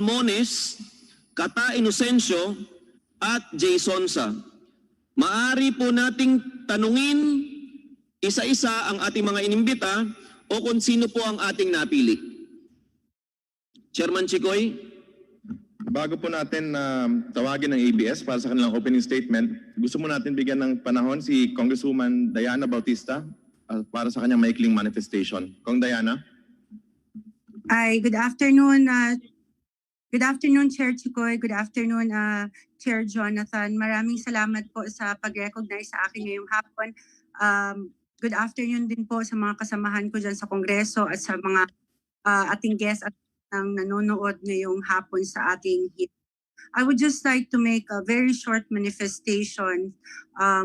Mones, Kata Inocencio, at Jay Sonsa. Maari po nating tanungin isa-isa ang ating mga inimbita o kung sino po ang ating napili. Chairman Chikoy. Bago po natin tawagin ng ABS para sa kanilang opening statement, gusto mo natin bigyan ng panahon si Congresswoman Diana Bautista para sa kanyang maikling manifestation. Kong Diana. Good afternoon. Good afternoon, Chair Chikoy. Good afternoon, Chair Jonathan. Maraming salamat po sa pag-recognize sa akin ngayong hapon. Good afternoon din po sa mga kasamahan ko dyan sa Kongreso at sa mga ating guests at ang nanonood ngayong hapon sa ating hearing. I would just like to make a very short manifestation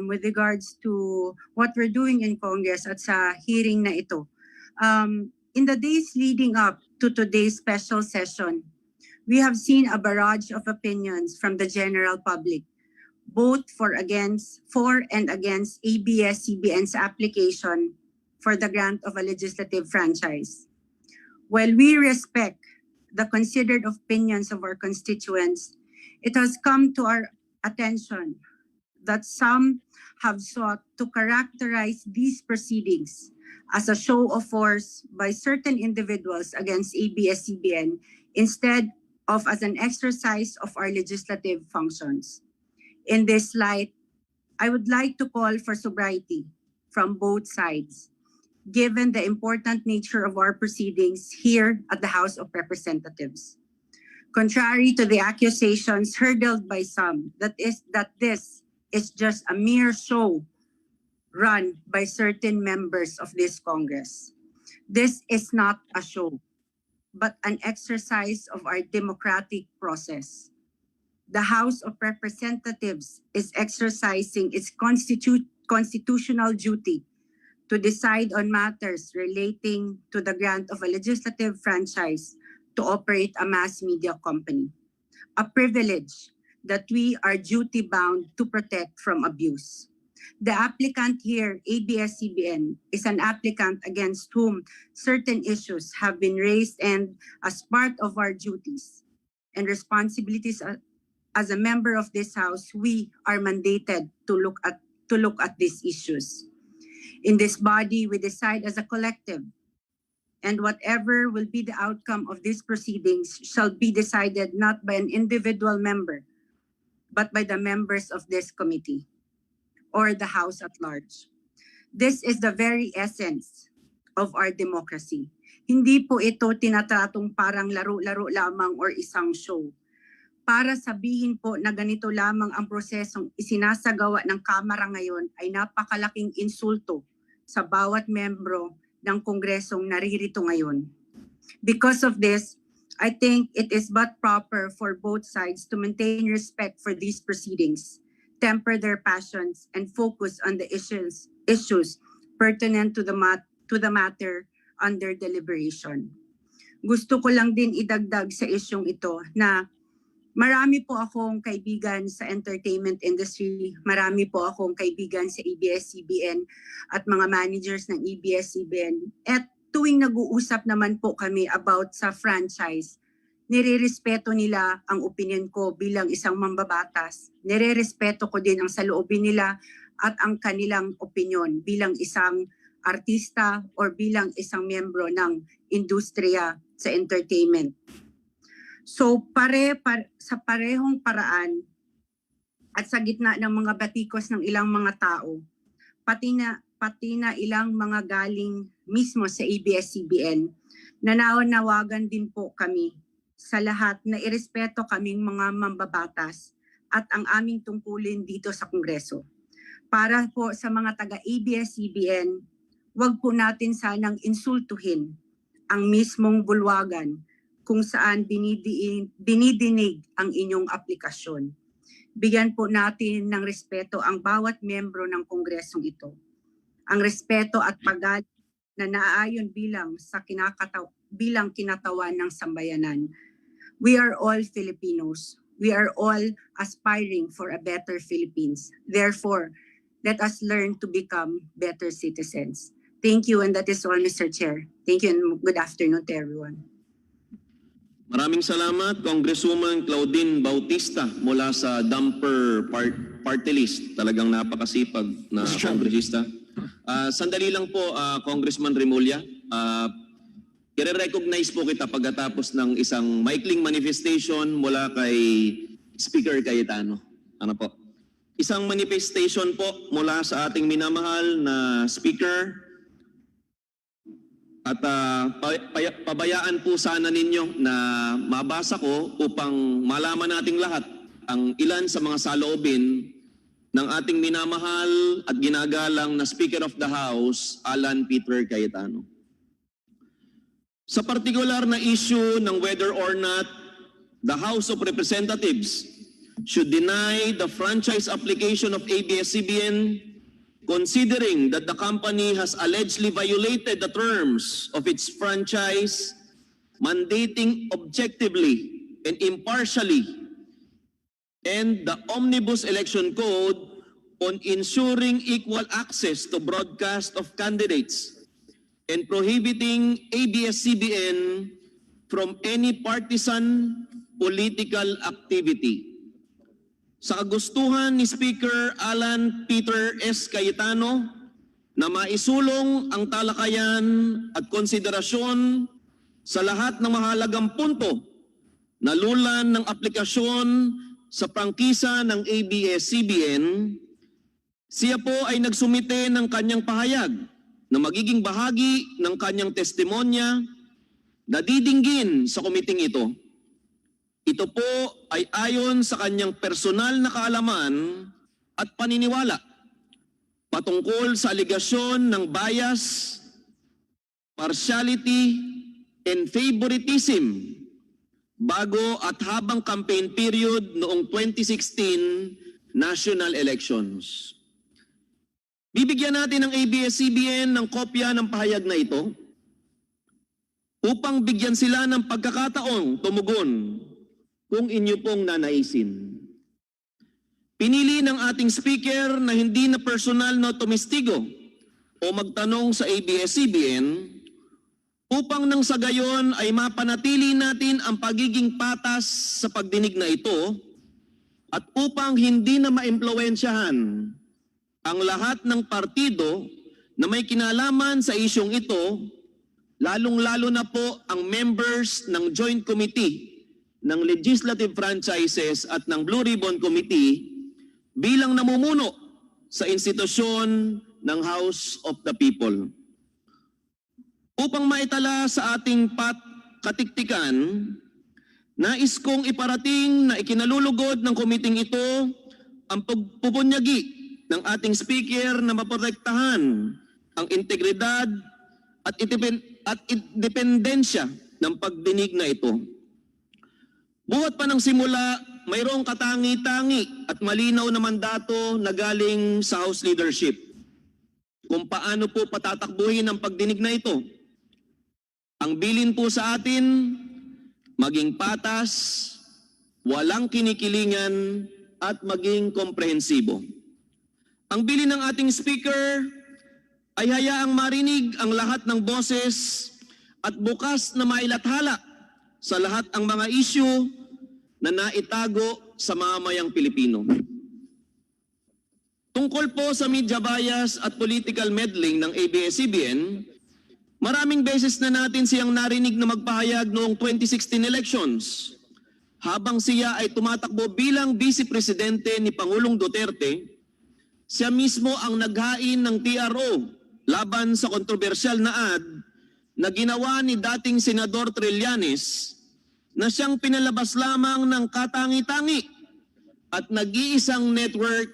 with regards to what we're doing in Congress at sa hearing na ito. In the days leading up to today's special session, we have seen a barrage of opinions from the general public, both for and against ABS-CBN's application for the grant of a legislative franchise. While we respect the considered opinions of our constituents, it has come to our attention that some have sought to characterize these proceedings as a show of force by certain individuals against ABS-CBN instead of as an exercise of our legislative functions. In this light, I would like to call for sobriety from both sides, given the important nature of our proceedings here at the House of Representatives. Contrary to the accusations hurled by some that this is just a mere show run by certain members of this Congress. This is not a show, but an exercise of our democratic process. The House of Representatives is exercising its constitutional duty to decide on matters relating to the grant of a legislative franchise to operate a mass media company, a privilege that we are duty-bound to protect from abuse. The applicant here, ABS-CBN, is an applicant against whom certain issues have been raised, and as part of our duties and responsibilities as a member of this House, we are mandated to look at these issues. In this body, we decide as a collective, and whatever will be the outcome of these proceedings shall be decided not by an individual member, but by the members of this committee or the House at large. This is the very essence of our democracy. Hindi po ito tinatratong parang laro-laro lamang or isang show. Para sabihin po na ganito lamang ang prosesong isinasagawa ng Kamara ngayon ay napakalaking insulto sa bawat membro ng Kongresong naririto ngayon. Because of this, I think it is but proper for both sides to maintain respect for these proceedings, temper their passions, and focus on the issues pertinent to the matter under deliberation. Gusto ko lang din idagdag sa isyong ito na marami po akong kaibigan sa entertainment industry, marami po akong kaibigan sa ABS-CBN at mga managers ng ABS-CBN. At tuwing nag-uusap naman po kami about sa franchise, nirerespeto nila ang opinion ko bilang isang mambabatas. Nirerespeto ko din ang saloobin nila at ang kanilang opinion bilang isang artista or bilang isang miyembro ng industriya sa entertainment. So sa parehong paraan at sa gitna ng mga batikos ng ilang mga tao, pati na ilang mga galing mismo sa ABS-CBN, nananawagan din po kami sa lahat na irespeto kaming mga mambabatas at ang aming tungkulin dito sa Kongreso. Para po sa mga taga-ABS-CBN, wag po natin sanang insultuhin ang mismong bulwagan kung saan dinidinig ang inyong aplikasyon. Bigyan po natin ng respeto ang bawat miyembro ng Kongresong ito. Ang respeto at paggalang na naaayon bilang kinatawan ng sambayanan. We are all Filipinos. We are all aspiring for a better Philippines. Therefore, let us learn to become better citizens. Thank you, and that is all, Mr. Chair. Thank you, and good afternoon to everyone. Maraming salamat, Congresswoman Claudine Bautista mula sa Dumper Party List. Talagang napakasipag na kongresista. Sandali lang po, Congressman Remulla. I-recognize po kita pagkatapos ng isang maikling manifestation mula kay Speaker Cayetano. Ano po? Isang manifestation po mula sa ating minamahal na Speaker. At pabayaan po sana ninyo na mabasa ko upang malaman nating lahat ang ilan sa mga saloobin ng ating minamahal at ginagalang na Speaker of the House, Alan Peter Cayetano. Sa partikular na issue ng whether or not the House of Representatives should deny the franchise application of ABS-CBN, considering that the company has allegedly violated the terms of its franchise, mandating objectively and impartially, and the Omnibus Election Code on ensuring equal access to broadcast of candidates and prohibiting ABS-CBN from any partisan political activity. Sa kagustuhan ni Speaker Alan Peter S. Cayetano na maisulong ang talakayan at konsiderasyon sa lahat ng mahalagang punto na lulan ng aplikasyon sa prangkisa ng ABS-CBN, siya po ay nagsumite ng kanyang pahayag na magiging bahagi ng kanyang testimonya na didinggin sa komiting ito. Ito po ay ayon sa kanyang personal na kaalaman at paniniwala patungkol sa aligasyon ng bias, partiality, and favoritism bago at habang campaign period noong 2016 national elections. Bibigyan natin ng ABS-CBN ng kopya ng pahayag na ito upang bigyan sila ng pagkakataong tumugon kung inyo pong nanaisin. Pinili ng ating speaker na hindi na personal na tumistigo o magtanong sa ABS-CBN upang nang sa gayon ay mapanatili natin ang pagiging patas sa pagdinig na ito at upang hindi na maimpluwensyahan ang lahat ng partido na may kinalaman sa isyong ito, lalong-lalo na po ang members ng Joint Committee ng Legislative Franchises at ng Blue Ribbon Committee bilang namumuno sa institusyon ng House of the People. Upang maitala sa ating katiktikan, nais kong iparating na ikinalulugod ng komiting ito ang pagpupunyagi ng ating speaker na maprotektahan ang integridad at independensya ng pagdinig na ito. Buhat pa ng simula, mayroong katangi-tangi at malinaw na mandato na galing sa House Leadership kung paano po patatakbuhin ang pagdinig na ito. Ang bilin po sa atin, maging patas, walang kinikilingan at maging komprehensibo. Ang bilin ng ating speaker ay hayaang marinig ang lahat ng boses at bukas na mailathala sa lahat ang mga issue na naitago sa mamayang Pilipino. Tungkol po sa media bias at political meddling ng ABS-CBN, maraming beses na natin siyang narinig na magpahayag noong 2016 elections. Habang siya ay tumatakbo bilang Vice Presidente ni Pangulong Duterte, siya mismo ang naghain ng TRO laban sa kontrobersyal na ad na ginawa ni dating Senador Trillanes na siyang pinalabas lamang ng katangi-tangi at nag-iisang network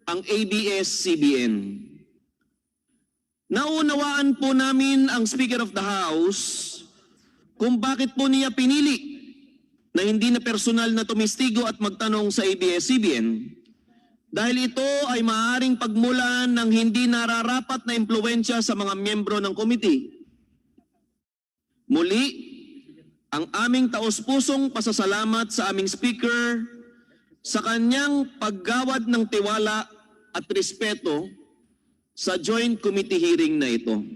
ang ABS-CBN. Naunawaan po namin ang Speaker of the House kung bakit po niya pinili na hindi na personal na tumistigo at magtanong sa ABS-CBN dahil ito ay maaaring pagmulan ng hindi nararapat na impluwensya sa mga miyembro ng komite. Muli, ang aming taos-pusong pasasalamat sa aming speaker sa kanyang paggawad ng tiwala at respeto sa joint committee hearing na ito.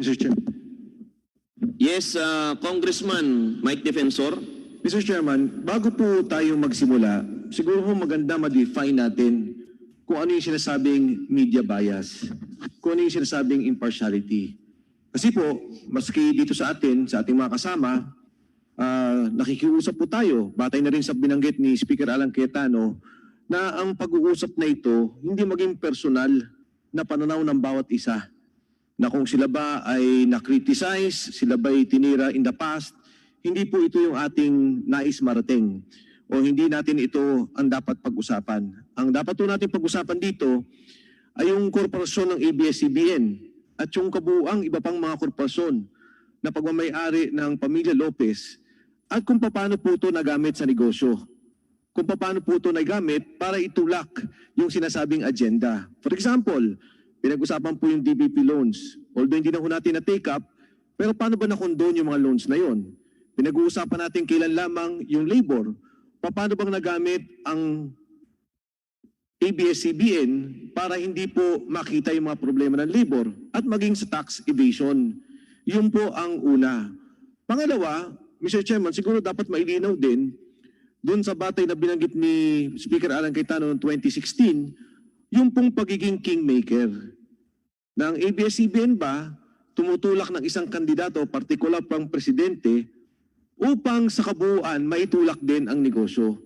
Mr. Chair. Yes, Congressman Mike Defensor. Mr. Chairman, bago po tayo magsimula, siguro po maganda ma-define natin kung ano yung sinasabing media bias, kung ano yung sinasabing impartiality. Kasi po, maski dito sa atin, sa ating mga kasama, nakikiusap po tayo, batay na rin sa binanggit ni Speaker Alan Cayetano, na ang pag-uusap na ito hindi maging personal na pananaw ng bawat isa. Na kung sila ba ay na-criticize, sila ba ay tinira in the past, hindi po ito yung ating nais marating o hindi natin ito ang dapat pag-usapan. Ang dapat po natin pag-usapan dito ay yung korporasyon ng ABS-CBN at yung kabuuang iba pang mga korporasyon na pagmamayari ng Pamilya Lopez at kung paano po ito nagamit sa negosyo. Kung paano po ito nagamit para itulak yung sinasabing agenda. For example, pinag-usapan po yung DBP loans. Although hindi na ho natin na-take up, pero paano ba na-condone yung mga loans na yon? Pinag-uusapan natin kailan lamang yung labor. Paano bang nagamit ang ABS-CBN para hindi po makita yung mga problema ng labor at maging sa tax evasion. Yun po ang una. Pangalawa, Mr. Chairman, siguro dapat mailinaw din doon sa batay na binanggit ni Speaker Alan Cayetano noong 2016, yung pong pagiging kingmaker. Na ang ABS-CBN ba tumutulak ng isang kandidato, partikular pang presidente, upang sa kabuuan maitulak din ang negosyo.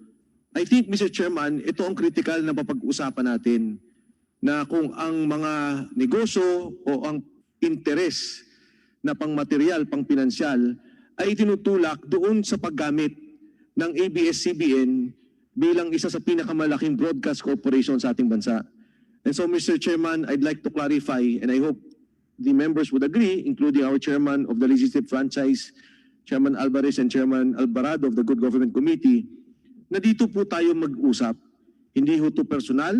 I think, Mr. Chairman, ito ang critical na papag-usapan natin na kung ang mga negosyo o ang interes na pang material, pang pinansyal ay tinutulak doon sa paggamit ng ABS-CBN bilang isa sa pinakamalaking broadcast corporation sa ating bansa. And so, Mr. Chairman, I'd like to clarify, and I hope the members would agree, including our Chairman of the Legislative Franchise, Chairman Alvarez and Chairman Alvarado of the Good Government Committee, na dito po tayo mag-usap. Hindi ho ito personal,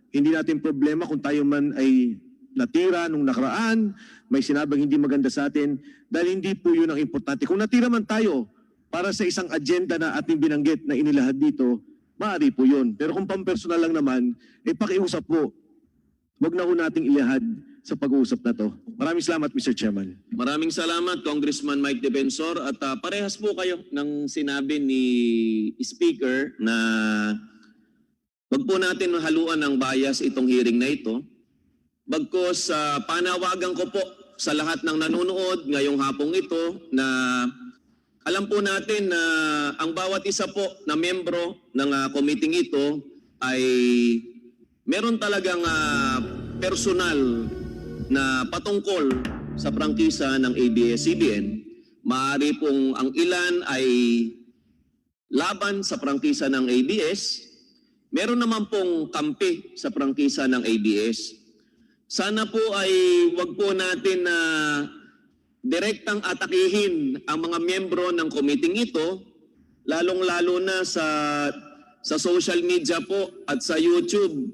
hindi natin problema kung tayo man ay natira nung nakaraan, may sinabing hindi maganda sa atin, dahil hindi po yun ang importante. Kung natira man tayo para sa isang agenda na ating binanggit na inilahad dito, maaari po yun. Pero kung pampersonal lang naman, pakiusap po, wag na ho nating ilahad sa pag-uusap na to. Maraming salamat, Mr. Chairman. Maraming salamat, Congressman Mike Defensor. At parehas po kayo ng sinabi ni Speaker na wag po natin haluan ng bias itong hearing na ito. Bagkus panawagan ko po sa lahat ng nanonood ngayong hapong ito na alam po natin na ang bawat isa po na membro ng committee ito ay meron talagang personal na patungkol sa prangkisa ng ABS-CBN. Maaari pong ang ilan ay laban sa prangkisa ng ABS. Meron naman pong kampi sa prangkisa ng ABS. Sana po ay wag po natin na direktang atakihin ang mga miyembro ng committee ito, lalong-lalo na sa social media po at sa YouTube.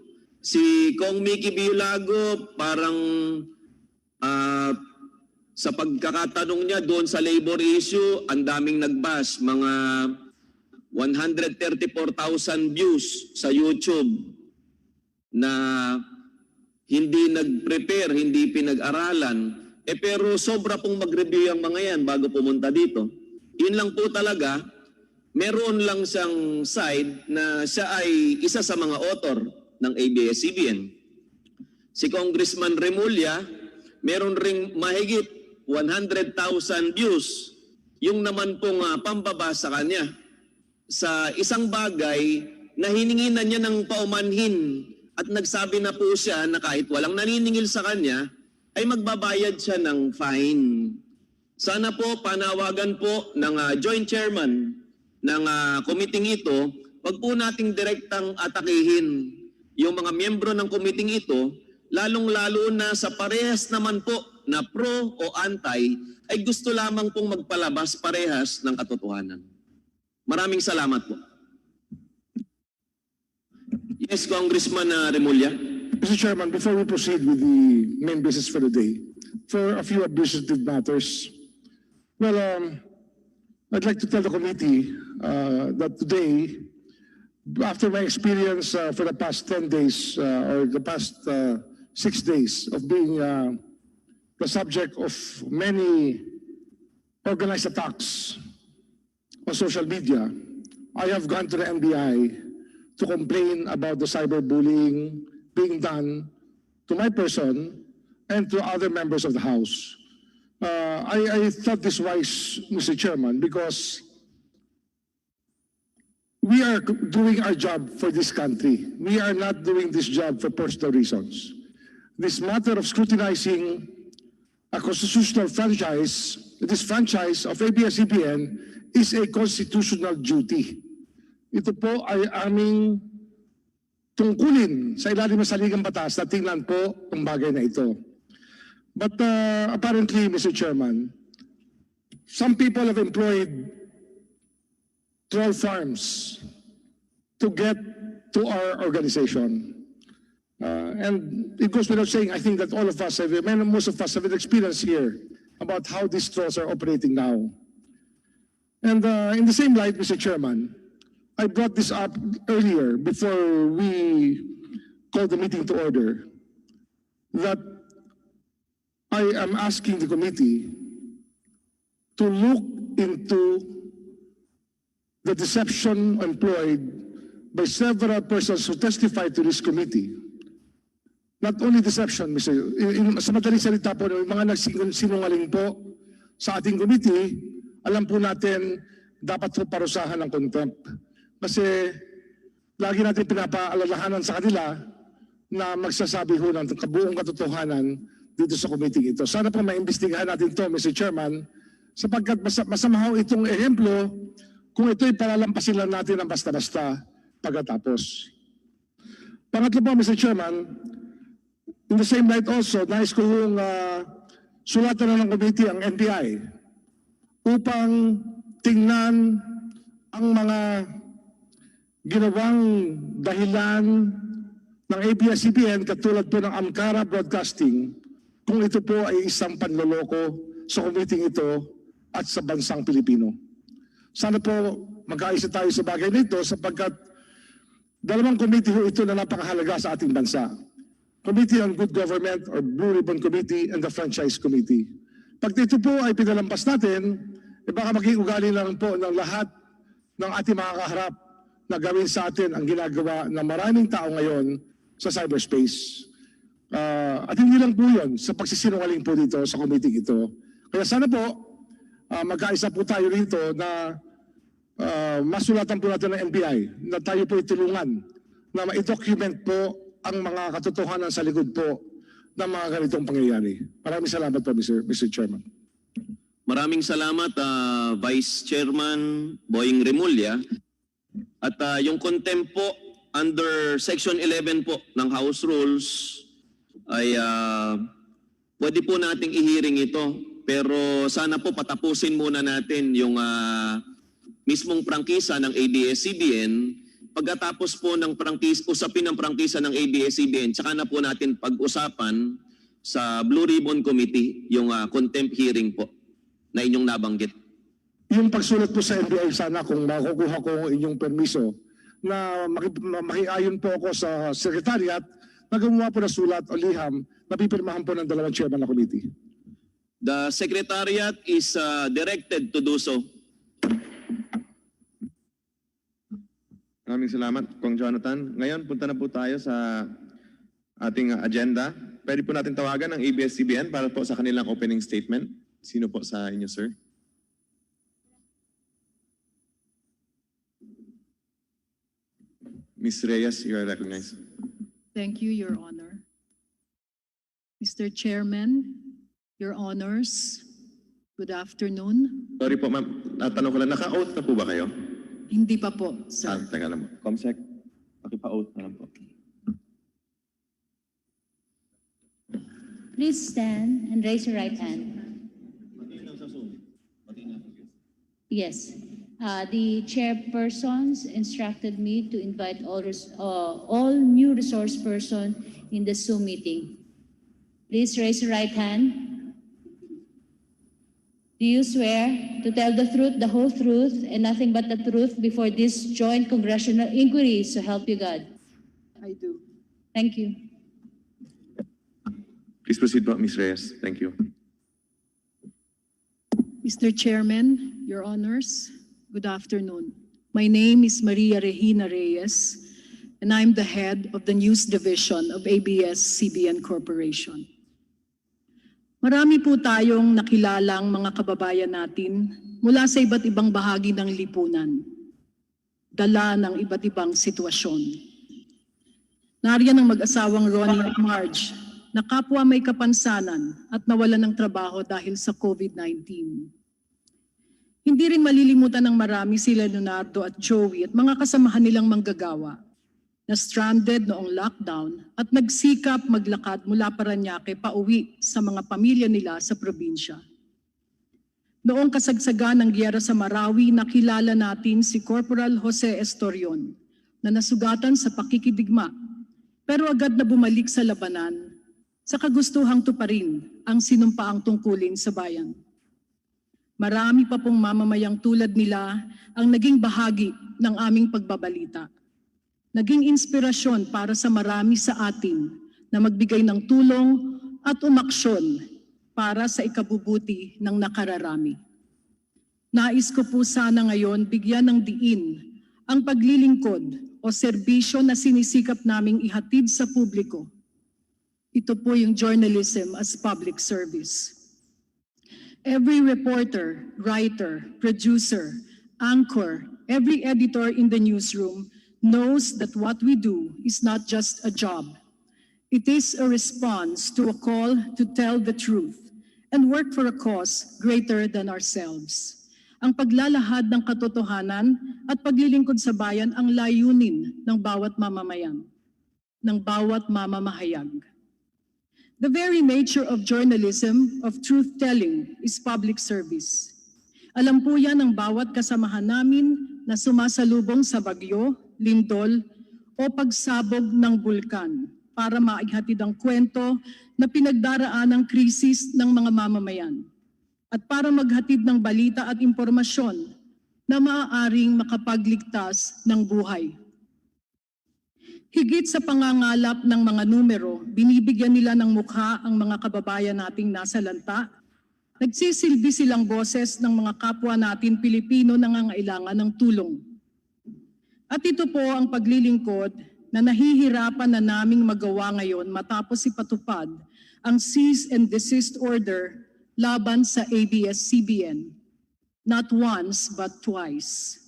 Si Kong Mickey Biolago parang sa pagkakatanong niya doon sa labor issue, ang daming nagbash, mga 134,000 views sa YouTube na hindi nag-prepare, hindi pinag-aralan. Pero sobra pong mag-review ang mga yan bago pumunta dito. Yun lang po talaga, meron lang siyang side na siya ay isa sa mga author ng ABS-CBN. Si Congressman Remulla, meron ring mahigit 100,000 views. Yung naman pong pambaba sa kanya. Sa isang bagay na hiningi na niya ng paumanhin at nagsabi na po siya na kahit walang naniningil sa kanya, ay magbabayad siya ng fine. Sana po panawagan po ng joint chairman ng committee ito, wag po nating direktang atakihin yung mga miyembro ng committee ito, lalong-lalo na sa parehas naman po na pro o anti, ay gusto lamang pong magpalabas parehas ng katotohanan. Maraming salamat po. Yes, Congressman Remulla. Mr. Chairman, before we proceed with the main business for the day, for a few administrative matters, well, I'd like to tell the committee that today, after my experience for the past 10 days or the past 6 days of being the subject of many organized attacks on social media, I have gone to the NBI to complain about the cyberbullying being done to my person and to other members of the House. I thought this wise, Mr. Chairman, because we are doing our job for this country. We are not doing this job for personal reasons. This matter of scrutinizing a constitutional franchise, this franchise of ABS-CBN is a constitutional duty. Ito po ay aming tungkulin sa ilalim ng saligang batas na tingnan po ang bagay na ito. But apparently, Mr. Chairman, some people have employed troll farms to get to our organization. And it goes without saying, I think that all of us, most of us have an experience here about how these trolls are operating now. And in the same light, Mr. Chairman, I brought this up earlier before we called the meeting to order, that I am asking the committee to look into the deception employed by several persons who testified to this committee. Not only deception, Mr. Sa madaling salita po, yung mga nagsinungaling po sa ating committee, alam po natin, dapat po parusahan ng contempt. Kasi lagi natin pinapaalalahanan sa kanila na magsasabi ho ng kabuong katotohanan dito sa committee ito. Sana po maimbestigahan natin ito, Mr. Chairman, sapagkat masama ho itong ehemplo kung ito'y palalampasin lang natin ang basta-basta pagkatapos. Pangatlo po, Mr. Chairman, in the same light also, nais ko yung sulatan na ng committee ang NBI upang tingnan ang mga ginawang dahilan ng ABS-CBN katulad po ng Amcara Broadcasting kung ito po ay isang panloloko sa committee ito at sa bansang Pilipino. Sana po magkaisa tayo sa bagay nito sapagkat dalawang committee ho ito na napakahalaga sa ating bansa. Committee on Good Government or Blue Ribbon Committee and the Franchise Committee. Pag ito po ay pinalampas natin, baka maging ugali lang po ng lahat ng ating mga kaharap na gawin sa atin ang ginagawa ng maraming tao ngayon sa cyberspace. At hindi lang po yun sa pagsisinungaling po dito sa committee ito. Kaya sana po, magkaisa po tayo rito na masulatan po natin ng NBI na tayo po itulungan na ma-document po ang mga katotohanan sa likod po ng mga ganitong pangyayari. Maraming salamat po, Mr. Chairman. Maraming salamat, Vice Chairman Boying Remulla. At yung contempt po under Section 11 po ng House Rules ay pwede po nating i-hearing ito. Pero sana po patapusin muna natin yung mismong prangkisa ng ABS-CBN. Pagkatapos po ng usapin ng prangkisa ng ABS-CBN, tsaka na po natin pag-usapan sa Blue Ribbon Committee yung contempt hearing po na inyong nabanggit. Yung pagsulat po sa NBI sana kung makukuha ko inyong permiso na makiayon po ako sa Secretariat na gumawa po na sulat o liham na pipirmahan po ng dalawang chairman ng committee. The Secretariat is directed to do so. Maraming salamat, Kong Jonathan. Ngayon, punta na po tayo sa ating agenda. Pwede po natin tawagan ang ABS-CBN para po sa kanilang opening statement. Sino po sa inyo, sir? Ms. Reyes, you are recognized. Thank you, Your Honor. Mr. Chairman, Your Honors, good afternoon. Sorry po, ma'am. Natanong ko lang, naka-oath na po ba kayo? Hindi pa po, sir. Teka lang po. Comsec, pakipa-oath na lang po. Please stand and raise your right hand. Yes. The chairpersons instructed me to invite all new resource person in the Zoom meeting. Please raise your right hand. Do you swear to tell the truth, the whole truth, and nothing but the truth before this joint congressional inquiry, so help you God? I do. Thank you. Please proceed po, Ms. Reyes. Thank you. Mr. Chairman, Your Honors, good afternoon. My name is Maria Regina Reyes, and I'm the head of the News Division of ABS-CBN Corporation. Marami po tayong nakilalang mga kababayan natin mula sa iba't ibang bahagi ng lipunan, dala ng iba't ibang sitwasyon. Nariyan ang mag-asawang Ronnie at Marge na kapwa may kapansanan at nawalan ng trabaho dahil sa COVID-19. Hindi rin malilimutan ng marami sila Leonardo at Joey at mga kasamahan nilang manggagawa na stranded noong lockdown at nagsikap maglakad mula Parañaque pauwi sa mga pamilya nila sa probinsya. Noong kasagsagan ng giyera sa Marawi, nakilala natin si Corporal Jose Estorion na nasugatan sa pakikidigma pero agad na bumalik sa labanan sa kagustuhang tuparin ang sinumpaang tungkulin sa bayan. Marami pa pong mamamayang tulad nila ang naging bahagi ng aming pagbabalita. Naging inspirasyon para sa marami sa atin na magbigay ng tulong at umaksyon para sa ikabubuti ng nakararami. Nais ko po sana ngayon bigyan ng diin ang paglilingkod o serbisyo na sinisikap naming ihatid sa publiko. Ito po yung journalism as public service. Every reporter, writer, producer, anchor, every editor in the newsroom knows that what we do is not just a job. It is a response to a call to tell the truth and work for a cause greater than ourselves. Ang paglalahad ng katotohanan at paglilingkod sa bayan ang layunin ng bawat mamamayan, ng bawat mamamahayag. The very nature of journalism, of truth-telling, is public service. Alam po yan ng bawat kasamahan namin na sumasalubong sa bagyo, lindol, o pagsabog ng bulkan para maihatid ang kwento na pinagdaraan ng krisis ng mga mamamayan at para maghatid ng balita at impormasyon na maaaring makapagligtas ng buhay. Higit sa pangangalap ng mga numero, binibigyan nila ng mukha ang mga kababayan nating nasa lanta. Nagsisilbi silang boses ng mga kapwa natin Pilipino na nangangailangan ng tulong. At ito po ang paglilingkod na nahihirapan na naming magawa ngayon matapos ipatupad ang cease and desist order laban sa ABS-CBN. Not once but twice.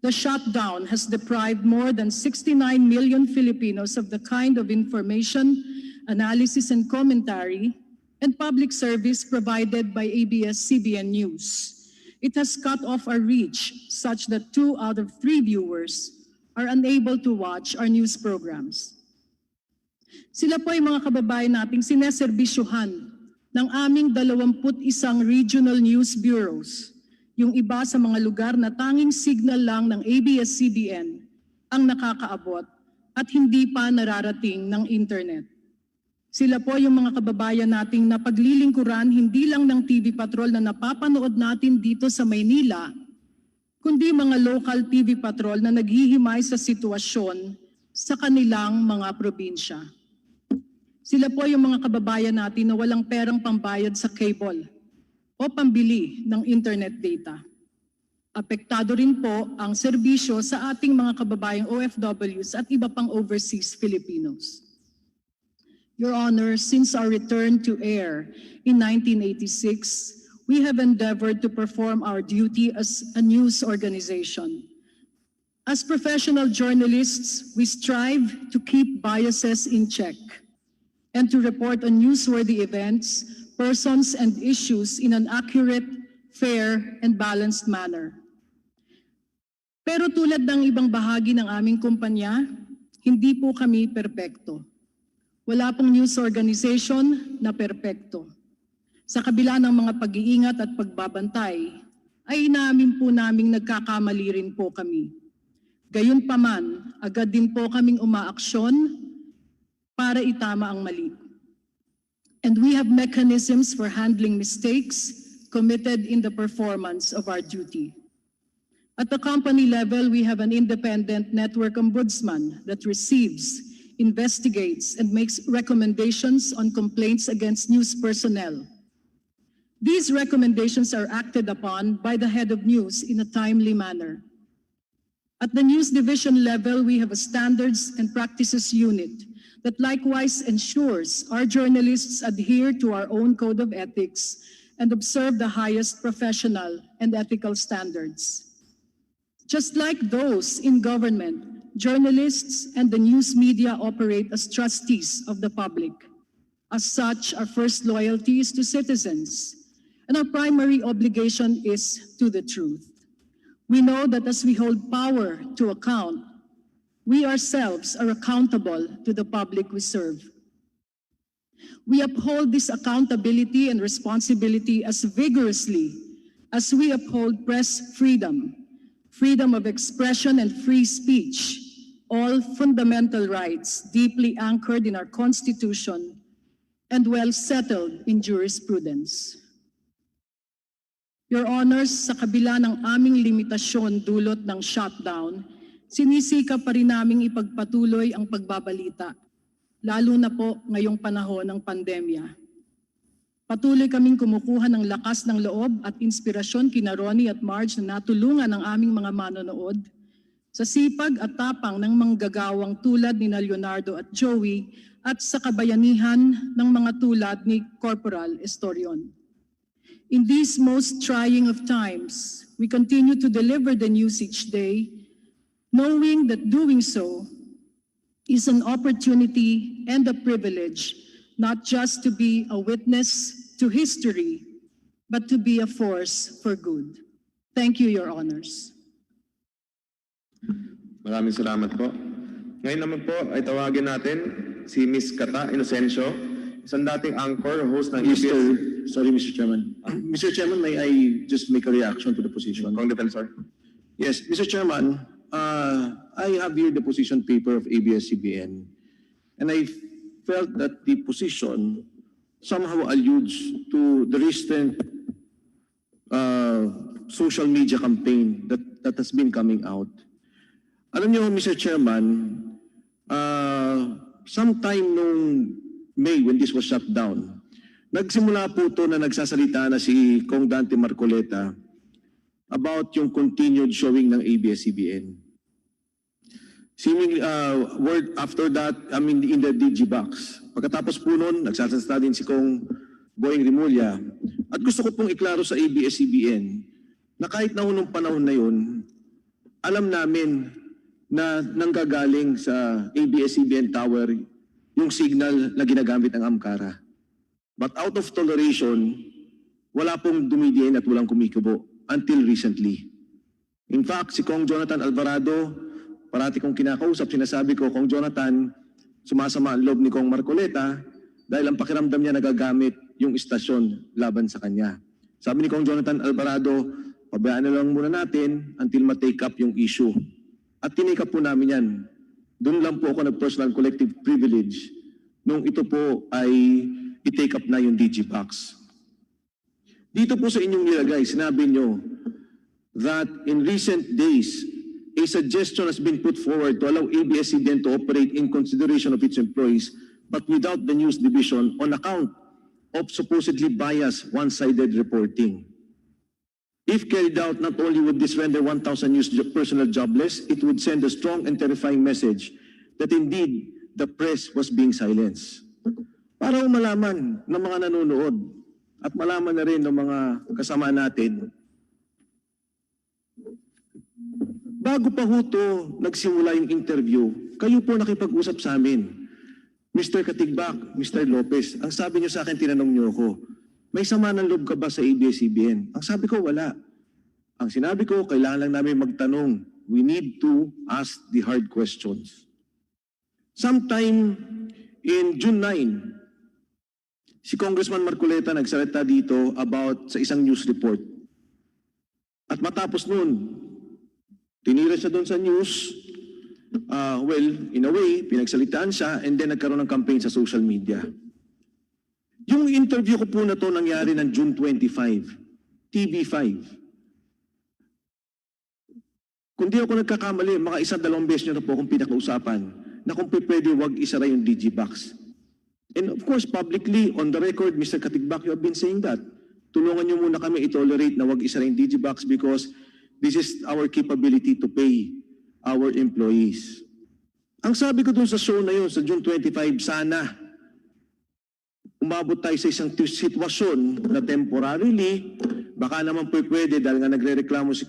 The shutdown has deprived more than 69 million Filipinos of the kind of information, analysis and commentary, and public service provided by ABS-CBN News. It has cut off our reach such that 2 out of 3 viewers are unable to watch our news programs. Sila po ay mga kababayan nating sineserbisyuhan ng aming 21 regional news bureaus, yung iba sa mga lugar na tanging signal lang ng ABS-CBN ang nakakaabot at hindi pa nararating ng internet. Sila po yung mga kababayan nating napaglilingkuran hindi lang ng TV Patrol na napapanood natin dito sa Maynila, kundi mga local TV Patrol na naghihimay sa sitwasyon sa kanilang mga probinsya. Sila po yung mga kababayan natin na walang perang pambayad sa cable o pambili ng internet data. Apektado rin po ang serbisyo sa ating mga kababayang OFWs at iba pang overseas Filipinos. Your Honor, since our return to air in 1986, we have endeavored to perform our duty as a news organization. As professional journalists, we strive to keep biases in check and to report on newsworthy events, persons, and issues in an accurate, fair, and balanced manner. Pero tulad ng ibang bahagi ng aming kumpanya, hindi po kami perpekto. Wala pong news organization na perpekto. Sa kabila ng mga pag-iingat at pagbabantay, ay inamin po naming nagkakamali rin po kami. Gayunpaman, agad din po kaming umaaksyon para itama ang mali. And we have mechanisms for handling mistakes committed in the performance of our duty. At the company level, we have an independent network ombudsman that receives, investigates, and makes recommendations on complaints against news personnel. These recommendations are acted upon by the head of news in a timely manner. At the news division level, we have a standards and practices unit that likewise ensures our journalists adhere to our own code of ethics and observe the highest professional and ethical standards. Just like those in government, journalists and the news media operate as trustees of the public. As such, our first loyalty is to citizens, and our primary obligation is to the truth. We know that as we hold power to account, we ourselves are accountable to the public we serve. We uphold this accountability and responsibility as vigorously as we uphold press freedom, freedom of expression and free speech, all fundamental rights deeply anchored in our Constitution and well settled in jurisprudence. Your Honors, sa kabila ng aming limitasyon dulot ng shutdown, sinisikap pa rin naming ipagpatuloy ang pagbabalita, lalo na po ngayong panahon ng pandemya. Patuloy kaming kumukuha ng lakas ng loob at inspirasyon kina Ronnie at Marge na natulungan ng aming mga manonood sa sipag at tapang ng manggagawang tulad ni Leonardo at Joey at sa kabayanihan ng mga tulad ni Corporal Estorion. In these most trying of times, we continue to deliver the news each day, knowing that doing so is an opportunity and a privilege, not just to be a witness to history, but to be a force for good. Thank you, Your Honors. Maraming salamat po. Ngayon naman po ay tawagin natin si Miss Kata Inocencio, isang dating anchor, host ng EBS. Sorry, Mr. Chairman. Mr. Chairman, may I just make a reaction to the position? Kong Defensor. Yes, Mr. Chairman, I have here the position paper of ABS-CBN, and I felt that the position somehow alludes to the recent social media campaign that has been coming out. Alam niyo, Mr. Chairman, sometime noong May when this was shut down, nagsimula po ito na nagsasalita na si Kong Dante Marcoleta about yung continued showing ng ABS-CBN. Seemingly, word after that, in the DigiBox. Pagkatapos po nun, nagsasalita din si Kong Boying Rimulya. At gusto ko pong iklaro sa ABS-CBN na kahit na nung panahon na yun, alam namin na nanggagaling sa ABS-CBN Tower yung signal na ginagamit ng Amcara. But out of toleration, wala pong dumidiin at walang kumikibo until recently. In fact, si Kong Jonathan Alvarado, parati kong kinakausap, sinasabi ko, Kong Jonathan, sumasama ang loob ni Kong Marcoleta dahil ang pakiramdam niya nagagamit yung istasyon laban sa kanya. Sabi ni Kong Jonathan Alvarado, pabayaan na lang muna natin until ma-take up yung issue. At tinake up po namin yan. Doon lang po ako nag-personal collective privilege nung ito po ay i-take up na yung DigiBox. Dito po sa inyong nilagay, sinabi nyo that in recent days, a suggestion has been put forward to allow ABS-CBN to operate in consideration of its employees, but without the news division on account of supposedly biased, one-sided reporting. If carried out, not only would this render 1,000 news personnel jobless, it would send a strong and terrifying message that indeed the press was being silenced. Para malaman ng mga nanonood at malaman na rin ng mga kasama natin, bago pa ho to nagsimula yung interview, kayo po nakipag-usap sa amin. Mr. Katigbak, Mr. Lopez, ang sabi niyo sa akin, tinanong niyo ako, may sama ng loob ka ba sa ABS-CBN? Ang sabi ko, wala. Ang sinabi ko, kailangan lang namin magtanong. We need to ask the hard questions. Sometime in June 9, si Congressman Marcoleta nagsalita dito about sa isang news report. At matapos nun, tinira siya doon sa news, in a way, pinagsalitaan siya and then nagkaroon ng campaign sa social media. Yung interview ko po na to nangyari ng June 25, TV5. Kung di ako nagkakamali, mga 1-2 beses nyo na po akong pinakausapan na kung pwede wag isara yung DigiBox. And of course, publicly, on the record, Mr. Katigbak, you have been saying that tulungan nyo muna kami i-tolerate na wag isa rin Digibox because this is our capability to pay our employees. Ang sabi ko dun sa show na yun, sa June 25, sana umabot tayo sa isang sitwasyon na temporarily, baka naman pwede dahil nga nagre-reklamo si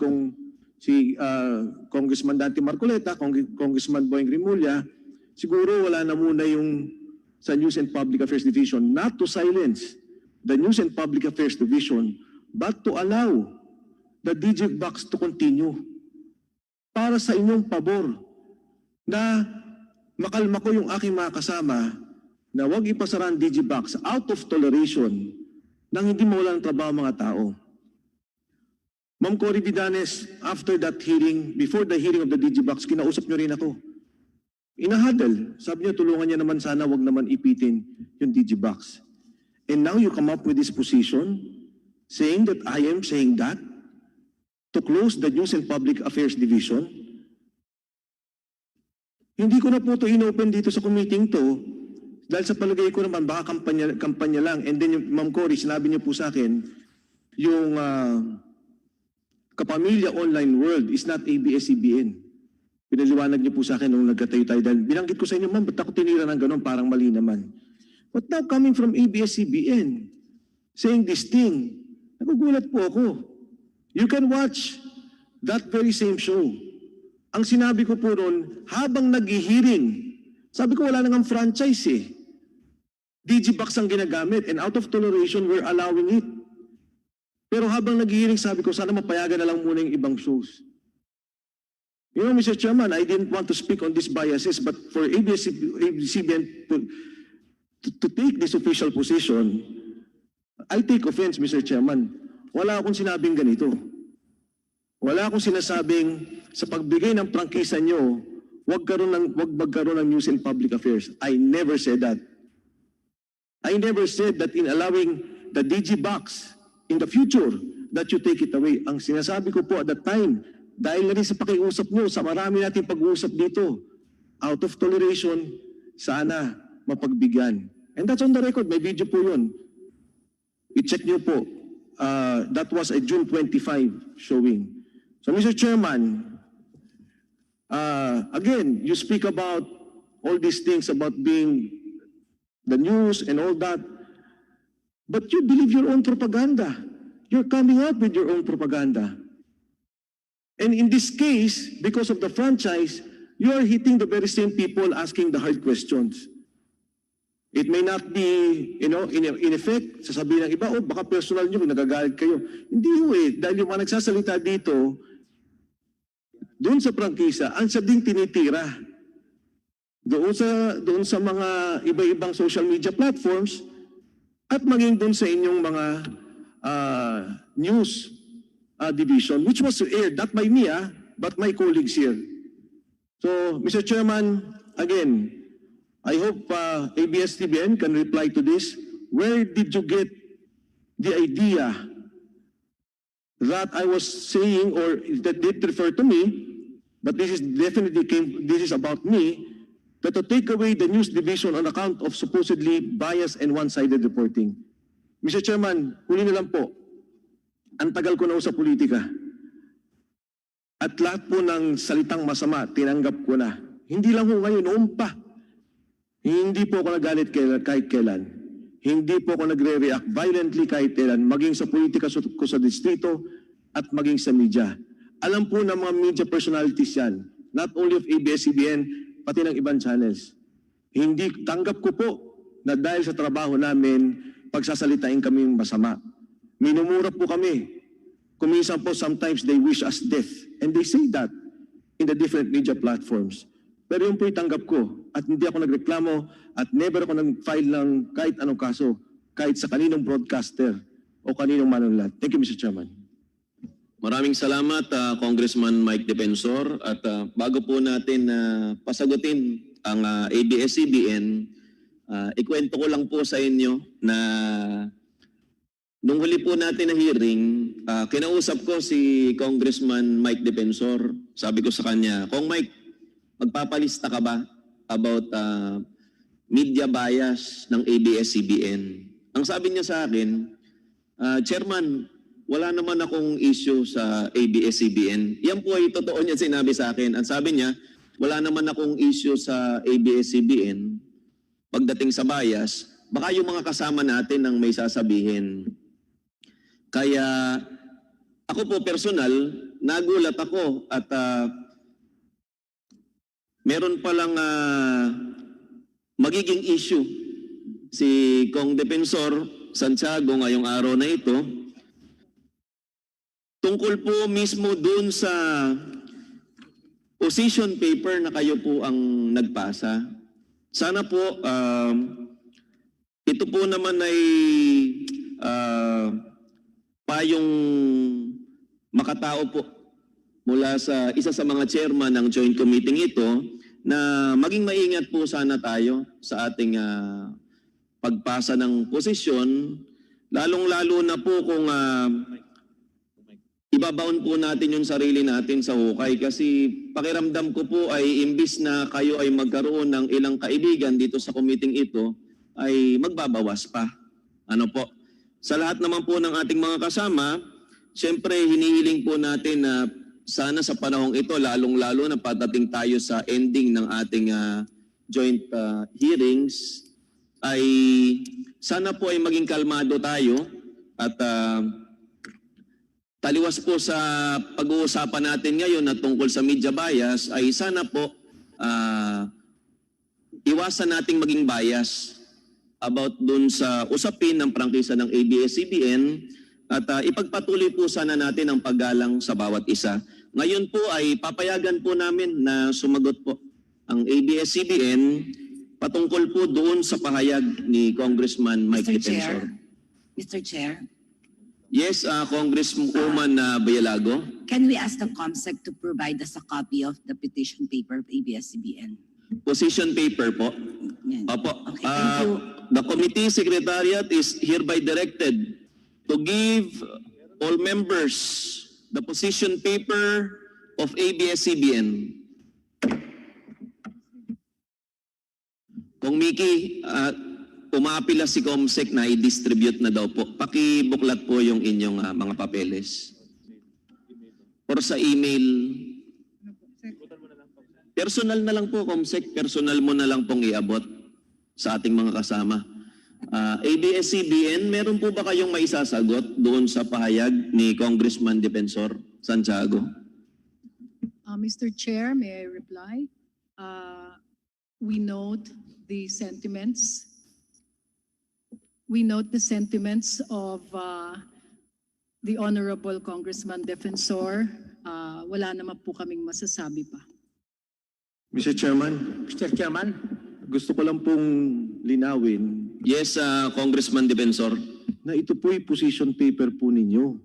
Congressman Dante Marcoleta, Congressman Boying Rimulya, siguro wala na muna yung sa News and Public Affairs Division, not to silence the News and Public Affairs Division, but to allow the Digibox to continue para sa inyong pabor na makalma ko yung aking mga kasama na huwag ipasara ang Digibox out of toleration nang hindi mawalan ng trabaho mga tao. Ma'am Cory Vidanes, after that hearing, before the hearing of the Digibox, kinausap niyo rin ako. Inahadal. Sabi niya, tulungan niya naman sana, wag naman ipitin yung Digibox. And now you come up with this position saying that I am saying that to close the News and Public Affairs Division. Hindi ko na po ito inopen dito sa committee to dahil sa palagay ko naman baka kampanya lang. And then yung Ma'am Cory, sinabi niyo po sa akin, yung Kapamilya Online World is not ABS-CBN. Pinaliwanag niyo po sa akin nung nagkatayo tayo dahil binanggit ko sa inyo, ma'am, ba't ako tinira ng ganun? Parang mali naman. But now coming from ABS-CBN, saying this thing, nagugulat po ako. You can watch that very same show. Ang sinabi ko po noon, habang nag-hearing, sabi ko wala nang franchise eh. Digibox ang ginagamit and out of toleration, we're allowing it. Pero habang nag-hearing, sabi ko, sana mapayagan na lang muna yung ibang shows. You know, Mr. Chairman, I didn't want to speak on these biases, but for ABS-CBN to take this official position, I take offense, Mr. Chairman. Wala akong sinabing ganito. Wala akong sinasabing sa pagbigay ng prangkisa nyo, wag magkaroon ng News and Public Affairs. I never said that. I never said that in allowing the Digibox in the future that you take it away. Ang sinasabi ko po at that time, dahil na rin sa pakiusap nyo, sa marami natin pag-uusap dito, out of toleration, sana mapagbigyan. And that's on the record, may video po yun. I-check nyo po. That was a June 25 showing. So Mr. Chairman, again, you speak about all these things about being the news and all that, but you believe your own propaganda. You're coming out with your own propaganda. And in this case, because of the franchise, you are hitting the very same people asking the hard questions. It may not be, you know, in effect, sasabihin ng iba, oh, baka personal nyo, nagagalit kayo. Hindi ho eh, dahil yung mga nagsasalita dito, doon sa prangkisa, ang sabing tinitira. Doon sa mga iba-ibang social media platforms, at maging doon sa inyong mga news division, which was aired not by me, but my colleagues here. So, Mr. Chairman, again, I hope ABS-CBN can reply to this. Where did you get the idea that I was saying, or that did refer to me, but this is definitely this is about me, that to take away the news division on account of supposedly biased and one-sided reporting. Mr. Chairman, huli na lang po. Ang tagal ko na sa politika. At lahat po ng salitang masama, tinanggap ko na. Hindi lang ho ngayon, noon pa. Hindi po ako nagalit kahit kailan. Hindi po ako nagre-react violently kahit kailan, maging sa politika ko sa distrito at maging sa media. Alam po ng mga media personalities yan, not only of ABS-CBN, pati ng ibang channels. Hindi tanggap ko po na dahil sa trabaho namin, pagsasalitain kami masama. Minumura po kami. Kuminsan po, sometimes they wish us death. And they say that in the different media platforms. Pero yun po itanggap ko. At hindi ako nagreklamo at never ako nag-file ng kahit anong kaso, kahit sa kaninong broadcaster o kaninong manunulat. Thank you, Mr. Chairman. Maraming salamat, Congressman Mike Defensor. At bago po natin pasagutin ang ABS-CBN, ikwento ko lang po sa inyo na nung huli po natin na hearing, kinausap ko si Congressman Mike Defensor. Sabi ko sa kanya, Kong Mike, magpapalista ka ba about media bias ng ABS-CBN? Ang sabi niya sa akin, Chairman, wala naman akong issue sa ABS-CBN. Yan po ay totoo niya sinabi sa akin. Ang sabi niya, wala naman akong issue sa ABS-CBN pagdating sa bias. Baka yung mga kasama natin ang may sasabihin. Kaya ako po personal, nagulat ako at meron palang magiging issue si Kong Defensor Santiago ngayong araw na ito tungkol po mismo dun sa position paper na kayo po ang nagpasa. Sana po ito po naman ay payong makatao po mula sa isa sa mga chairman ng joint committee ito na maging maingat po sana tayo sa ating pagpasa ng posisyon, lalong-lalo na po kung ibabaon po natin yung sarili natin sa hukay kasi pakiramdam ko po ay imbis na kayo ay magkaroon ng ilang kaibigan dito sa committee ito ay magbabawas pa. Ano po? Sa lahat naman po ng ating mga kasama, siyempre hinihiling po natin na sana sa panahong ito, lalong-lalo na patating tayo sa ending ng ating joint hearings, ay sana po ay maging kalmado tayo at taliwas po sa pag-uusapan natin ngayon na tungkol sa media bias ay sana po iwasan nating maging bias about dun sa usapin ng prangkisa ng ABS-CBN at ipagpatuloy po sana natin ang paggalang sa bawat isa. Ngayon po ay papayagan po namin na sumagot po ang ABS-CBN patungkol po doon sa pahayag ni Congressman Mike Defensor. Mr. Chair, Yes, Congresswoman Bayalago. can we ask the COMSEC to provide us a copy of the petition paper of ABS-CBN? Position paper po. Yan. Opo. Okay, thank you. The committee secretariat is hereby directed to give all members the position paper of ABS-CBN. Kung Miki, umaapila si COMSEC na i-distribute na daw po. Pakibuklat po yung inyong mga papeles. Or sa email. Personal na lang po, COMSEC. Personal mo na lang pong iabot sa ating mga kasama. ABS-CBN, meron po ba kayong maisasagot doon sa pahayag ni Congressman Defensor Santiago? Mr. Chair, may I reply? We note the sentiments. We note the sentiments of the Honorable Congressman Defensor. Wala naman po kaming masasabi pa. Mr. Chairman, gusto ko lang pong linawin Yes, Congressman Defensor. na ito po'y position paper po ninyo.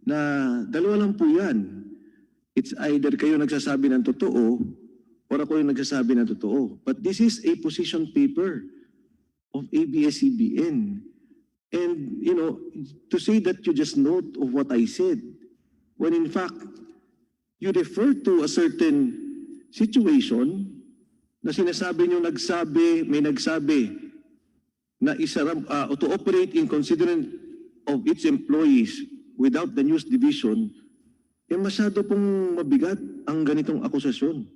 Na dalawa lang po yan. It's either kayo nagsasabi ng totoo or ako yung nagsasabi ng totoo. But this is a position paper of ABS-CBN. And, you know, to say that you just note of what I said, when in fact, you refer to a certain situation na sinasabi nyo may nagsabi na to operate in consideration of its employees without the news division, masyado pong mabigat ang ganitong akusasyon.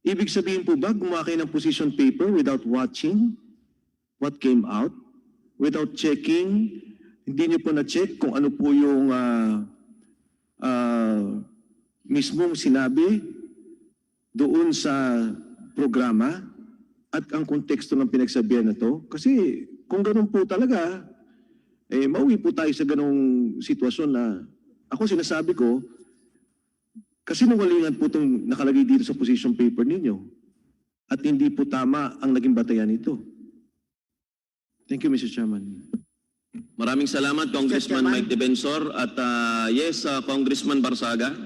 Ibig sabihin po ba, gumawa kayo ng position paper without watching what came out, without checking, hindi nyo po na-check kung ano po yung mismong sinabi doon sa programa at ang konteksto ng pinagsabihan na to? Kasi kung ganun po talaga, mauwi po tayo sa ganung sitwasyon na ako sinasabi ko, kasi nungalingan po itong nakalagay dito sa position paper ninyo at hindi po tama ang naging batayan nito. Thank you, Mr. Chairman. Maraming salamat, Congressman Mike Defensor. At yes, Congressman Barsaga.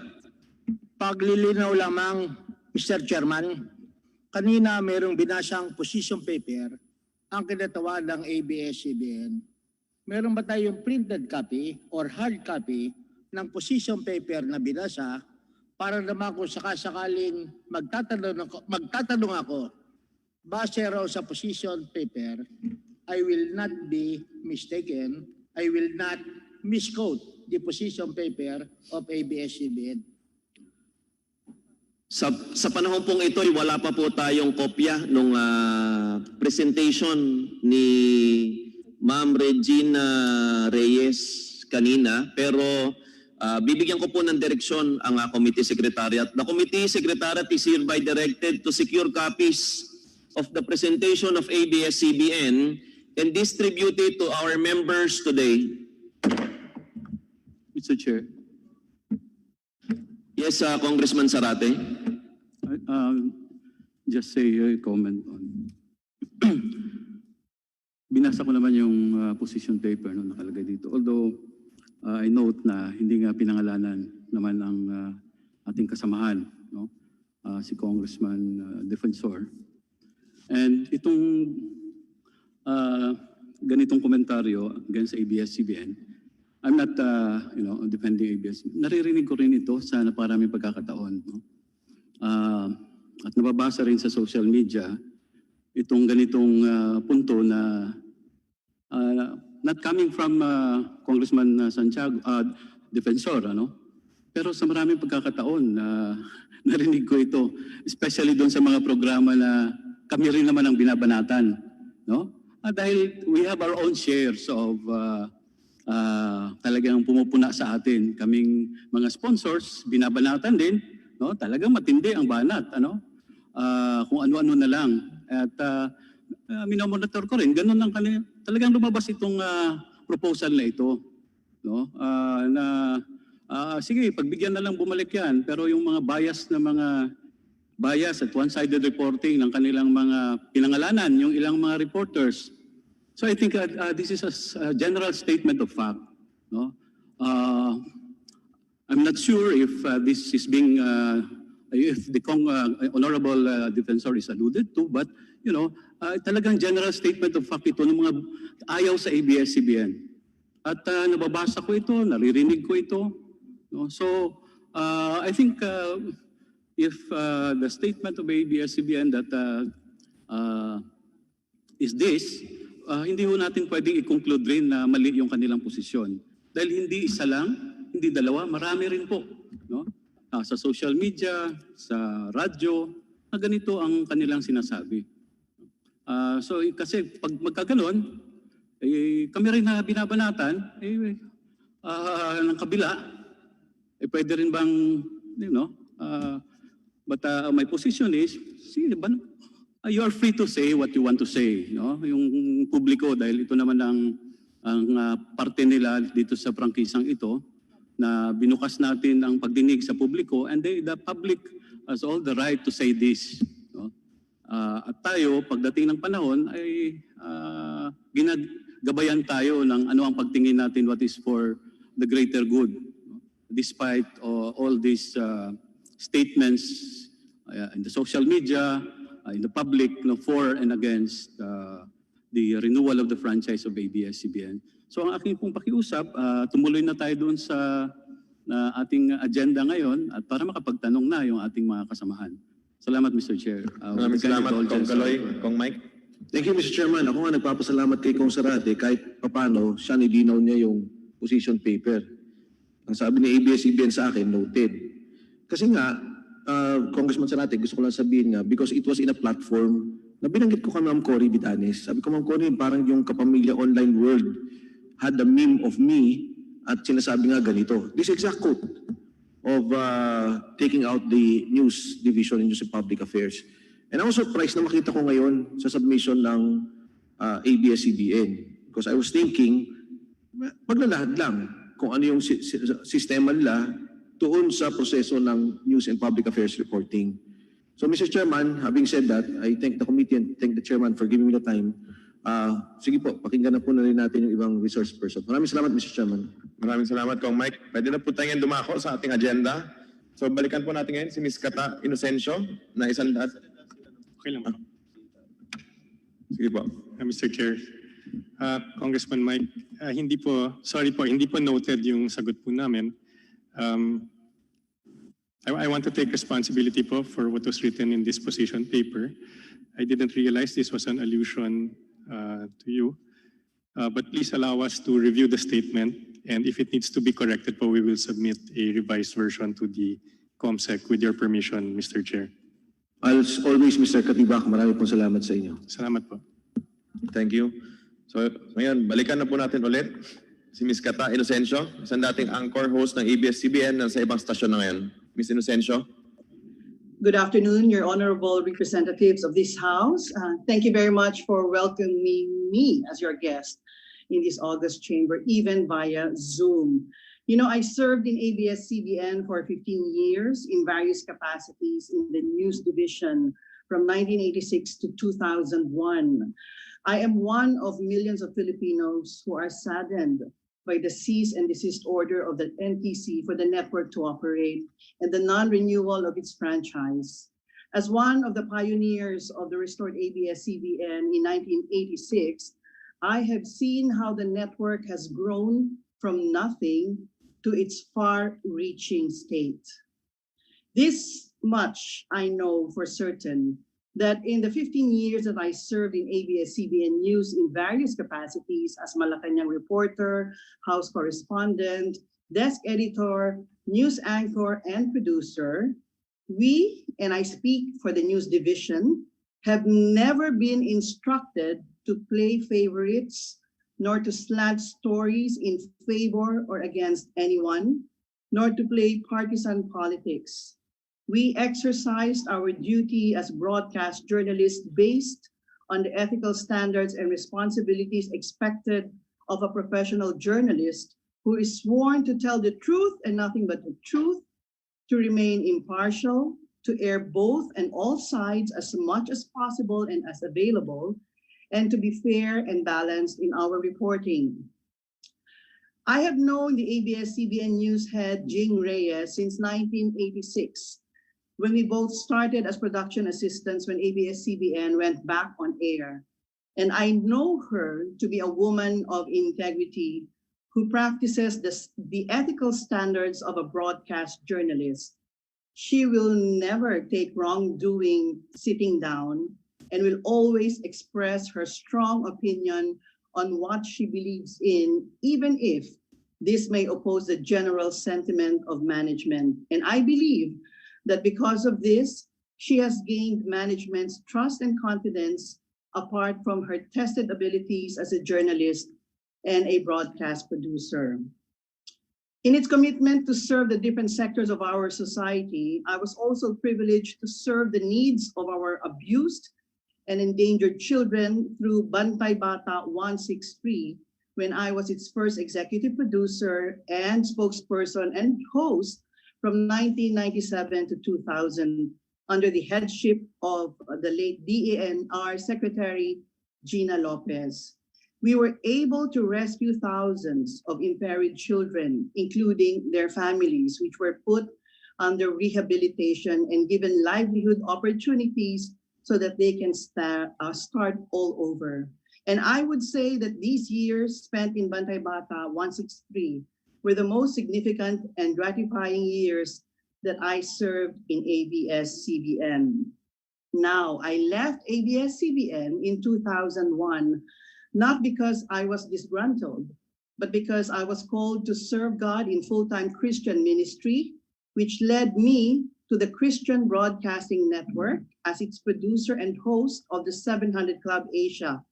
Paglilinaw lamang, Mr. Chairman, kanina mayroong binasang position paper ang kinatawag ng ABS-CBN. Meron ba tayong printed copy or hard copy ng position paper na binasa para naman kung sakasakaling magtatanong ako, base raw sa position paper, I will not be mistaken I will not misquote the position paper of ABS-CBN. Sa panahon pong ito, wala pa po tayong kopya nung presentation ni Ma'am Regina Reyes kanina, pero bibigyan ko po ng direksyon ang committee secretariat. The committee secretariat is hereby directed to secure copies of the presentation of ABS-CBN and distribute it to our members today. Mr. Chair, Yes, Congressman Zarate. just say a comment on. Binasa ko naman yung position paper na nakalagay dito. Although I note na hindi nga pinangalanan naman ang ating kasamahan, no? Si Congressman Defensor. And itong ganitong komentaryo against ABS-CBN, I'm not defending ABS. Naririnig ko rin ito sa naparaming pagkakataon. No? At nababasa rin sa social media itong ganitong punto na not coming from Congressman Santiago, Defensor, pero sa maraming pagkakataon narinig ko ito, especially doon sa mga programa na kami rin naman ang binabanatan, no? Dahil we have our own shares of talagang pumupuna sa atin. Kaming mga sponsors, binabanatan din, no? Talagang matindi ang banat, kung ano-ano na lang. At minomonitor ko rin, ganun lang kanina. Talagang lumabas itong proposal na ito, no? Sige, pagbigyan na lang bumalik yan, pero yung mga bias at one-sided reporting ng kanilang mga pinangalanan, yung ilang mga reporters. So I think this is a general statement of fact. No? I'm not sure if this is being, if the Honorable Defensor is alluded to, but talagang general statement of fact ito ng mga ayaw sa ABS-CBN. At nababasa ko ito, naririnig ko ito. No? So I think if the statement of ABS-CBN that is this, hindi ho natin pwedeng i-conclude rin na mali yung kanilang posisyon. Dahil hindi isa lang, hindi dalawa, marami rin po. No? Sa social media, sa radyo, na ganito ang kanilang sinasabi. So kasi pag magkaganon, kami rin na binabanatan, ng kabila, pwede rin bang, but my position is, sige ba, you are free to say what you want to say, no? Yung publiko, dahil ito naman ang parte nila dito sa prangkisang ito, na binukas natin ang pagdinig sa publiko, and the public has all the right to say this. No? At tayo, pagdating ng panahon, ay ginagabayan tayo ng ano ang pagtingin natin what is for the greater good. No? Despite all these statements in the social media, in the public, for and against the renewal of the franchise of ABS-CBN. So ang aking pong pakiusap, tumuloy na tayo doon sa ating agenda ngayon at para makapagtanong na yung ating mga kasamahan. Salamat, Mr. Chair. Maraming salamat, Kong Kaloy. Kong Mike. Thank you, Mr. Chairman. Ako nga nagpapasalamat kay Kong Zarate kahit papano siya nilinaw niya yung position paper. Ang sabi ni ABS-CBN sa akin, noted. Kasi nga, Congressman Zarate, gusto ko lang sabihin nga, because it was in a platform na binanggit ko kay Ma'am Cory Bitanes. Sabi ko, Ma'am Cory, parang yung Kapamilya Online World had the meme of me at sinasabi nga ganito. This exact quote of taking out the news division in News and Public Affairs. And I was surprised na makita ko ngayon sa submission ng ABS-CBN because I was thinking, maglalahad lang kung ano yung sistema nila tuon sa proseso ng News and Public Affairs reporting. So Mr. Chairman, having said that, I thank the committee and thank the Chairman for giving me the time. Sige po, pakinggan na po na rin natin yung ibang resource person. Maraming salamat, Mr. Chairman. Maraming salamat, Kong Mike. Pwede na po tayong dumako sa ating agenda. So balikan po natin ngayon si Ms. Kata Inocencio na isang lahat. Okay lang. Sige po. Mr. Chair, Congressman Mike, hindi po noted yung sagot po namin. I want to take responsibility po for what was written in this position paper. I didn't realize this was an allusion to you. But please allow us to review the statement, and if it needs to be corrected po, we will submit a revised version to the COMSEC with your permission, Mr. Chair. As always, Mr. Katibak, marami pong salamat sa inyo. Salamat po. Thank you. So ngayon, balikan na po natin ulit si Ms. Kata Inocencio, isang dating anchor host ng ABS-CBN na sa ibang stasyon na ngayon. Ms. Inocencio. Good afternoon, your honorable representatives of this House. Thank you very much for welcoming me as your guest in this August chamber, even via Zoom. You know, I served in ABS-CBN for 15 years in various capacities in the news division from 1986 to 2001. I am one of millions of Filipinos who are saddened by the cease and desist order of the NTC for the network to operate and the non-renewal of its franchise. As one of the pioneers of the restored ABS-CBN in 1986, I have seen how the network has grown from nothing to its far-reaching state. This much I know for certain, that in the 15 years that I served in ABS-CBN News in various capacities as Malacanang reporter, House correspondent, desk editor, news anchor, and producer, we, and I speak for the news division, have never been instructed to play favorites, nor to slant stories in favor or against anyone, nor to play partisan politics. We exercised our duty as broadcast journalists based on the ethical standards and responsibilities expected of a professional journalist who is sworn to tell the truth and nothing but the truth, to remain impartial, to air both and all sides as much as possible and as available, and to be fair and balanced in our reporting. I have known the ABS-CBN News head, Jing Reyes, since 1986, when we both started as production assistants when ABS-CBN went back on air. And I know her to be a woman of integrity who practices the ethical standards of a broadcast journalist. She will never take wrongdoing sitting down and will always express her strong opinion on what she believes in, even if this may oppose the general sentiment of management. And I believe that because of this, she has gained management's trust and confidence apart from her tested abilities as a journalist and a broadcast producer. In its commitment to serve the different sectors of our society, I was also privileged to serve the needs of our abused and endangered children through Bantay Bata 163, when I was its first executive producer and spokesperson and host from 1997 to 2000, under the headship of the late DENR Secretary Gina Lopez. We were able to rescue thousands of imperiled children, including their families, which were put under rehabilitation and given livelihood opportunities so that they can start all over. And I would say that these years spent in Bantay Bata 163 were the most significant and gratifying years that I served in ABS-CBN. Now, I left ABS-CBN in 2001, not because I was disgruntled, but because I was called to serve God in full-time Christian ministry, which led me to the Christian Broadcasting Network as its producer and host of the 700 Club Asia.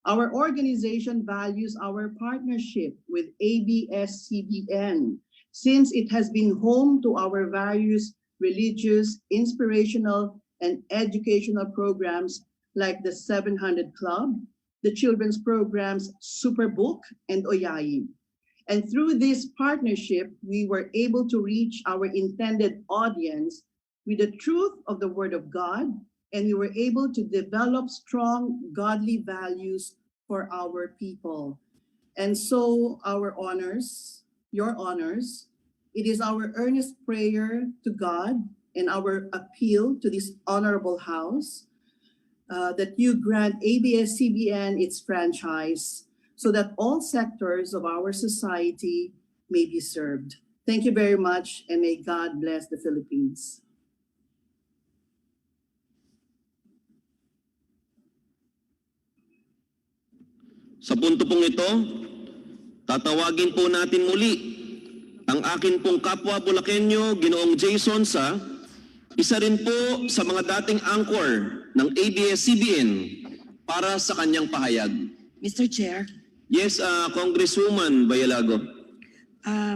Our organization values our partnership with ABS-CBN, since it has been home to our various religious, inspirational, and educational programs like the 700 Club, the children's programs Superbook and Oyayi. And through this partnership, we were able to reach our intended audience with the truth of the Word of God, and we were able to develop strong godly values for our people. And so our honors, your honors, it is our earnest prayer to God and our appeal to this honorable House that you grant ABS-CBN its franchise so that all sectors of our society may be served. Thank you very much, and may God bless the Philippines. Sa punto pong ito, tatawagin po natin muli ang akin pong kapwa Bulakenyo, Ginoong Jason Sa, isa rin po sa mga dating anchor ng ABS-CBN para sa kanyang pahayag. Mr. Chair, Yes, Congresswoman Bayalago.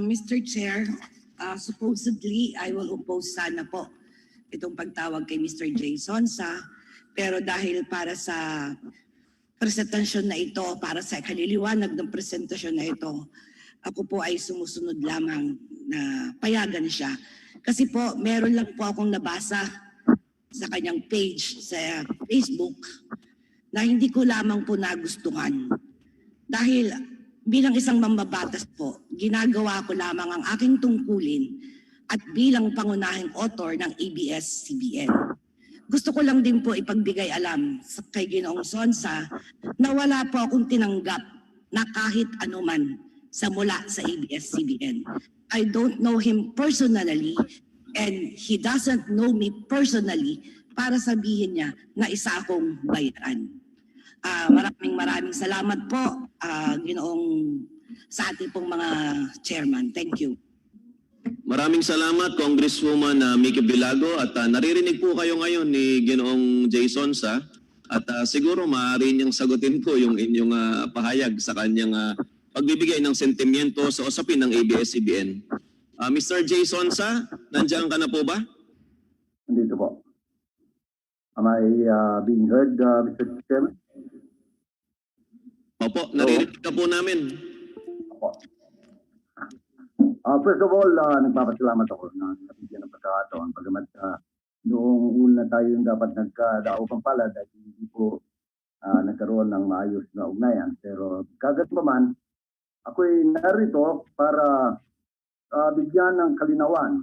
Mr. Chair, supposedly I will oppose sana po itong pagtawag kay Mr. Jason Sa, pero dahil para sa presentasyon na ito, para sa kaliliwanag ng presentasyon na ito, ako po ay sumusunod lamang na payagan siya. Kasi po, meron lang po akong nabasa sa kanyang page sa Facebook na hindi ko lamang po nagustuhan. Dahil bilang isang mambabatas po, ginagawa ko lamang ang aking tungkulin at bilang pangunahing author ng ABS-CBN. Gusto ko lang din po ipagbigay alam kay Ginoong Sonsa na wala po akong tinanggap na kahit anuman sa mula sa ABS-CBN. I don't know him personally and he doesn't know me personally para sabihin niya na isa akong bayaran. Maraming salamat po, Ginoong sa ating pong mga chairman. Thank you. Maraming salamat, Congresswoman Mickey Bilago, at naririnig po kayo ngayon ni Ginoong Jason Sa, at siguro maaari niyang sagutin po yung inyong pahayag sa kanyang pagbibigay ng sentimiento sa usapin ng ABS-CBN. Mr. Jason Sa, nandiyan ka na po ba? Nandito po. Am I being heard, Mr. Chairman? Opo, naririnig ka po namin. Opo. First of all, nagpapasalamat ako na nabigyan ng pagkakataon. Pagamat noong una tayo yung dapat nagkadaupang palad at hindi po nagkaroon ng maayos na ugnayan. Pero kagat pa man, ako'y narito para bigyan ng kalinawan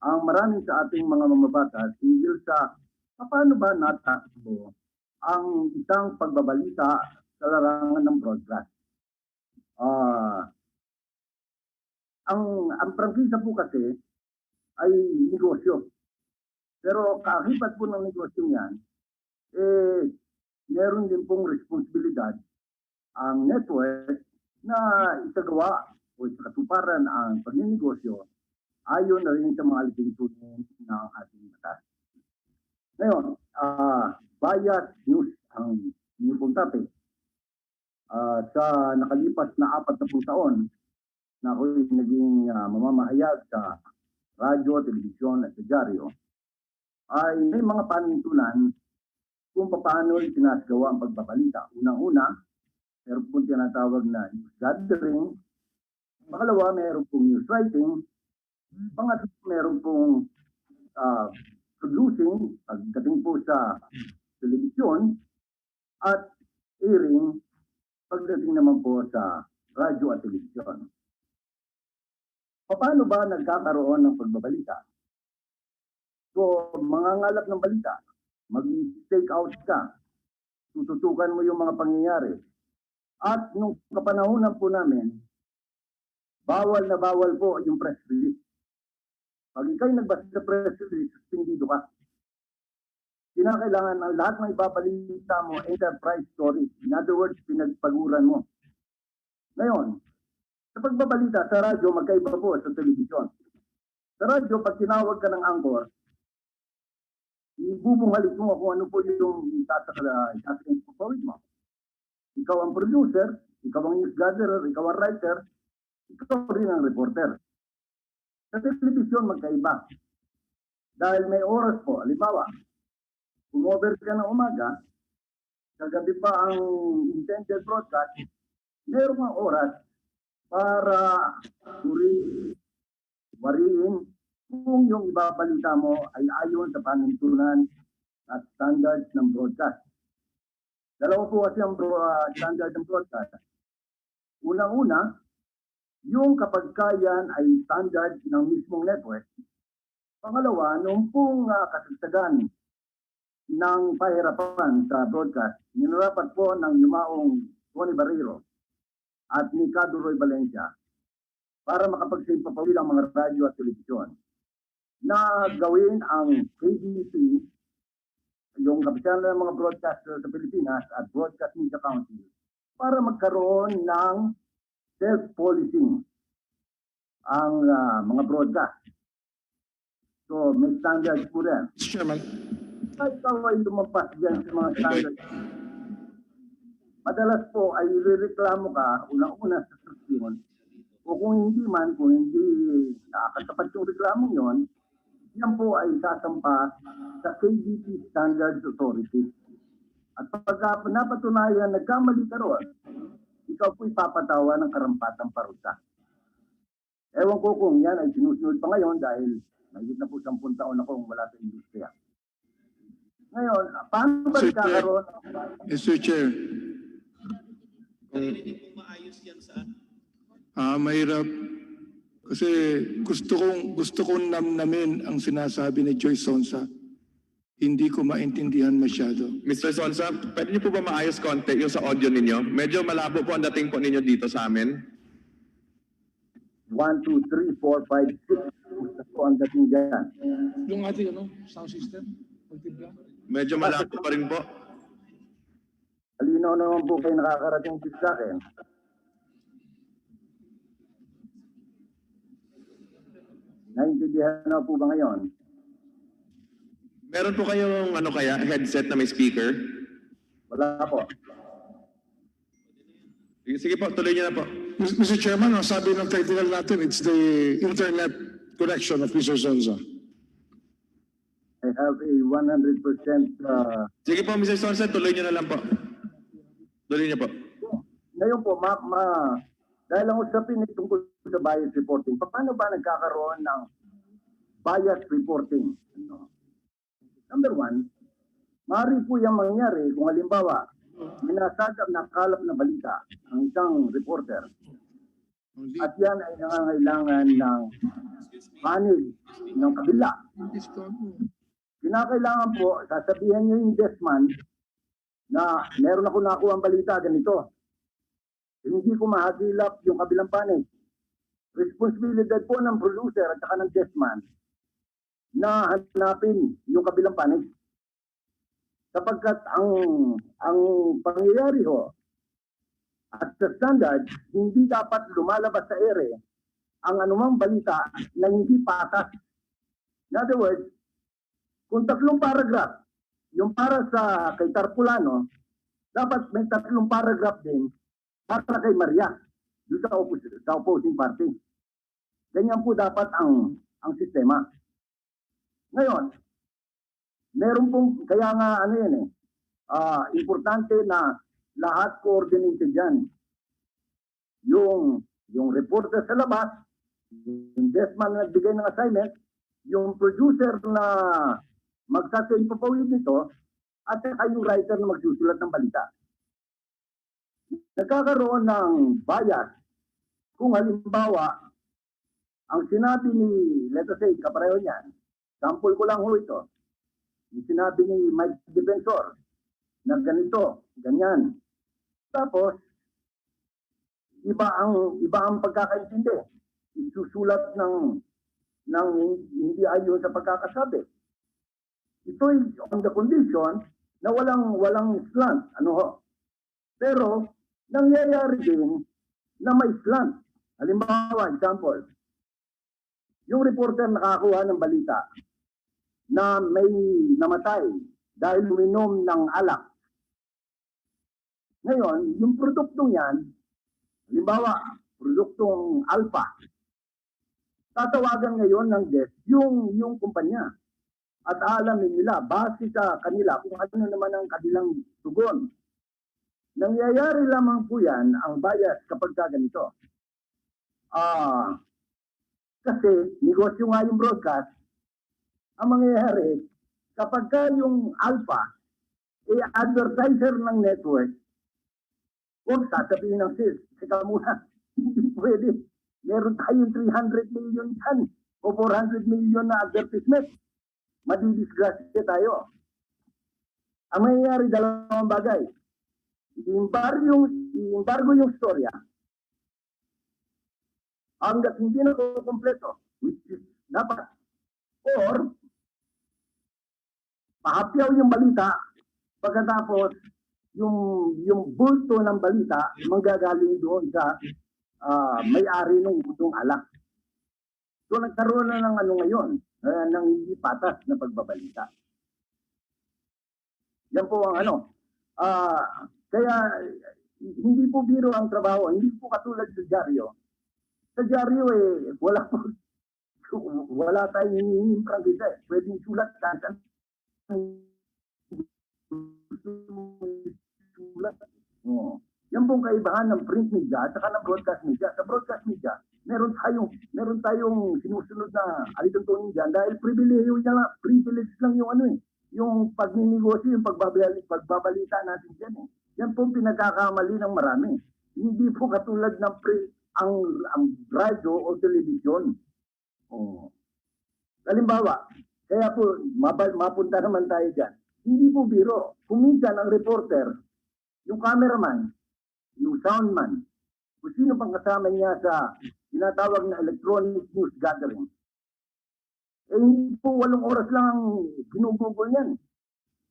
ang marami sa ating mga mamabatas hinggil sa paano ba natakbo ang isang pagbabalita sa larangan ng broadcast. Ang prangkisa po kasi ay negosyo. Pero kaakibat po ng negosyo niyan, meron din pong responsibilidad ang network na isagawa o ikatuparan ang pagninegosyo ayon na rin sa mga alituntunin ng ating batas. Ngayon, bias news ang inyong pong topic. Sa nakalipas na 40 taon, na ako'y naging mamamahayag sa radyo, telebisyon at sa dyaryo, ay may mga panintunan kung paano itinasgawa ang pagbabalita. Unang-una, meron pong tinatawag na news gathering. Pangalawa, meron pong news writing. Pangatlo, meron pong producing, pagdating po sa telebisyon, at airing, pagdating naman po sa radyo at telebisyon. Paano ba nagkakaroon ng pagbabalita? So, mangangalap ng balita, mag-take out ka, tututukan mo yung mga pangyayari. At nung kapanahonan po namin, bawal na bawal po yung press release. Pag ikaw'y nagbasa sa press release, suspendido ka. Kinakailangan ng lahat ng ibabalita mo, enterprise story. In other words, pinagpaguran mo. Ngayon, sa pagbabalita sa radyo, magkaiba po sa telebisyon. Sa radyo, pag tinawag ka ng anchor, ibubungalik mo kung ano po yung isasakang pupawid mo. Ikaw ang producer, ikaw ang news gatherer, ikaw ang writer, ikaw rin ang reporter. Sa telebisyon, magkaiba. Dahil may oras po, halimbawa, umover ka ng umaga, sa gabi pa ang intended broadcast, mayroon kang oras para wariin kung yung ibabalita mo ay ayon sa panintunan at standards ng broadcast. Dalawa po kasi ang standard ng broadcast. Unang-una, yung kapag kayan ay standard ng mismong network. Pangalawa, nung pong kasagsagan ng pahirapan sa broadcast, ninarapat po ng yumaong Tony Barrero at ni Cado Roy Valencia para makapag-save papawid ang mga radyo at telebisyon na gawin ang KBP, yung kapisanan ng mga broadcaster sa Pilipinas at Broadcast Media Council, para magkaroon ng self-policing ang mga broadcast. So, may standards po rin. Mr. Chairman, Kahit ikaw ay lumampas dyan sa mga standards, madalas po ay irereklamo ka unang-una sa susyon o kung hindi nakakatapat yung reklamo yon, yan po ay sasampa sa KDP Standards Authority. At pagka napatunayan nagkamali ka ron, ikaw po ipapatawa ng karampatang parusa. Ewan ko kung yan ay sinusunod pa ngayon dahil mahigit na po 10 taon akong wala sa industriya. Ngayon, paano ba Sir, nagkakaroon? Mr. Chair, mahirap kasi gusto kong namnamin ang sinasabi ni Joyce Sonsa. Hindi ko maintindihan masyado. Mr. Sonsa, pwede niyo po ba maayos konti yung sa audio ninyo? Medyo malabo po ang dating po ninyo dito sa amin. 1, 2, 3, 4, 5, 6. Gusto ko ang dating dyan. Yung ating sound system? Multipla? Medyo malabo pa rin po. Alinaw naman po kayo nakakarating sa akin. Naintindihan na po ba ngayon? Meron po kayong headset na may speaker? Wala po. Sige po, tuloy niyo na po. Mr. Chairman, ang sabi ng technical natin, it's the internet connection of Mr. Sonsa. I have a 100% Sige po, Mr. Sonsa, tuloy niyo na lang po. Tuloy niyo po. ngayon po, dahil ang usapin ay tungkol sa bias reporting, paano ba nagkakaroon ng bias reporting? Number one, maaari po yung mangyari kung halimbawa, minasagap na kalap na balita ang isang reporter at yan ay nangangailangan ng panig ng kabila. Kinakailangan po, sasabihan niyo yung Desman na meron ako nakuha ang balita ganito. Hindi ko mahagilap yung kabilang panig. Responsibilidad po ng producer at saka ng Desman na hanapin yung kabilang panig. Sapagkat ang pangyayari ho at sa standard, hindi dapat lumalabas sa ere ang anumang balita na hindi patas. In other words, kung 3 paragraph, yung para sa kay Tarpulano, dapat may 3 paragraph din para kay Maria, doon sa opposing party. Ganyan po dapat ang sistema. Ngayon, meron pong, kaya nga importante na lahat coordinated dyan. Yung reporter sa labas, yung Desman na nagbigay ng assignment, yung producer na magsasaimpapawid nito, at saka yung writer na magsusulat ng balita. Nagkakaroon ng bias kung halimbawa, ang sinabi ni, let us say, kapareho niyan, sample ko lang ho ito, yung sinabi ni Mike Defensor na ganito, ganyan. Tapos, iba ang pagkakaintindi. Isusulat ng hindi ayon sa pagkakasabi. Ito ay on the condition na walang slant. Pero, nangyayari din na may slant. Halimbawa, example, yung reporter nakakuha ng balita na may namatay dahil uminom ng alak. Ngayon, yung produktong yan, halimbawa, produktong alpha, tatawagan ngayon ng DES yung kumpanya. At alamin nila, base sa kanila, kung ano naman ang kanilang tugon. Nangyayari lamang po yan, ang bias kapag ganito. Kasi negosyo nga yung broadcast, ang mangyayari, kapag yung alpha, advertiser ng network, kung sasabihin ng sales, sika muna, hindi pwede. Meron tayong 300 million dyan o 400 million na advertisement. Madidisgrasya tayo. Ang mangyayari, 2 bagay. I-embargo yung storya hanggat hindi na kumpleto, which is dapat. Or, pahapyaw yung balita pagkatapos yung bulto ng balita manggagaling doon sa may-ari ng alak. So nagkaroon na ng ano ngayon, ng hindi patas na pagbabalita. Yan po ang ano. Kaya hindi po biro ang trabaho, hindi po katulad sa dyaryo. Sa dyaryo wala tayong hinihimprang kita. Pwedeng sulat kahit sulat. Yan pong kaibahan ng print media at saka ng broadcast media. Sa broadcast media, meron tayong sinusunod na alituntunin dyan dahil privilege lang yung yung pagninegosyo, yung pagbabalita natin dyan. Yan pong pinagkakamali ng marami. Hindi po katulad ng ang radyo o telebisyon. Halimbawa, kaya po mapunta naman tayo dyan. Hindi po biro. Kuminsan ang reporter, yung cameraman, yung soundman, kung sino pang kasama niya sa tinatawag na electronic news gathering, hindi po 8 oras lang ang ginugugol yan.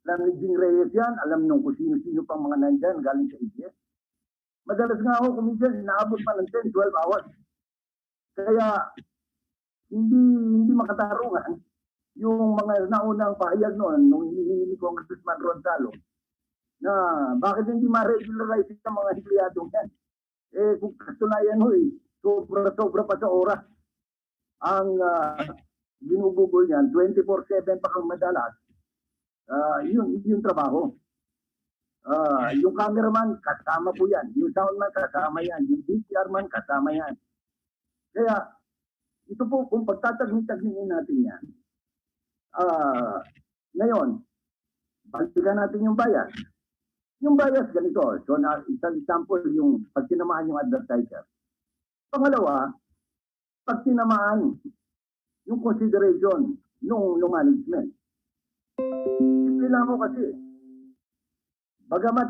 Alam ni Jing Reyes yan, alam nung kung sino-sino pang mga nandyan galing sa ABS. Madalas nga ako kuminsan, inaabot pa ng 10, 12 hours. Kaya hindi makatarungan yung mga naunang pahayag noon nung hinihingi ni Congressman Ronzalo na bakit hindi ma-regularize ang mga empleyadong yan. Kung katunayan sobra-sobra pa sa oras ang ginugugol yan, 24/7 pa kang madalas. Yung trabaho. Yung cameraman, kasama po yan. Yung soundman, kasama yan. Yung DCR man, kasama yan. Kaya, ito po, kung pagtatagni-tagningin natin yan, ngayon, balikan natin yung bias. Yung bias, ganito. So, isang example, yung pag tinamaan yung advertiser. Pangalawa, pag tinamaan yung consideration nung management. Simple lang ako kasi. Bagamat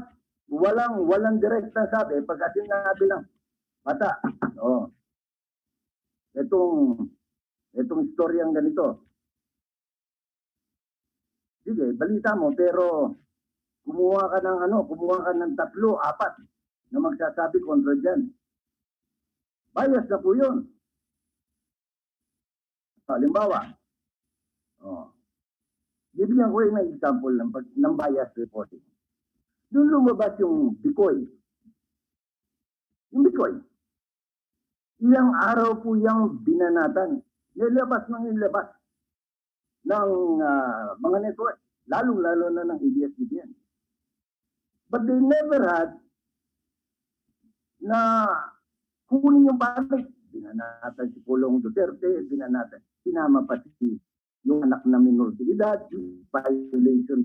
walang direct na sabi, pag sinabi lang, bata, itong istoryang ganito. Sige, balita mo, pero kumuha ka ng 3, 4 na magsasabi kontra dyan. Bias na po yun. Halimbawa, bibigyan ko ng example ng bias reporting. Doon lumabas yung Bikoy. Yung Bikoy, ilang araw po yung binanatan. Nilabas ng mga network, lalong-lalo na ng ABS-CBN. But they never had na kunin yung balik. Binanatan si Pulong Duterte, sinama pa yung anak na minor de edad, violation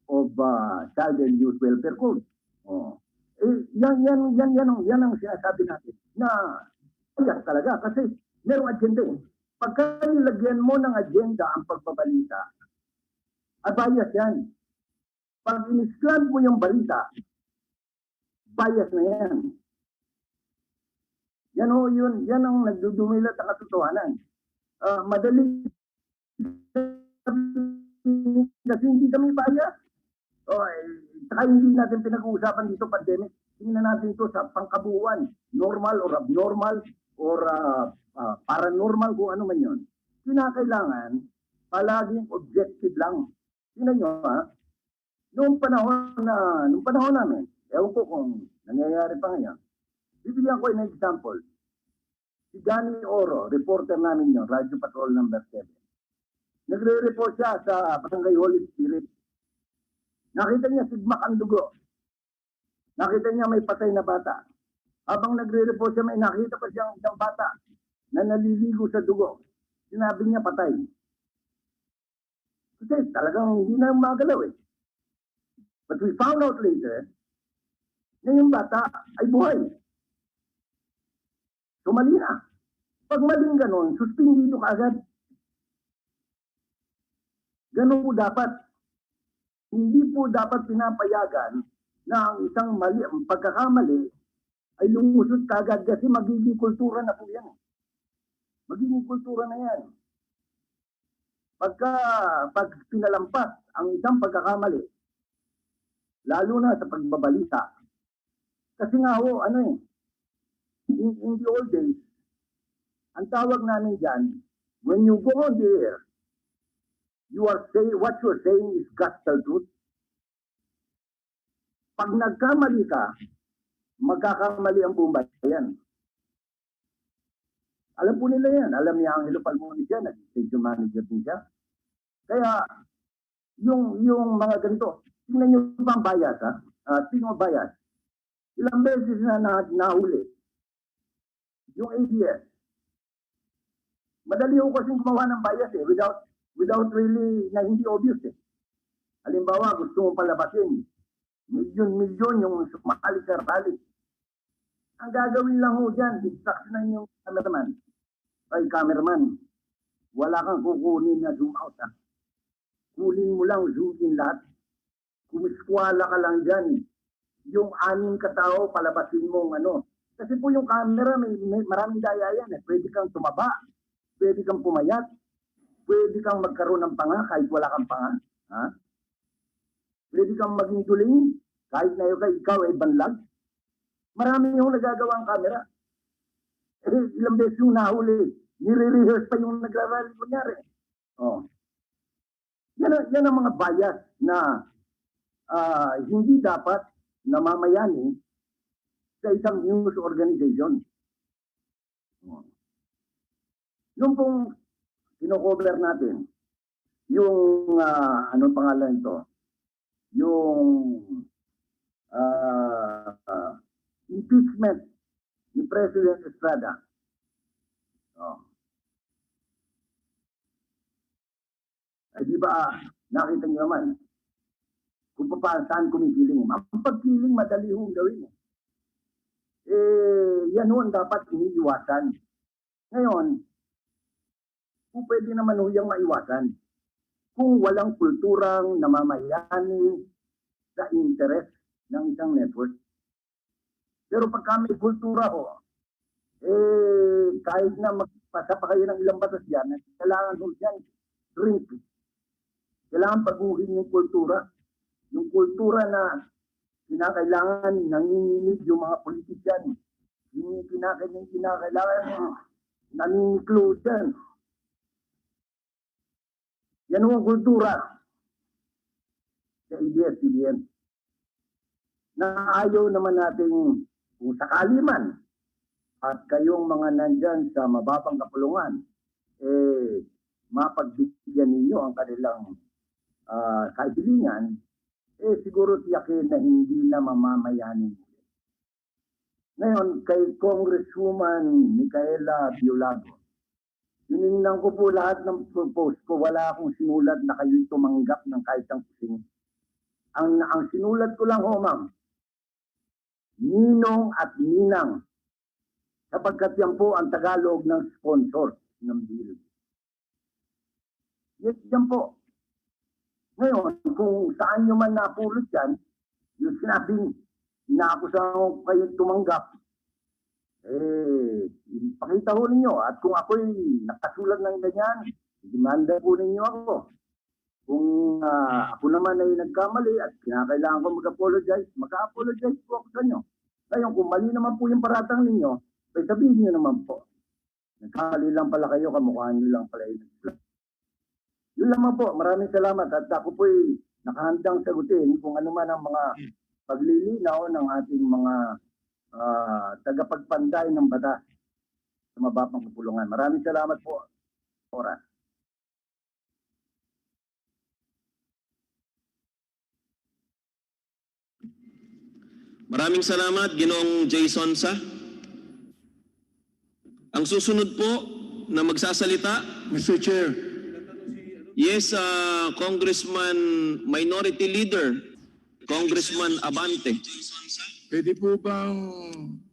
of Child and Youth Welfare Code. Yan ang sinasabi natin na bias talaga kasi merong agenda eh. Pagka nilagyan mo ng agenda ang pagbabalita, bias yan. Pag in-slant mo yung balita, bias na yan. Yan ang nagdudumilat ang katotohanan. Madali kasi hindi kami bias. Saka hindi natin pinag-uusapan dito pandemic. Tingnan natin ito sa pangkabuuan, normal or abnormal or paranormal kung ano man yun. Kinakailangan palaging objective lang. Tingnan nyo noong panahon namin, ewan ko kung nangyayari pa ngayon, bibigyan ko ng example. Si Danny Oro, reporter namin yun, Radio Patrol number 7. Nagre-report siya sa Barangay Holy Spirit. Nakita niya sigmak ang dugo. Nakita niya may patay na bata. Habang nagre-report siya, may nakita pa siyang isang bata na naliligo sa dugo. Sinabi niya patay. Kasi talagang hindi na magalaw eh. But we found out later na yung bata ay buhay. So mali na. Pag maling ganon, suspindido ka agad. Ganon po dapat. Hindi po dapat pinapayagan na ang isang ang pagkakamali ay lumusot kagad kasi magiging kultura na po yan. Magiging kultura na yan. pag pinalampas ang isang pagkakamali, lalo na sa pagbabalita, kasi nga ho, in the old days, ang tawag namin dyan, when you go on the air, what you're saying is gospel truth. Pag nagkamali ka, magkakamali ang buong bayan. Alam po nila yan. Alam niya ang Angelo Palmones yan. Nag-station manager din siya. Kaya, yung mga ganito, tingnan nyo ba ang bias, ha? Speaking of bias, ilang beses na nahuli yung ABS. Madali ko kasing gumawa ng bias without really na hindi obvious eh. Halimbawa, gusto mong palabasin, milyon yung sumali sa rally. Ang gagawin lang ho dyan, instruction yung cameraman. Wala kang kukunin na zoom out ha. Kunin mo lang, zoom in lahat. Kumiskwala ka lang dyan. Yung 6 katao, palabasin mong Kasi po yung camera, may maraming daya yan eh. Pwede kang tumaba, pwede kang pumayat, pwede kang magkaroon ng panga kahit wala kang panga. Ha? Pwede kang maging duling kahit na ikaw ay banlag. Marami yung nagagawa ang camera. Ilang beses yung nahuli, nire-rehearse pa yung nagrarally kunyari. Yan ang mga bias na hindi dapat namamayani sa isang news organization. Yung pong kino-cover natin, yung anong pangalan ito? Yung impeachment ni President Estrada. Ay di ba nakita niyo naman kung saan kumikiling. Ang pagkiling madali hong gawin. Yan ho ang dapat iniiwasan. Ngayon, kung pwede naman ho yung maiwasan, kung walang kulturang namamayani sa interes ng isang network. Pero pagka may kultura ho, kahit na magpasa pa kayo ng ilang batas dyan, kailangan ho dyan drink. Kailangan paguhin yung kultura. Yung kultura na kinakailangan nanginginig yung mga politician. Yung kinakailangan nangingiklod dyan. Yan ang kultura sa ABS-CBN. Na ayaw naman nating kung sakali man at kayong mga nandyan sa mababang kapulungan, mapagbigyan ninyo ang kanilang kaibilingan, siguro tiyakin na hindi na mamamayanin. Ngayon, kay Congresswoman Micaela Biolago, tinignan ko po lahat ng post ko, wala akong sinulat na kayo'y tumanggap ng kahit ang kusing. Ang sinulat ko lang ho, ma'am, ninong at ninang, sapagkat yan po ang Tagalog ng sponsor ng bill. Yes, yan po. Ngayon, kung saan nyo man napulot yan, yung sinabing inaakusahan ko kayo tumanggap, pakita ho ninyo. At kung ako'y nakasulat ng ganyan, demanda po ninyo ako. Kung ako naman ay nagkamali at kinakailangan ko mag-apologize, mag-apologize po ako sa inyo. Ngayon, kung mali naman po yung paratang ninyo, ay sabihin nyo naman po. Nagkamali lang pala kayo, kamukhaan nyo lang pala yung nagsulat. Yun lamang po, maraming salamat at ako po'y nakahandang sagutin kung ano man ang mga paglilinaw ng ating mga tagapagpanday ng batas sa mababang kapulungan. Maraming salamat po. Oras. Maraming salamat, Ginoong Jason Sa. Ang susunod po na magsasalita, Mr. Chair, yes, Congressman Minority Leader, Congressman Abante. pwede po bang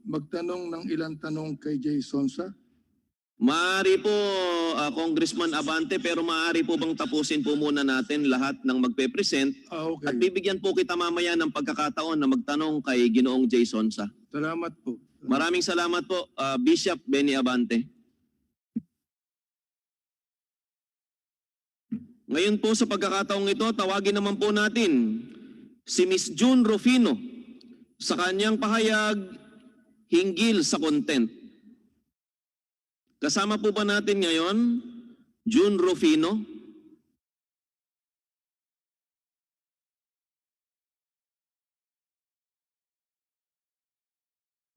magtanong ng ilang tanong kay Jay Sonsa? Maaari po, Congressman Abante, pero maaari po bang tapusin po muna natin lahat ng magpe-present Okay. at bibigyan po kita mamaya ng pagkakataon na magtanong kay Ginoong Jason Sa. Salamat po. Maraming salamat po, Bishop Benny Abante. Ngayon po sa pagkakataong ito, tawagin naman po natin si Miss June Rufino sa kanyang pahayag hinggil sa content. Kasama po ba natin ngayon, June Rufino?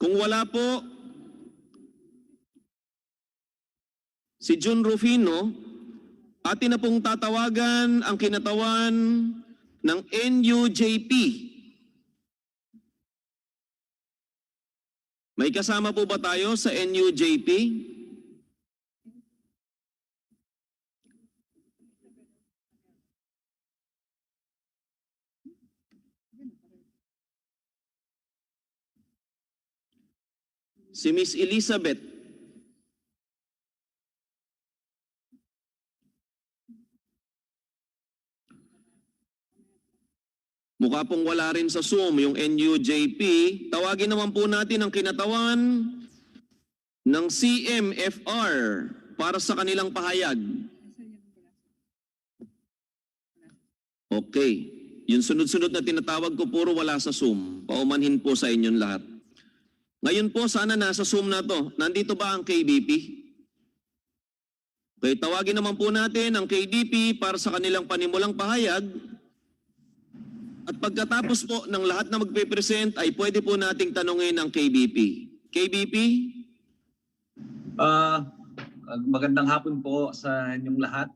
Kung wala po si June Rufino, atin na pong tatawagan ang kinatawan ng NUJP. May kasama po ba tayo sa NUJP? Si Miss Elizabeth. Mukha pong wala rin sa Zoom yung NUJP. Tawagin naman po natin ang kinatawan ng CMFR para sa kanilang pahayag. Okay. Yung sunod-sunod na tinatawag ko puro wala sa Zoom. Paumanhin po sa inyong lahat. Ngayon po, sana nasa Zoom na to. Nandito ba ang KBP? Okay, tawagin naman po natin ang KDP para sa kanilang panimulang pahayag. At pagkatapos po ng lahat na magpe-present ay pwede po nating tanungin ang KBP. KBP? Magandang hapon po sa inyong lahat.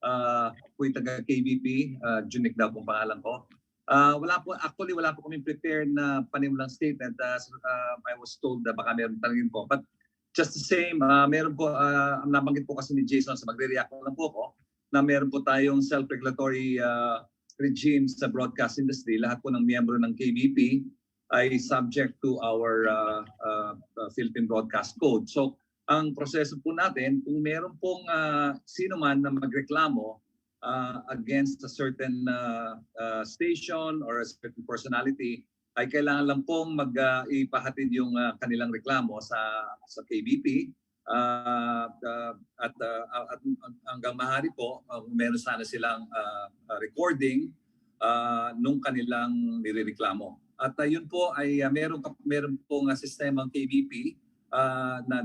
Ako'y taga KBP, Junik daw po pangalan ko. Wala po kaming prepared na panimulang statement. I was told na baka meron tanongin po. But just the same, meron po, nabanggit po kasi ni Jason sa magre-react lang po ko, na meron po tayong self-regulatory regime sa broadcast industry. Lahat po ng miyembro ng KBP ay subject to our Philippine Broadcast Code. So, ang proseso po natin, kung meron pong sino man na magreklamo against a certain station or a certain personality, ay kailangan lang pong ipahatid yung kanilang reklamo sa KBP. At hanggang maaari po, meron sana silang recording nung kanilang nirereklamo. At yun po ay meron pong sistema ng KBP na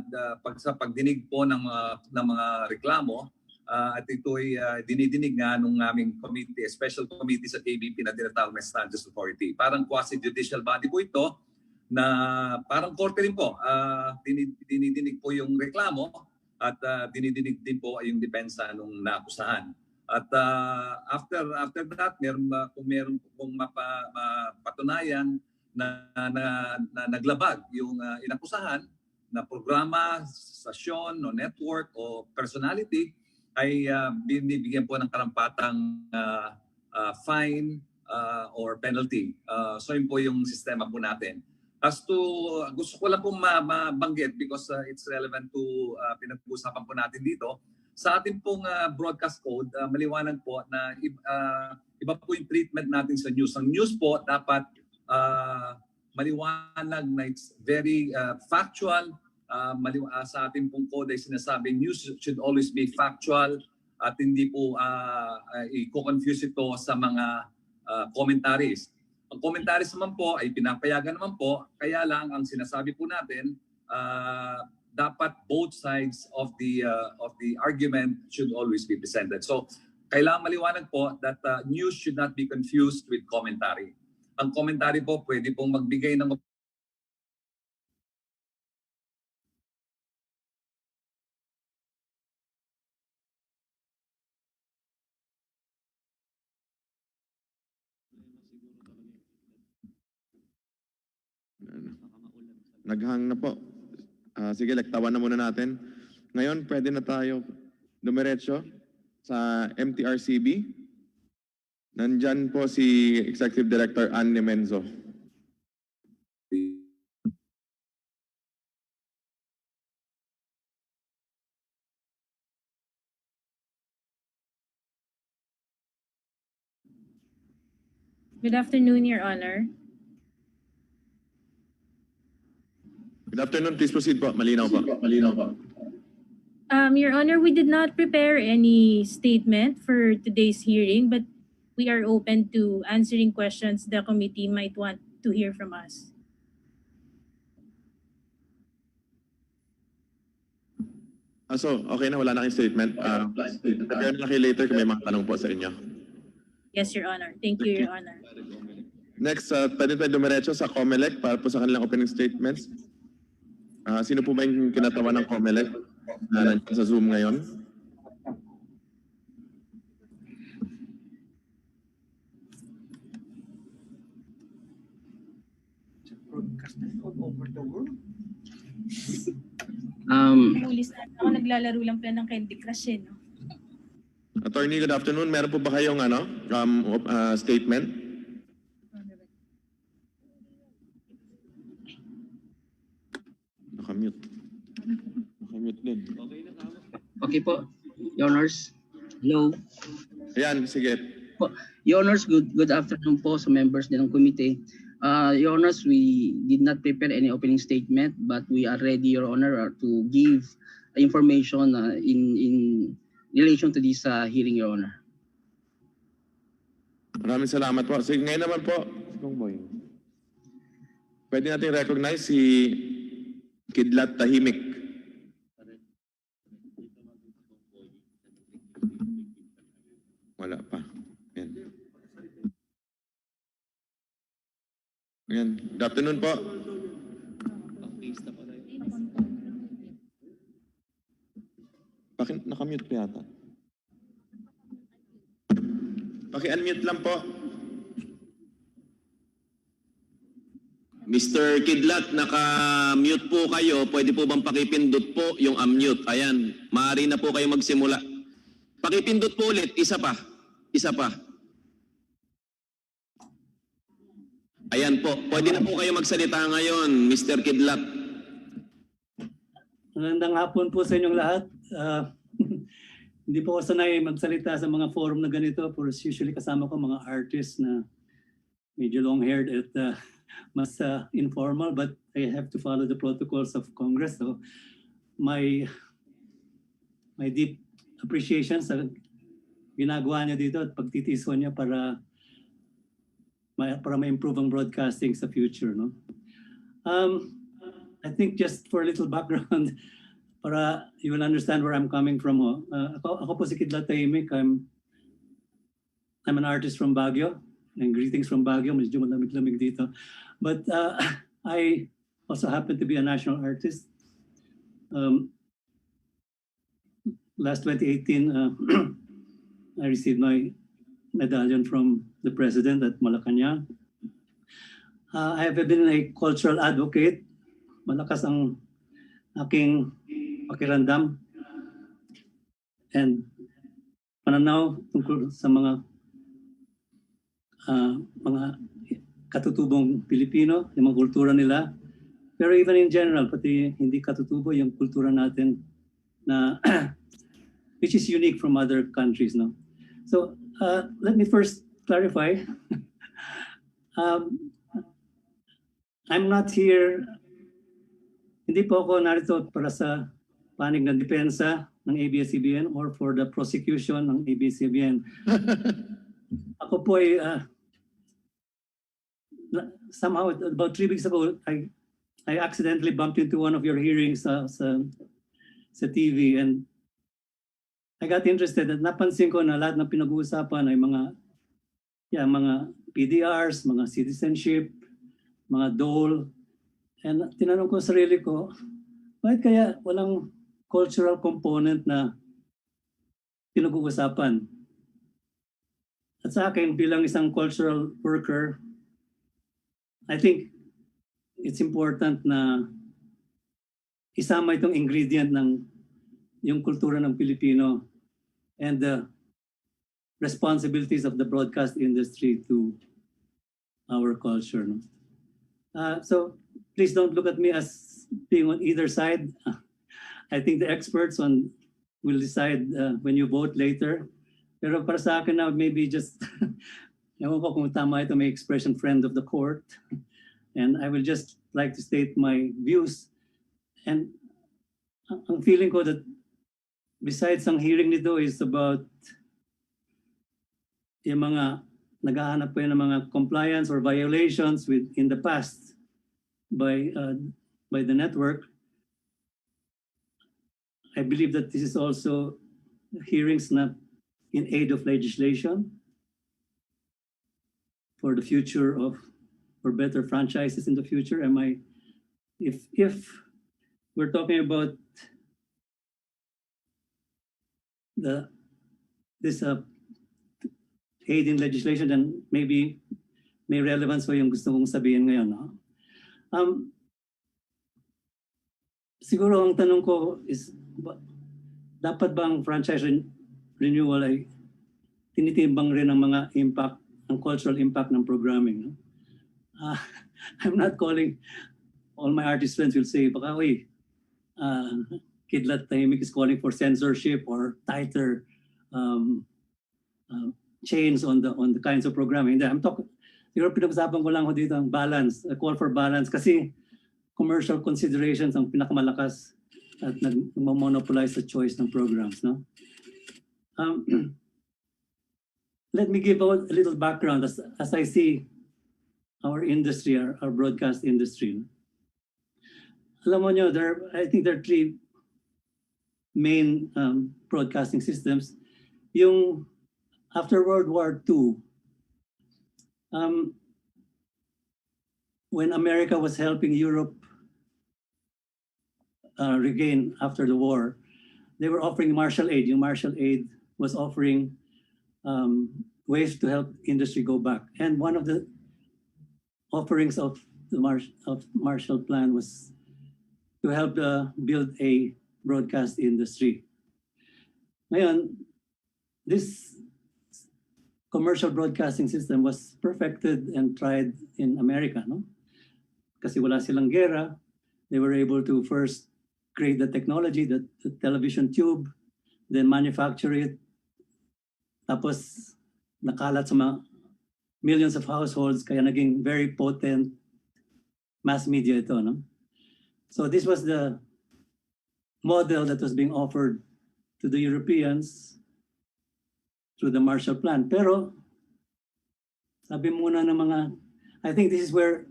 sa pagdinig po ng mga reklamo. At ito ay dinidinig nga nung aming committee, special committee sa KBP na tinatawag na Standards Authority. Parang quasi-judicial body po ito na parang korte rin po. Dinidinig po yung reklamo at dinidinig din po yung depensa nung naakusahan. At after that, kung meron pong mapatunayan na naglabag yung inakusahan na programa, stasyon, o network, o personality, ay binibigyan po ng karampatang fine or penalty. So yun po yung sistema po natin. As to, gusto ko lang pong mabanggit because it's relevant to pinag-uusapan po natin dito. Sa ating pong broadcast code, maliwanag po na iba po yung treatment natin sa news. Ang news po dapat maliwanag na it's very factual. Sa ating pong code ay sinasabing news should always be factual at hindi po i-confuse ito sa mga commentaries. Ang commentaries naman po ay pinapayagan naman po, kaya lang ang sinasabi po natin, dapat both sides of the argument should always be presented. So kailangan maliwanag po that news should not be confused with commentary. Ang commentary po pwede pong magbigay ng Naghang na po. Sige, lektawan na muna natin. Ngayon, pwede na tayo dumiretso sa MTRCB. Nandyan po si Executive Director Anne Menzo. Good afternoon, Your Honor. Good afternoon. Please proceed po. Malinaw po. Malinaw po. Your Honor, we did not prepare any statement for today's hearing, but we are open to answering questions the committee might want to hear from us. So, okay na, wala na kayong statement. Sabihan na kayo later kung may mga tanong po sa inyo. Yes, Your Honor. Thank you, Your Honor. Next, pwede tayo dumiretso sa COMELEC para po sa kanilang opening statements. Sino po ba yung kinatawa ng COMELEC na nandiyan sa Zoom ngayon? Mulis na ako, naglalaro lang pala ng Candy Crush eh, no? Attorney, good afternoon. Meron po ba kayong statement? Nakamute. Nakamute din. Okay po, Your Honors. Hello. Ayan, sige. Your Honors, good afternoon po sa members din ng committee. Your Honors, we did not prepare any opening statement, but we are ready, Your Honor, to give information in relation to this hearing, Your Honor. Maraming salamat po. Sige, ngayon naman po, pwede natin recognize si Kidlat Tahimik. Wala pa. Ayan. Ayan. Good afternoon po. Nakamute pa yata. Paki-unmute lang po. Mr. Kidlat, naka-mute po kayo. Pwede po bang pakipindot po yung unmute? Ayan, maaari na po kayo magsimula. Pakipindot po ulit, isa pa. Isa pa. Ayan po, pwede na po kayo magsalita ngayon, Mr. Kidlat. Magandang hapon po sa inyong lahat. Hindi po ako sanay magsalita sa mga forum na ganito. Usually kasama ko mga artists na medyo long-haired at mas informal, but I have to follow the protocols of Congress. So my deep appreciation sa ginagawa niya dito at pagtitiis niya para ma-improve ang broadcasting sa future. No? I think just for a little background, para you will understand where I'm coming from. Ako po si Kidlat Tahimik. I'm an artist from Baguio. And greetings from Baguio. Medyo malamig-lamig dito. But I also happen to be a national artist. Last 2018, I received my medallion from the president at Malacanang. I have been a cultural advocate. Malakas ang aking pakiramdam and pananaw tungkol sa mga katutubong Pilipino, yung mga kultura nila. Pero even in general, pati hindi katutubo yung kultura natin na which is unique from other countries. No? So let me first clarify. I'm not here, hindi po ako narito para sa panig ng depensa ng ABS-CBN or for the prosecution ng ABS-CBN. Ako po ay somehow about 3 weeks ago, I accidentally bumped into one of your hearings sa TV and I got interested at napansin ko na lahat ng pinag-uusapan ay mga PDRs, mga citizenship, mga dole. And tinanong ko sa sarili ko, bakit kaya walang cultural component na pinag-uusapan? At sa akin, bilang isang cultural worker, I think it's important na isama itong ingredient ng yung kultura ng Pilipino and the responsibilities of the broadcast industry to our culture. No? So please don't look at me as being on either side. I think the experts will decide when you vote later. Pero para sa akin na maybe just, ewan ko kung tama ito, may expression friend of the court. And I will just like to state my views. And ang feeling ko that besides ang hearing nito is about yung mga naghahanap po ng mga compliance or violations with in the past by the network. I believe that this is also hearings na in aid of legislation for the future of for better franchises in the future. If we're talking about this aid in legislation, then maybe may relevance po yung gusto kong sabihin ngayon. No? Siguro ang tanong ko is, dapat bang franchise renewal ay tinitimbang rin ang mga impact, ang cultural impact ng programming? No? I'm not calling, all my artist friends will say, baka Kidlat Tahimik is calling for censorship or tighter chains on the kinds of programming. I'm talking, siguro pinag-usapan ko lang ho dito ang balance, a call for balance, kasi commercial considerations ang pinakamalakas at nag-monopolize the choice ng programs. No? Let me give a little background as I see our industry, our broadcast industry. Alam mo nyo, I think there are three main broadcasting systems. Yung after World War II, when America was helping Europe regain after the war, they were offering Marshall Aid. Yung Marshall Aid was offering ways to help industry go back. And one of the offerings of the Marshall Plan was to help build a broadcast industry. Ngayon, this commercial broadcasting system was perfected and tried in America, no? Kasi wala silang gera, they were able to first create the technology, the television tube, then manufacture it, tapos nakalat sa mga millions of households, kaya naging very potent mass media ito, no? So this was the model that was being offered to the Europeans through the Marshall Plan. Pero sabi muna ng mga, I think this is where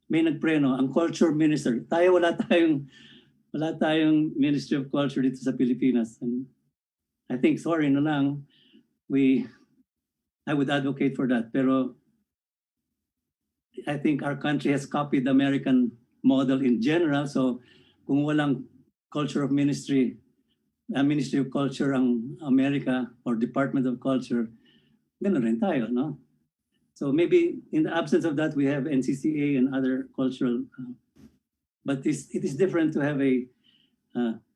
may nagpreno, ang culture minister. Tayo wala tayong Ministry of Culture dito sa Pilipinas. And I think, sorry na lang, I would advocate for that. Pero I think our country has copied the American model in general. So kung walang culture of ministry, Ministry of Culture ang America or Department of Culture, gano'n rin tayo, no? So maybe in the absence of that, we have NCCA and other cultural, but it is different to have a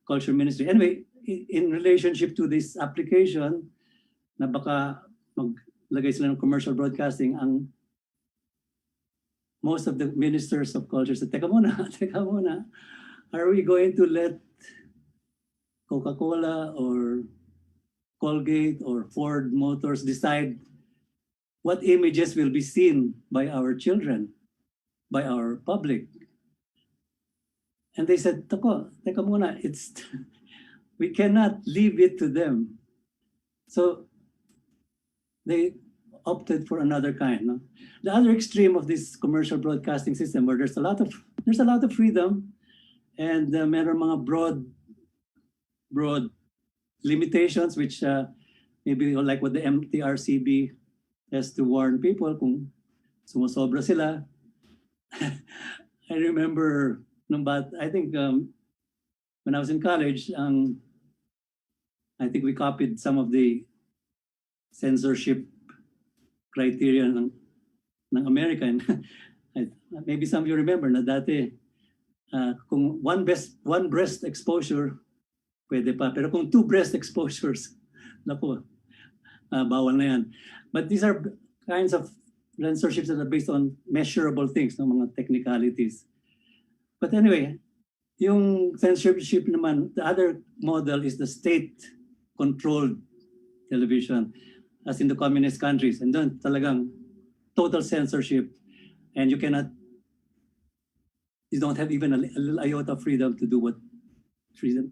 culture ministry. Anyway, in relationship to this application, na baka maglagay sila ng commercial broadcasting, most of the ministers of culture said, teka muna, are we going to let Coca-Cola or Colgate or Ford Motors decide what images will be seen by our children, by our public? And they said, teka muna, we cannot leave it to them. So they opted for another kind. No? The other extreme of this commercial broadcasting system, where there's a lot of freedom, and meron mga broad limitations, which maybe like what the MTRCB has to warn people kung sumusobra sila. I remember I think when I was in college, I think we copied some of the censorship criteria ng America. Maybe some of you remember na dati kung one breast exposure, pwede pa. Pero kung 2 breast exposures, naku, bawal na yan. But these are kinds of censorships that are based on measurable things, no, mga technicalities. But anyway, yung censorship naman, the other model is the state-controlled television, as in the communist countries. And then talagang total censorship, and you don't have even a little iota of freedom to do what freedom.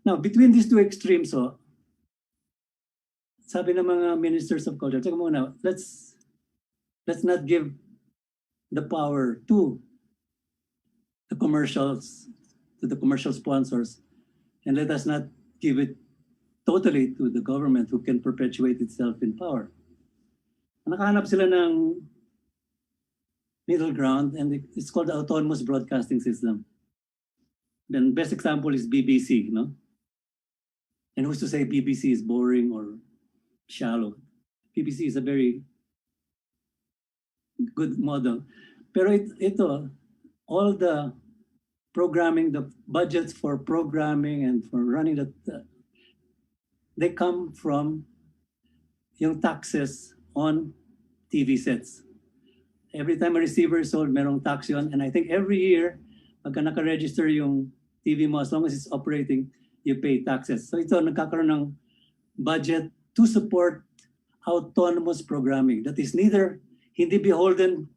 Now, between these two extremes, sabi ng mga ministers of culture, teka muna, let's not give the power to the commercials, to the commercial sponsors, and let us not give it totally to the government who can perpetuate itself in power. Nakahanap sila ng middle ground, and it's called the autonomous broadcasting system. Then best example is BBC, no? And who's to say BBC is boring or shallow? BBC is a very good model. Pero ito, all the programming, the budgets for programming and for running that, they come from yung taxes on TV sets. Every time a receiver is sold, merong tax yun. And I think every year, pagka naka-register yung TV mo, as long as it's operating, you pay taxes. So ito, nagkakaroon ng budget to support autonomous programming. That is neither hindi beholden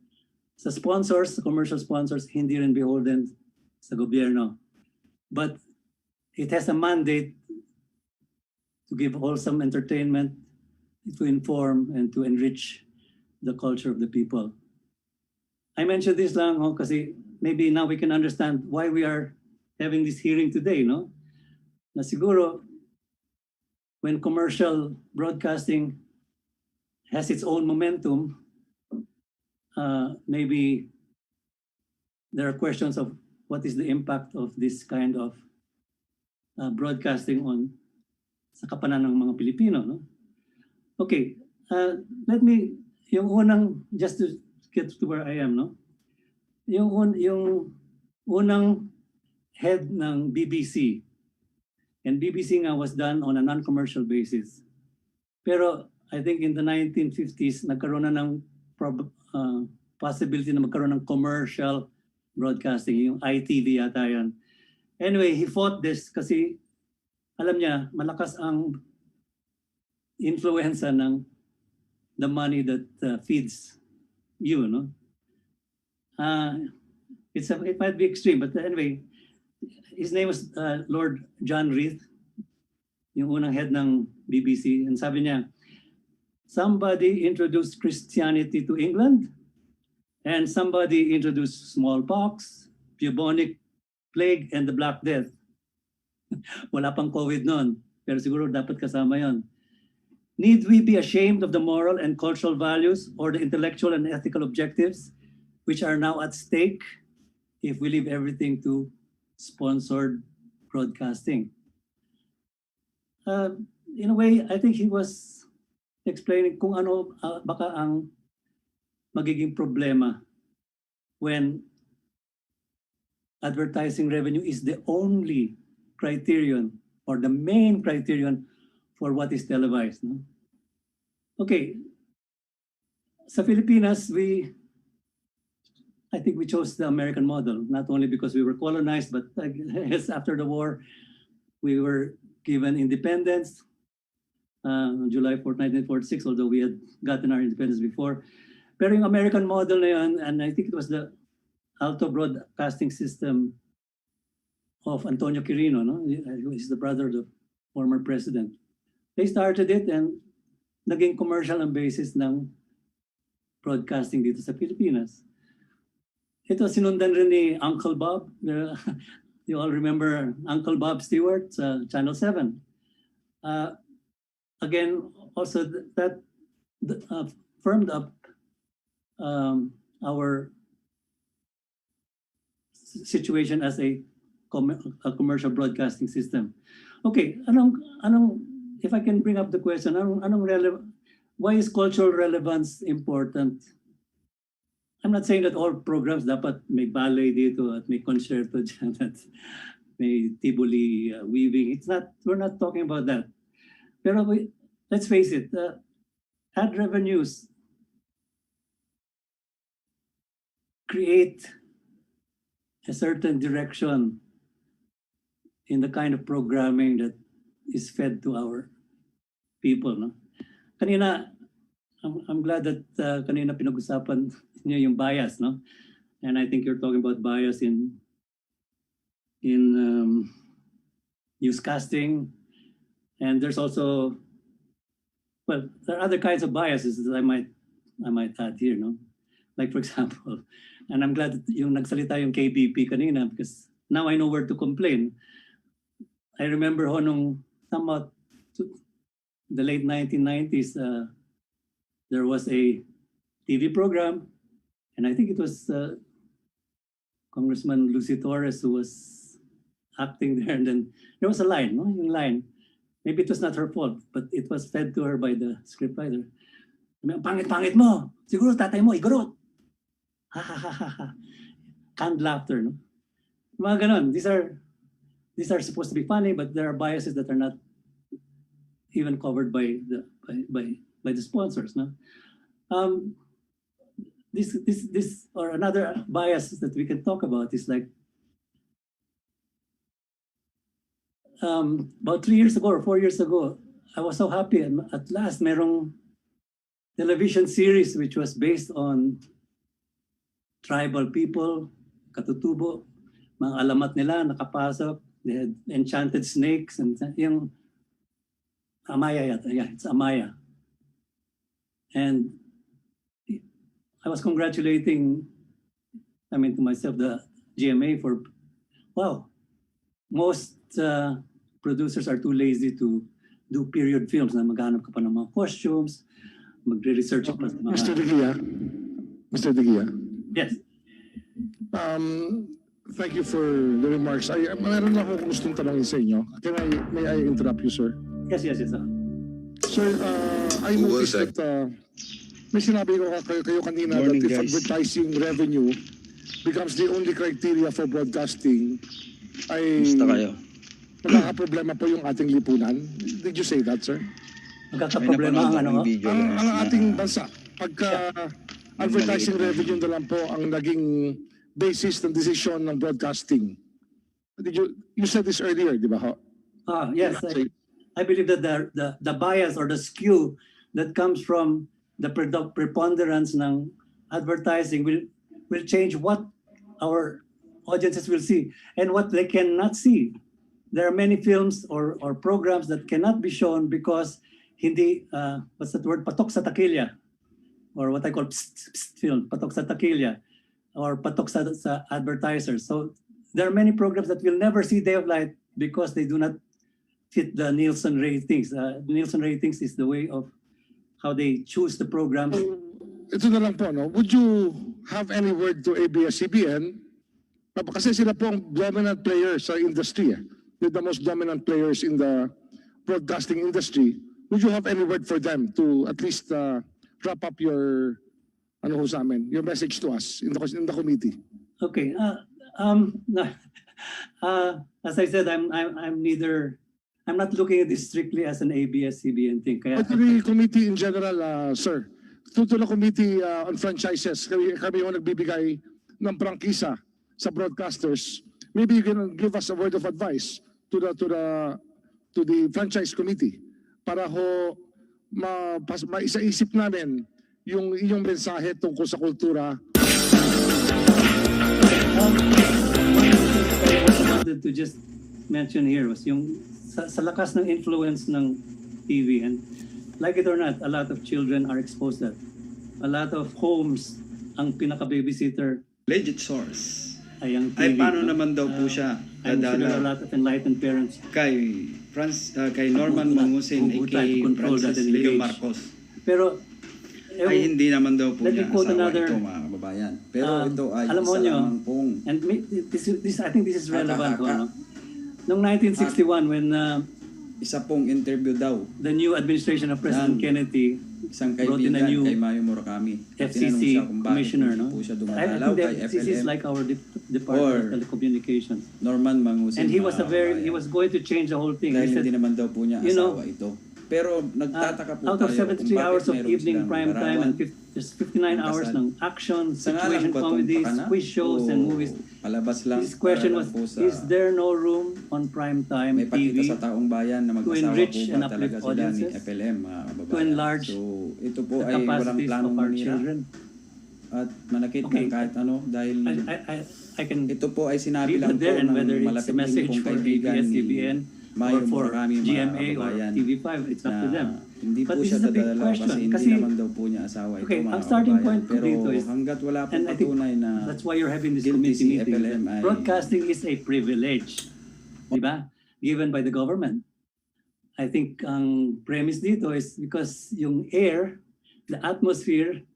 sa sponsors, sa commercial sponsors, hindi rin beholden sa gobyerno. But it has a mandate to give wholesome entertainment, to inform, and to enrich the culture of the people. I mentioned this lang kasi maybe now we can understand why we are having this hearing today, no? Na siguro, when commercial broadcasting has its own momentum, maybe there are questions of what is the impact of this kind of broadcasting on sa kapanan ng mga Pilipino, no? Okay, let me, yung unang, just to get to where I am, no? Yung unang head ng BBC, and BBC nga was done on a non-commercial basis. Pero I think in the 1950s, nagkaroon na ng possibility na magkaroon ng commercial broadcasting, yung ITV yata yan. Anyway, he fought this kasi alam niya, malakas ang influensya ng the money that feeds you, no? It might be extreme, but anyway, his name was Lord John Reith, yung unang head ng BBC, and sabi niya, somebody introduced Christianity to England, and somebody introduced smallpox, bubonic plague, and the Black Death. Wala pang COVID noon, pero siguro dapat kasama yon. Need we be ashamed of the moral and cultural values or the intellectual and ethical objectives which are now at stake if we leave everything to sponsored broadcasting? In a way, I think he was explaining kung ano baka ang magiging problema when advertising revenue is the only criterion or the main criterion for what is televised. No? Okay, sa Filipinas, I think we chose the American model, not only because we were colonized, but after the war, we were given independence on July 4, 1946, although we had gotten our independence before. Pero yung American model na yun, and I think it was the Alto Broadcasting System of Antonio Quirino, no? He's the brother of the former president. They started it and naging commercial ang basis ng broadcasting dito sa Pilipinas. Ito sinundan rin ni Uncle Bob. You all remember Uncle Bob Stewart sa Channel 7. Again, also that firmed up our situation as a commercial broadcasting system. Okay, if I can bring up the question, why is cultural relevance important? I'm not saying that all programs dapat may ballet dito at may concerto dyan at may Tivoli weaving. We're not talking about that. Pero let's face it, ad revenues create a certain direction in the kind of programming that is fed to our people. No? Kanina, I'm glad that kanina pinag-usapan niyo yung bias, no? And I think you're talking about bias in newscasting, and there's also, well, there are other kinds of biases that I might add here, no? Like for example, and I'm glad that yung nagsalita yung KBP kanina because now I know where to complain. I remember ho nung somewhat the late 1990s, there was a TV program, and I think it was Congressman Lucy Torres who was acting there, and then there was a line, no? Yung line. Maybe it was not her fault, but it was fed to her by the scriptwriter. Ang pangit-pangit mo. Siguro tatay mo, igurot. Ha ha ha ha ha. Canned laughter, no? Mga ganon. These are supposed to be funny, but there are biases that are not even covered by the sponsors, no? This or another bias that we can talk about is like about 3 years ago or 4 years ago, I was so happy at last merong television series which was based on tribal people, katutubo, mga alamat nila nakapasok, they had enchanted snakes and yung Amaya yata, yeah, it's Amaya. And I was congratulating, to myself, the GMA for, wow, most producers are too lazy to do period films na maghanap ka pa ng mga costumes, magre-research pa sa mga... Mr. De Guia. Yes. Thank you for the remarks. Meron lang ako gustong tanongin sa inyo. May I interrupt you, sir? Yes. Sir, I noticed that may sinabi ko kayo kanina that if advertising revenue becomes the only criteria for broadcasting, ay magkakaproblema po yung ating lipunan. Did you say that, sir? Magkakaproblema ang ang ating bansa. Pagka advertising revenue na lang po ang naging basis ng decision ng broadcasting. You said this earlier, di ba? Yes. I believe that the bias or the skew that comes from the preponderance ng advertising will change what our audiences will see and what they cannot see. There are many films or programs that cannot be shown because hindi, what's that word, patok sa takilya, or what I call film, patok sa takilya, or patok sa advertisers. So there are many programs that will never see day of light because they do not fit the Nielsen ratings. The Nielsen ratings is the way of how they choose the programs. Ito na lang po, no? Would you have any word to ABS-CBN? Kasi sila po ang dominant player sa industry. They're the most dominant players in the broadcasting industry. Would you have any word for them to at least wrap up your your message to us in the committee? Okay. As I said, I'm not looking at this strictly as an ABS-CBN thing. Kaya, but the committee in general, sir, to the committee on franchises, kami yung nagbibigay ng prangkisa sa broadcasters. Maybe you can give us a word of advice to the franchise committee para ho maisa-isip namin yung inyong mensahe tungkol sa kultura. What I wanted to just mention here was yung sa lakas ng influence ng TV, and like it or not, a lot of children are exposed to that. A lot of homes, ang pinaka-babysitter legit source ay ang TV. Ay paano naman daw po siya I'm sure there are a dadala lot of enlightened parents. kay Norman Mangusin kay Francis Leo Marcos. Pero ay hindi naman daw po let me niya quote asawa another, ito mga kababayan. Pero ito ay alam mo isa nyo, lamang pong and I think this is relevant. No? Noong 1961 when isa pong interview daw the new administration of President Kennedy isang brought in a kaibigan new kay Mayo Murakami. FCC commissioner, no? Po siya I dumadalaw think kay that this is FLM like our Department of Telecommunications. Norman Mangusin. And he was going to change the whole thing. Dahil He said, hindi naman daw po niya asawa ito. Pero nagtataka po out of tayo 73 hours of meron evening silang prime time larawan. and there's 59 hours ng action, Sa ngalan situation ba itong comedies, pakana? quiz shows, and movies. Palabas lang. His question para was, lang po sa, is there no room on prime time may pakita TV sa taong bayan na to mag-asawa enrich po and ba talaga uplift sila ni audiences, FLM, mga to kababayan. enlarge So, ito po the ay walang capacities planong of our manira children? at manakit Okay. ng kahit ano dahil I can ito po ay sinabi leave lang it there, po and ng whether it's a malapit din message pong for kaibigan ABS-CBN or Mayong for maraming mga GMA or kababayan TV5, it's up to na them. hindi But po this siya is a big dadalaw question. kasi hindi Kasi- naman daw po niya asawa ito, Okay, mga ang starting kababayan. point ko Pero dito is, hanggat wala po and I think patunay na that's why you're having this guilty committee si meeting. FLM ay Broadcasting is a privilege, di ba? Given by the government. I think ang premise dito is because yung air, the atmosphere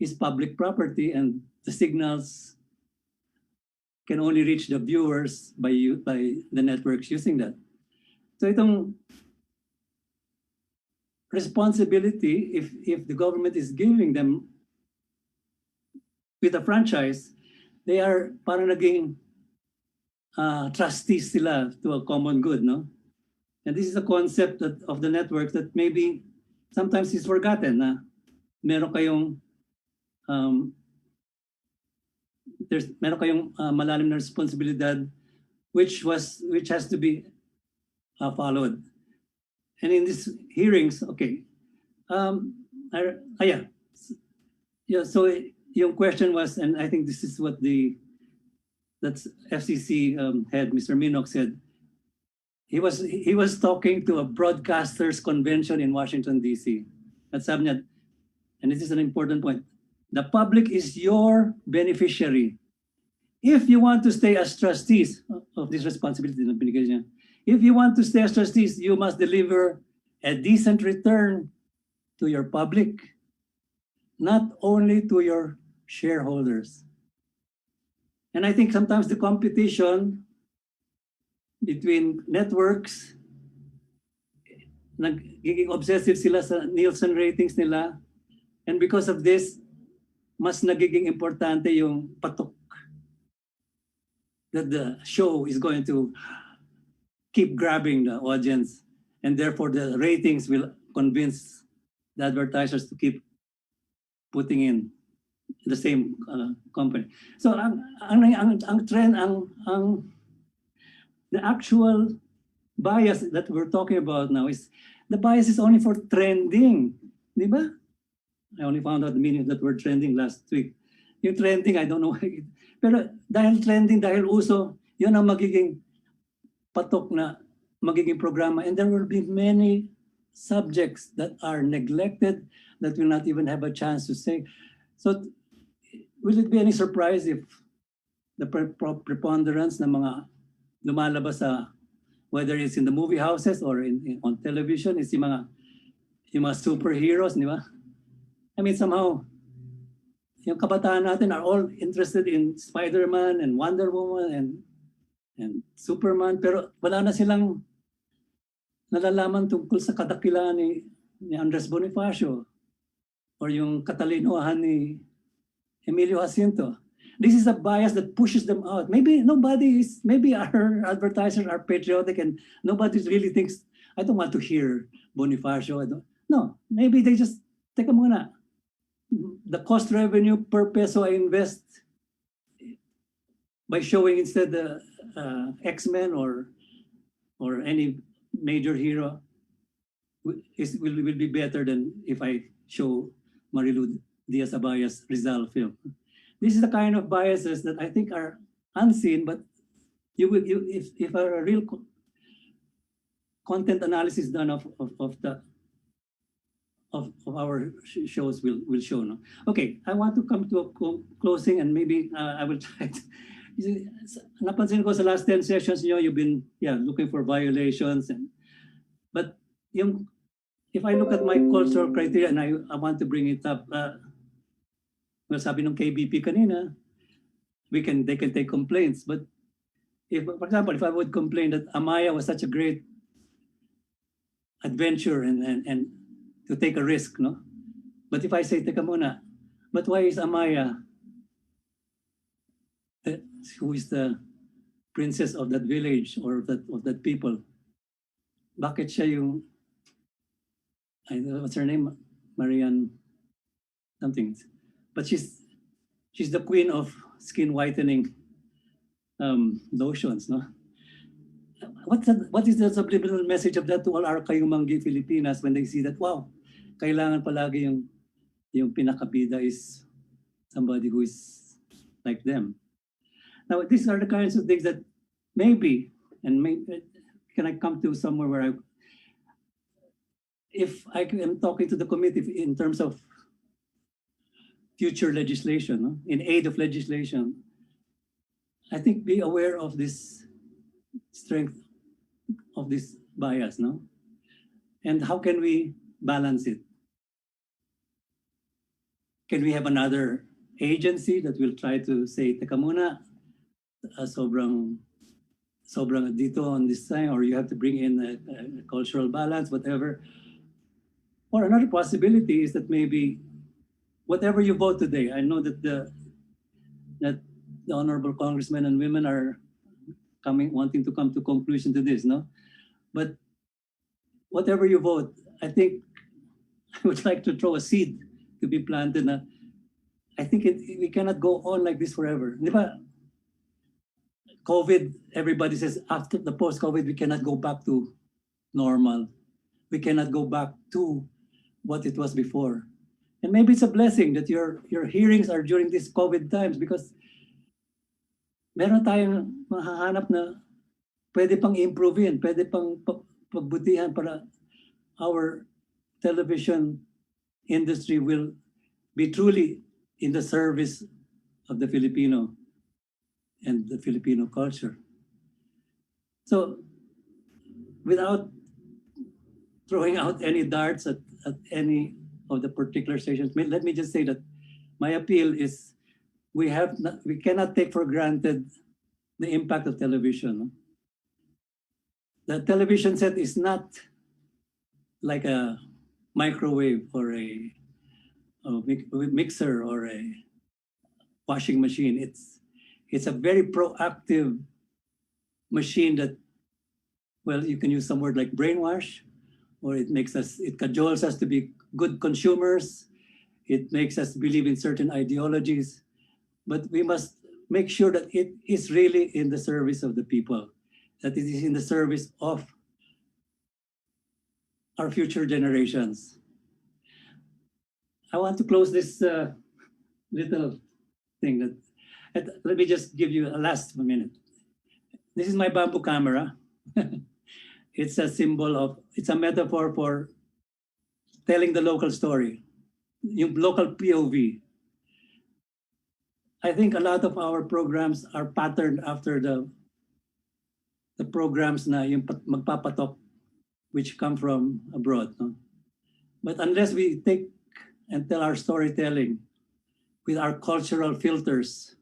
is public property and the signals can only reach the viewers by the networks using that. So itong responsibility, if the government is giving them with a franchise, they are parang naging trustees sila to a common good, no? And this is a concept of the network that maybe sometimes is forgotten na meron kayong malalim na responsibilidad which has to be followed. And in these hearings, okay, yeah. So yung question was, and I think this is what that's FCC head Mr. Minock said. He was talking to a broadcasters convention in Washington D.C. At sabi niya, and this is an important point, the public is your beneficiary. If you want to stay as trustees of this responsibility na binigay niya, if you want to stay as trustees, you must deliver a decent return to your public, not only to your shareholders. And I think sometimes the competition between networks, nagiging obsessive sila sa Nielsen ratings nila, and because of this, mas nagiging importante yung patok that the show is going to keep grabbing the audience, and therefore the ratings will convince the advertisers to keep putting in the same company. So ang trend, the actual bias that we're talking about now is the bias is only for trending, di ba? I only found out the meaning of that word trending last week. Yung trending, I don't know. Pero dahil trending, dahil uso, yun ang magiging patok na magiging programa. And there will be many subjects that are neglected that will not even have a chance to say. So will it be any surprise if the preponderance ng mga lumalabas sa, whether it's in the movie houses or on television, is yung mga superheroes, di ba? I mean, somehow, yung kabataan natin are all interested in Spider-Man and Wonder Woman and Superman, pero wala na silang nalalaman tungkol sa kadakilaan ni Andres Bonifacio or yung katalinohan ni Emilio Jacinto. This is a bias that pushes them out. Maybe our advertisers are patriotic and nobody really thinks, I don't want to hear Bonifacio. No, maybe they just, teka muna, the cost revenue per peso I invest by showing instead the X-Men or any major hero will be better than if I show Marilu Diaz-Abaya's Rizal film. This is the kind of biases that I think are unseen, but if a real content analysis done of our shows will show. No? Okay, I want to come to a closing, and maybe I will try to. Napansin ko sa last 10 sessions niyo, you've been looking for violations, but if I look at my cultural criteria and I want to bring it up, well, sabi ng KBP kanina, they can take complaints, but for example, if I would complain that Amaya was such a great adventure and to take a risk, no? But if I say, teka muna, but why is Amaya, who is the princess of that village or of that people, bakit siya yung, I don't know what's her name, Marian something, but she's the queen of skin whitening lotions, no? What is the subliminal message of that to all our Kayumanggi Filipinas when they see that, wow, kailangan palagi yung pinakabida is somebody who is like them. Now, these are the kinds of things that maybe can I come to somewhere where if I am talking to the committee in terms of future legislation, no? In aid of legislation, I think be aware of this strength of this bias, no? And how can we balance it? Can we have another agency that will try to say, teka muna, sobrang dito on this time, or you have to bring in a cultural balance, whatever. Or another possibility is that maybe whatever you vote today, I know that the honorable congressmen and women are wanting to come to conclusion to this, no? But whatever you vote, I think I would like to throw a seed to be planted. Na, I think we cannot go on like this forever. Di ba? COVID, everybody says after the post-COVID, we cannot go back to normal. We cannot go back to what it was before. And maybe it's a blessing that your hearings are during these COVID times, because meron tayong mahahanap na pwede pang improve, pwede pang pagbutihan para our television industry will be truly in the service of the Filipino and the Filipino culture. So without throwing out any darts at any of the particular stations, let me just say that my appeal is we cannot take for granted the impact of television. The television set is not like a microwave or a mixer or a washing machine. It's a very proactive machine that, well, you can use some word like brainwash, or it cajoles us to be good consumers. It makes us believe in certain ideologies, but we must make sure that it is really in the service of the people, that it is in the service of our future generations. I want to close this little thing let me just give you a last minute. This is my bamboo camera. It's a it's a metaphor for telling the local story, yung local POV. I think a lot of our programs are patterned after the programs na yung magpapatok, which come from abroad. No? But unless we take and tell our storytelling with our cultural filters,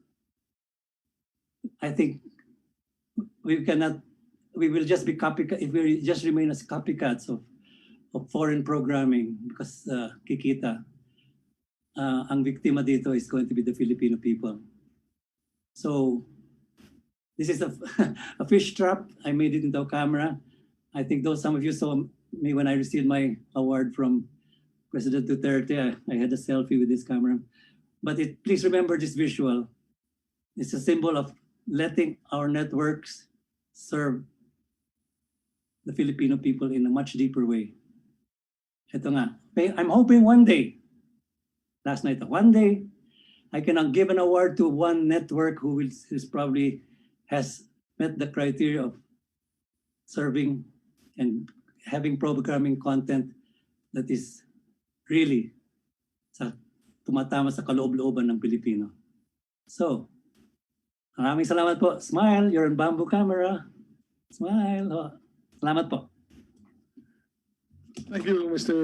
I think we will just be copycat if we just remain as copycats of foreign programming, because kikita. Ang biktima dito is going to be the Filipino people. So this is a fish trap. I made it into a camera. I think some of you saw me when I received my award from President Duterte. I had a selfie with this camera. But please remember this visual. It's a symbol of letting our networks serve the Filipino people in a much deeper way. Ito nga. I'm hoping one day, last night, one day, I can give an award to one network who probably has met the criteria of serving and having programming content that is really tumatama sa kaloob-looban ng Pilipino. So, maraming salamat po. Smile, you're on bamboo camera. Smile. Oh, salamat po. Thank you, Mr.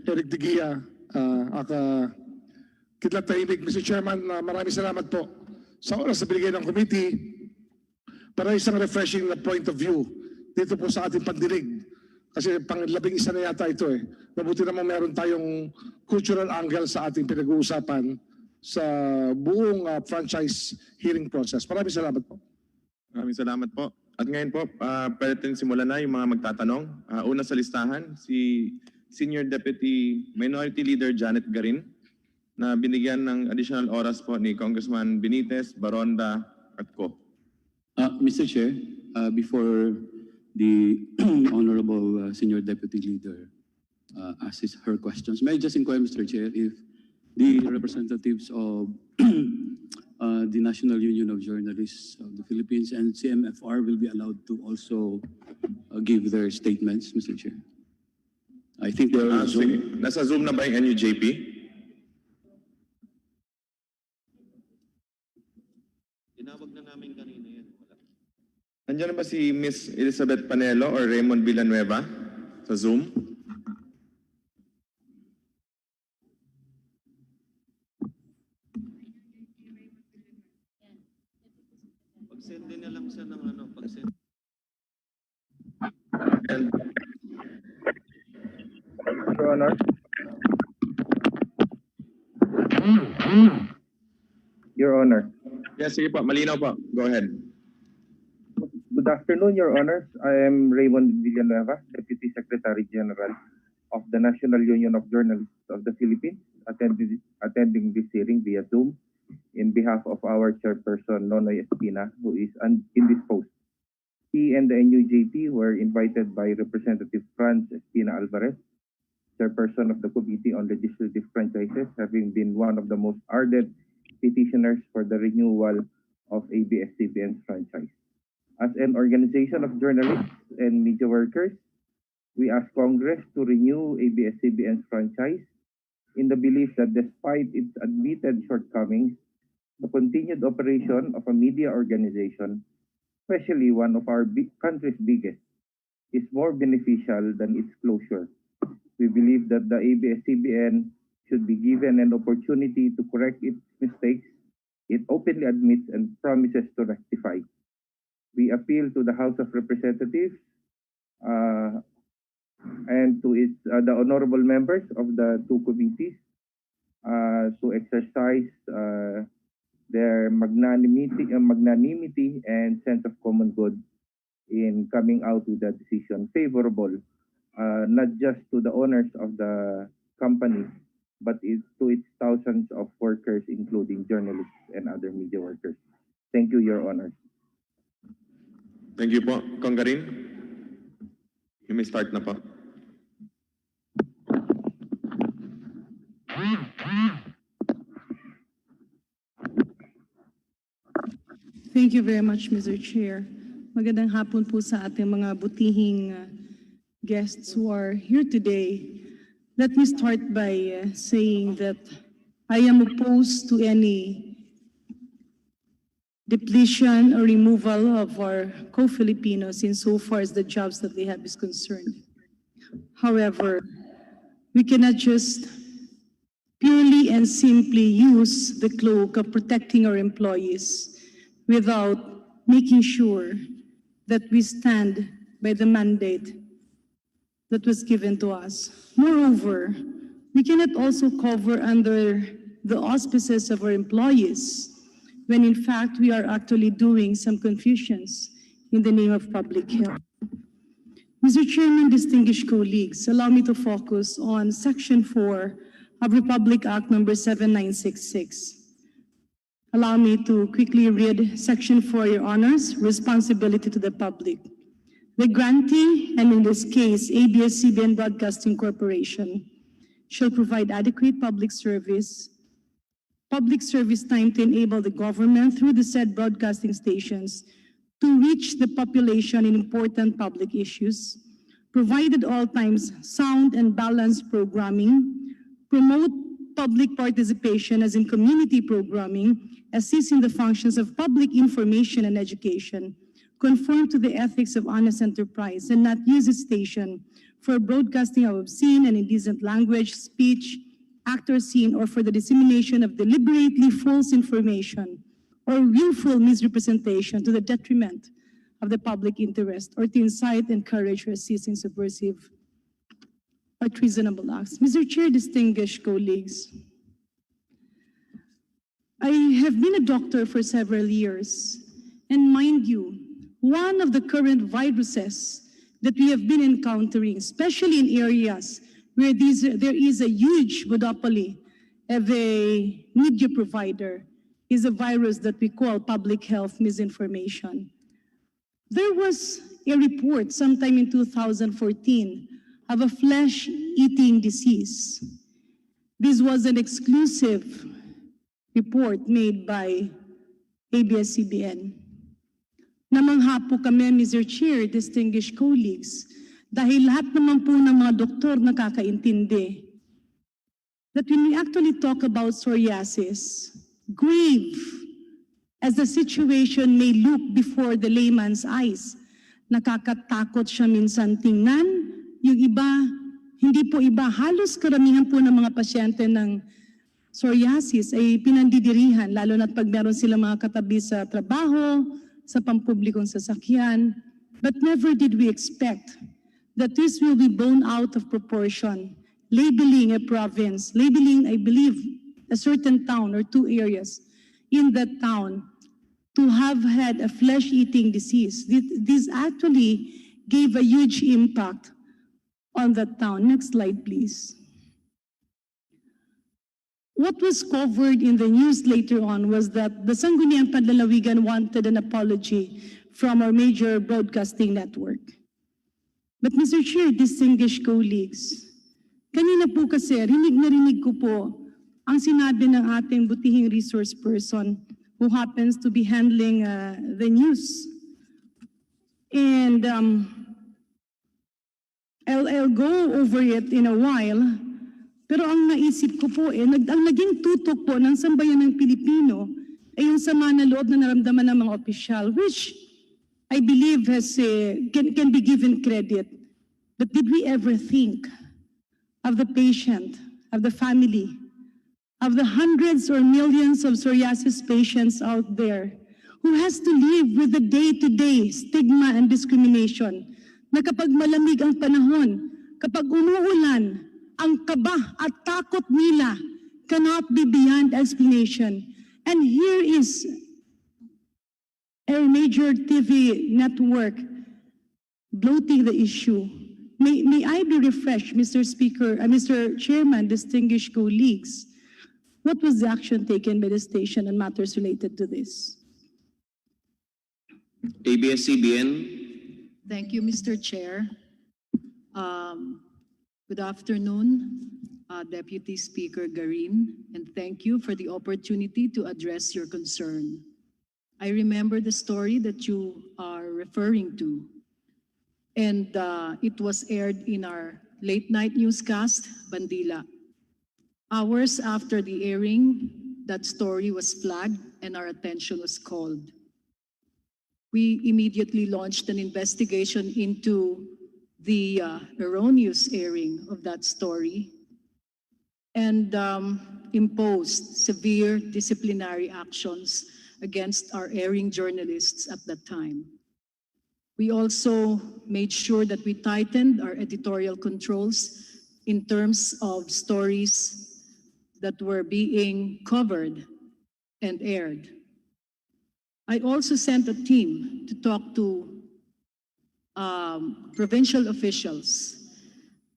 Eric Digia. Kidlat tahimik, Mr. Chairman, maraming salamat po sa oras na binigay ng committee para isang refreshing na point of view dito po sa ating pandinig. Kasi pang-11 na yata ito eh. Mabuti naman meron tayong cultural angle sa ating pinag-uusapan sa buong franchise hearing process. Maraming salamat po. Maraming salamat po. At ngayon po, pwede natin simulan na yung mga magtatanong. Una sa listahan, si Senior Deputy Minority Leader Janet Garin, na binigyan ng additional oras po ni Congressman Benitez, Baronda at Co. Mr. Chair, before the Honorable Senior Deputy Leader asks her questions, may I just inquire, Mr. Chair, if the representatives of the National Union of Journalists of the Philippines and CMFR will be allowed to also give their statements, Mr. Chair. I think they're on Zoom. Sige. Nasa Zoom na ba yung NUJP? Tinawag na namin kanina yan. Wala. Nandiyan na ba si Miss Elizabeth Panelo or Raymond Villanueva sa Zoom? Pag-send din na lang siya ng ano, pag-send. And, Your Honor. Your Honor. Yes, sige po. Malinaw po. Go ahead. Good afternoon, Your Honors. I am Raymond Villanueva, Deputy Secretary General of the National Union of Journalists of the Philippines, attending this hearing via Zoom in behalf of our chairperson, Nonoy Espina, who is indisposed. He and the NUJP were invited by Representative Franz Espina Alvarez, chairperson of the Committee on Legislative Franchises, having been one of the most ardent petitioners for the renewal of ABS-CBN's franchise. As an organization of journalists and media workers, we ask Congress to renew ABS-CBN's franchise in the belief that despite its admitted shortcomings, the continued operation of a media organization, especially one of our country's biggest, is more beneficial than its closure. We believe that the ABS-CBN should be given an opportunity to correct its mistakes it openly admits and promises to rectify. We appeal to the House of Representatives and to the honorable members of the two committees to exercise their magnanimity and sense of common good in coming out with a decision favorable not just to the owners of the company, but to its thousands of workers, including journalists and other media workers. Thank you, Your Honors. Thank you po. Congarin, you may start na po. Thank you very much, Mr. Chair. Magandang hapon po sa ating mga butihing guests who are here today. Let me start by saying that I am opposed to any depletion or removal of our co-Filipinos insofar as the jobs that they have is concerned. However, we cannot just purely and simply use the cloak of protecting our employees without making sure that we stand by the mandate that was given to us. Moreover, we cannot also cover under the auspices of our employees when in fact we are actually doing some confusions in the name of public health. Mr. Chairman, distinguished colleagues, allow me to focus on Section 4 of Republic Act number 7966. Allow me to quickly read Section 4, Your Honors, responsibility to the public. The grantee, and in this case, ABS-CBN Broadcasting Corporation, shall provide adequate public service time to enable the government through the said broadcasting stations to reach the population in important public issues, provide at all times sound and balanced programming, promote public participation as in community programming, assist in the functions of public information and education, conform to the ethics of honest enterprise, and not use its station for broadcasting of obscene and indecent language, speech, act or scene, or for the dissemination of deliberately false information or willful misrepresentation to the detriment of the public interest, or to incite, encourage, or assist in subversive or treasonable acts. Mr. Chair, distinguished colleagues, I have been a doctor for several years, and mind you, one of the current viruses that we have been encountering, especially in areas where there is a huge monopoly of a media provider, is a virus that we call public health misinformation. There was a report sometime in 2014 of a flesh-eating disease. This was an exclusive report made by ABS-CBN. Namangha po kami, Mr. Chair, distinguished colleagues, dahil lahat naman po ng mga doktor nakakaintindi that when we actually talk about psoriasis, grave as the situation may look before the layman's eyes, nakakatakot siya minsan tingnan. Yung iba, hindi po iba, halos karamihan po ng mga pasyente ng psoriasis ay pinandidirihan, lalo na't pag meron silang mga katabi sa trabaho, sa pampublikong sasakyan. But never did we expect that this will be blown out of proportion, labeling a province, labeling, I believe, a certain town or two areas in that town to have had a flesh-eating disease. This actually gave a huge impact on that town. Next slide, please. What was covered in the news later on was that the Sangguniang Panlalawigan wanted an apology from our major broadcasting network. But Mr. Chair, distinguished colleagues, kanina po kasi rinig na rinig ko po ang sinabi ng ating butihing resource person who happens to be handling the news. And I'll go over it in a while. Pero ang naisip ko po ang naging tutok po ng sambayan ng Pilipino ay yung sama na loob na naramdaman ng mga opisyal, which I believe can be given credit. But did we ever think of the patient, of the family, of the hundreds or millions of psoriasis patients out there who has to live with the day-to-day stigma and discrimination, na kapag malamig ang panahon, kapag umuulan, ang kaba at takot nila cannot be beyond explanation. And here is a major TV network bloating the issue. May I be refreshed, Mr. Speaker, Mr. Chairman, distinguished colleagues, what was the action taken by the station on matters related to this? ABS-CBN. Thank you, Mr. Chair. Good afternoon, Deputy Speaker Garin, and thank you for the opportunity to address your concern. I remember the story that you are referring to, and it was aired in our late-night newscast, Bandila. Hours after the airing, that story was flagged and our attention was called. We immediately launched an investigation into the erroneous airing of that story and imposed severe disciplinary actions against our airing journalists at that time. We also made sure that we tightened our editorial controls in terms of stories that were being covered and aired. I also sent a team to talk to provincial officials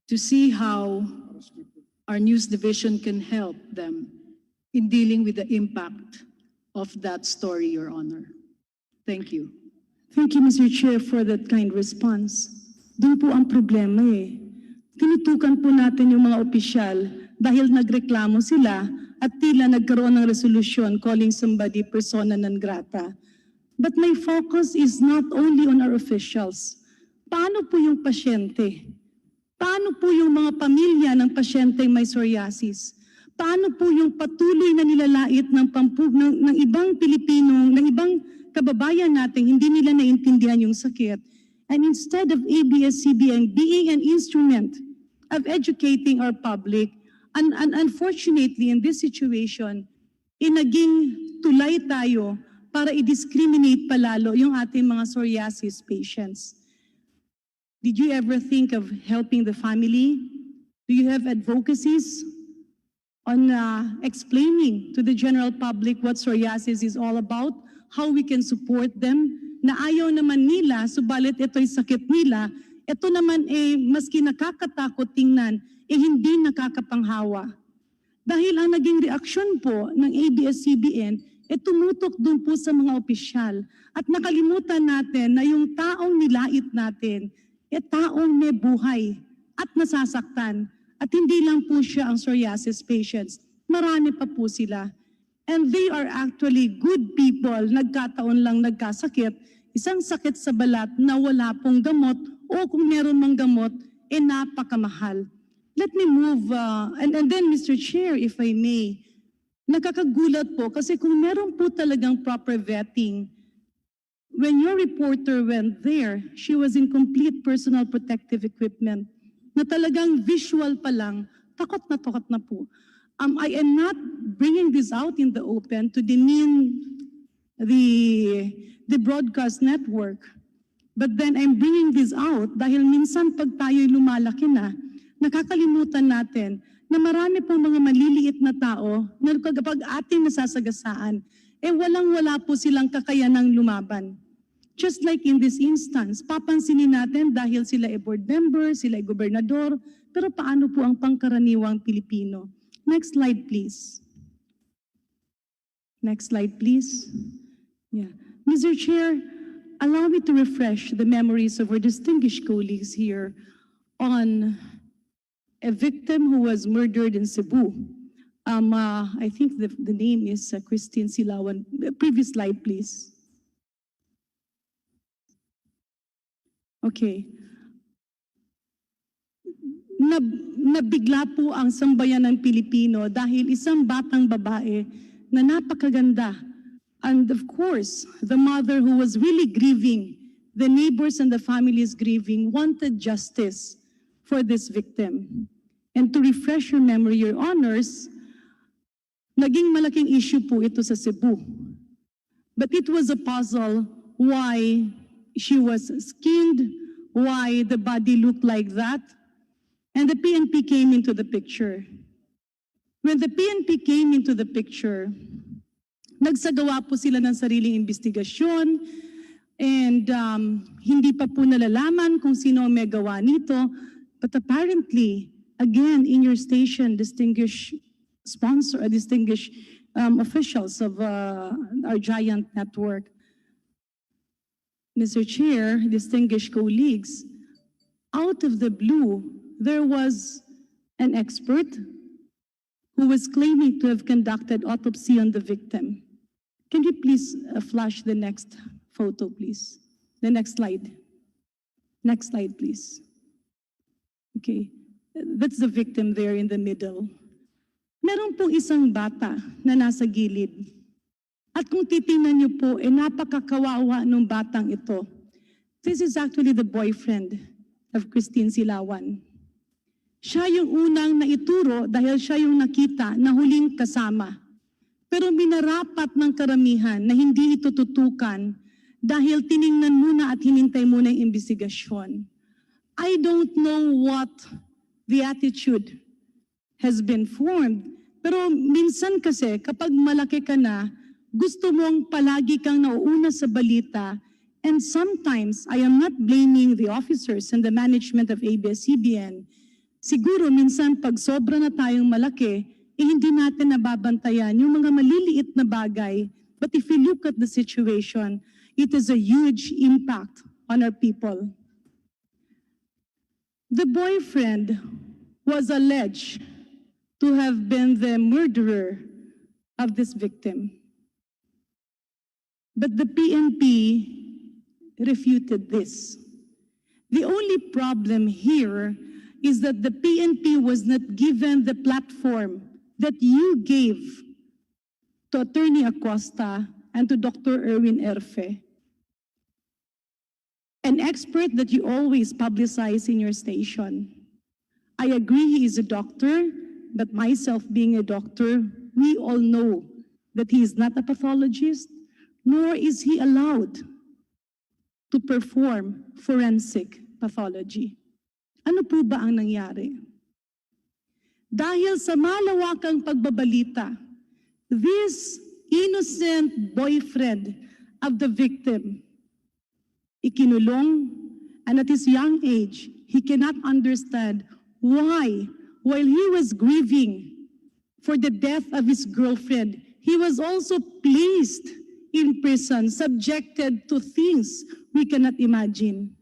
to see how our news division can help them in dealing with the impact of that story, Your Honor. Thank you. Thank you, Mr. Chair, for that kind response. Doon po ang problema eh. Tinutukan po natin yung mga opisyal dahil nagreklamo sila at tila nagkaroon ng resolusyon calling somebody persona non grata. But my focus is not only on our officials. Paano po yung pasyente? Paano po yung mga pamilya ng pasyenteng may psoriasis? Paano po yung patuloy na nilalait ng ibang Pilipino, ng ibang kababayan natin, hindi nila naintindihan yung sakit? And instead of ABS-CBN being an instrument of educating our public, and unfortunately in this situation, inaging tulay tayo para i-discriminate palalo yung ating mga psoriasis patients. Did you ever think of helping the family? Do you have advocacies on explaining to the general public what psoriasis is all about, how we can support them, na ayaw naman nila, subalit ito'y sakit nila, ito naman maski nakakatakot tingnan, hindi nakakapanghawa. Dahil ang naging reaksyon po ng ABS-CBN, tumutok dun po sa mga opisyal. At nakalimutan natin na yung taong nilait natin, taong may buhay at nasasaktan. At hindi lang po siya ang psoriasis patients. Marami pa po sila. And they are actually good people. Nagkataon lang nagkasakit. isang sakit sa balat na wala pong gamot o kung meron mang gamot, napakamahal. Let me move, and then Mr. Chair, if I may, nakakagulat po kasi kung meron po talagang proper vetting, when your reporter went there, she was in complete personal protective equipment na talagang visual pa lang, takot na po. I am not bringing this out in the open to demean the broadcast network. But then I'm bringing this out dahil minsan pag tayo'y lumalaki na, nakakalimutan natin na marami pong mga maliliit na tao na kapag ating nasasagasaan, walang-wala po silang kakayanang lumaban. Just like in this instance, papansinin natin dahil sila board member, sila gobernador, pero paano po ang pangkaraniwang Pilipino? Next slide, please. Next slide, please. Yeah. Mr. Chair, allow me to refresh the memories of our distinguished colleagues here on a victim who was murdered in Cebu. I think the name is Christine Silawan. Previous slide, please. Okay. Nabigla po ang sambayan ng Pilipino dahil isang batang babae na napakaganda. And of course, the mother who was really grieving, the neighbors and the families grieving, wanted justice for this victim. And to refresh your memory, Your Honors, naging malaking issue po ito sa Cebu. But it was a puzzle why she was skinned, why the body looked like that. And the PNP came into the picture. When the PNP came into the picture, nagsagawa po sila ng sariling investigasyon and hindi pa po nalalaman kung sino ang may gawa nito. But apparently, again, in your station, distinguished sponsor, distinguished officials of our giant network, Mr. Chair, distinguished colleagues, out of the blue, there was an expert who was claiming to have conducted autopsy on the victim. Can you please flash the next photo, please? The next slide. Next slide, please. Okay, that's the victim there in the middle. Meron pong isang bata na nasa gilid. At kung titingnan niyo po, napakakawawa nung batang ito. This is actually the boyfriend of Christine Silawan. Siya yung unang naituro dahil siya yung nakita na huling kasama. Pero minarapat ng karamihan na hindi ito tutukan dahil tiningnan muna at hinintay muna yung investigasyon. I don't know what the attitude has been formed. Pero minsan kasi kapag malaki ka na, gusto mong palagi kang nauuna sa balita. And sometimes, I am not blaming the officers and the management of ABS-CBN. Siguro minsan pag sobra na tayong malaki, hindi natin nababantayan yung mga maliliit na bagay. But if you look at the situation, it is a huge impact on our people. The boyfriend was alleged to have been the murderer of this victim. But the PNP refuted this. The only problem here is that the PNP was not given the platform that you gave to Attorney Acosta and to Dr. Erwin Erfe, an expert that you always publicize in your station. I agree he is a doctor, but myself being a doctor, we all know that he is not a pathologist, nor is he allowed to perform forensic pathology. Ano po ba ang nangyari? Dahil sa malawakang pagbabalita, this innocent boyfriend of the victim, ikinulong, and at his young age, he cannot understand why, while he was grieving for the death of his girlfriend, he was also placed in prison, subjected to things we cannot imagine.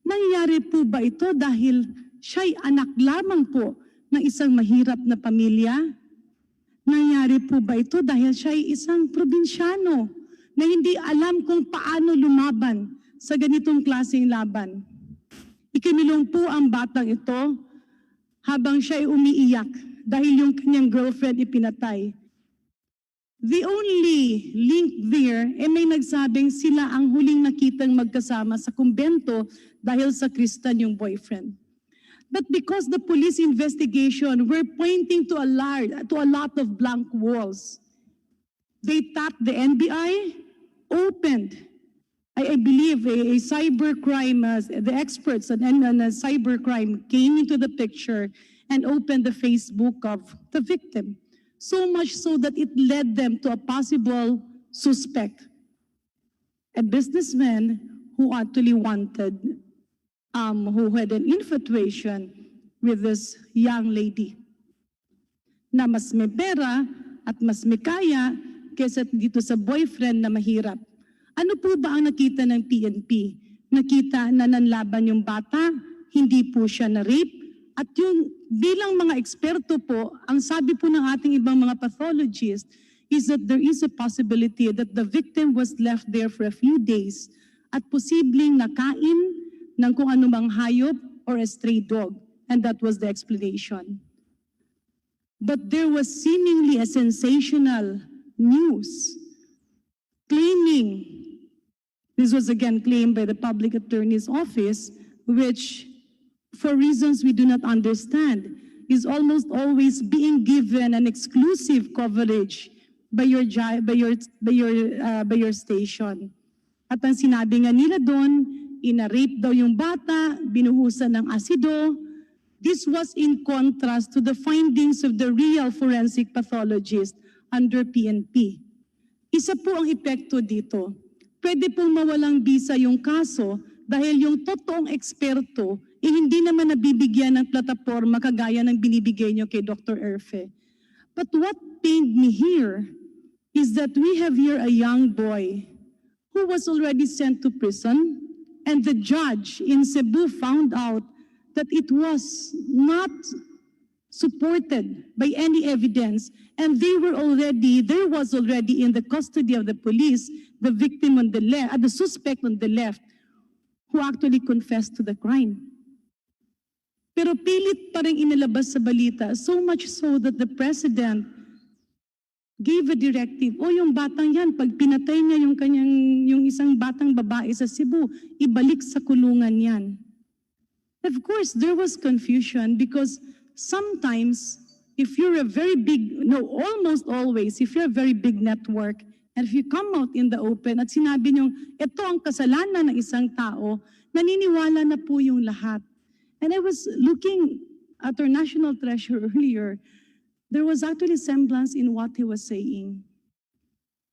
Nangyari po ba ito dahil siya'y anak lamang po ng isang mahirap na pamilya? Nangyari po ba ito dahil siya'y isang probinsyano na hindi alam kung paano lumaban sa ganitong klaseng laban. Ikinulong po ang batang ito habang siya ay umiiyak dahil yung kanyang girlfriend ipinatay. The only link there, may nagsabing sila ang huling nakitang magkasama sa kumbento dahil sa Kristan yung boyfriend. But because the police investigation were pointing to a lot of blank walls, they tapped the NBI, opened, I believe, a cybercrime, the experts on cybercrime came into the picture and opened the Facebook of the victim. So much so that it led them to a possible suspect, a businessman who actually wanted, who had an infatuation with this young lady, na mas may pera at mas may kaya kaysa dito sa boyfriend na mahirap. Ano po ba ang nakita ng PNP? Nakita na nanlaban yung bata, hindi po siya na-rape, at yung bilang mga eksperto po, ang sabi po ng ating ibang mga pathologists is that there is a possibility that the victim was left there for a few days at posibleng nakain ng kung anumang hayop or a stray dog. And that was the explanation. But there was seemingly a sensational news claiming, this was again claimed by the public attorney's office, which for reasons we do not understand, is almost always being given an exclusive coverage by your station. At ang sinabi nga nila doon, ina-rape daw yung bata, binuhusan ng asido. This was in contrast to the findings of the real forensic pathologist under PNP. Isa po ang epekto dito. Pwede pong mawalang bisa yung kaso dahil yung totoong eksperto hindi naman nabibigyan ng plataforma kagaya ng binibigay nyo kay Dr. Erfe. But what pained me here is that we have here a young boy who was already sent to prison, and the judge in Cebu found out that it was not supported by any evidence, and there was already in the custody of the police the victim on the left, the suspect on the left, who actually confessed to the crime. Pero pilit pa rin inilabas sa balita, so much so that the president gave a directive, yung batang yan, pag pinatay niya yung isang batang babae sa Cebu, ibalik sa kulungan yan. Of course, there was confusion because sometimes, if you're a very big, almost always, if you're a very big network, and if you come out in the open at sinabi niyo, ito ang kasalanan ng isang tao, naniniwala na po yung lahat. And I was looking at our national treasurer earlier. There was actually semblance in what he was saying.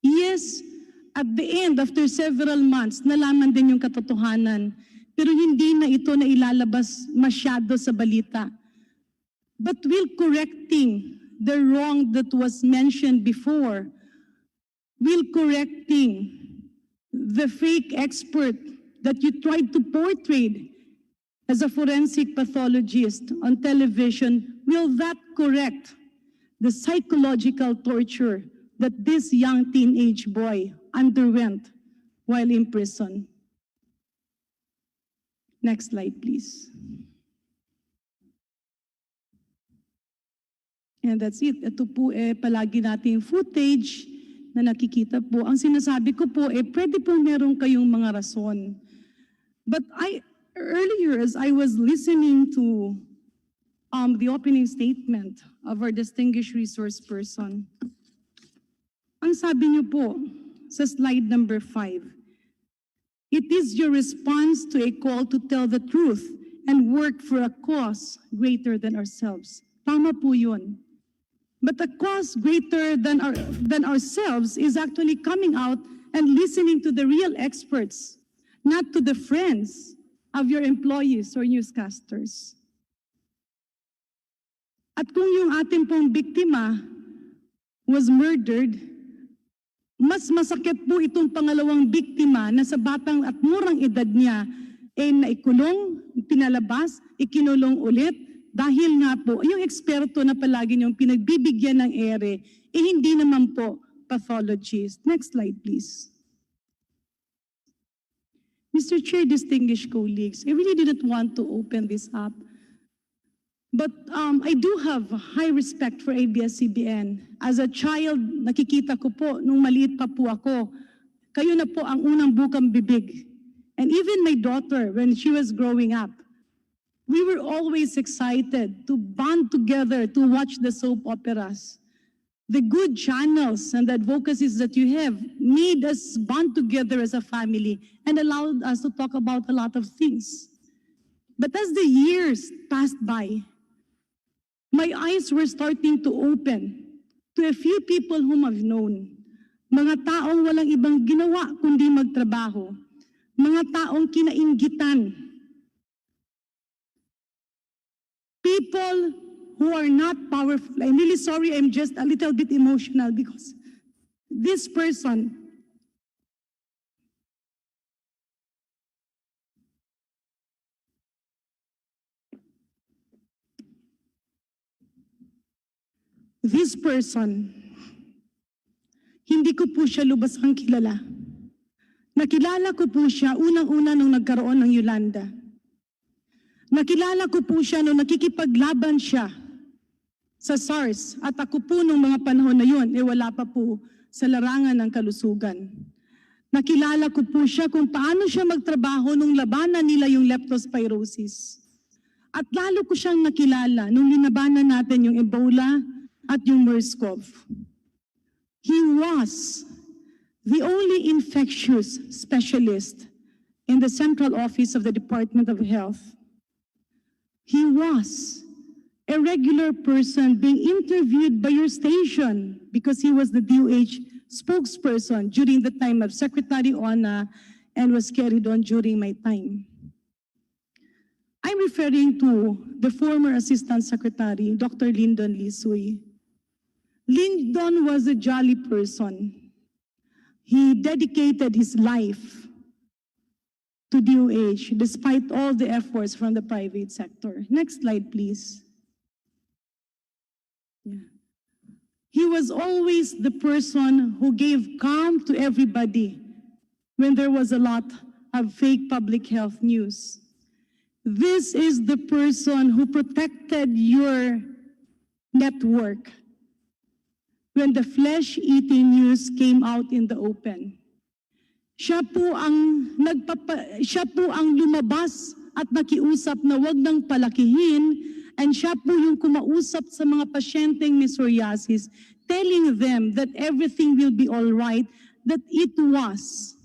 Yes, at the end, after several months, nalaman din yung katotohanan. Pero hindi na ito na ilalabas masyado sa balita. But will correcting the wrong that was mentioned before, will correcting the fake expert that you tried to portray as a forensic pathologist on television, will that correct the psychological torture that this young teenage boy underwent while in prison? Next slide, please. And that's it. Ito po palagi nating footage na nakikita po. Ang sinasabi ko po, pwede po meron kayong mga rason. But earlier, as I was listening to the opening statement of our distinguished resource person, ang sabi niyo po sa slide number 5, it is your response to a call to tell the truth and work for a cause greater than ourselves. Tama po yun. But a cause greater than ourselves is actually coming out and listening to the real experts, not to the friends of your employees or newscasters. At kung yung ating pong biktima was murdered, mas masakit po itong pangalawang biktima na sa batang at murang edad niya naikulong, pinalabas, ikinulong ulit dahil nga po yung eksperto na palagi niyong pinagbibigyan ng ere, hindi naman po pathologist. Next slide please. Mr. Chair, distinguished colleagues, I really didn't want to open this up. But I do have high respect for ABS-CBN. As a child, nakikita ko po, nung maliit pa po ako, kayo na po ang unang bukang bibig. And even my daughter, when she was growing up, we were always excited to band together to watch the soap operas. The good channels and the advocacies that you have made us band together as a family and allowed us to talk about a lot of things. But as the years passed by, my eyes were starting to open to a few people whom I've known. Mga taong walang ibang ginawa kundi magtrabaho. Mga taong kinainggitan. People who are not powerful. I'm really sorry, I'm just a little bit emotional because this person hindi ko po siya lubasang kilala. Nakilala ko po siya unang-una nung nagkaroon ng Yolanda. Nakilala ko po siya nung nakikipaglaban siya sa SARS at ako po nung mga panahon na yun, wala pa po sa larangan ng kalusugan. Nakilala ko po siya kung paano siya magtrabaho nung labanan nila yung leptospirosis. At lalo ko siyang nakilala nung linabanan natin yung Ebola at yung MERS-CoV. He was the only infectious specialist in the central office of the Department of Health. He was a regular person being interviewed by your station because he was the DOH spokesperson during the time of Secretary Ona and was carried on during my time. I'm referring to the former Assistant Secretary, Dr. Lyndon Lisuy. Lyndon was a jolly person. He dedicated his life to DOH despite all the efforts from the private sector. Next slide, please. Yeah. He was always the person who gave calm to everybody when there was a lot of fake public health news. This is the person who protected your network when the flesh-eating news came out in the open. Siya po ang lumabas at nakiusap na wag nang palakihin, and siya po yung kumausap sa mga pasyenteng may psoriasis, telling them that everything will be all right, that it was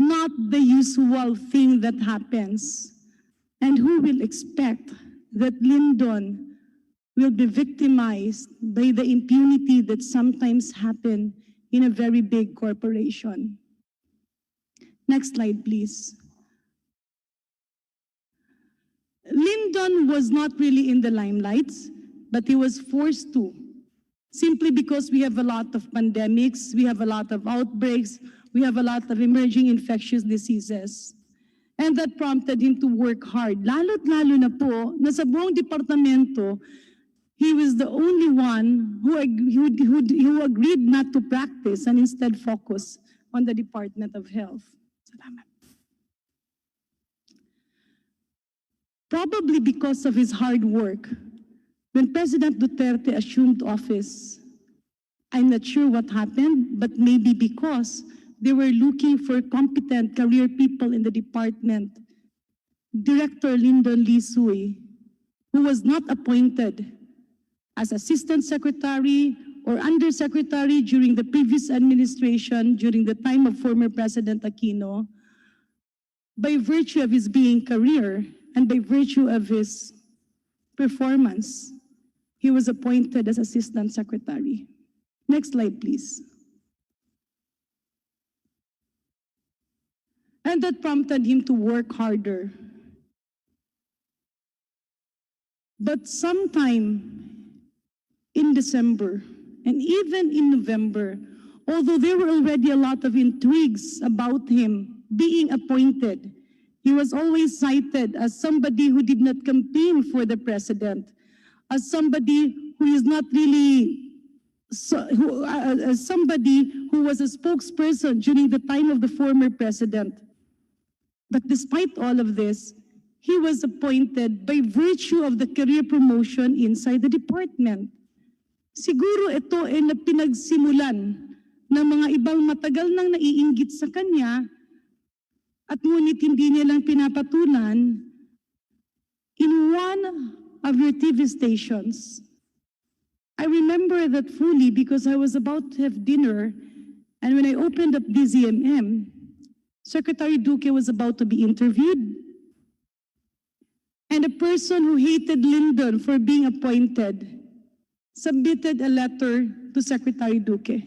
not the usual thing that happens. And who will expect that Lyndon will be victimized by the impunity that sometimes happen in a very big corporation? Next slide, please. Lyndon was not really in the limelight, but he was forced to, simply because we have a lot of pandemics, we have a lot of outbreaks, we have a lot of emerging infectious diseases. And that prompted him to work hard. Lalo't lalo na po, na sa buong departamento, he was the only one who agreed not to practice and instead focus on the Department of Health. Salamat. Probably because of his hard work, when President Duterte assumed office, I'm not sure what happened, but maybe because they were looking for competent career people in the department. Director Lyndon Lisuy, who was not appointed as Assistant Secretary or Undersecretary during the previous administration, during the time of former President Aquino, by virtue of his being career and by virtue of his performance, he was appointed as Assistant Secretary. Next slide, please. And that prompted him to work harder. But sometime in December and even in November, although there were already a lot of intrigues about him being appointed, he was always cited as somebody who did not campaign for the president, as somebody who is not really, as somebody who was a spokesperson during the time of the former president. But despite all of this, he was appointed by virtue of the career promotion inside the department. Siguro ito ay na pinagsimulan ng mga ibang matagal nang naiinggit sa kanya at ngunit hindi nilang pinapatulan in one of your TV stations. I remember that fully because I was about to have dinner, and when I opened up DZMM, Secretary Duque was about to be interviewed. And a person who hated Lyndon for being appointed submitted a letter to Secretary Duque.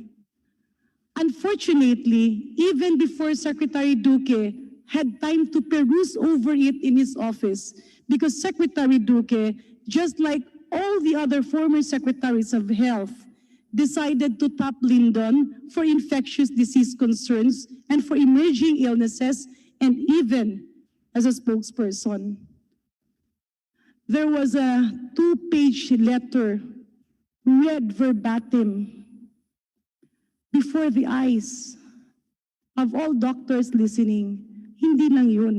Unfortunately, even before Secretary Duque had time to peruse over it in his office, because Secretary Duque, just like all the other former secretaries of health, decided to tap Lyndon for infectious disease concerns and for emerging illnesses, and even as a spokesperson. There was a 2-page letter read verbatim before the eyes of all doctors listening. Hindi lang yun.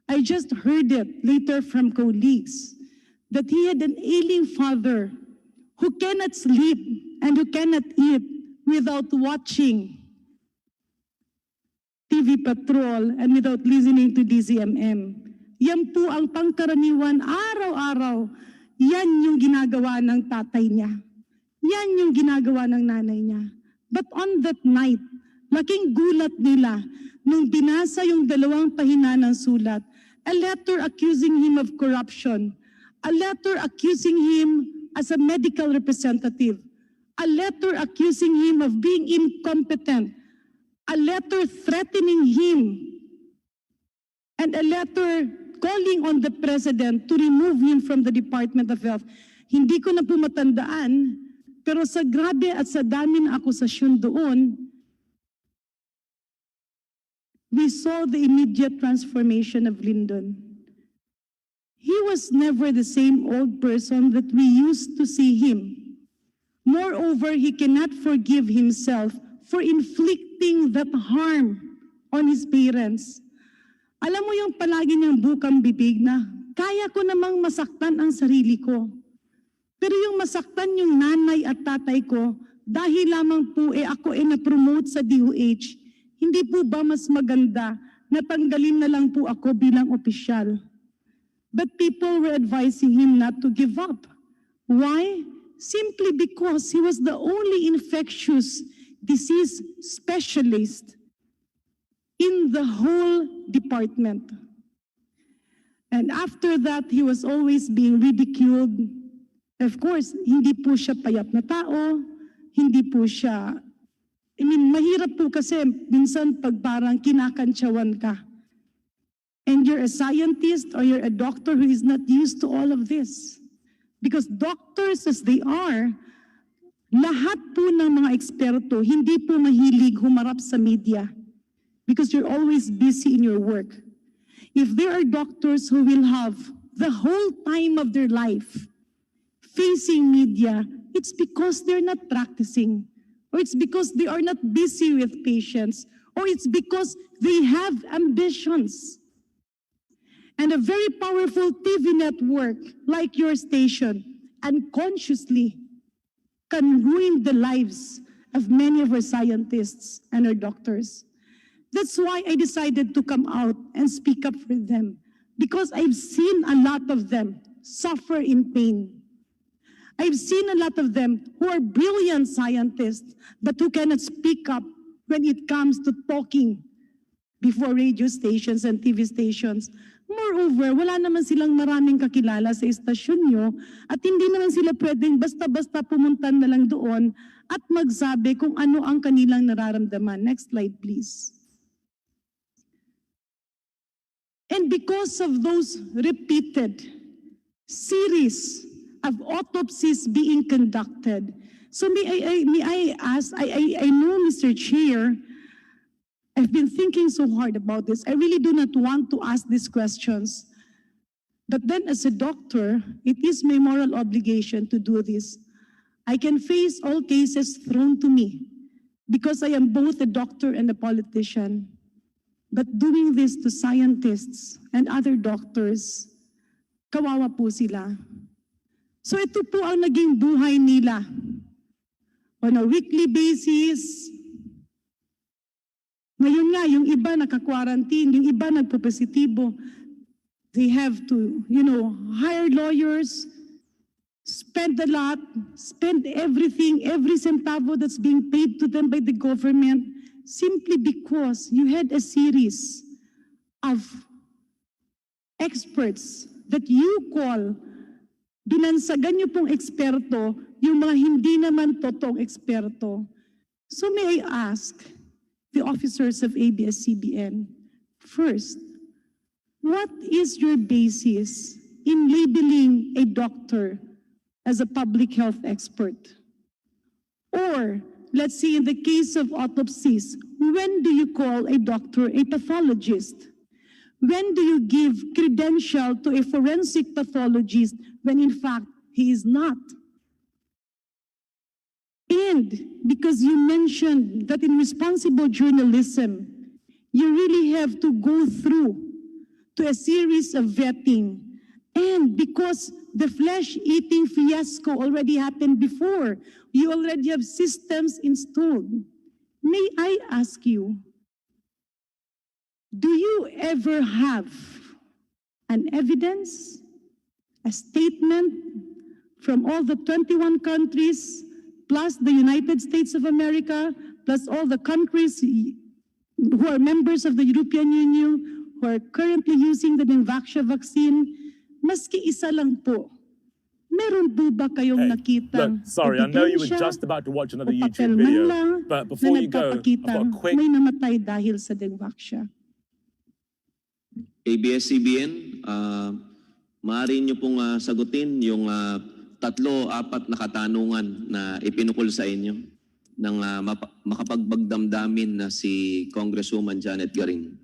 I just heard it later from colleagues that he had an ailing father who cannot sleep and who cannot eat without watching TV Patrol and without listening to DZMM. Yan po ang pangkaraniwan araw-araw. Yan yung ginagawa ng tatay niya. Yan yung ginagawa ng nanay niya. But on that night, laking gulat nila nung binasa yung 2 pahina ng sulat, a letter accusing him of corruption, a letter accusing him as a medical representative, a letter accusing him of being incompetent, a letter threatening him, and a letter calling on the President to remove him from the Department of Health. Hindi ko na po matandaan, pero sa grabe at sa dami ng akusasyon doon, we saw the immediate transformation of Lyndon. He was never the same old person that we used to see him. Moreover, he cannot forgive himself for inflicting that harm on his parents. Alam mo yung palagi niyang bukang bibig na, kaya ko namang masaktan ang sarili ko. Pero yung masaktan yung nanay at tatay ko, dahil lamang po ako na-promote sa DOH, hindi po ba mas maganda na tanggalin na lang po ako bilang opisyal? But people were advising him not to give up. Why? Simply because he was the only infectious disease specialist in the whole department. And after that, he was always being ridiculed. Of course, hindi po siya payat na tao, hindi po siya, mahirap po kasi minsan pag parang kinakantsawan ka. And you're a scientist or you're a doctor who is not used to all of this. Because doctors as they are, lahat po ng mga eksperto, hindi po mahilig humarap sa media. Because you're always busy in your work. If there are doctors who will have the whole time of their life facing media, it's because they're not practicing, or it's because they are not busy with patients, or it's because they have ambitions. And a very powerful TV network like your station unconsciously can ruin the lives of many of our scientists and our doctors. That's why I decided to come out and speak up for them, because I've seen a lot of them suffer in pain. I've seen a lot of them who are brilliant scientists, but who cannot speak up when it comes to talking before radio stations and TV stations. Moreover, wala naman silang maraming kakilala sa istasyon nyo, at hindi naman sila pwedeng basta-basta pumunta na lang doon at magsabi kung ano ang kanilang nararamdaman. Next slide, please. And because of those repeated series of autopsies being conducted, so may I ask, I know, Mr. Chair, I've been thinking so hard about this. I really do not want to ask these questions. But then as a doctor, it is my moral obligation to do this. I can face all cases thrown to me because I am both a doctor and a politician. But doing this to scientists and other doctors, kawawa po sila. So ito po ang naging buhay nila. On a weekly basis, ngayon nga, yung iba naka-quarantine, yung iba nagpo-positibo. They have to, hire lawyers, spend a lot, spend everything, every centavo that's being paid to them by the government, simply because you had a series of experts that you call, binansagan niyo pong eksperto, yung mga hindi naman totoong eksperto. So may I ask the officers of ABS-CBN, first, what is your basis in labeling a doctor as a public health expert? Or, let's say in the case of autopsies, when do you call a doctor a pathologist? When do you give credential to a forensic pathologist when in fact he is not? And because you mentioned that in responsible journalism, you really have to go through to a series of vetting. And because the flesh-eating fiasco already happened before, you already have systems installed. May I ask you, do you ever have an evidence, a statement from all the 21 countries, plus the United States of America, plus all the countries who are members of the European Union, who are currently using the Dengvaxia vaccine, maski isa lang po, meron po ba kayong nakita? Look, sorry, I know you were just about to watch another YouTube video, but before you go, I've got a quick... may namatay dahil sa Dengvaxia. ABS-CBN, maaari niyo pong sagutin yung 3-4 na katanungan na ipinukol sa inyo ng makapagbagdamdamin na si Congresswoman Janet Garin.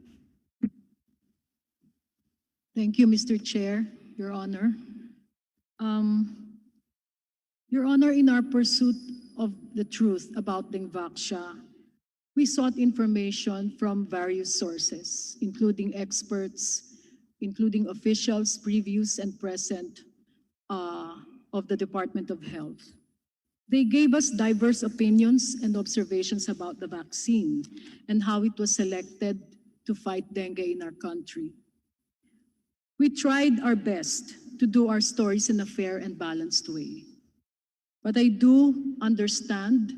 Thank you, Mr. Chair, Your Honor. Your Honor, in our pursuit of the truth about Dengvaxia, we sought information from various sources, including experts, including officials, previous and present, of the Department of Health. They gave us diverse opinions and observations about the vaccine and how it was selected to fight dengue in our country. We tried our best to do our stories in a fair and balanced way. But I do understand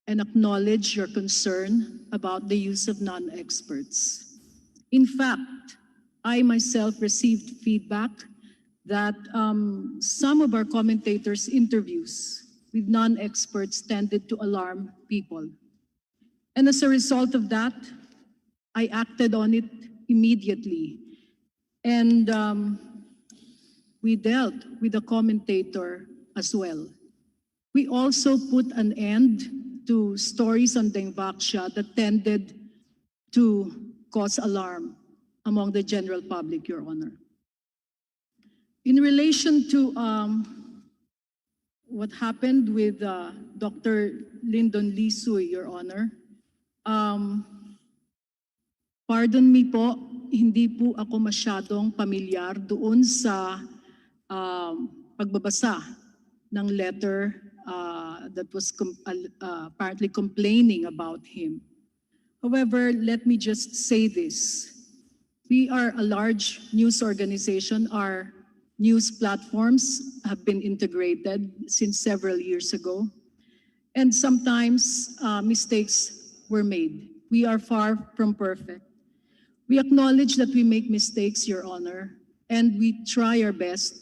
and acknowledge your concern about the use of non-experts. In fact, I myself received feedback that some of our commentators' interviews with non-experts tended to alarm people. And as a result of that, I acted on it immediately. And we dealt with the commentator as well. We also put an end to stories on Dengvaxia that tended to cause alarm among the general public, Your Honor. In relation to what happened with Dr. Lyndon Lisuy, Your Honor, pardon me po, hindi po ako masyadong pamilyar doon sa pagbabasa ng letter that was apparently complaining about him. However, let me just say this. We are a large news organization. Our news platforms have been integrated since several years ago. And sometimes mistakes were made. We are far from perfect. We acknowledge that we make mistakes, Your Honor, and we try our best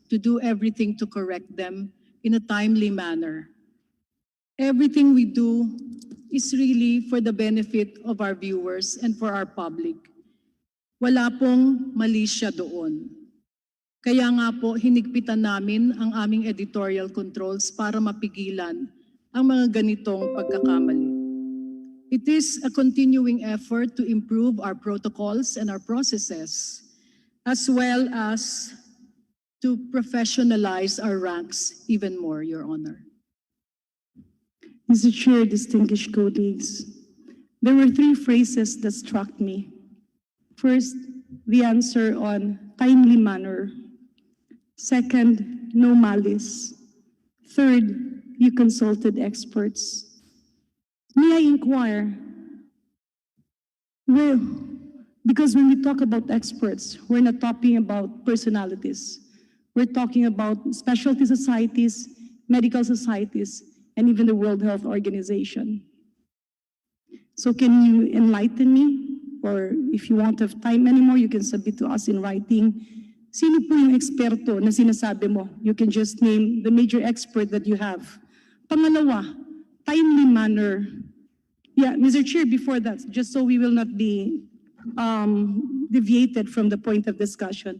to do everything to correct them in a timely manner. Everything we do is really for the benefit of our viewers and for our public. Wala pong mali siya doon. Kaya nga po, hinigpitan namin ang aming editorial controls para mapigilan ang mga ganitong pagkakamali. It is a continuing effort to improve our protocols and our processes, as well as to professionalize our ranks even more, Your Honor. Mr. Chair, distinguished colleagues, there were 3 phrases that struck me. First, the answer on timely manner. Second, no malice. Third, you consulted experts. May I inquire, well, because when we talk about experts, we're not talking about personalities. We're talking about specialty societies, medical societies, and even the World Health Organization. So can you enlighten me? Or if you won't have time anymore, you can submit to us in writing. Sino po yung eksperto na sinasabi mo? You can just name the major expert that you have. Pangalawa, timely manner. Yeah, Mr. Chair, before that, just so we will not be deviated from the point of discussion.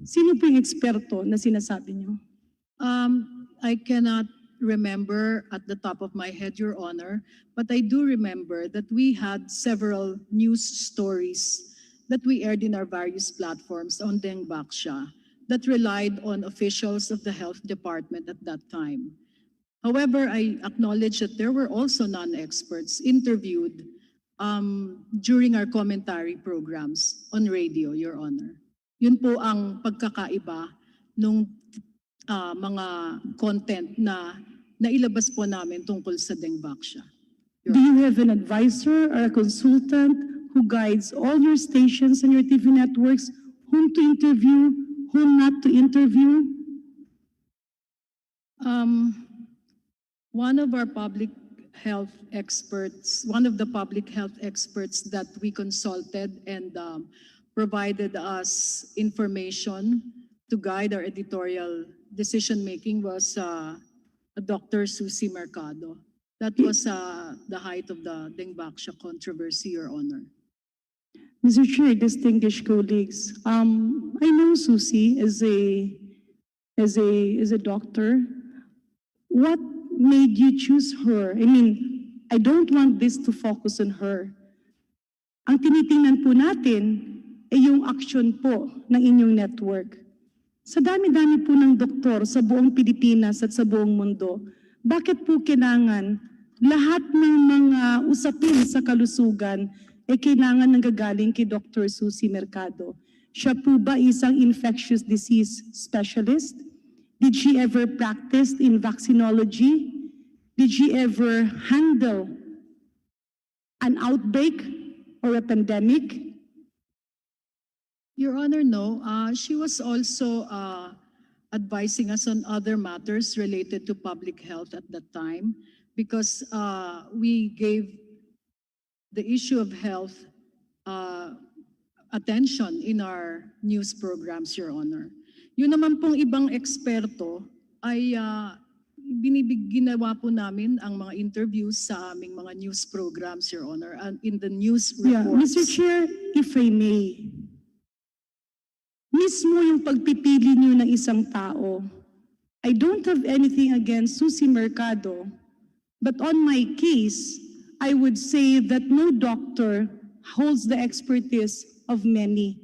Sino po yung eksperto na sinasabi niyo? I cannot remember at the top of my head, Your Honor, but I do remember that we had several news stories that we aired in our various platforms on Deng Baksha that relied on officials of the health department at that time. However, I acknowledge that there were also non-experts interviewed during our commentary programs on radio, Your Honor. Yun po ang pagkakaiba nung mga content na nailabas po namin tungkol sa Deng Baksha. Do you have an advisor or a consultant who guides all your stations and your TV networks whom to interview, whom not to interview? One of our public health experts, one of the public health experts that we consulted and provided us information to guide our editorial decision-making was Dr. Susie Mercado. That was the height of the Deng Baksha controversy, Your Honor. Mr. Chair, distinguished colleagues, I know Susie as a doctor. What made you choose her? I mean, I don't want this to focus on her. Ang tinitingnan po natin ay yung action po ng inyong network. Sa dami-dami po ng doktor sa buong Pilipinas at sa buong mundo, bakit po kailangan lahat ng mga usapin sa kalusugan ay kailangan nanggagaling kay Dr. Susie Mercado? Siya po ba isang infectious disease specialist? Did she ever practice in vaccinology? Did she ever handle an outbreak or a pandemic? Your Honor, no. She was also advising us on other matters related to public health at that time because we gave the issue of health attention in our news programs, Your Honor. Yun naman pong ibang eksperto ay ginawa po namin ang mga interviews sa aming mga news programs, Your Honor, and in the news Yeah, reports. Mr. Chair, if I may, mismo yung pagpipili niyo ng isang tao, I don't have anything against Susie Mercado, but on my case, I would say that no doctor holds the expertise of many.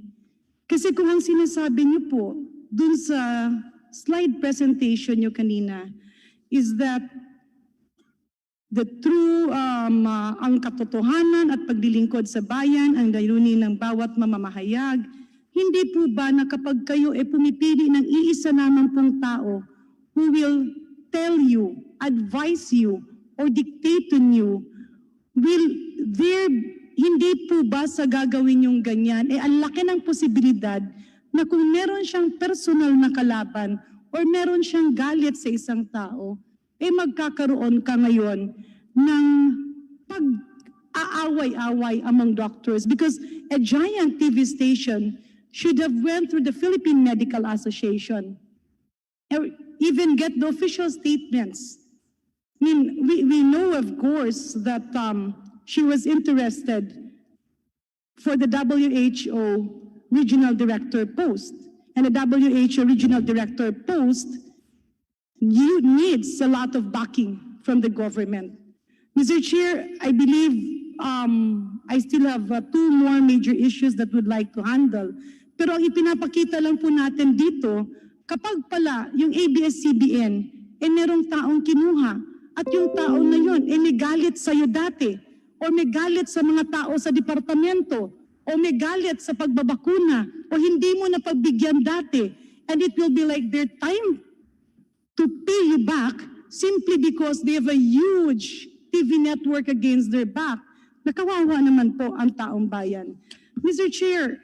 Kasi kung ang sinasabi niyo po, dun sa slide presentation niyo kanina, is that the true, ang katotohanan at paglilingkod sa bayan, ang layunin ng bawat mamamahayag. Hindi po ba na kapag kayo pumipili ng iisa lamang pong tao who will tell you, advise you, or dictate to you, hindi po ba sa gagawin yung ganyan, ang laki ng posibilidad na kung meron siyang personal na kalaban or meron siyang galit sa isang tao, magkakaroon ka ngayon ng pag-aaway-away among doctors because a giant TV station should have went through the Philippine Medical Association, or even get the official statements. I mean, we know, of course, that she was interested for the WHO regional director post. And the WHO regional director post needs a lot of backing from the government. Mr. Chair, I believe I still have two more major issues that we'd like to handle. Pero ang ipinapakita lang po natin dito, kapag pala yung ABS-CBN, merong taong kinuha at yung tao na yun, may galit sa'yo dati o may galit sa mga tao sa departamento o may galit sa pagbabakuna o hindi mo na pagbigyan dati, and it will be like their time to pay you back simply because they have a huge TV network against their back. Nakawawa naman po ang taong bayan. Mr. Chair,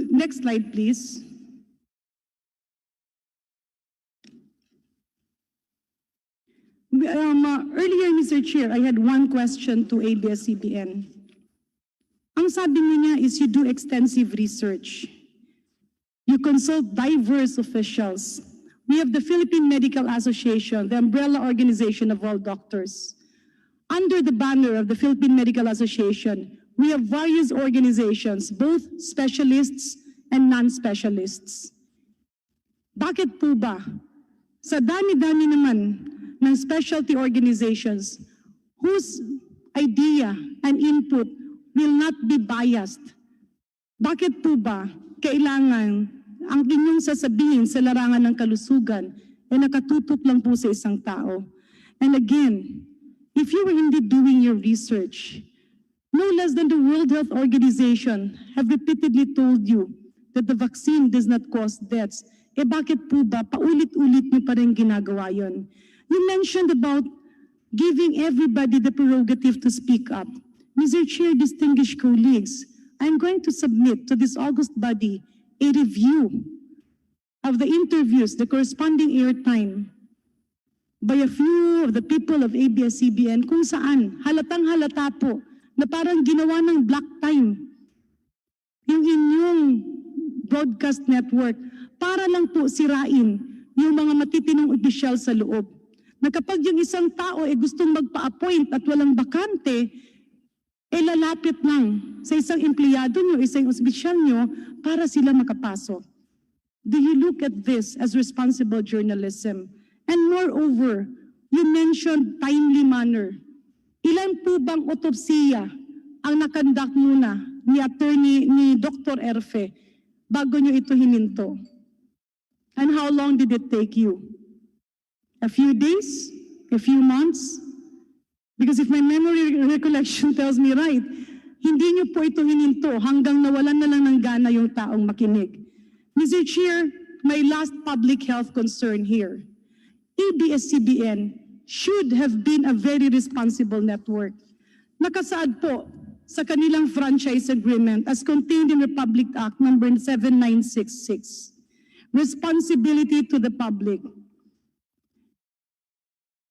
next slide, please. Earlier, Mr. Chair, I had one question to ABS-CBN. Ang sabi niya is you do extensive research. You consult diverse officials. We have the Philippine Medical Association, the umbrella organization of all doctors. Under the banner of the Philippine Medical Association, we have various organizations, both specialists and non-specialists. Bakit po ba? Sa dami-dami naman ng specialty organizations whose idea and input will not be biased. Bakit po ba kailangan ang inyong sasabihin sa larangan ng kalusugan ay nakatutok lang po sa isang tao? And again, if you were indeed doing your research, no less than the World Health Organization have repeatedly told you that the vaccine does not cause deaths. Eh bakit po ba paulit-ulit niyo pa rin ginagawa yun? You mentioned about giving everybody the prerogative to speak up. Mr. Chair, distinguished colleagues, I'm going to submit to this august body a review of the interviews, the corresponding airtime by a few of the people of ABS-CBN kung saan halatang halata po na parang ginawa ng black time yung inyong broadcast network para lang po sirain yung mga matitinong opisyal sa loob. Na kapag yung isang tao ay gustong magpa-appoint at walang bakante, eh lalapit lang sa isang empleyado nyo, isang opisyal nyo para sila makapasok. Do you look at this as responsible journalism? And moreover, you mentioned timely manner. Ilan po bang otopsiya ang nakandak muna ni Dr. Erfe bago nyo ito hininto? And how long did it take you? A few days? A few months? Because if my memory recollection tells me right, hindi niyo po ito hininto hanggang nawalan na lang ng gana yung taong makinig. Mr. Chair, my last public health concern here. ABS-CBN should have been a very responsible network. Nakasaad po sa kanilang franchise agreement as contained in Republic Act number 7966. Responsibility to the public.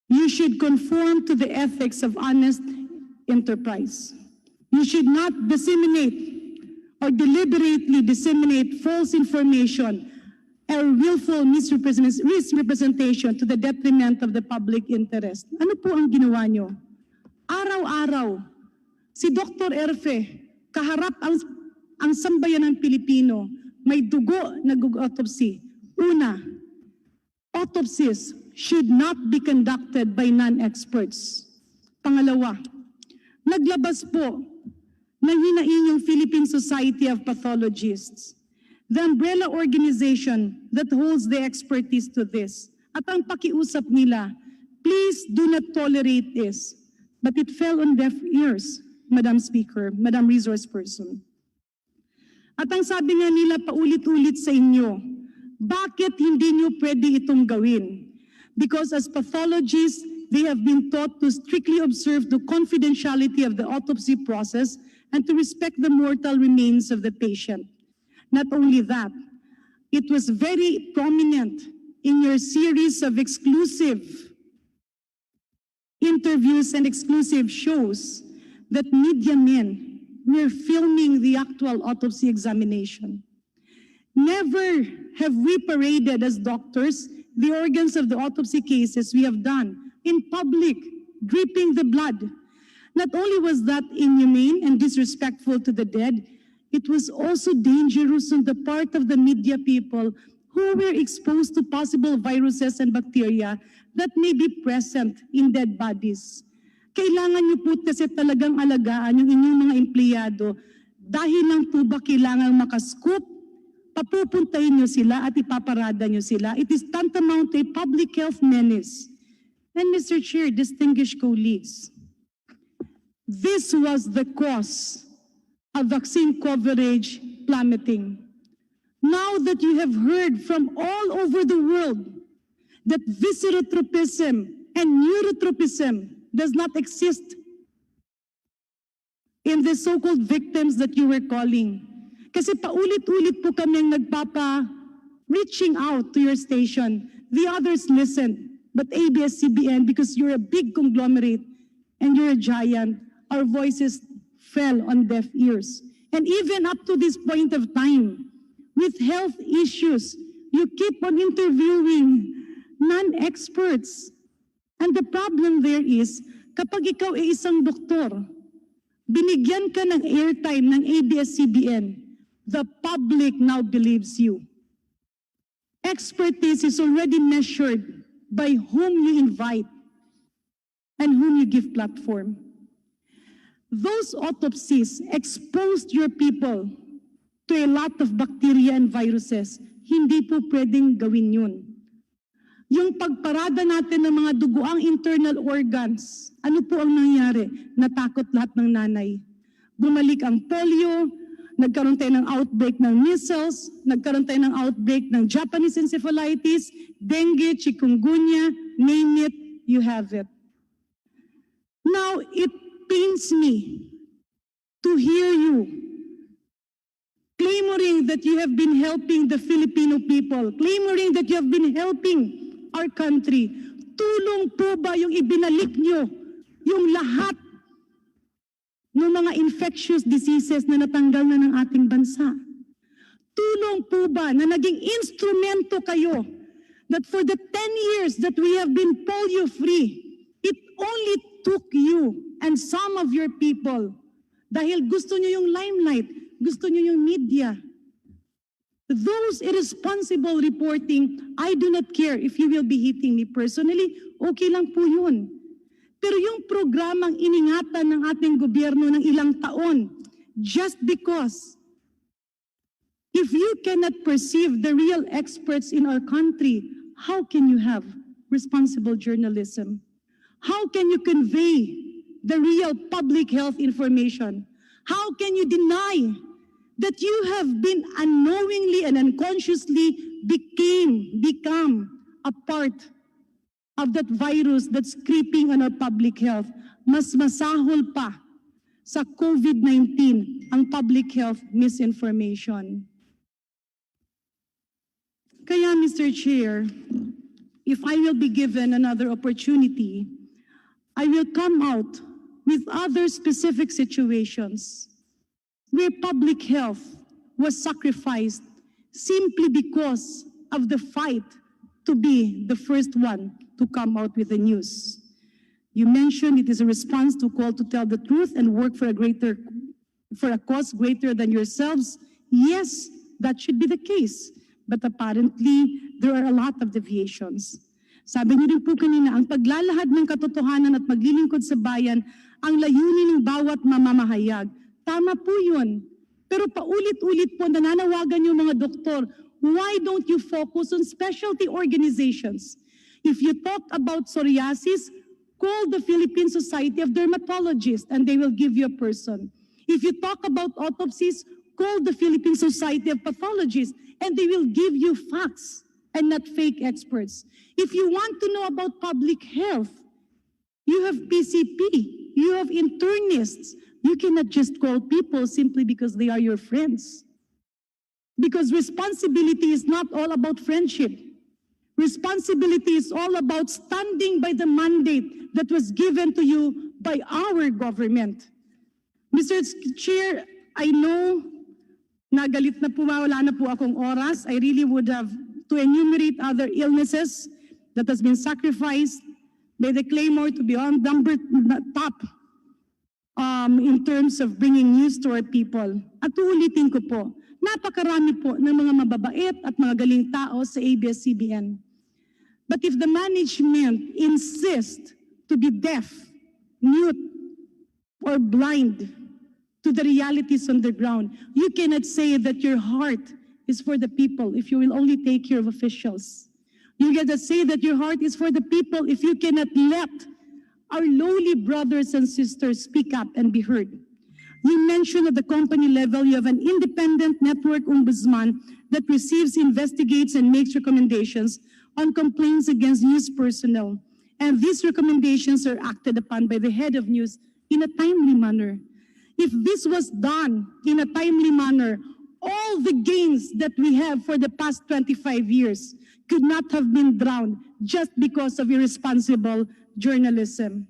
You should conform to the ethics of honest enterprise. You should not disseminate or deliberately disseminate false information or willful misrepresentation to the detriment of the public interest. Ano po ang ginawa nyo? Araw-araw, si Dr. Erfe, kaharap ang sambayan ng Pilipino, may dugo na autopsy. Una, autopsies should not be conducted by non-experts. Pangalawa, naglabas po ng hinaing yung Philippine Society of Pathologists, the umbrella organization that holds the expertise to this. At ang pakiusap nila, please do not tolerate this. But it fell on deaf ears, Madam Speaker, Madam Resource Person. At ang sabi nga nila paulit-ulit sa inyo, bakit hindi nyo pwede itong gawin? Because as pathologists, they have been taught to strictly observe the confidentiality of the autopsy process and to respect the mortal remains of the patient. Not only that, it was very prominent in your series of exclusive interviews and exclusive shows that media men were filming the actual autopsy examination. Never have we paraded as doctors the organs of the autopsy cases we have done in public, dripping the blood. Not only was that inhumane and disrespectful to the dead, it was also dangerous on the part of the media people who were exposed to possible viruses and bacteria that may be present in dead bodies. Kailangan niyo po kasi talagang alagaan yung inyong mga empleyado dahil lang po ba kailangang makascoop, papupuntahin niyo sila at ipaparada niyo sila. It is tantamount to a public health menace. And Mr. Chair, distinguished colleagues, this was the cause of vaccine coverage plummeting. Now that you have heard from all over the world that viscerotropism and neurotropism does not exist in the so-called victims that you were calling. Kasi paulit-ulit po kaming reaching out to your station. The others listened, but ABS-CBN, because you're a big conglomerate and you're a giant, our voices fell on deaf ears. And even up to this point of time, with health issues, you keep on interviewing non-experts. And the problem there is, kapag ikaw ay isang doktor, binigyan ka ng airtime ng ABS-CBN, the public now believes you. Expertise is already measured by whom you invite and whom you give platform. Those autopsies exposed your people to a lot of bacteria and viruses. Hindi po pwedeng gawin yun. Yung pagparada natin ng mga duguang internal organs, ano po ang nangyari? Natakot lahat ng nanay. Bumalik ang polio, nagkaroon tayo ng outbreak ng measles, nagkaroon tayo ng outbreak ng Japanese encephalitis, dengue, chikungunya, name it, you have it. Now, it pains me to hear you clamoring that you have been helping the Filipino people, clamoring that you have been helping our country. Tulong po ba yung ibinalik nyo yung lahat ng mga infectious diseases na natanggal na ng ating bansa? Tulong po ba na naging instrumento kayo that for the 10 years that we have been polio-free, it only took you and some of your people dahil gusto nyo yung limelight, gusto nyo yung media. Those irresponsible reporting, I do not care if you will be hitting me personally, okay lang po yun. Pero yung programang iningatan ng ating gobyerno ng ilang taon, just because if you cannot perceive the real experts in our country, how can you have responsible journalism? How can you convey the real public health information? How can you deny that you have been unknowingly and unconsciously become a part of that virus that's creeping on our public health? Mas masahol pa sa COVID-19 ang public health misinformation. Kaya, Mr. Chair, if I will be given another opportunity, I will come out with other specific situations where public health was sacrificed simply because of the fight to be the first one to come out with the news. You mentioned it is a response to call to tell the truth and work for a cause greater than yourselves. Yes, that should be the case. But apparently, there are a lot of deviations. Sabi niyo rin po kanina, ang paglalahad ng katotohanan at maglilingkod sa bayan ang layunin ng bawat mamamahayag. Tama po yun. Pero paulit-ulit po nananawagan yung mga doktor, why don't you focus on specialty organizations? If you talk about psoriasis, call the Philippine Society of Dermatologists and they will give you a person. If you talk about autopsies, call the Philippine Society of Pathologists and they will give you facts and not fake experts. If you want to know about public health, you have PCP, you have internists. You cannot just call people simply because they are your friends. Because responsibility is not all about friendship. Responsibility is all about standing by the mandate that was given to you by our government. Mr. Chair, I know nagalit na po, wala na po akong oras. I really would have to enumerate other illnesses that has been sacrificed by the claimor to be on top in terms of bringing news to our people. At uulitin ko po, napakarami po ng mga mababait at mga galing tao sa ABS-CBN. But if the management insists to be deaf, mute, or blind to the realities on the ground, you cannot say that your heart is for the people if you will only take care of officials. You cannot say that your heart is for the people if you cannot let our lowly brothers and sisters speak up and be heard. You mentioned at the company level you have an independent network ombudsman that receives, investigates, and makes recommendations on complaints against news personnel. And these recommendations are acted upon by the head of news in a timely manner. If this was done in a timely manner, all the gains that we have for the past 25 years could not have been drowned just because of irresponsible journalism.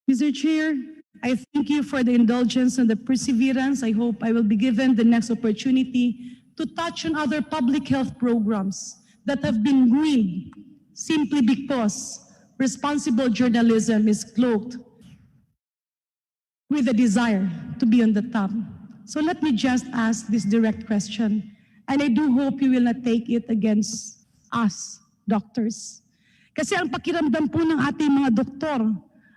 Mr. Chair, I thank you for the indulgence and the perseverance. I hope I will be given the next opportunity to touch on other public health programs that have been ruined simply because responsible journalism is cloaked with a desire to be on the top. So let me just ask this direct question, and I do hope you will not take it against us, doctors. Kasi ang pakiramdam po ng ating mga doktor,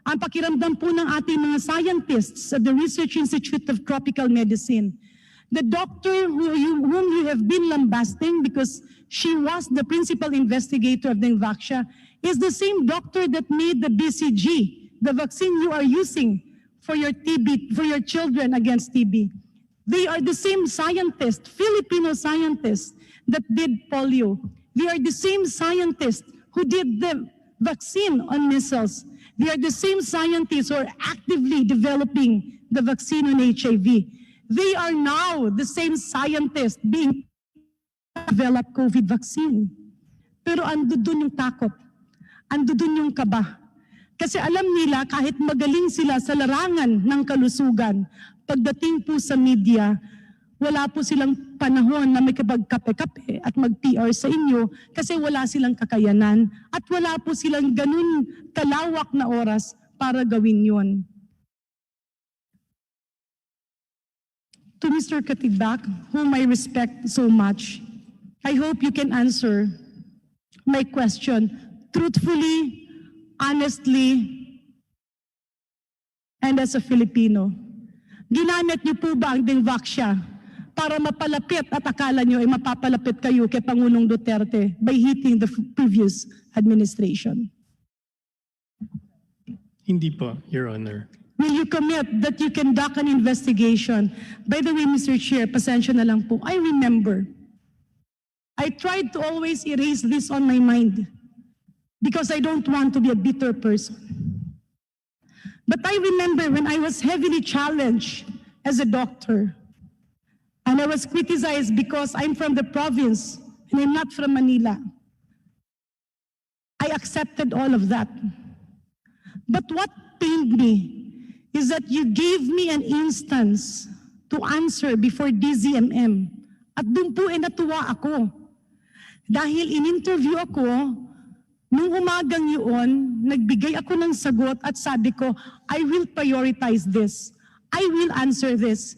ang pakiramdam po ng ating mga scientists at the Research Institute of Tropical Medicine, the doctor whom you have been lambasting because she was the principal investigator of Dengvaxia is the same doctor that made the BCG, the vaccine you are using for your TB, for your children against TB. They are the same scientists, Filipino scientists that did polio. They are the same scientists who did the vaccine on measles. They are the same scientists who are actively developing the vaccine on HIV. They are now the same scientists being develop COVID vaccine. Pero ando dun yung takot. Ando dun yung kaba. Kasi alam nila kahit magaling sila sa larangan ng kalusugan, pagdating po sa media, wala po silang panahon na may kapag-kape-kape at mag-PR sa inyo kasi wala silang kakayanan at wala po silang ganun kalawak na oras para gawin yon. To Mr. Katigbak, whom I respect so much, I hope you can answer my question truthfully, honestly, and as a Filipino. Ginamit niyo po ba ang Dengvaxia para mapalapit at akala niyo ay mapapalapit kayo kay Pangulong Duterte by hitting the previous administration? Hindi po, Your Honor. Will you commit that you conduct an investigation? By the way, Mr. Chair, pasensya na lang po. I remember, I tried to always erase this on my mind because I don't want to be a bitter person. But I remember when I was heavily challenged as a doctor, and I was criticized because I'm from the province and I'm not from Manila. I accepted all of that. But what pained me is that you gave me an instance to answer before DZMM. At doon po natuwa ako. Dahil in-interview ako, nung umagang yun, nagbigay ako ng sagot at sabi ko, I will prioritize this. I will answer this.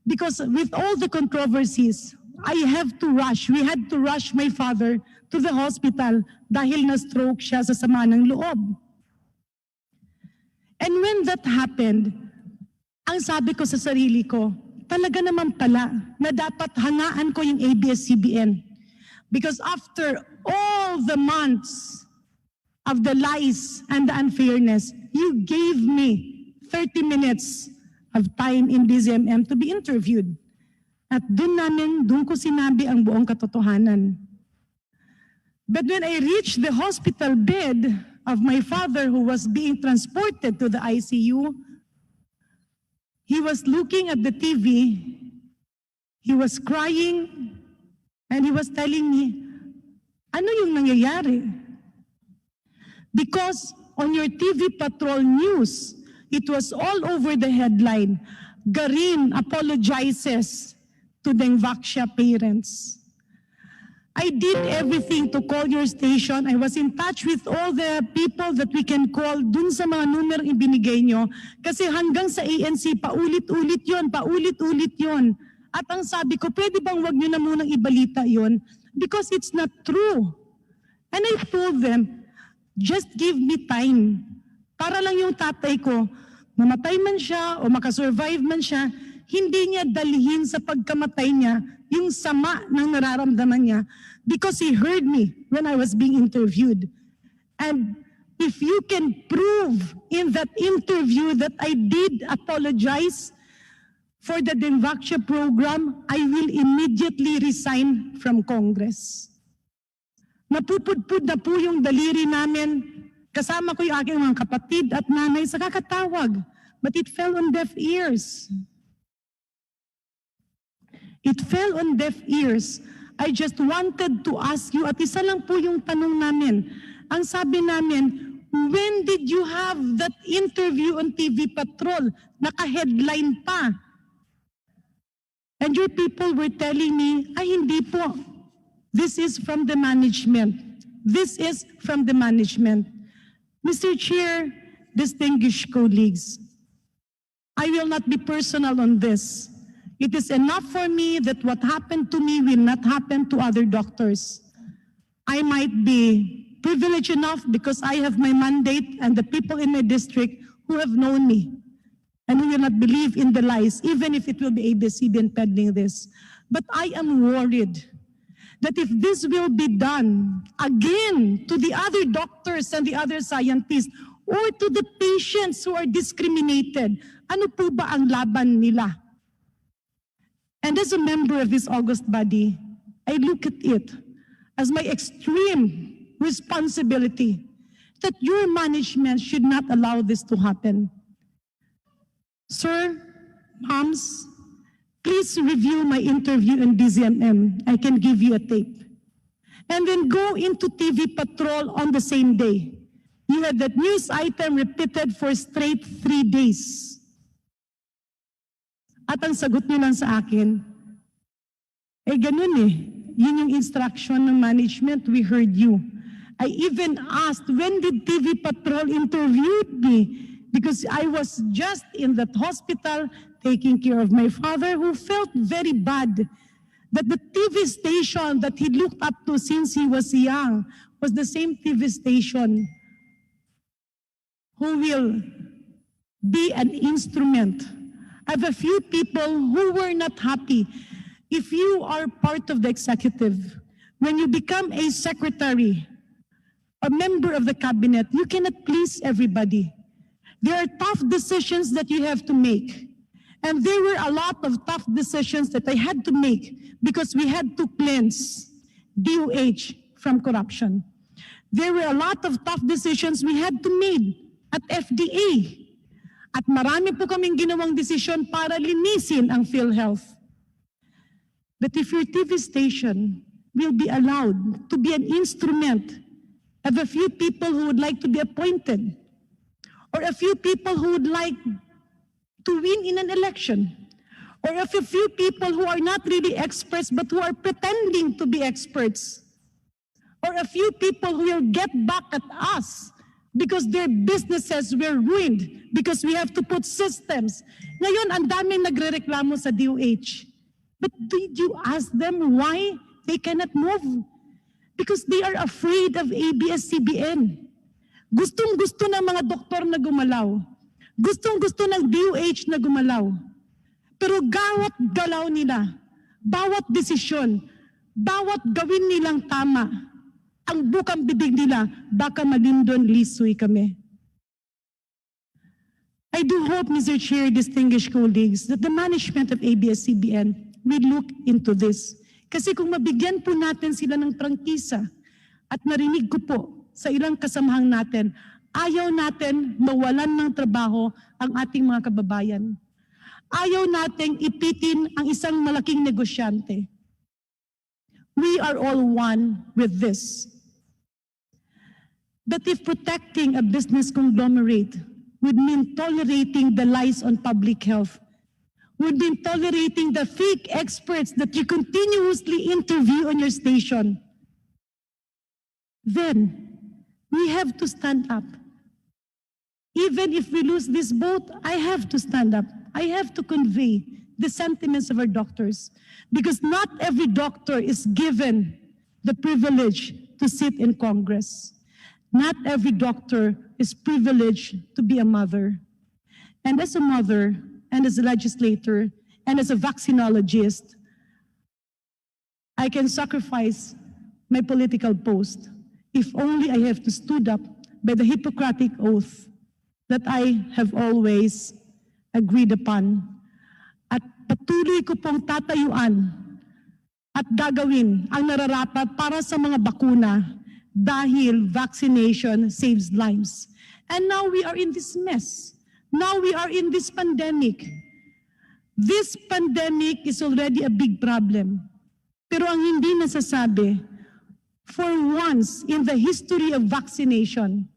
Because with all the controversies, I have to rush. We had to rush my father to the hospital dahil na-stroke siya sa sama ng loob. And when that happened, ang sabi ko sa sarili ko, talaga naman pala na dapat hangaan ko yung ABS-CBN. Because after all the months of the lies and the unfairness, you gave me 30 minutes of time in DZMM to be interviewed. At doon ko sinabi ang buong katotohanan. But when I reached the hospital bed of my father who was being transported to the ICU, he was looking at the TV, he was crying, and he was telling me, ano yung nangyayari? Because on your TV Patrol News, it was all over the headline, Garin apologizes to Dengvaxia parents. I did everything to call your station. I was in touch with all the people that we can call dun sa mga numero ibinigay nyo. Kasi hanggang sa ANC, paulit-ulit yon. At ang sabi ko, pwede bang wag nyo na munang ibalita yon? Because it's not true. And I told them, just give me time. Para lang yung tatay ko, mamatay man siya o makasurvive man siya, hindi niya dalhin sa pagkamatay niya yung sama ng nararamdaman niya because he heard me when I was being interviewed. And if you can prove in that interview that I did apologize for the Denvacia program, I will immediately resign from Congress. Napupudpud na po yung daliri namin. Kasama ko yung aking mga kapatid at nanay sa kakatawag. But it fell on deaf ears. It fell on deaf ears. I just wanted to ask you, at isa lang po yung tanong namin. Ang sabi namin, when did you have that interview on TV Patrol? Naka-headline pa. And your people were telling me, ay hindi po. This is from the management. This is from the management. Mr. Chair, distinguished colleagues, I will not be personal on this. It is enough for me that what happened to me will not happen to other doctors. I might be privileged enough because I have my mandate and the people in my district who have known me and who will not believe in the lies, even if it will be ABS-CBN pending this. But I am worried that if this will be done again to the other doctors and the other scientists or to the patients who are discriminated, ano po ba ang laban nila? And as a member of this august body, I look at it as my extreme responsibility that your management should not allow this to happen. Sir, moms, please review my interview in DZMM. I can give you a tape. And then go into TV Patrol on the same day. You had that news item repeated for straight 3 days. At ang sagot niyo lang sa akin, eh ganun eh. Yun yung instruction ng management, we heard you. I even asked, when did TV Patrol interview me? Because I was just in that hospital taking care of my father who felt very bad that the TV station that he looked up to since he was young was the same TV station who will be an instrument. I have a few people who were not happy. If you are part of the executive, when you become a secretary, a member of the cabinet, you cannot please everybody. There are tough decisions that you have to make. And there were a lot of tough decisions that I had to make because we had to cleanse DOH from corruption. There were a lot of tough decisions we had to make at FDA. At marami po kaming ginawang desisyon para linisin ang PhilHealth. But if your TV station will be allowed to be an instrument of a few people who would like to be appointed, or a few people who would like to win in an election, or a few people who are not really experts but who are pretending to be experts, or a few people who will get back at us because their businesses were ruined because we have to put systems. Ngayon, ang daming nagrereklamo sa DOH. But did you ask them why they cannot move? Because they are afraid of ABS-CBN. Gustong-gusto ng mga doktor na gumalaw. Gustong-gusto ng DOH na gumalaw. Pero bawat galaw nila, bawat desisyon, bawat gawin nilang tama, ang bukang bibig nila, baka malindon lisoy kami. I do hope, Mr. Chair, distinguished colleagues, that the management of ABS-CBN will look into this. Kasi kung mabigyan po natin sila ng prangkisa, at narinig ko po sa ilang kasamahang natin, ayaw natin mawalan ng trabaho ang ating mga kababayan. Ayaw nating ipitin ang isang malaking negosyante. We are all one with this. But if protecting a business conglomerate would mean tolerating the lies on public health, would mean tolerating the fake experts that you continuously interview on your station, then we have to stand up. Even if we lose this vote, I have to stand up. I have to convey the sentiments of our doctors, because not every doctor is given the privilege to sit in Congress. Not every doctor is privileged to be a mother. And as a mother and as a legislator, And as a vaccinologist, I can sacrifice my political post if only I have to stood up by the Hippocratic oath that I have always agreed upon. At patuloy ko pong tatayuan at gagawin ang nararapat para sa mga bakuna dahil vaccination saves lives. And now we are in this mess. Now we are in this pandemic. This pandemic is already a big problem. Pero ang hindi nasasabi, for once in the history of vaccination,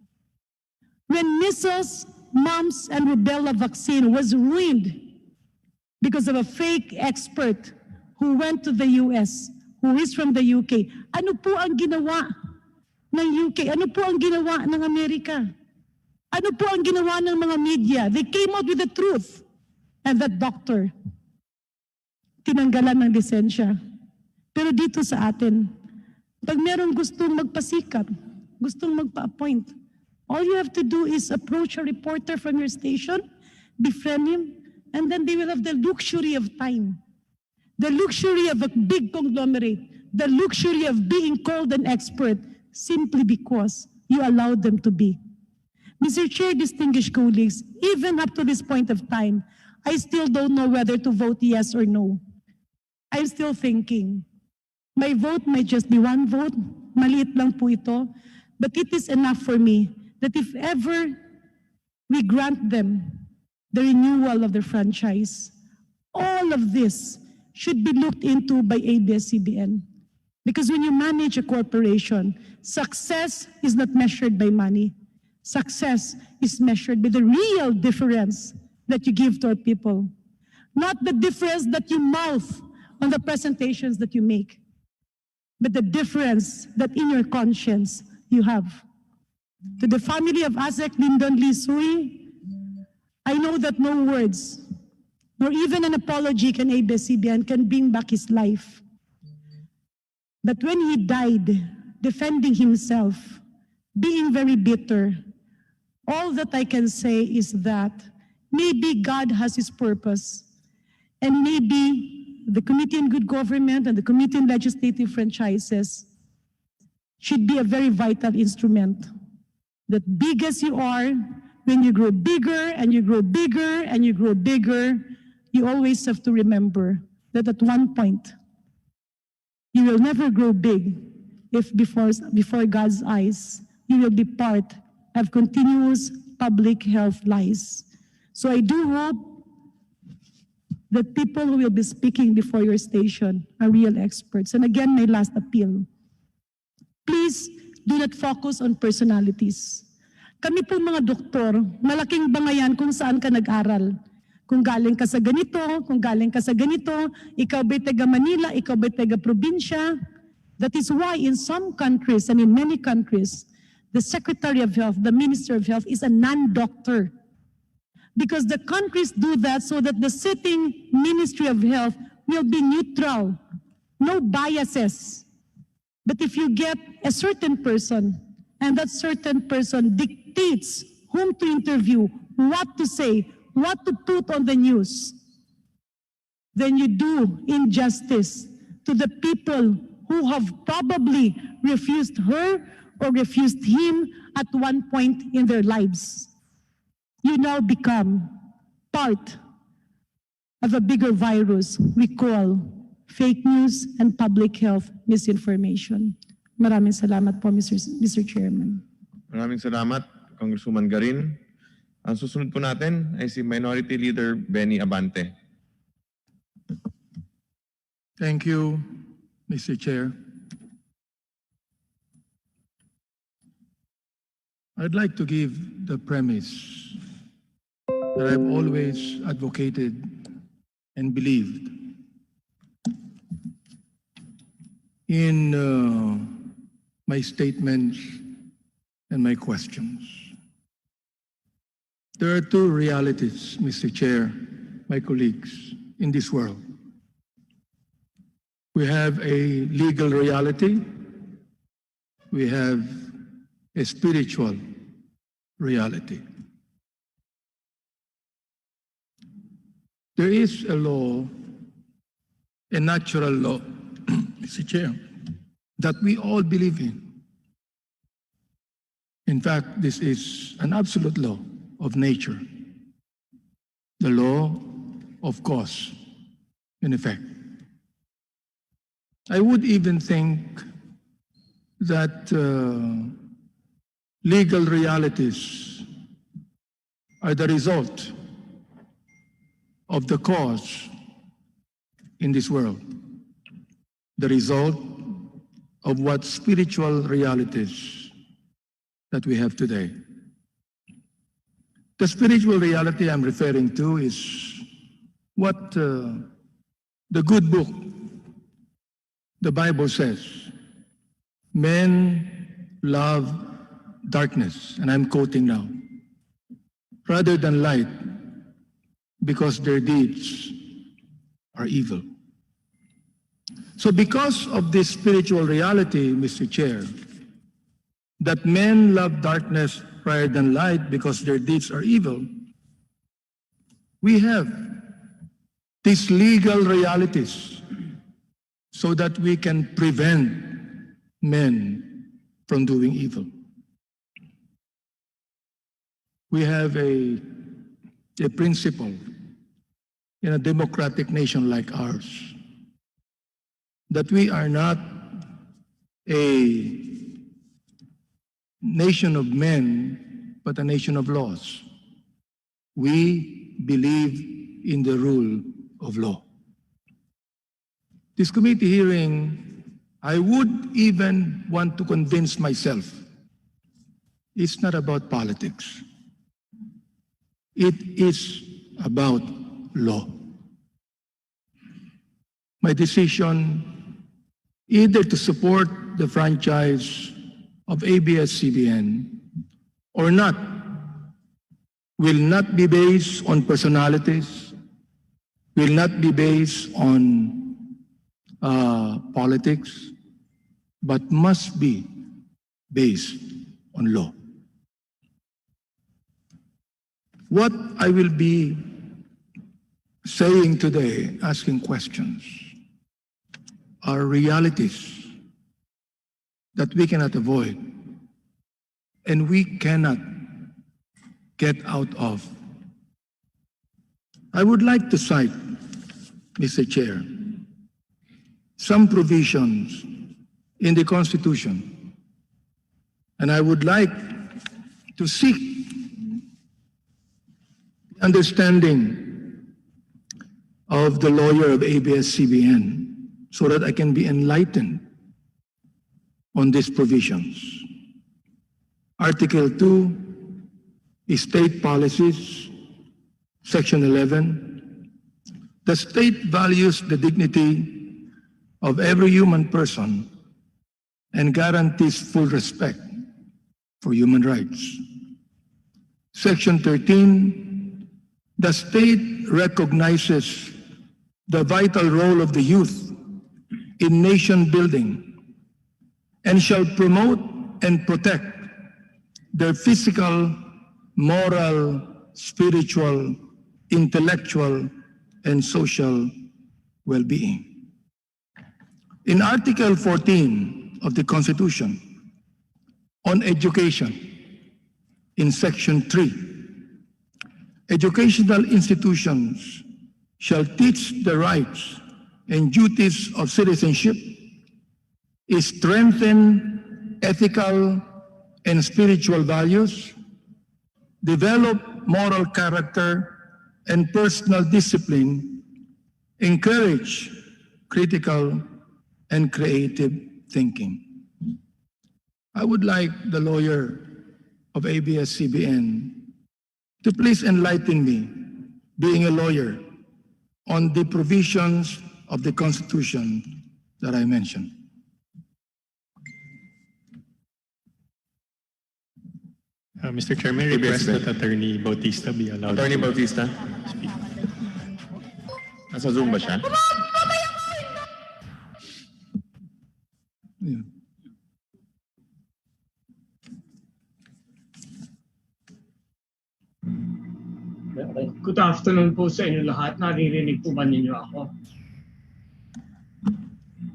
when measles, mumps, and rubella vaccine was ruined because of a fake expert who went to the US, who is from the UK, ano po ang ginawa ng UK? Ano po ang ginawa ng Amerika? Ano po ang ginawa ng mga media? They came out with the truth. And that doctor, tinanggalan ng lisensya. Pero dito sa atin, pag merong gustong magpasikap, gustong magpa-appoint, all you have to do is approach a reporter from your station, befriend him, and then they will have the luxury of time, the luxury of a big conglomerate, the luxury of being called an expert simply because you allowed them to be. Mr. Chair, distinguished colleagues, even up to this point of time, I still don't know whether to vote yes or no. I'm still thinking. My vote might just be one vote. Maliit lang po ito. But it is enough for me that if ever we grant them the renewal of their franchise, all of this should be looked into by ABS-CBN. Because when you manage a corporation, success is not measured by money. Success is measured by the real difference that you give to our people. Not the difference that you mouth on the presentations that you make, but the difference that in your conscience you have. To the family of Azek Lyndon Lee Sui, I know that no words, nor even an apology can ABS-CBN can bring back his life. But when he died, defending himself, being very bitter, all that I can say is that maybe God has his purpose, and maybe the Committee on Good Government and the Committee on Legislative Franchises should be a very vital instrument. That big as you are, when you grow bigger and you grow bigger and you grow bigger, you always have to remember that at one point, you will never grow big if before God's eyes, you will be part of continuous public health lies. So I do hope that people who will be speaking before your station are real experts. And again, my last appeal. Please do not focus on personalities. Kami po mga doktor, malaking bangayan kung saan ka nag-aral. Kung galing ka sa ganito, kung galing ka sa ganito, ikaw ba'y taga Manila, ikaw ba'y taga probinsya. That is why in some countries and in many countries, the Secretary of Health, the Minister of Health is a non-doctor. Because the countries do that so that the sitting Ministry of Health will be neutral, no biases. But if you get a certain person, and that certain person dictates whom to interview, what to say, what to put on the news, then you do injustice to the people who have probably refused her or refused him at one point in their lives. You now become part of a bigger virus we call fake news and public health misinformation. Maraming salamat po, Mr. Chairman. Maraming salamat, Congresswoman Garin. Ang susunod po natin ay si Minority Leader Benny Abante. Thank you, Mr. Chair. I'd like to give the premise that I've always advocated and believed in my statements and my questions. There are two realities, Mr. Chair, my colleagues, in this world. We have a legal reality. We have a spiritual reality. There is a law, a natural law, Mr. Chair, that we all believe in. In fact, this is an absolute law of nature, the law of cause and effect. I would even think that legal realities are the result of the cause in this world, the result of what spiritual realities that we have today. The spiritual reality I'm referring to is what the good book, the Bible says. Men love darkness, and I'm quoting now, rather than light, because their deeds are evil. So because of this spiritual reality, Mr. Chair, that men love darkness rather than light because their deeds are evil, we have these legal realities so that we can prevent men from doing evil. We have a principle in a democratic nation like ours that we are not a nation of men, but a nation of laws. We believe in the rule of law. This committee hearing, I would even want to convince myself, it's not about politics. It is about law. My decision either to support the franchise of ABS-CBN or not will not be based on personalities, will not be based on politics, but must be based on law. What I will be saying today, asking questions, are realities that we cannot avoid and we cannot get out of. I would like to cite, Mr. Chair, some provisions in the Constitution, and I would like to seek understanding of the lawyer of ABS-CBN so that I can be enlightened on these provisions. Article 2, State Policies, Section 11. The state values the dignity of every human person and guarantees full respect for human rights. Section 13, the state recognizes the vital role of the youth in nation building and shall promote and protect their physical, moral, spiritual, intellectual, and social well-being. In Article 14 of the Constitution on education, in Section 3, educational institutions shall teach the rights and duties of citizenship, strengthen ethical and spiritual values, develop moral character and personal discipline, encourage critical and creative thinking. I would like the lawyer of ABS-CBN to please enlighten me, being a lawyer, on the provisions of the Constitution that I mentioned. Mr. Chair, may I request that Attorney Bautista be allowed Attorney to Bautista? speak. Nasa Zoom ba siya? Yeah. Good Good afternoon po sa inyo lahat. Naririnig po ba ninyo ako?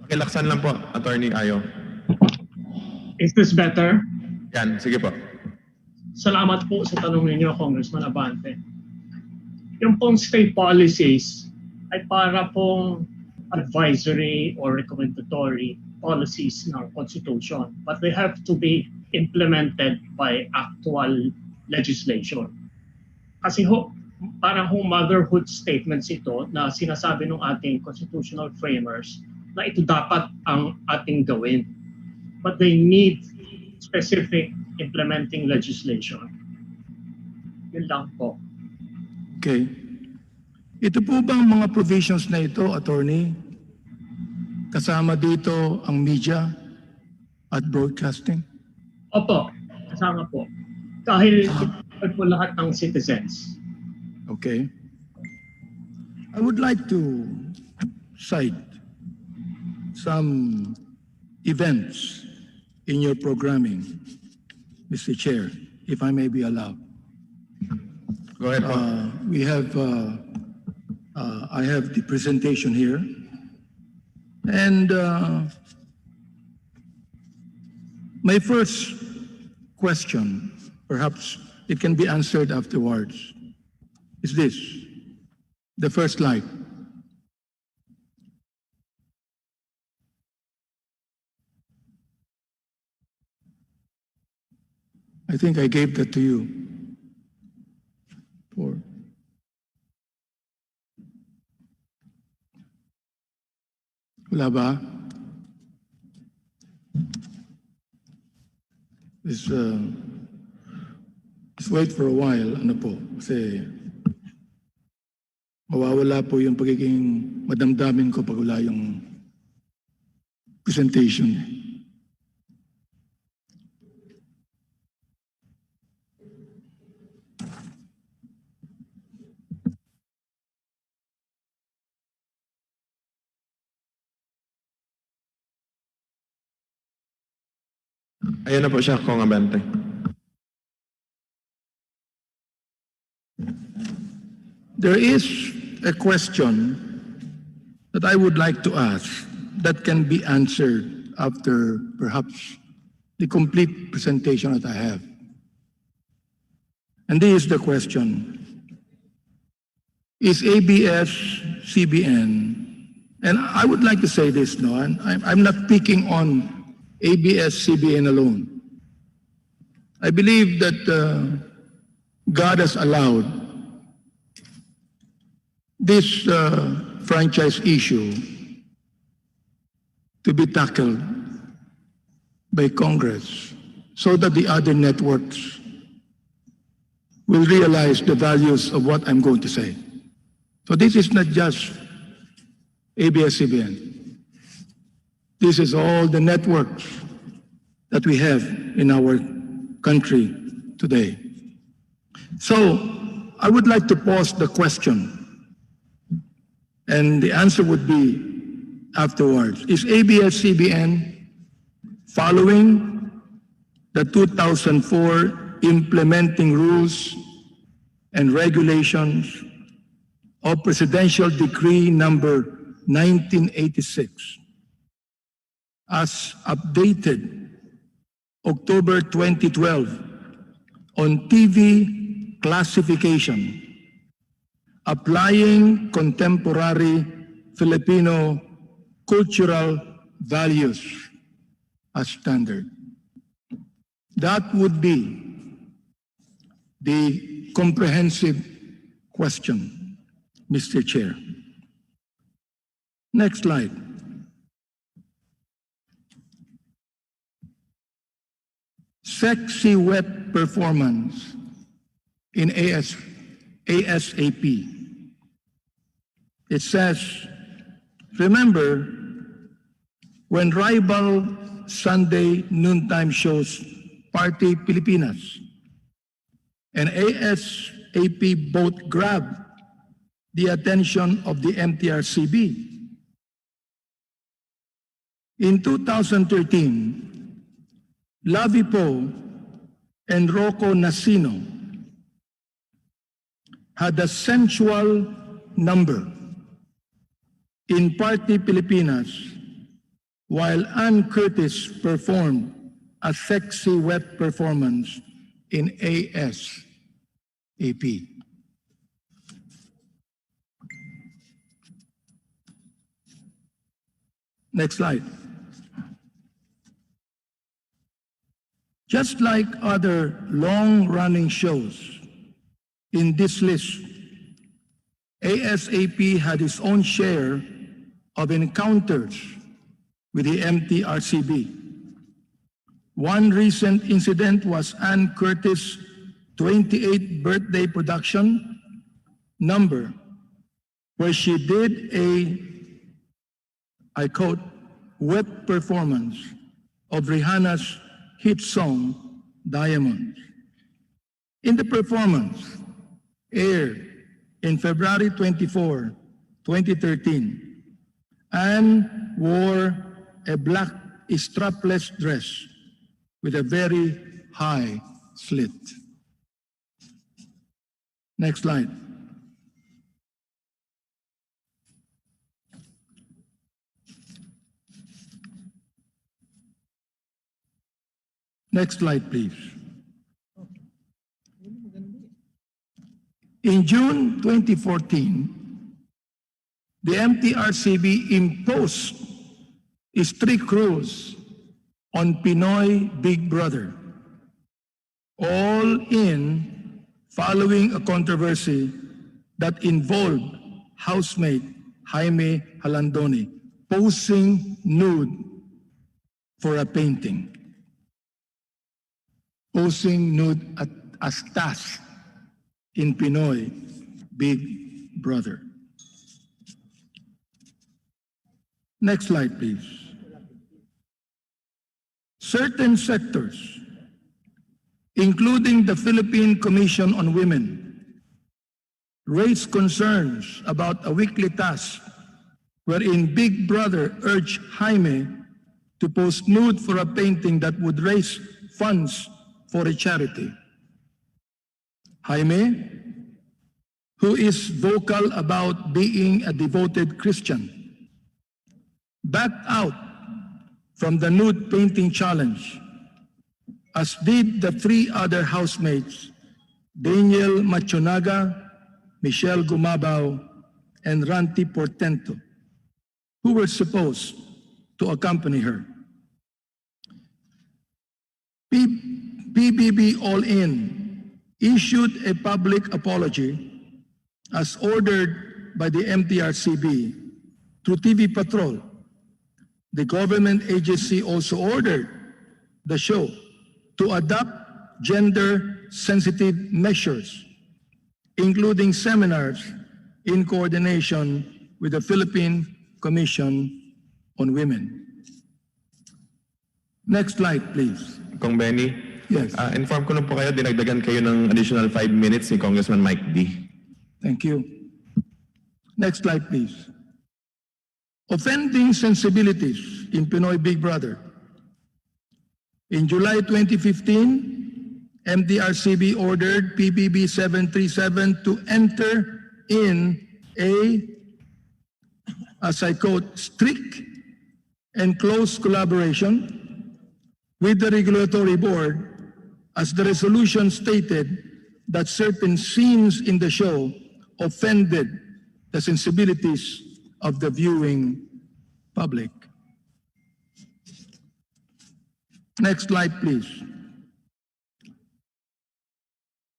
Pakilaksan lang po, Attorney Ayo. Is this better? Yan, sige po. Salamat po sa tanong ninyo, Congressman Abante. Yung pong state policies ay para pong advisory or recommendatory policies ng Constitution, but they have to be implemented by actual legislation. Kasi parang motherhood statements ito na sinasabi ng ating constitutional framers na ito dapat ang ating gawin. But they need specific implementing legislation. Yun lang po. Okay. Ito po bang mga provisions na ito, Attorney? Kasama dito ang media at broadcasting? Opo, kasama po. Dahil po lahat ng citizens. Okay. I would like to cite some events in your programming, Mr. Chair, if I may be allowed. Go ahead, We have, I have the presentation here. And my first question, perhaps it can be answered afterwards, is this, the first slide. I think I gave that to you. Wala ba? Just wait for a while, ano po, kasi mawawala po yung pagiging madamdamin ko pag wala yung presentation. Ayan na po siya, Kong Abante. There is a question that I would like to ask that can be answered after perhaps the complete presentation that I have. And this is the question. Is ABS-CBN, and I would like to say this, no, and I'm not picking on ABS-CBN alone. I believe that God has allowed this franchise issue to be tackled by Congress so that the other networks will realize the values of what I'm going to say. So this is not just ABS-CBN. This is all the networks that we have in our country today. So I would like to pose the question, and the answer would be afterwards. Is ABS-CBN following the 2004 implementing rules and regulations of Presidential Decree number 1986 as updated October 2012 on TV classification, applying contemporary Filipino cultural values as standard? That would be the comprehensive question, Mr. Chair. Next slide. Sexy wet performance in ASAP. It says, remember when rival Sunday noontime shows Party Pilipinas and ASAP both grabbed the attention of the MTRCB. In 2013, Lavi Po and Rocco Nasino had a sensual number in Party Pilipinas, while Ann Curtis performed a sexy wet performance in ASAP. Next slide. Just like other long-running shows in this list, ASAP had its own share of encounters with the MTRCB. One recent incident was Ann Curtis' 28th birthday production number, where she did a, I quote, wet performance of Rihanna's hit song, Diamonds. In the performance, aired in February 24, 2013, Anne wore a black strapless dress with a very high slit. Next slide. Next slide, please. In June 2014, the MTRCB imposed strict rules on Pinoy Big Brother, all in following a controversy that involved housemate Jaime Halandoni posing nude for a painting. Posing nude as task in Pinoy Big Brother. Next slide, please. Certain sectors, including the Philippine Commission on Women, raised concerns about a weekly task wherein Big Brother urged Jaime to post nude for a painting that would raise funds for a charity. Jaime, who is vocal about being a devoted Christian, backed out from the nude painting challenge, as did the three other housemates, Daniel Machonaga, Michelle Gumabao, and Ranti Portento, who were supposed to accompany her. PBB All In issued a public apology as ordered by the MTRCB through TV Patrol. The government agency also ordered the show to adopt gender-sensitive measures, including seminars in coordination with the Philippine Commission on Women. Next slide, please. Kong Benny, Yes. inform ko na po kayo, dinagdagan kayo ng additional 5 minutes ni Congressman Mike D. Thank you. Next slide, please. Offending sensibilities in Pinoy Big Brother. In July 2015, MTRCB ordered PBB 737 to enter in a, as I quote, strict and close collaboration with the regulatory board, as the resolution stated that certain scenes in the show offended the sensibilities of the viewing public. Next slide, please.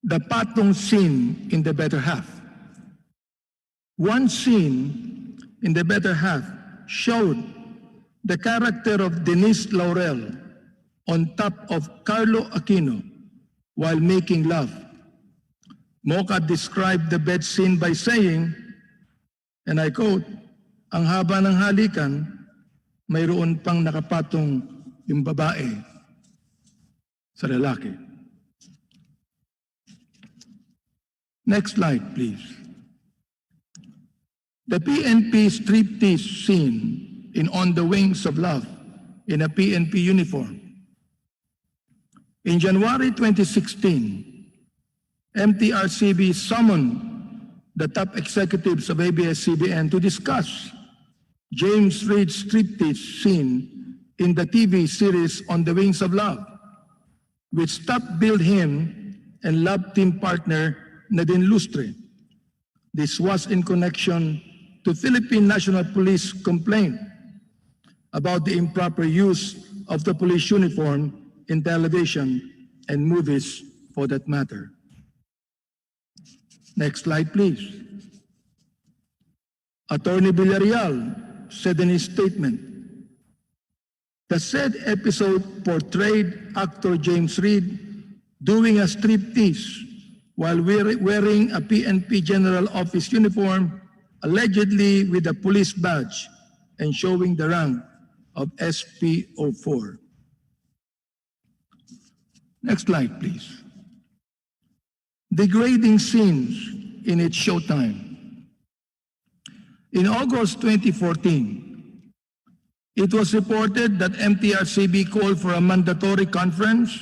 The patong scene in The Better Half. One scene in The Better Half showed the character of Denise Laurel on top of Carlo Aquino while making love. Mocha described the bed scene by saying, and I quote, "Ang haba ng halikan, mayroon pang nakapatong yung babae sa lalaki." Next slide, please. The PNP striptease scene in On the Wings of Love in a PNP uniform. In January 2016, MTRCB summoned the top executives of ABS-CBN to discuss James Reid's striptease scene in the TV series On the Wings of Love, which top-billed him and love team partner Nadine Lustre. This was in connection to Philippine National Police complaint about the improper use of the police uniform in television and movies for that matter. Next slide, please. Attorney Villarreal said in his statement, the said episode portrayed actor James Reid doing a striptease while wearing a PNP General Office uniform, allegedly with a police badge and showing the rank of SP04. Next slide, please. Degrading scenes in its showtime. In August 2014, it was reported that MTRCB called for a mandatory conference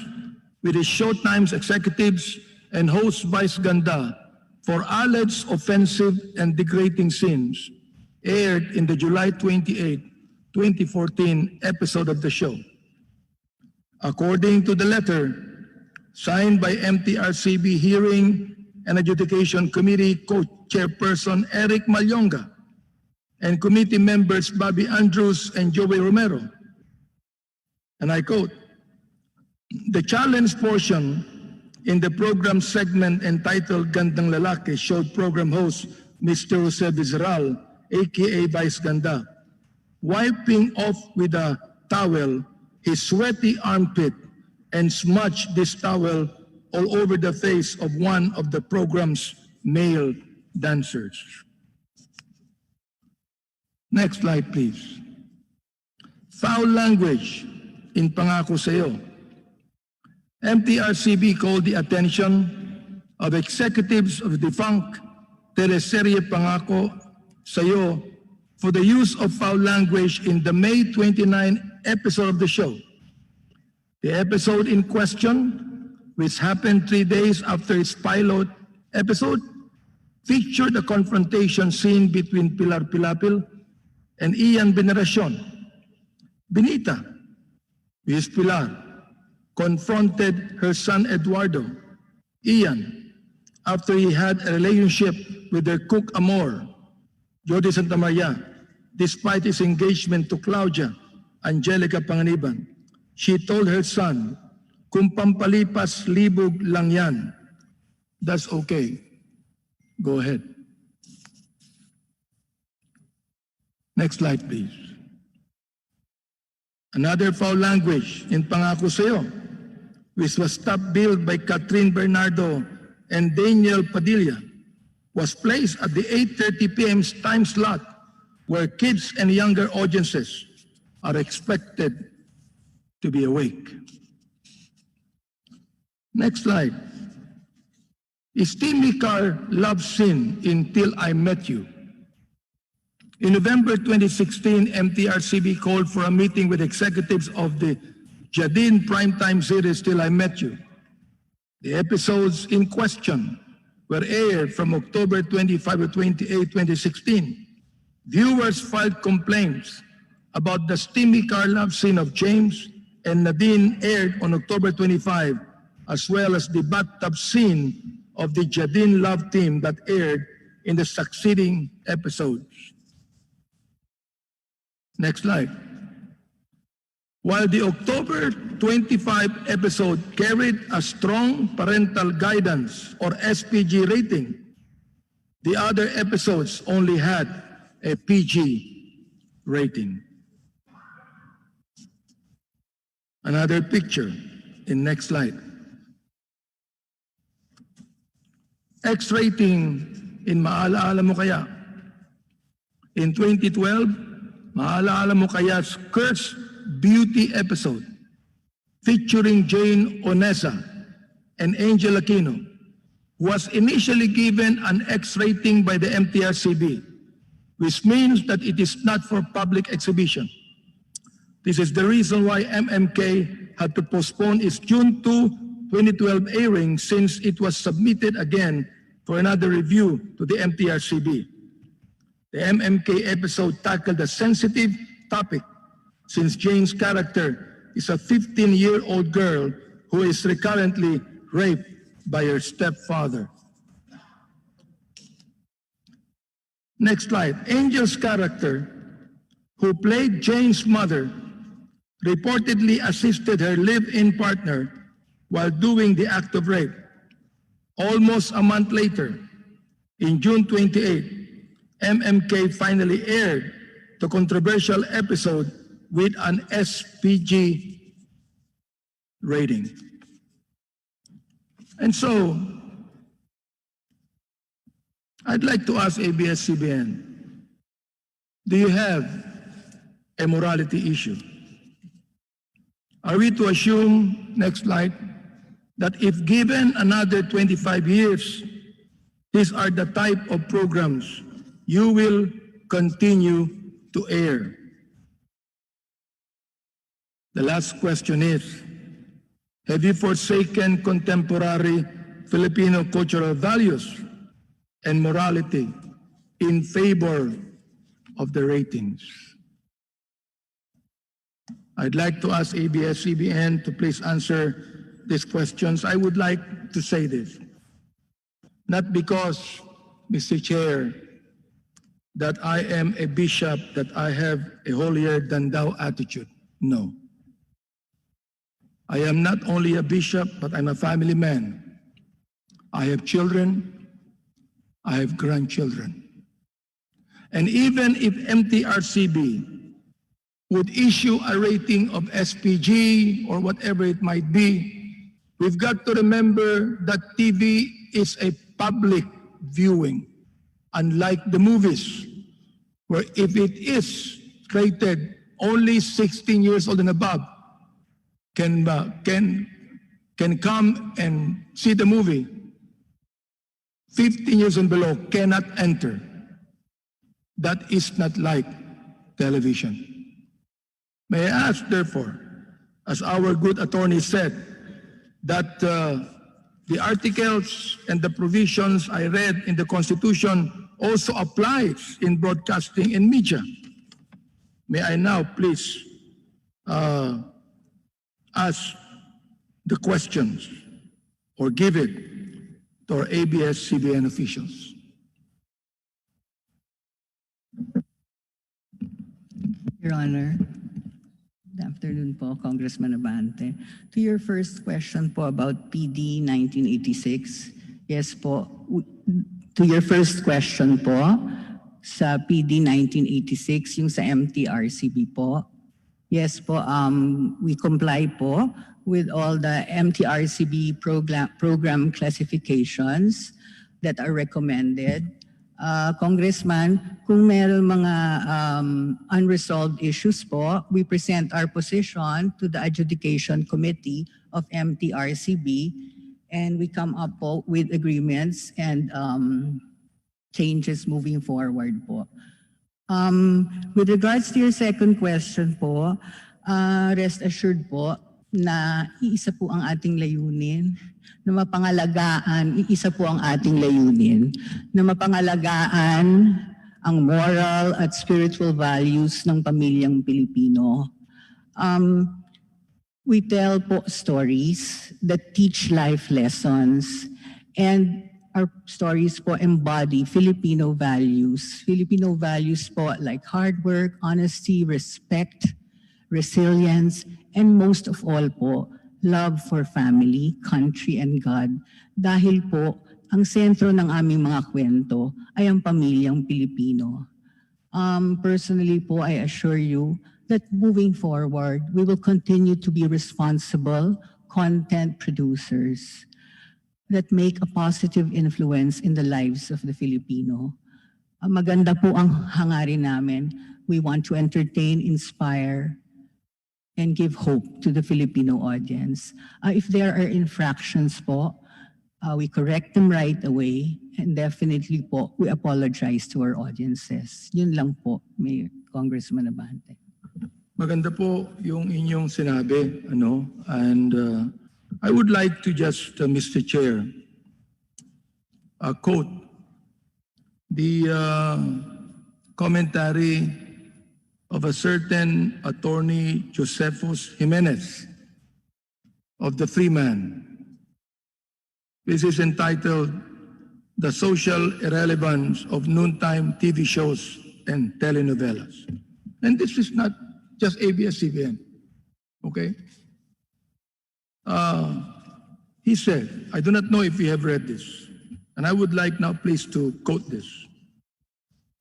with its Showtime's executives and host Vice Ganda for alleged offensive and degrading scenes aired in the July 28, 2014 episode of the show. According to the letter signed by MTRCB Hearing and Adjudication Committee Co-Chairperson Eric Malyonga and committee members Bobby Andrews and Joey Romero, and I quote, the challenge portion in the program segment entitled Gandang Lalaki showed program host Mr. Jose Vizeral, aka Vice Ganda, wiping off with a towel his sweaty armpit and smudged this towel all over the face of one of the program's male dancers. Next slide, please. Foul language in Pangako Sa'yo. MTRCB called the attention of executives of defunct teleserye Pangako Sa'yo for the use of foul language in the May 29 episode of the show. The episode in question, which happened 3 days after its pilot episode, featured a confrontation scene between Pilar Pilapil and Ian Veneracion. Benita, who is Pilar, confronted her son Eduardo, Ian, after he had a relationship with their cook Amor, Jody Santa Maria, despite his engagement to Claudia Angelica Panganiban. She told her son, kung pampalipas libog lang yan, that's okay. Go ahead. Next slide, please. Another foul language in Pangako Sa'yo, which was top-billed by Catherine Bernardo and Daniel Padilla, was placed at the 8:30 p.m. time slot where kids and younger audiences are expected to be awake. Next slide. Steamy car love scene in Till I Met You. In November 2016, MTRCB called for a meeting with executives of the Jadine primetime series Till I Met You. The episodes in question were aired from October 25 to 28, 2016. Viewers filed complaints about the steamy car love scene of James and Nadine aired on October 25, as well as the bathtub scene of the Jadine love team that aired in the succeeding episodes. Next slide. While the October 25 episode carried a strong parental guidance or SPG rating, the other episodes only had a PG rating. Another picture in next slide. X rating in Maalaala Mo Kaya. In 2012, Maalaala Mo Kaya's Cursed Beauty episode featuring Jane Onesa and Angel Aquino was initially given an X rating by the MTRCB, which means that it is not for public exhibition. This is the reason why MMK had to postpone its June 2, 2012 airing since it was submitted again for another review to the MTRCB. The MMK episode tackled a sensitive topic since Jane's character is a 15-year-old girl who is recurrently raped by her stepfather. Next slide. Angel's character, who played Jane's mother, reportedly assisted her live-in partner while doing the act of rape. Almost a month later, in June 28, MMK finally aired the controversial episode with an SPG rating. And so, I'd like to ask ABS-CBN, do you have a morality issue? Are we to assume, next slide, that if given another 25 years, these are the type of programs you will continue to air? The last question is, have you forsaken contemporary Filipino cultural values and morality in favor of the ratings? I'd like to ask ABS-CBN to please answer these questions. I would like to say this, not because, Mr. Chair, that I am a bishop, that I have a holier-than-thou attitude. No. I am not only a bishop, but I'm a family man. I have children, I have grandchildren. And even if MTRCB would issue a rating of SPG or whatever it might be, we've got to remember that TV is a public viewing, unlike the movies, where if it is rated only 16 years old and above, can come and see the movie. 15 years and below cannot enter. That is not like television. May I ask, therefore, as our good attorney said, that the articles and the provisions I read in the Constitution also applies in broadcasting and media. May I now please ask the questions or give it to our ABS-CBN officials. Your Honor, good afternoon po, Congressman Abante. To your first question po about PD 1986, yes po, to your first question po, sa PD 1986, yung sa MTRCB po, yes po, we comply po with all the MTRCB program classifications that are recommended. Congressman, kung meron mga unresolved issues po, we present our position to the Adjudication Committee of MTRCB and we come up po with agreements and changes moving forward po. With regards to your second question po, rest assured po na iisa po ang ating layunin, na mapangalagaan, iisa po ang ating layunin, na mapangalagaan ang moral at spiritual values ng pamilyang Pilipino. We tell po stories that teach life lessons and our stories po embody Filipino values. Filipino values po like hard work, honesty, respect, resilience, and most of all po, love for family, country, and God. Dahil po, ang sentro ng aming mga kwento ay ang pamilyang Pilipino. Personally po, I assure you that moving forward, we will continue to be responsible content producers that make a positive influence in the lives of the Filipino. Maganda po ang hangarin namin. We want to entertain, inspire, and give hope to the Filipino audience. If there are infractions po, we correct them right away, and definitely po, we apologize to our audiences. Yun lang po, Mayor, Congressman Abante. Maganda po yung inyong sinabi, and I would like to just, Mr. Chair, quote the commentary of a certain attorney Josephus Jimenez of the Freeman. This is entitled The Social Irrelevance of Noontime TV Shows and Telenovelas. And this is not just ABS-CBN, okay? He said, I do not know if you have read this, and I would like now please to quote this.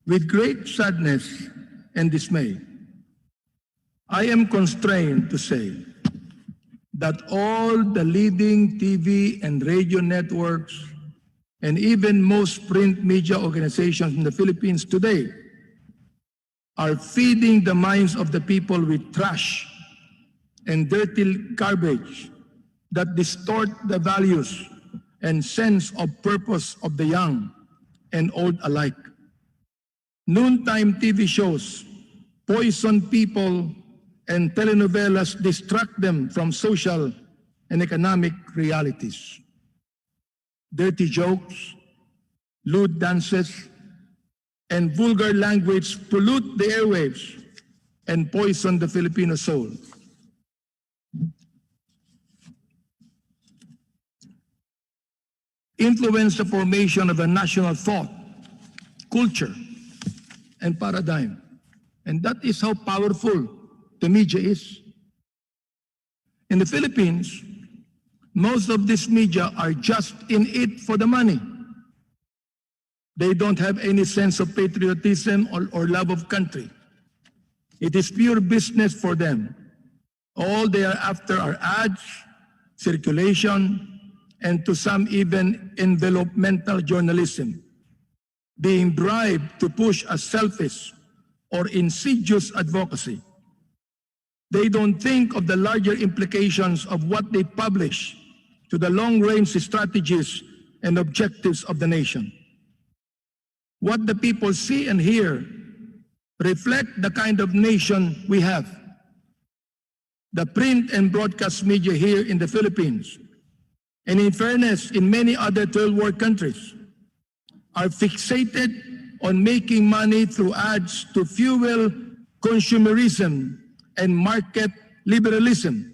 With great sadness and dismay, I am constrained to say that all the leading TV and radio networks and even most print media organizations in the Philippines today are feeding the minds of the people with trash and dirty garbage that distort the values and sense of purpose of the young and old alike. Noontime TV shows poison people and telenovelas distract them from social and economic realities. Dirty jokes, lewd dances, and vulgar language pollute the airwaves and poison the Filipino soul. Influence the formation of a national thought, culture, and paradigm. And that is how powerful the media is. In the Philippines, most of this media are just in it for the money. They don't have any sense of patriotism or love of country. It is pure business for them. All they are after are ads, circulation, and to some even envelopmental journalism, being bribed to push a selfish or insidious advocacy. They don't think of the larger implications of what they publish to the long-range strategies and objectives of the nation. What the people see and hear reflect the kind of nation we have. The print and broadcast media here in the Philippines, and in fairness, in many other third world countries, are fixated on making money through ads to fuel consumerism and market liberalism,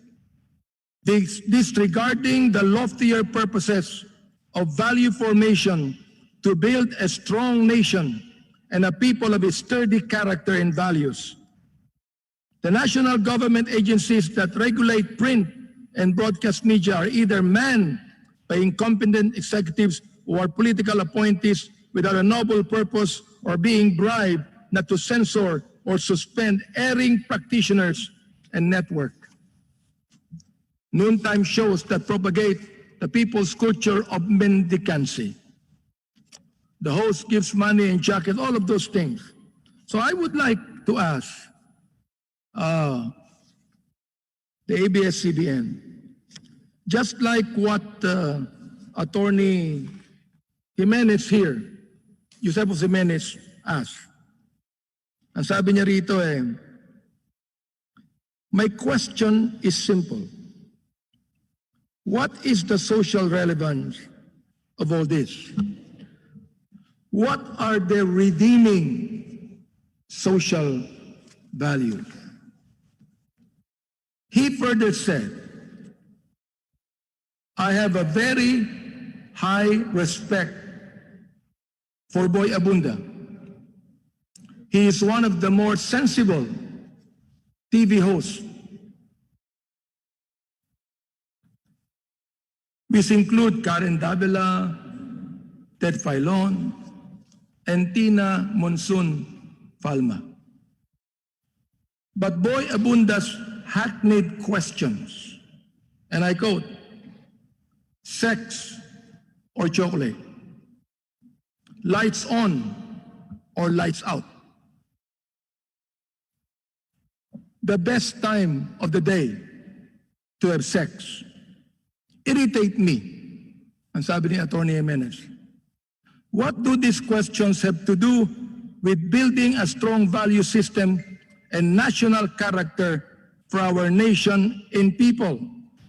disregarding the loftier purposes of value formation to build a strong nation and a people of a sturdy character and values. The national government agencies that regulate print and broadcast media are either manned by incompetent executives who are political appointees without a noble purpose, or being bribed not to censor or suspend erring practitioners and network. Noontime shows that propagate the people's culture of mendicancy. The host gives money and jackets, all of those things. So I would like to ask the ABS-CBN, just like what Attorney Jimenez here, Josephus Jimenez asked. Ang sabi niya rito my question is simple. What is the social relevance of all this? What are the redeeming social values? He further said, I have a very high respect for Boy Abunda. He is one of the more sensible TV hosts. Which include Karen Davila, Ted Filon, and Tina Monsoon Falma. But Boy Abunda's hackneyed questions, and I quote, sex or chocolate, lights on or lights out, the best time of the day to have sex, irritate me, ang sabi ni Atty. Jimenez. What do these questions have to do with building a strong value system and national character for our nation and people?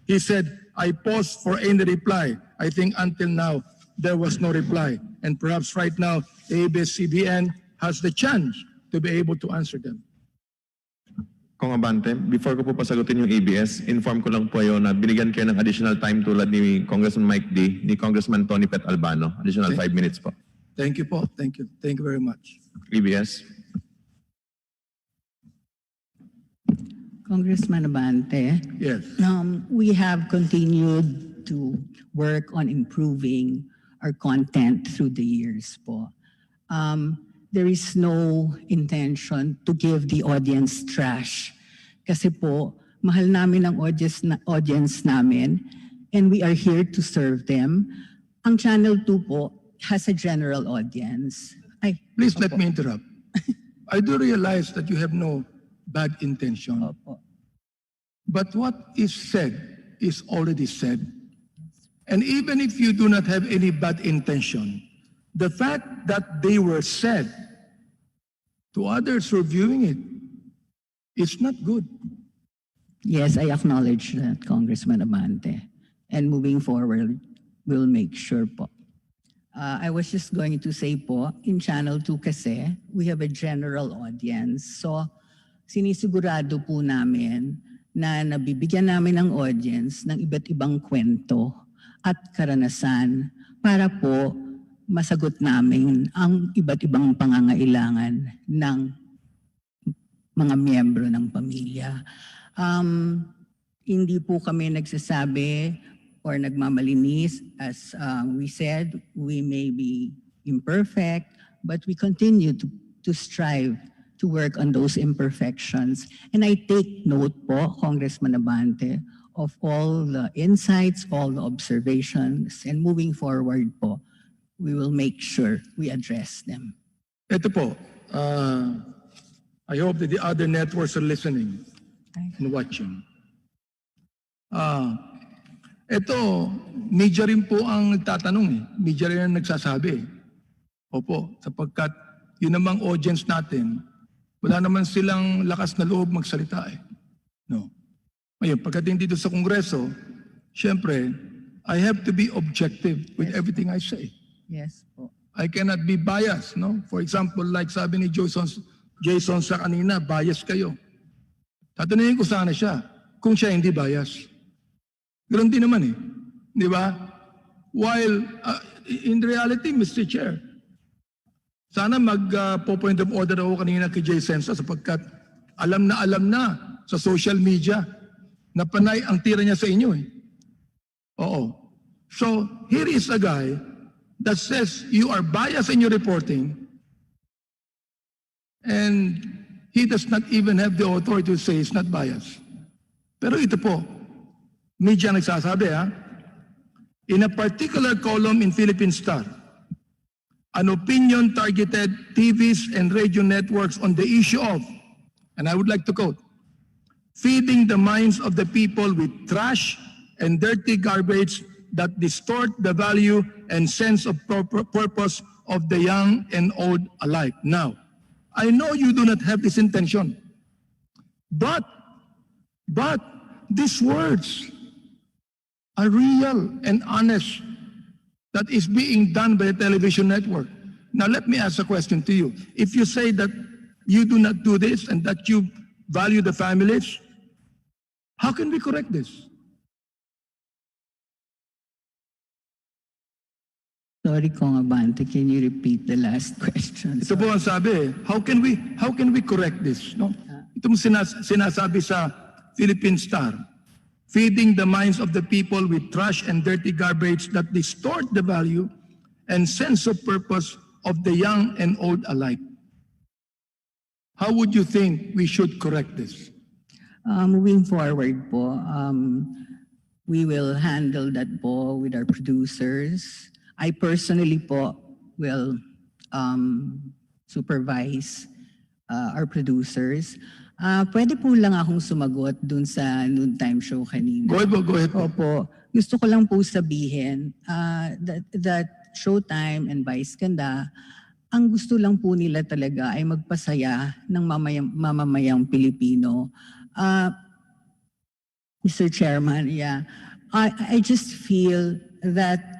He said, I paused for any reply. I think until now, there was no reply. And perhaps right now, ABS-CBN has the chance to be able to answer them. Kong Abante, before ko po pasagutin yung ABS, inform ko lang po kayo na binigyan kayo ng additional time tulad ni Congressman Mike D, ni Congressman Tony Pet Albano. Additional 5 minutes po. Thank you po. Thank you. Thank you very much. ABS. Congressman Abante, Yes. we have continued to work on improving our content through the years po. There is no intention to give the audience trash. Kasi po, mahal namin ang audience namin and we are here to serve them. Ang Channel 2 po has a general audience. Please let me interrupt. I do realize that you have no bad intention. But what is said is already said. And even if you do not have any bad intention, the fact that they were said to others who are viewing it, it's not good. Yes, I acknowledge that, Congressman Abante. And moving forward, we'll make sure po. I was just going to say po, in Channel 2 kasi, we have a general audience. So, sinisigurado po namin na nabibigyan namin ng audience ng iba't ibang kwento at karanasan para po masagot namin ang iba't ibang pangangailangan ng mga miyembro ng pamilya. Hindi po kami nagsasabi or nagmamalinis. As we said, we may be imperfect, but we continue to strive to work on those imperfections. And I take note po, Congressman Abante, of all the insights, all the observations, and moving forward po, we will make sure we address them. Ito po, I hope that the other networks are listening and watching. Ito, media rin po ang nagtatanong eh. Media rin ang nagsasabi. Opo, sapagkat yun namang audience natin, wala naman silang lakas na loob magsalita eh. No. Ngayon, pagdating dito sa Kongreso, syempre, I have to be objective with everything I say. Yes po. I cannot be biased, no? For example, like sabi ni Jason sa kanina, bias kayo. Tatanungin ko sana siya kung siya hindi bias. Ganun din naman eh. Di ba? While, in reality, Mr. Chair, sana mag-point of order ako kanina kay Jay Sensa sapagkat alam na sa social media na panay ang tira niya sa inyo eh. Oo. So, here is a guy that says you are biased in your reporting and he does not even have the authority to say it's not biased. Pero ito po, media nagsasabi ha, in a particular column in Philippine Star, an opinion targeted TVs and radio networks on the issue of, and I would like to quote, feeding the minds of the people with trash and dirty garbage that distort the value and sense of purpose of the young and old alike. Now, I know you do not have this intention, but these words are real and honest that is being done by a television network. Now, let me ask a question to you. If you say that you do not do this and that you value the families, how can we correct this? Sorry, Kong Abante, can you repeat the last question? Ito po ang sabi, how can we correct this? No? Ito mo sinasabi sa Philippine Star, feeding the minds of the people with trash and dirty garbage that distort the value and sense of purpose of the young and old alike. How would you think we should correct this? Moving forward po, we will handle that po with our producers. I personally po will supervise our producers. Pwede po lang akong sumagot dun sa noontime show kanina. Go ahead po. Opo. Gusto ko lang po sabihin that Showtime and Vice Ganda, ang gusto lang po nila talaga ay magpasaya ng mamamayang Pilipino. Mr. Chairman, yeah, I just feel that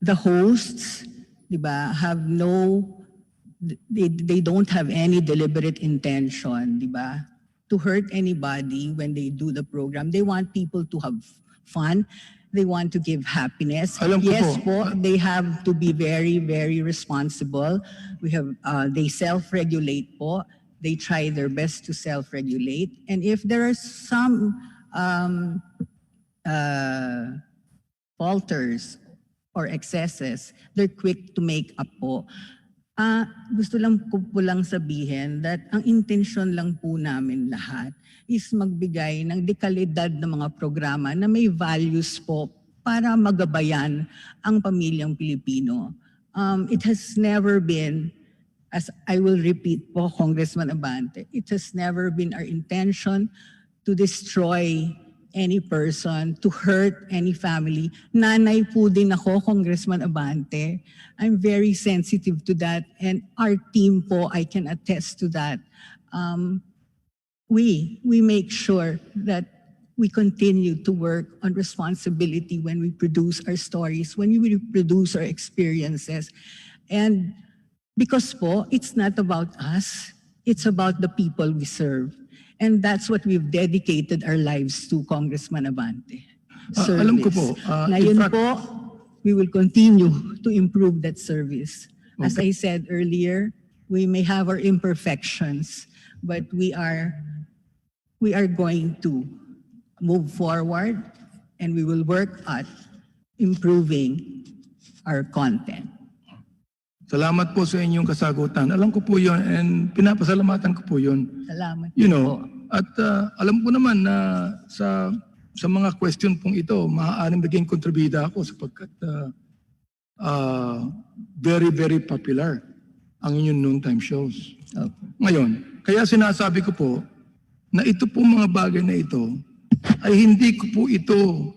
the hosts, di ba, have they don't have any deliberate intention, di ba, to hurt anybody when they do the program. They want people to have fun. They want to give happiness. Alam ko Yes po. po, they have to be very, very responsible. They self-regulate po. They try their best to self-regulate. And if there are some falters or excesses, they're quick to make up po. Gusto lang ko po lang sabihin that ang intensyon lang po namin lahat is magbigay ng dekalidad ng mga programa na may values po para magabayan ang pamilyang Pilipino. It has never been, as I will repeat po, Congressman Abante, it has never been our intention to destroy any person, to hurt any family. Nanay po din ako, Congressman Abante. I'm very sensitive to that, and our team po, I can attest to that. We make sure that we continue to work on responsibility when we produce our stories, when we produce our experiences. And because po, it's not about us, it's about the people we serve. And that's what we've dedicated our lives to, Congressman Abante. Alam ko po, Ngayon in fact- po, we will continue to improve that service. As I said earlier, we may have our imperfections, but we are going to move forward, and we will work at improving our content. Salamat po sa inyong kasagutan. Alam ko po yun and pinapasalamatan ko po yun. Salamat You po. know, at alam ko naman na sa mga question pong ito, maaaring maging kontribida ako sapagkat very, very popular ang inyong noontime shows. Ngayon, kaya sinasabi ko po na ito po mga bagay na ito ay hindi ko po ito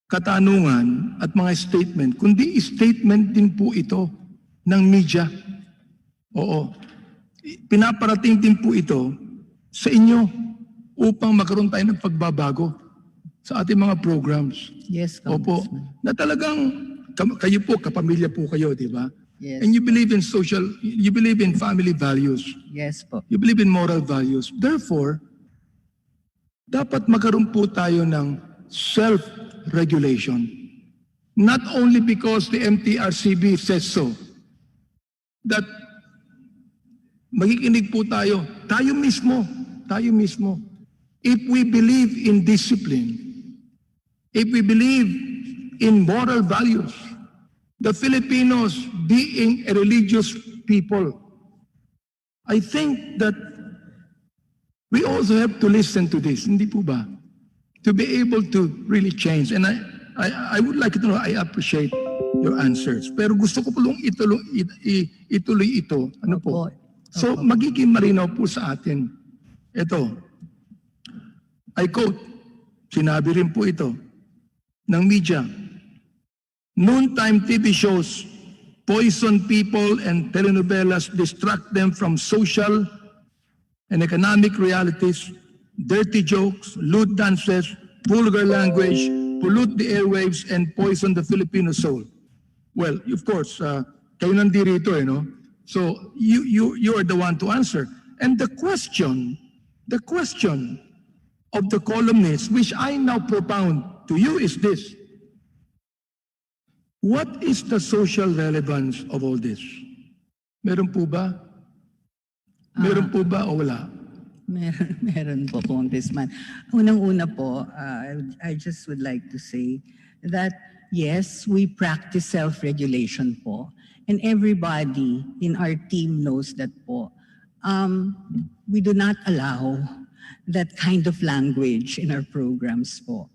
katanungan at mga statement, kundi statement din po ito ng media. Oo. Pinaparating din po ito sa inyo upang magkaroon tayo ng pagbabago sa ating mga programs. Yes, Opo. Na talagang kayo po, kapamilya po kayo, di ba? Yes. And you believe in you believe in family values. Yes po. You believe in moral values. Therefore, dapat magkaroon po tayo ng self-regulation. Not only because the MTRCB says so, that magikinig po tayo mismo. If we believe in discipline, if we believe in moral values, the Filipinos being a religious people, I think that we also have to listen to this, hindi po ba? To be able to really change. And I would like to know, I appreciate your answers. Pero gusto ko po lang ituloy ito. Ano po? So, magiging marinaw po sa atin. Ito, I quote, sinabi rin po ito ng media, noontime TV shows poison people and telenovelas distract them from social and economic realities, dirty jokes, lewd dances, vulgar language, pollute the airwaves, and poison the Filipino soul. Well, of course, kayo nandirito, no? So you are the one to answer. And the question of the columnist, which I now propound to you, is this: what is the social relevance of all this? Meron po ba? Meron po ba o wala? Meron po, Congressman. Unang-una po, I just would like to say that yes, we practice self-regulation po. And everybody in our team knows that po. We do not allow that kind of language in our programs po.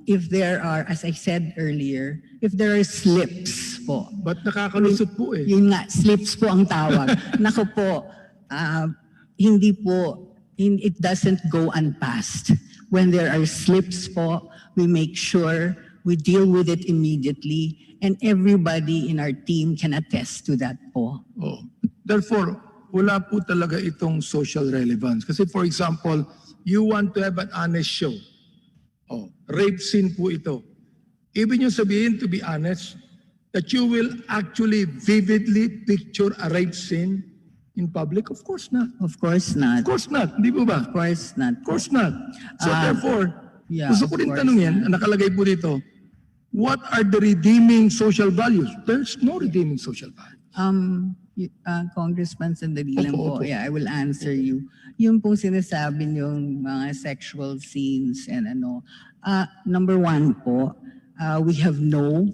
If there are, as I said earlier, if there are slips po. Ba't nakakalusot po eh? Yun nga, slips po ang tawag. Nako po, hindi po, it doesn't go unpassed. When there are slips po, we make sure we deal with it immediately, and everybody in our team can attest to that po. Oh. Therefore, wala po talaga itong social relevance. Kasi for example, you want to have an honest show. Oh, rape scene po ito. Ibig nyo sabihin, to be honest, that you will actually vividly picture a rape scene in public? Of course not. Of course not. Of course not. Di ba ba? Of course not. Of course not. So therefore, yeah, gusto of ko rin course tanungin, ang nakalagay po dito, what are the redeeming social values? There's no redeeming social value. Congressman, sandali lang po. Yeah, I will answer you. Yung pong sinasabi niyong mga sexual scenes and ano. Number one po, we have no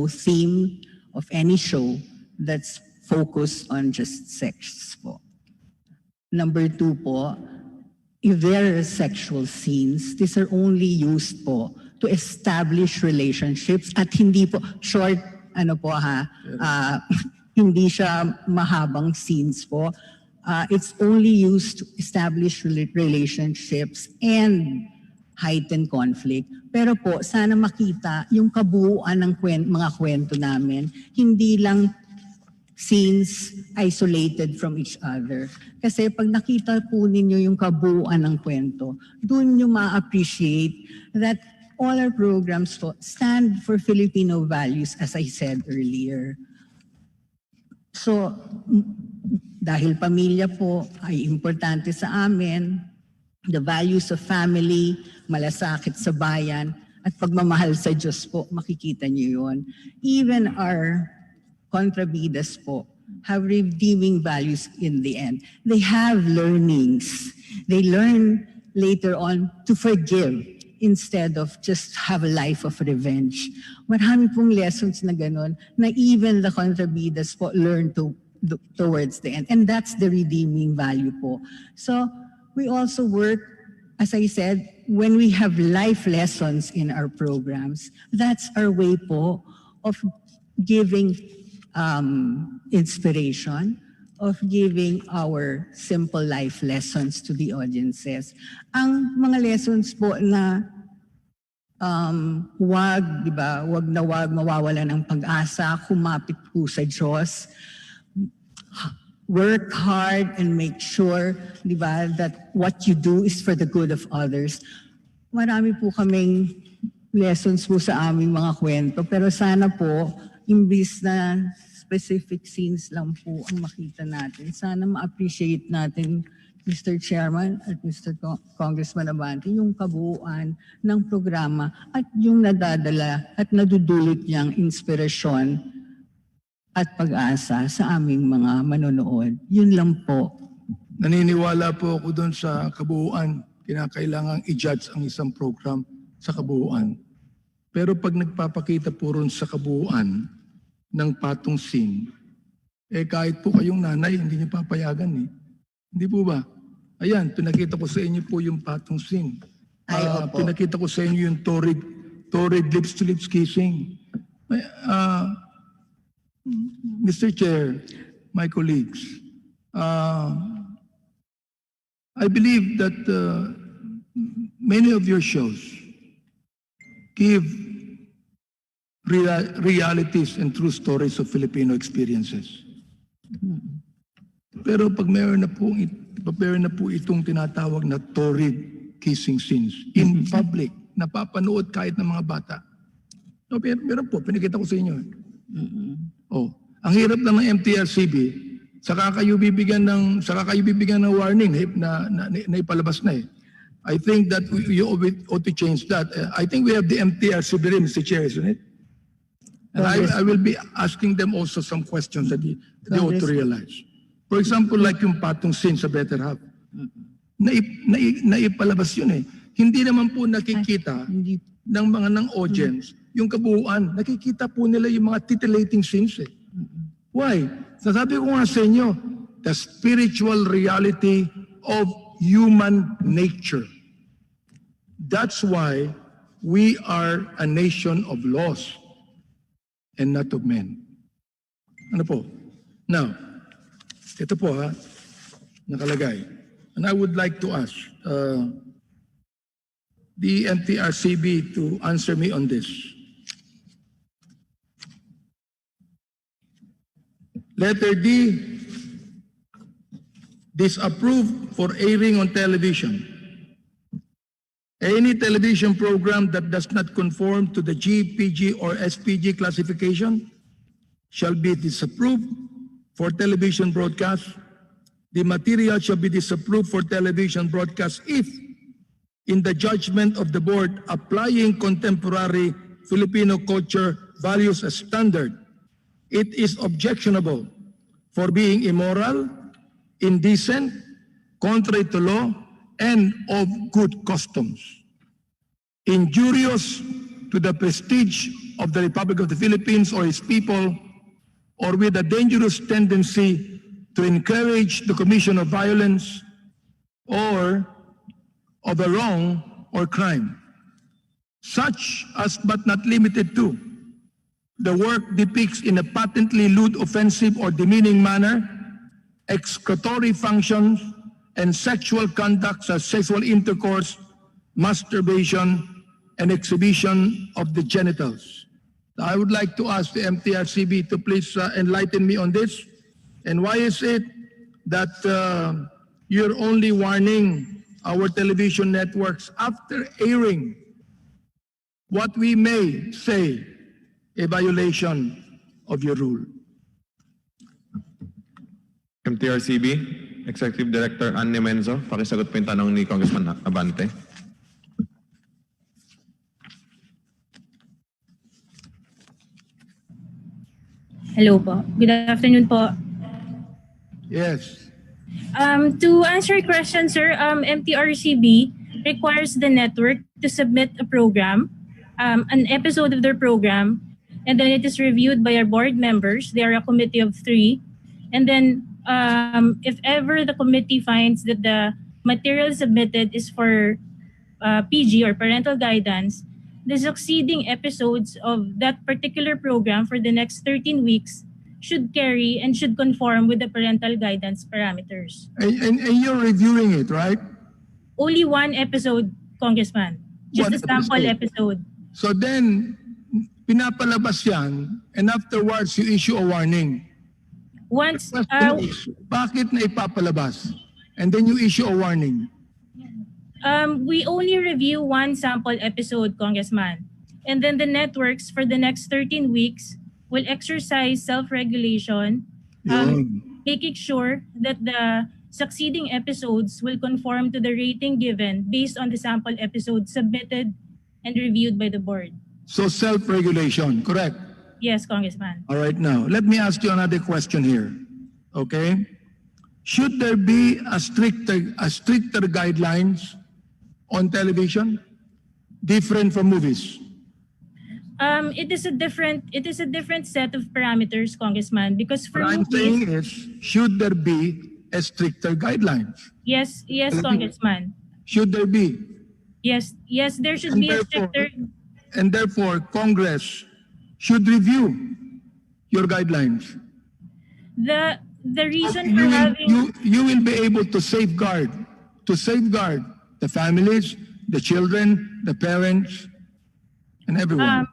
theme of any show that's focused on just sex po. Number two po, if there are sexual scenes, these are only used po to establish relationships at hindi po short, hindi siya mahabang scenes po. It's only used to establish relationships and heighten conflict. Pero po, sana makita yung kabuuan ng mga kwento namin, hindi lang scenes isolated from each other. Kasi pag nakita po ninyo yung kabuuan ng kwento, doon nyo ma-appreciate that all our programs po stand for Filipino values, as I said earlier. So, dahil pamilya po ay importante sa amin, the values of family, malasakit sa bayan, at pagmamahal sa Diyos po, makikita niyo yun. Even our kontrabidas po have redeeming values in the end. They have learnings. They learn later on to forgive instead of just have a life of revenge. Marami pong lessons na ganun na even the kontrabidas po learn towards the end. And that's the redeeming value po. So we also work, as I said, when we have life lessons in our programs, that's our way po of giving inspiration, of giving our simple life lessons to the audiences. Ang mga lessons po na wag mawawala ng pag-asa, kumapit po sa Diyos, work hard and make sure, that what you do is for the good of others. Marami po kaming lessons po sa aming mga kwento, pero sana po, imbis na specific scenes lang po ang makita natin, sana ma-appreciate natin, Mr. Chairman at Mr. Congressman Abante, yung kabuuan ng programa at yung nadadala at nadudulot niyang inspirasyon at pag-asa sa aming mga manonood. Yun lang po. Naniniwala po ako doon sa kabuuan. Kinakailangang i-judge ang isang program sa kabuuan. Pero pag nagpapakita po ron sa kabuuan ng patong scene, kahit po kayong nanay, hindi niyo papayagan eh. Hindi po ba? Ayan, pinakita ko sa inyo po yung patong scene. Pinakita ko sa inyo yung torrid lips-to-lips kissing. Mr. Chair, my colleagues, I believe that many of your shows give realities and true stories of Filipino experiences. Pero pag meron na po itong tinatawag na torrid kissing scenes in public, napapanood kahit ng mga bata. No, meron po, pinakita ko sa inyo. Ang hirap lang ng MTRCB, saka kayo bibigyan ng warning na ipalabas na eh. I think that you ought to change that. I think we have the MTRCB rin, Mr. Chair, isn't it? And I will be asking them also some questions that they ought to realize. For example, like yung patong scene sa Better Half. Naipalabas yun eh. Hindi naman po nakikita ng audience yung kabuuan. Nakikita po nila yung mga titillating scenes eh. Why? Sasabi ko nga sa inyo, the spiritual reality of human nature. That's why we are a nation of laws and not of men. Ano po? Now, ito po nakalagay. And I would like to ask the MTRCB to answer me on this. Letter D, disapproved for airing on television. Any television program that does not conform to the G, PG, or SPG classification shall be disapproved for television broadcast. The material shall be disapproved for television broadcast if, in the judgment of the board applying contemporary Filipino culture values as standard, it is objectionable for being immoral, indecent, contrary to law, and of good customs, injurious to the prestige of the Republic of the Philippines or its people, or with a dangerous tendency to encourage the commission of violence or of a wrong or crime, such as but not limited to the work depicts in a patently lewd, offensive, or demeaning manner excretory functions and sexual conduct such as sexual intercourse, masturbation, and exhibition of the genitals. I would like to ask the MTRCB to please enlighten me on this. And why is it that you're only warning our television networks after airing what we may say a violation of your rule? MTRCB, Executive Director Anne Menzo, pakisagot po yung tanong ni Congressman Abante. Hello po. Good afternoon po. Yes. To answer your question, sir, MTRCB requires the network to submit a program, an episode of their program, and then it is reviewed by our board members. They are a committee of 3. And then if ever the committee finds that the material submitted is for PG or parental guidance, the succeeding episodes of that particular program for the next 13 weeks should carry and should conform with the parental guidance parameters. And you're reviewing it, right? Only one episode, Congressman. Just One a sample episode. So then, pinapalabas yan, and afterwards you issue a warning. Once, The question is, bakit na ipapalabas? And then you issue a warning. We only review one sample episode, Congressman. And then the networks for the next 13 weeks will exercise self-regulation, making sure that the succeeding episodes will conform to the rating given based on the sample episode submitted and reviewed by the board. So self-regulation, correct? Yes, Congressman. All right, now, let me ask you another question here, okay? Should there be a stricter guidelines on television, different from movies? It is a different set of parameters, Congressman, because for What I'm movies, saying is, should there be a stricter guidelines? yes, Congressman. Should there be? Yes, there should And be a therefore- stricter. And therefore, Congress should review your guidelines. The reason for having You will be able to safeguard the families, the children, the parents, and everyone.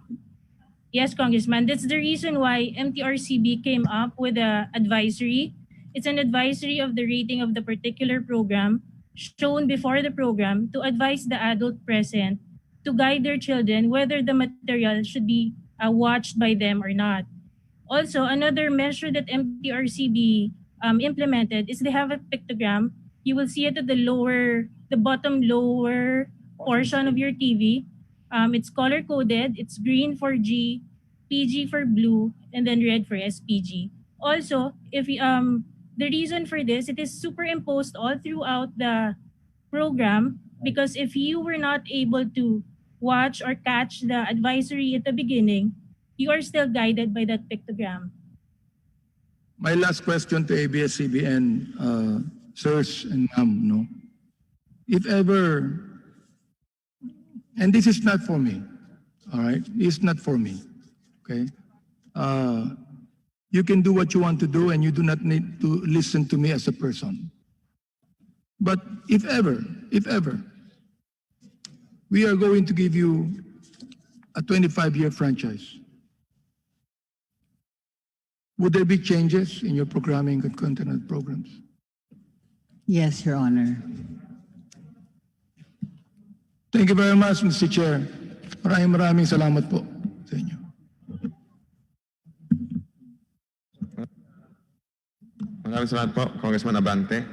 Yes, Congressman. That's the reason why MTRCB came up with an advisory. It's an advisory of the rating of the particular program shown before the program to advise the adult present to guide their children whether the material should be watched by them or not. Also, another measure that MTRCB implemented is they have a pictogram. You will see it at the bottom lower portion of your TV. It's color coded. It's green for G, PG for blue, and then red for SPG. Also, if the reason for this, it is superimposed all throughout the program because if you were not able to watch or catch the advisory at the beginning, you are still guided by that pictogram. My last question to ABS-CBN, sirs and ma'am, no? If ever, and this is not for me, all right? It's not for me, okay? You can do what you want to do and you do not need to listen to me as a person. But if ever, we are going to give you a 25-year franchise, would there be changes in your programming and content programs? Yes, Your Honor. Thank you very much, Mr. Chair. Maraming salamat po sa inyo. Maraming salamat po, Congressman Abante.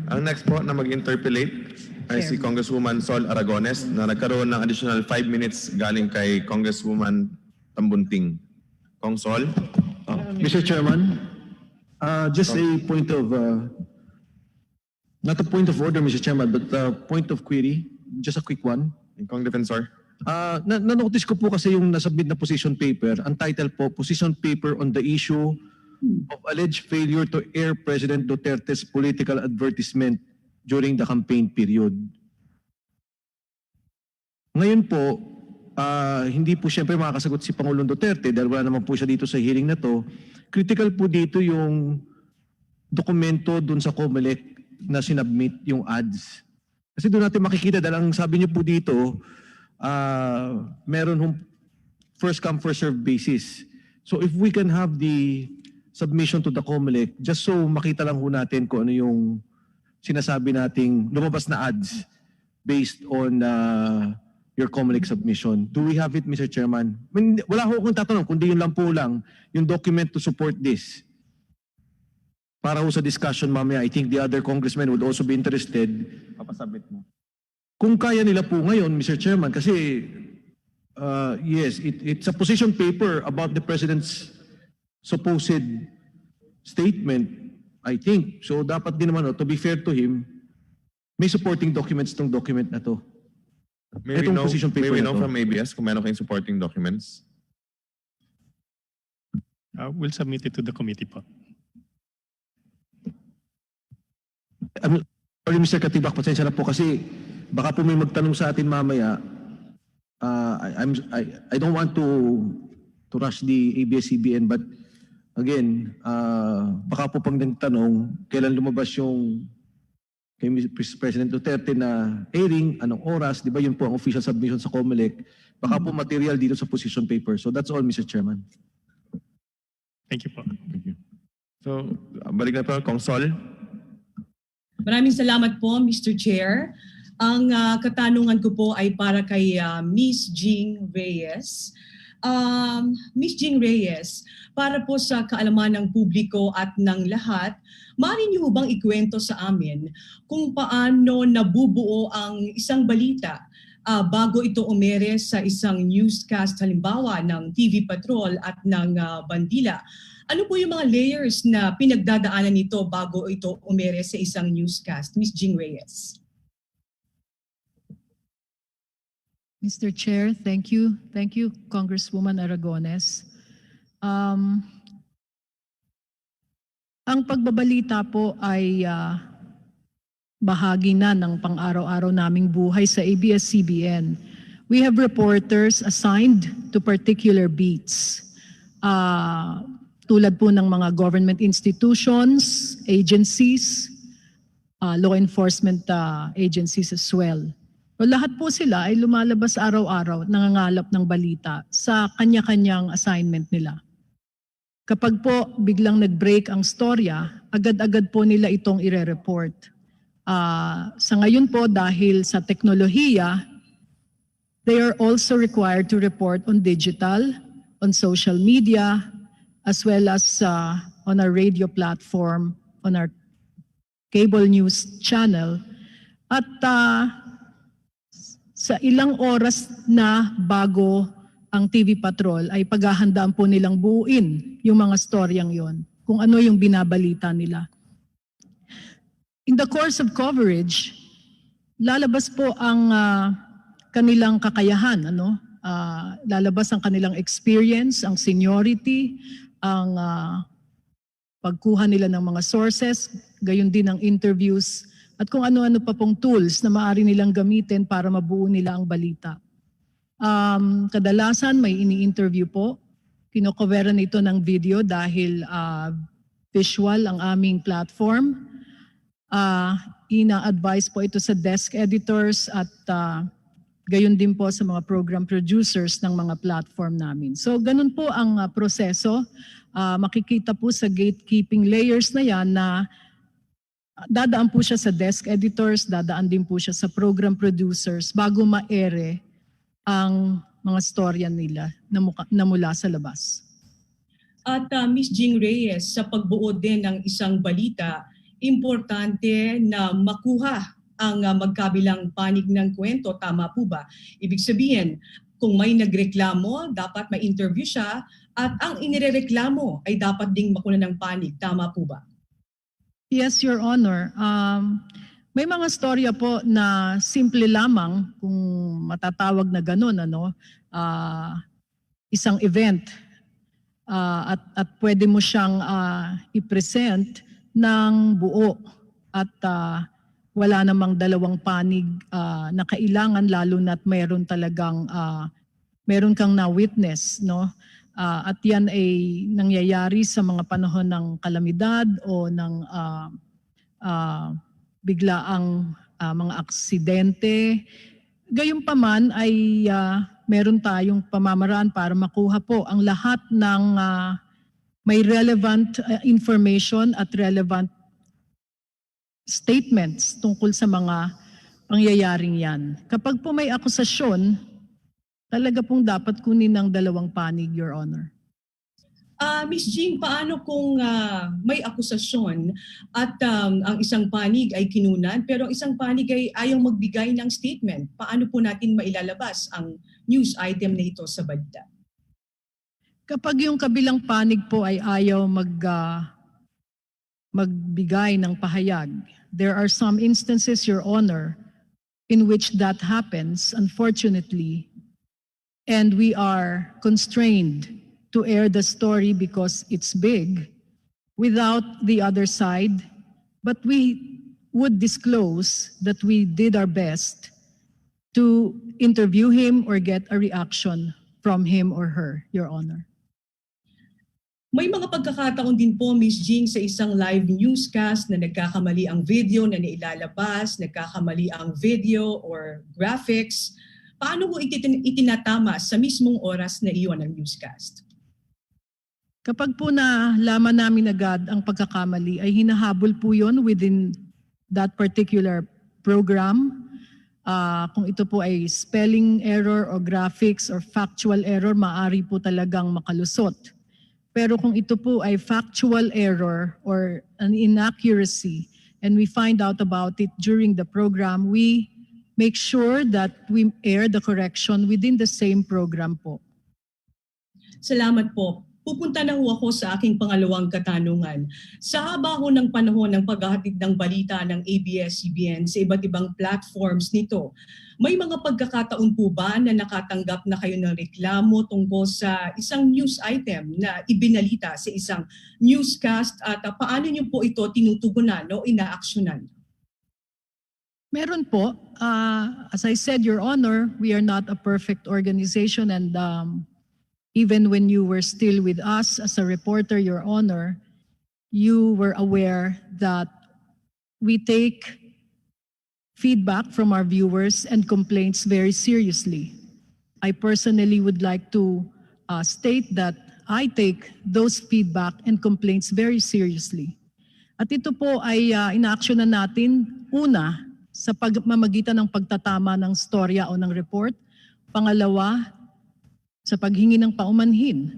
Ang next po na mag-interpellate ay si Congresswoman Sol Aragones na nagkaroon ng additional 5 minutes galing kay Congresswoman Tambunting. Kong Sol. Mr. Chairman, just a point of, not a point of order, Mr. Chairman, but a point of query, just a quick one. Kong Defensor. Na-notice ko po kasi yung nasubmit na position paper. Ang title po, position paper on the issue of alleged failure to air President Duterte's political advertisement during the campaign period. Ngayon po, hindi po siyempre makakasagot si Pangulong Duterte dahil wala naman po siya dito sa hearing na to. Critical po dito yung dokumento dun sa COMELEC na sinubmit yung ads. Kasi doon natin makikita dahil ang sabi niyo po dito, meron first come first serve basis. So if we can have the submission to the COMELEC just so makita lang ho natin kung ano yung sinasabi nating lumabas na ads based on your COMELEC submission. Do we have it, Mr. Chairman? Wala ho akong tatanong, kundi yun lang po lang, yung document to support this. Para ho sa discussion mamaya, I think the other congressmen would also be interested. Papasabit mo. Kung kaya nila po ngayon, Mr. Chairman, kasi yes, it's a position paper about the President's supposed statement, I think. So dapat din naman, to be fair to him, may supporting documents tong document na to. May we know from ABS kung meron kayong supporting documents? We'll submit it to the committee po. Sorry, Mr. Katibak, pasensya na po kasi baka po may magtanong sa atin mamaya. I don't want to rush the ABS-CBN, but again, baka po pang nagtanong kailan lumabas yung kay President Duterte na airing, anong oras, di ba yun po ang official submission sa COMELEC, baka po material dito sa position paper. So that's all, Mr. Chairman. Thank you po. Thank you. So, balik na po, Kong Sol. Maraming salamat po, Mr. Chair. Ang katanungan ko po ay para kay Miss Jing Reyes. Miss Jing Reyes, para po sa kaalaman ng publiko at ng lahat, maaari niyo bang ikwento sa amin kung paano nabubuo ang isang balita bago ito umere sa isang newscast, halimbawa ng TV Patrol at ng Bandila? Ano po yung mga layers na pinagdadaanan nito bago ito umere sa isang newscast? Miss Jing Reyes. Mr. Chair, thank you. Thank you, Congresswoman Aragones. Ang pagbabalita po ay bahagi na ng pang-araw-araw naming buhay sa ABS-CBN. We have reporters assigned to particular beats. Tulad po ng mga government institutions, agencies, law enforcement agencies as well. So lahat po sila ay lumalabas araw-araw, nangangalap ng balita sa kanya-kanyang assignment nila. Kapag po biglang nag-break ang storya, agad-agad po nila itong ire-report. Sa ngayon po, dahil sa teknolohiya, they are also required to report on digital, on social media, as well as on our radio platform, on our cable news channel. At sa ilang oras na bago ang TV Patrol ay paghahandaan po nilang buuin yung mga storyang yon, kung ano yung binabalita nila. In the course of coverage, lalabas po ang kanilang kakayahan, lalabas ang kanilang experience, ang seniority, ang pagkuha nila ng mga sources, gayon din ang interviews, at kung ano-ano pa pong tools na maaari nilang gamitin para mabuo nila ang balita. Kadalasan may ini-interview po. Kinocoveran ito ng video dahil visual ang aming platform. Ina-advise po ito sa desk editors at gayon din po sa mga program producers ng mga platform namin. So ganun po ang proseso. Makikita po sa gatekeeping layers na yan na Dadaan po siya sa desk editors, dadaan din po siya sa program producers bago ma-ere ang mga storya nila na mula sa labas. At Ms. Jing Reyes, sa pagbuo din ng isang balita, importante na makuha ang magkabilang panig ng kwento. Tama po ba? Ibig sabihin, kung may nagreklamo, dapat may interview siya at ang inirereklamo ay dapat ding makuna ng panig. Tama po ba? Yes, Your Honor. May mga storya po na simple lamang kung matatawag na ganun, isang event at pwede mo siyang i-present ng buo at wala namang dalawang panig na kailangan, lalo na't meron kang na-witness, no? At yan ay nangyayari sa mga panahon ng kalamidad o ng biglaang mga aksidente. Gayunpaman ay meron tayong pamamaraan para makuha po ang lahat ng may relevant information at relevant statements tungkol sa mga pangyayaring yan. Kapag po may akusasyon, talaga pong dapat kunin ng dalawang panig, Your Honor. Ms. Jing, paano kung may akusasyon at ang isang panig ay kinunan pero ang isang panig ay ayaw magbigay ng statement? Paano po natin mailalabas ang news item na ito sa balita? Kapag yung kabilang panig po ay ayaw magbigay ng pahayag, there are some instances, Your Honor, in which that happens, unfortunately, and we are constrained to air the story because it's big without the other side, but we would disclose that we did our best to interview him or get a reaction from him or her, Your Honor. May mga pagkakataon din po, Ms. Jing, sa isang live newscast na nagkakamali ang video na nailalabas, nagkakamali ang video or graphics. Paano mo itinatama sa mismong oras na iyon ng newscast? Kapag po nalaman namin agad ang pagkakamali, ay hinahabol po yun within that particular program. Kung ito po ay spelling error or graphics or factual error, maaari po talagang makalusot. Pero kung ito po ay factual error or an inaccuracy and we find out about it during the program, we make sure that we air the correction within the same program po. Salamat po. Pupunta na ho ako sa aking pangalawang katanungan. Sa haba ho ng panahon ng paghahatid ng balita ng ABS-CBN sa iba't ibang platforms nito, may mga pagkakataon po ba na nakatanggap na kayo ng reklamo tungkol sa isang news item na ibinalita sa isang newscast at paano niyo po ito tinutugunan o inaaksyonan? Meron po. As I said, Your Honor, we are not a perfect organization and even when you were still with us as a reporter, Your Honor, you were aware that we take feedback from our viewers and complaints very seriously. I personally would like to state that I take those feedback and complaints very seriously. At ito po ay inaaksyonan natin una sa pagmamagitan ng pagtatama ng storya o ng report. Pangalawa, sa paghingi ng paumanhin.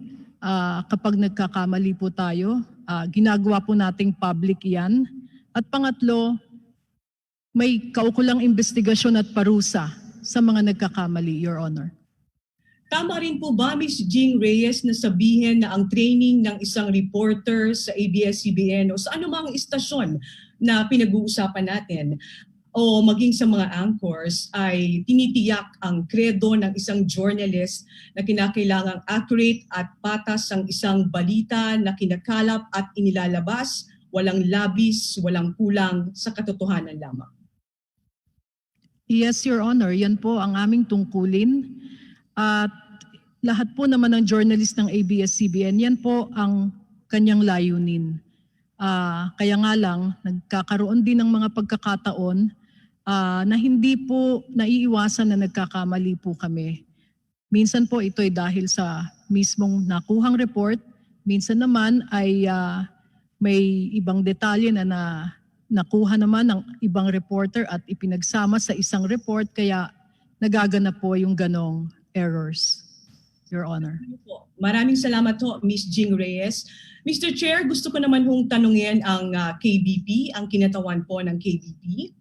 Kapag nagkakamali po tayo, ginagawa po nating public yan. At pangatlo, may kaukulang investigasyon at parusa sa mga nagkakamali, Your Honor. Tama rin po ba, Ms. Jing Reyes, na sabihin na ang training ng isang reporter sa ABS-CBN o sa anumang istasyon na pinag-uusapan natin o maging sa mga anchors ay tinitiyak ang kredo ng isang journalist na kinakailangang accurate at patas ang isang balita na kinakalap at inilalabas, walang labis, walang kulang, sa katotohanan lamang? Yes, Your Honor. Yan po ang aming tungkulin. At lahat po naman ng journalist ng ABS-CBN, yan po ang kanyang layunin. Kaya nga lang, nagkakaroon din ng mga pagkakataon na hindi po naiiwasan na nagkakamali po kami. Minsan po ito ay dahil sa mismong nakuhang report, minsan naman ay may ibang detalye na nakuha naman ng ibang reporter at ipinagsama sa isang report kaya nagaganap po yung ganong errors, Your Honor. Maraming salamat ho, Ms. Jing Reyes. Mr. Chair, gusto ko naman hong tanungin ang KBP, ang kinatawan po ng KBP.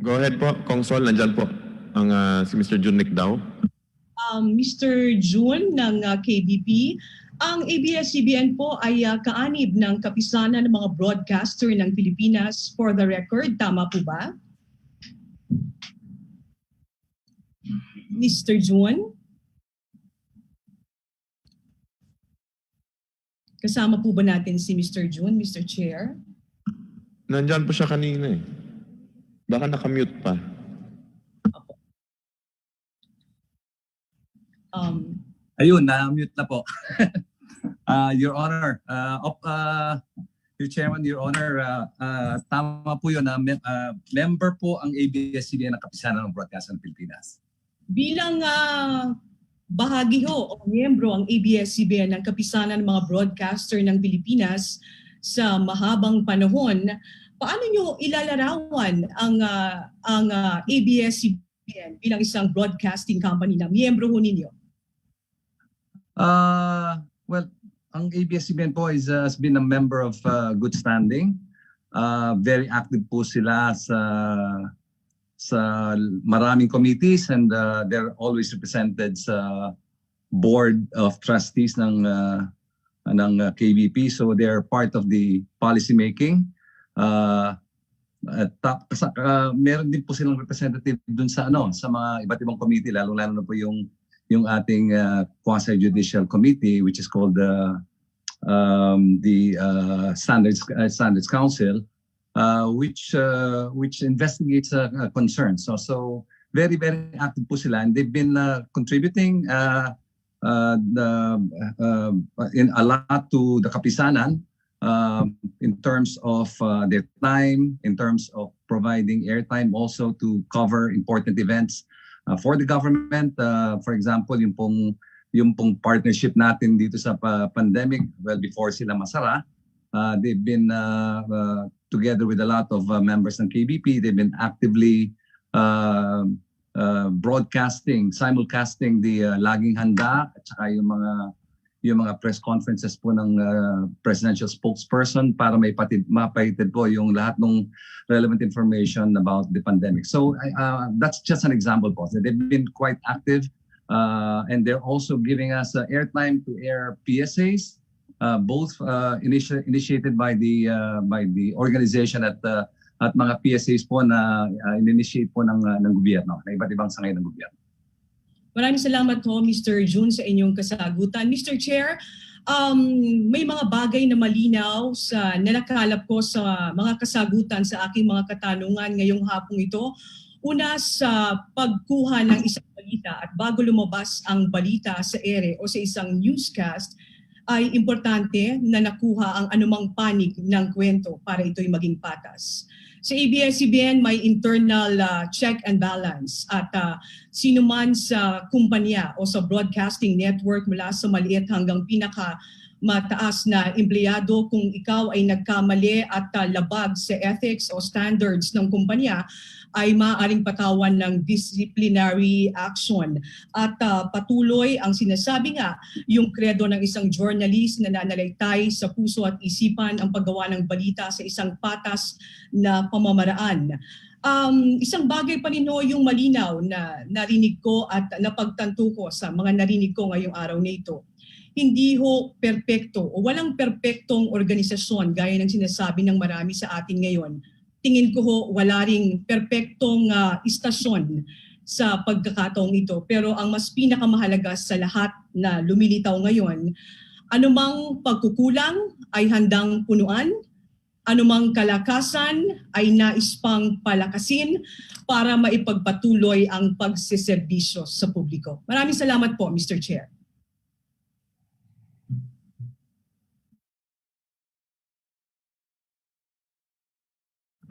Go ahead po, Kong Sol, nandyan po ang si Mr. Junnick daw. Mr. June ng KBP, ang ABS-CBN po ay kaanib ng kapisanan ng mga broadcaster ng Pilipinas. For the record, tama po ba? Mr. June? Kasama po ba natin si Mr. June, Mr. Chair? Nandyan po siya kanina eh. Baka nakamute pa. Ayun, na-mute na po. Your Honor, Your Chairman, Your Honor, tama po yun na member po ang ABS-CBN ng kapisanan ng broadcast ng Pilipinas. Bilang bahagi ho o miyembro ang ABS-CBN ng kapisanan ng mga broadcaster ng Pilipinas sa mahabang panahon, paano nyo ilalarawan ang ABS-CBN bilang isang broadcasting company na miyembro ho ninyo? Well, ang ABS-CBN po has been a member of good standing. Very active po sila sa maraming committees and they're always represented sa board of trustees ng KBP. So they're part of the policy making. Meron din po silang representative dun sa mga iba't ibang committee, lalo-lalo na po yung ating quasi-judicial committee, which is called the Standards Council, which investigates concerns. So very, very active po sila, and they've been contributing in a lot to the kapisanan in terms of their time, in terms of providing airtime also to cover important events for the government. For example, yung pong partnership natin dito sa pandemic, well, before sila masara, they've been together with a lot of members ng KBP, they've been actively broadcasting, simulcasting the Laging Handa at saka yung mga press conferences po ng presidential spokesperson para mapahitid po yung lahat ng relevant information about the pandemic. So that's just an example po. They've been quite active and they're also giving us airtime to air PSAs, both initiated by the organization at mga PSAs po na in-initiate po ng gobyerno, na iba't ibang sangay ng gobyerno. Maraming salamat ho, Mr. June, sa inyong kasagutan. Mr. Chair, may mga bagay na malinaw sa nalakalap ko sa mga kasagutan sa aking mga katanungan ngayong hapong ito. Una, sa pagkuha ng isang balita at bago lumabas ang balita sa ere o sa isang newscast, ay importante na nakuha ang anumang panig ng kwento para ito'y maging patas. Sa ABS-CBN may internal check and balance at sino man sa kumpanya o sa broadcasting network mula sa maliit hanggang pinaka mataas na empleyado, kung ikaw ay nagkamali at labag sa ethics o standards ng kumpanya, ay maaaring patawan ng disciplinary action. At patuloy ang sinasabi nga, yung kredo ng isang journalist na nananalaytay sa puso at isipan ang paggawa ng balita sa isang patas na pamamaraan. Isang bagay pa rin ho yung malinaw na narinig ko at napagtanto ko sa mga narinig ko ngayong araw na ito. Hindi ho perpekto o walang perpektong organisasyon gaya ng sinasabi ng marami sa atin ngayon. Tingin ko ho wala ring perpektong istasyon sa pagkakataong ito. Pero ang mas pinakamahalaga sa lahat na lumilitaw ngayon, anumang pagkukulang ay handang punuan, anumang kalakasan ay nais pang palakasin para maipagpatuloy ang pagsiservisyo sa publiko. Maraming salamat po, Mr. Chair.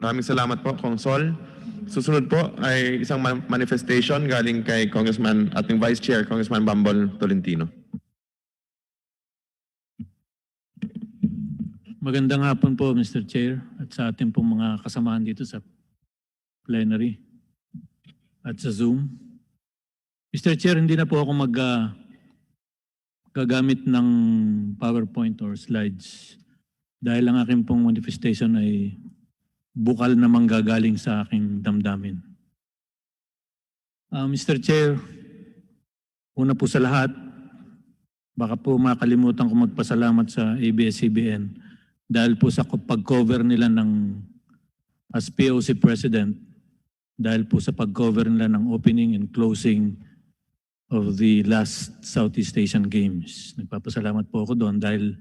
Maraming salamat po, Kong Sol. Susunod po ay isang manifestation galing kay Congressman, ating Vice Chair, Congressman Bambol Tolentino. Magandang hapon po, Mr. Chair, at sa ating pong mga kasamahan dito sa plenary at sa Zoom. Mr. Chair, hindi na po ako gagamit ng PowerPoint or slides dahil ang aking pong manifestation ay bukal na manggagaling sa aking damdamin. Mr. Chair, una po sa lahat, baka po makalimutan ko magpasalamat sa ABS-CBN dahil po sa pag-cover nila as POC President, dahil po sa pag-cover nila ng opening and closing of the last Southeast Asian Games. Nagpapasalamat po ako doon dahil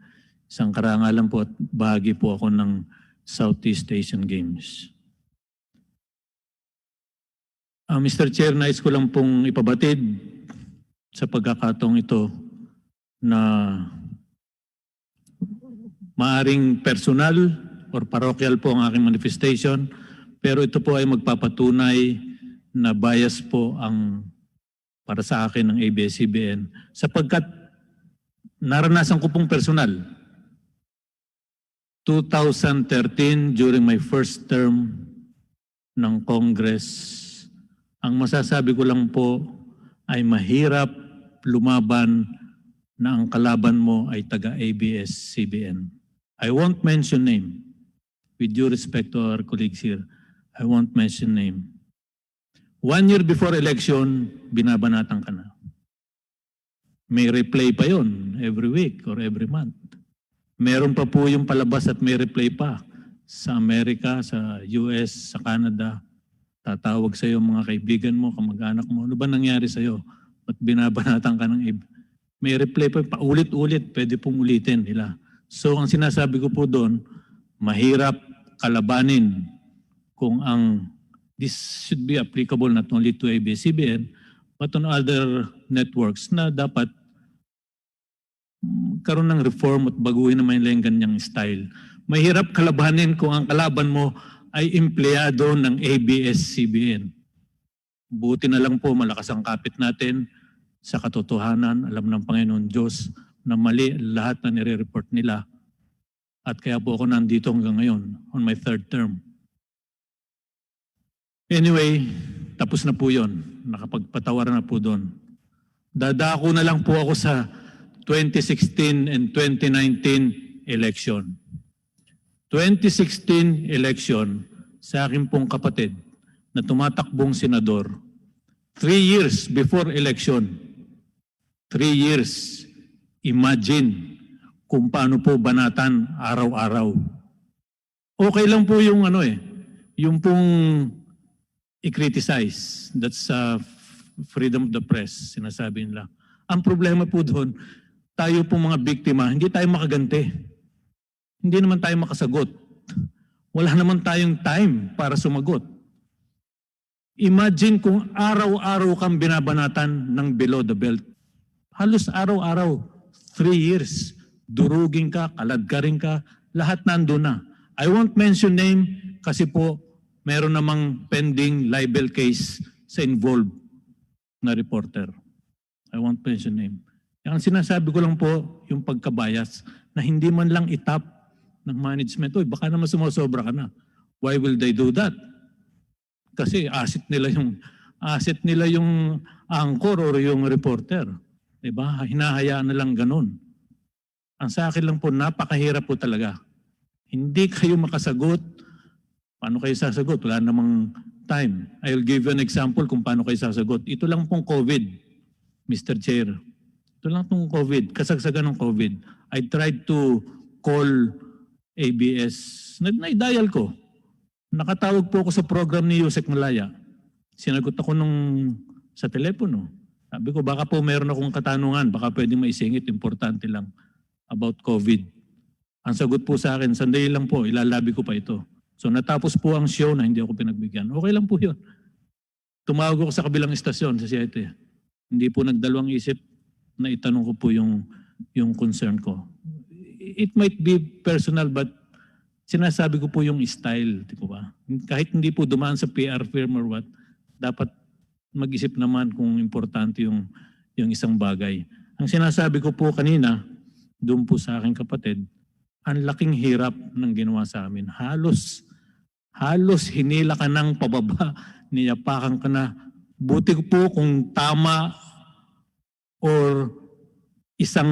isang karangalan po at bahagi po ako ng Southeast Asian Games. Mr. Chair, nais ko lang pong ipabatid sa pagkakataong ito na maaring personal or parochial po ang aking manifestation, pero ito po ay magpapatunay na bias po ang para sa akin ng ABS-CBN sapagkat naranasan ko pong personal. 2013, during my first term ng Congress, ang masasabi ko lang po ay mahirap lumaban na ang kalaban mo ay taga-ABS-CBN. I won't mention name. With due respect to our colleagues here, I won't mention name. 1 year before election, binabanatan ka na. May replay pa yon every week or every month. Meron pa po yung palabas at may replay pa sa Amerika, sa US, sa Canada. Tatawag sa iyo mga kaibigan mo, kamag-anak mo. Ano ba nangyari sa iyo? Ba't binabanatan ka ng may replay pa, paulit-ulit, pwede pong ulitin nila. So ang sinasabi ko po doon, mahirap kalabanin kung this should be applicable not only to ABS-CBN but on other networks na dapat karoon ng reform at baguhin naman yung ganyang style. Mahirap kalabanin kung ang kalaban mo ay empleyado ng ABS-CBN. Buti na lang po malakas ang kapit natin sa katotohanan. Alam ng Panginoon Diyos na mali lahat na nire-report nila. At kaya po ako nandito hanggang ngayon on my third term. Anyway, tapos na po yun. Nakapagpatawaran na po doon. Dadako na lang po ako sa 2016 and 2019 election. 2016 election sa akin pong kapatid na tumatakbong senador 3 years before election. 3 years. Imagine kung paano po banatan araw-araw. Okay lang po yung yung pong i-criticize. That's freedom of the press, sinasabi nila. Ang problema po doon, tayo pong mga biktima, hindi tayo makaganti. Hindi naman tayo makasagot. Wala naman tayong time para sumagot. Imagine kung araw-araw kang binabanatan ng below the belt. Halos araw-araw, 3 years, durugin ka, kaladkarin ka, lahat nandun na. I won't mention name kasi po meron namang pending libel case sa involved na reporter. I won't mention name. Ang sinasabi ko lang po, yung pagkabayas na hindi man lang itap ng management, oy, baka naman sumusobra ka na. Why will they do that? Kasi asset nila yung anchor or yung reporter. Diba? Hinahayaan na lang ganun. Ang sa akin lang po, napakahirap po talaga. Hindi kayo makasagot. Paano kayo sasagot? Wala namang time. I'll give you an example kung paano kayo sasagot. Ito lang pong COVID, Mr. Chair. Ito lang pong COVID, kasagsagan ng COVID. I tried to call ABS. Na-dial ko. Nakatawag po ako sa program ni Yusek Malaya. Sinagot ako sa telepono. Sabi ko, baka po meron akong katanungan, baka pwedeng maisingit, importante lang about COVID. Ang sagot po sa akin, sandali lang po, ilalabi ko pa ito. So natapos po ang show na hindi ako pinagbigyan. Okay lang po yun. Tumawag ako sa kabilang istasyon sa CIT. Hindi po nagdalawang isip na itanong ko po yung concern ko. It might be personal but sinasabi ko po yung style. Di ba? Kahit hindi po dumaan sa PR firm or what, dapat mag-isip naman kung importante yung isang bagay. Ang sinasabi ko po kanina, doon po sa aking kapatid, ang laking hirap ng ginawa sa amin. Halos hinila ka ng pababa, niyapakan ka na. Buti po kung tama or isang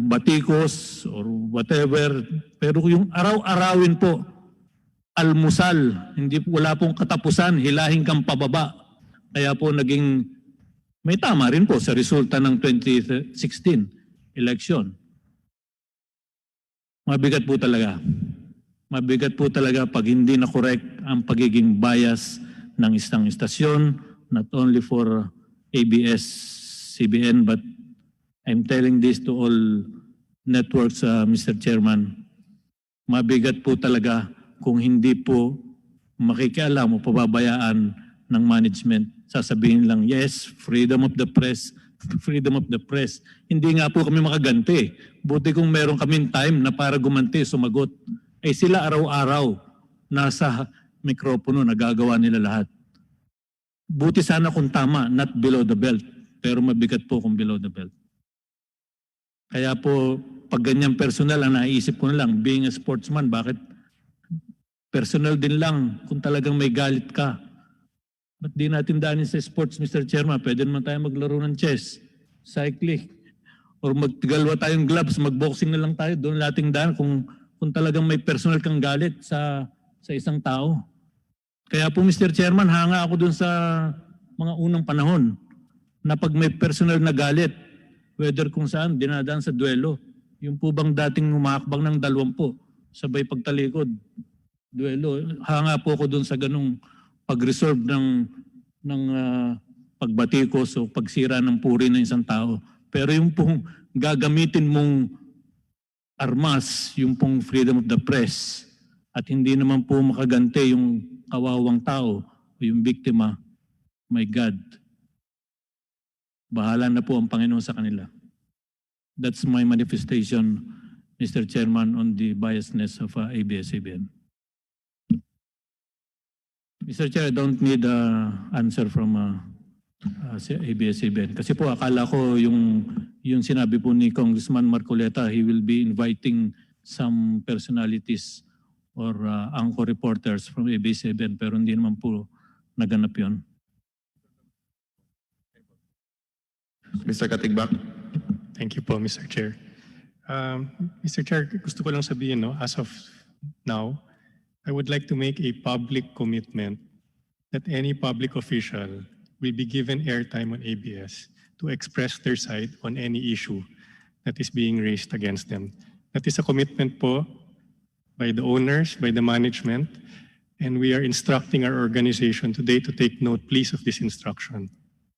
batikos or whatever. Pero yung araw-arawin po, almusal, wala pong katapusan, hilahin kang pababa. Kaya po naging, may tama rin po sa resulta ng 2016 election. Mabigat po talaga. Mabigat po talaga pag hindi na correct ang pagiging bias ng isang istasyon, not only for ABS-CBN, but I'm telling this to all networks, Mr. Chairman. Mabigat po talaga kung hindi po makikialam o pababayaan ng management. Sasabihin lang, yes, freedom of the press, freedom of the press. Hindi nga po kami makaganti. Buti kung meron kaming time na para gumanti, sumagot. Eh sila araw-araw nasa mikropono, nagagawa nila lahat. Buti sana kung tama, not below the belt. Pero mabigat po kung below the belt. Kaya po, pag ganyang personal, ang naisip ko na lang, being a sportsman, bakit personal din lang kung talagang may galit ka? Ba't di natin daanin sa sports, Mr. Chairman? Pwede naman tayo maglaro ng chess, cycling, or magtigalwa tayong gloves, magboxing na lang tayo. Doon nating daan kung talagang may personal kang galit sa isang tao. Kaya po, Mr. Chairman, hanga ako doon sa mga unang panahon na pag may personal na galit, whether kung saan, dinadaan sa duelo. Yung po bang dating umakbang ng 20, sabay pagtalikod, duelo. Hanga po ako doon sa ganung pag-resolve ng pagbatikos o pagsira ng puri ng isang tao. Pero yung pong gagamitin mong armas, yung pong freedom of the press, at hindi naman po makaganti yung kawawang tao o yung biktima, my God, bahala na po ang Panginoon sa kanila. That's my manifestation, Mr. Chairman, on the biasness of ABS-CBN. Mr. Chair, I don't need an answer from ABS-CBN. Kasi po akala ko yung sinabi po ni Congressman Marcoleta, he will be inviting some personalities or anchor reporters from ABS-CBN, pero hindi naman po naganap yun. Mr. Katigbak. Thank you po, Mr. Chair. Mr. Chair, gusto ko lang sabihin, no, as of now, I would like to make a public commitment that any public official will be given airtime on ABS to express their side on any issue that is being raised against them. That is a commitment po by the owners, by the management, and we are instructing our organization today to take note, please, of this instruction.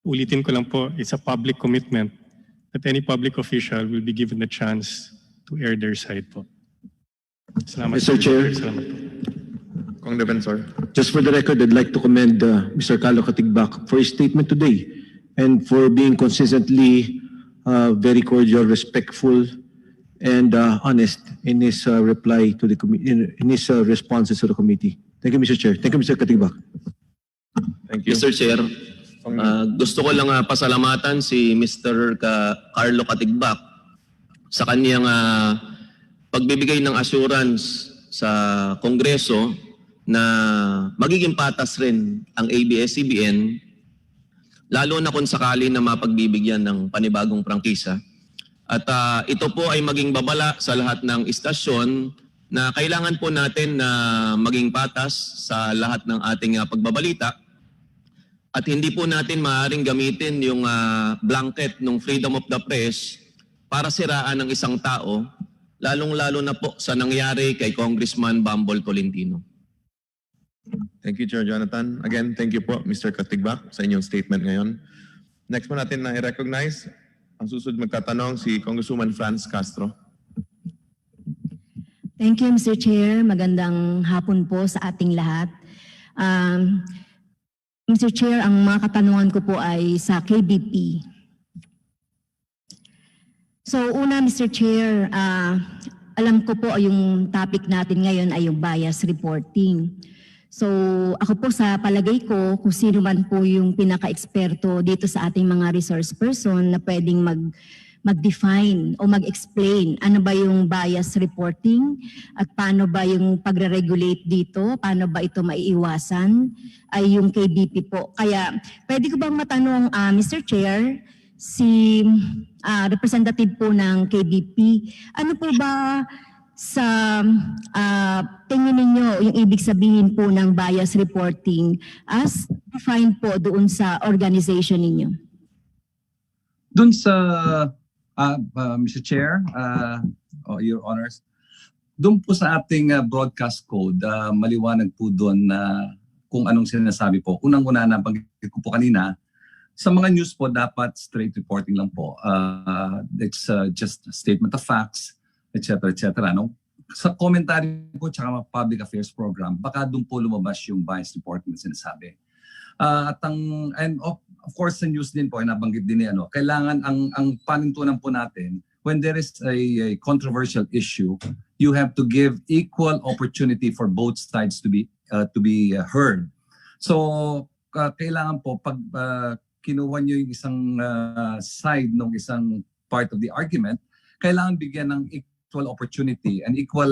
Ulitin ko lang po, it's a public commitment that any public official will be given the chance to air their side po. Salamat, Mr. Chair. Salamat po. Kong Defensor. Just for the record, I'd like to commend Mr. Carlo Katigbak for his statement today and for being consistently very cordial, respectful, and honest in his reply to the in his responses to the committee. Thank you, Mr. Chair. Thank you, Mr. Katigbak. Thank you. Mr. Chair, gusto ko lang pasalamatan si Mr. Carlo Katigbak sa kanyang pagbibigay ng assurance sa Kongreso na magiging patas rin ang ABS-CBN, lalo na kung sakali na mapagbibigyan ng panibagong prangkisa. At ito po ay maging babala sa lahat ng istasyon na kailangan po natin na maging patas sa lahat ng ating pagbabalita. At hindi po natin maaaring gamitin yung blanket ng freedom of the press para siraan ng isang tao, lalong-lalo na po sa nangyari kay Congressman Bambol Tolentino. Thank you, Chair Jonathan. Again, thank you po, Mr. Katigbak, sa inyong statement ngayon. Next po natin na i-recognize ang susunod magtatanong si Congresswoman Franz Castro. Thank you, Mr. Chair. Magandang hapon po sa ating lahat. Mr. Chair, ang mga katanungan ko po ay sa KBP. So una, Mr. Chair, alam ko po yung topic natin ngayon ay yung bias reporting. So ako po sa palagay ko, kung sino man po yung pinaka-eksperto dito sa ating mga resource person na pwedeng mag-define o mag-explain ano ba yung bias reporting at paano ba yung pagre-regulate dito, paano ba ito maiiwasan ay yung KBP po. Kaya pwede ko bang matanong, Mr. Chair, si representative po ng KBP, ano po ba sa tingin ninyo yung ibig sabihin po ng bias reporting as defined po doon sa organization ninyo? Doon sa Mr. Chair, Your Honors, doon po sa ating broadcast code, maliwanag po doon na kung anong sinasabi po. Unang-una na banggit ko po kanina, sa mga news po dapat straight reporting lang po. It's just a statement of facts, etc. No? Sa commentary po tsaka public affairs program, baka doon po lumabas yung bias reporting na sinasabi. And of course sa news din po ay nabanggit din ano, kailangan ang panintunan po natin when there is a controversial issue, you have to give equal opportunity for both sides to be heard. So kailangan po pag kinuha niyo yung isang side ng isang part of the argument, kailangan bigyan ng equal opportunity and equal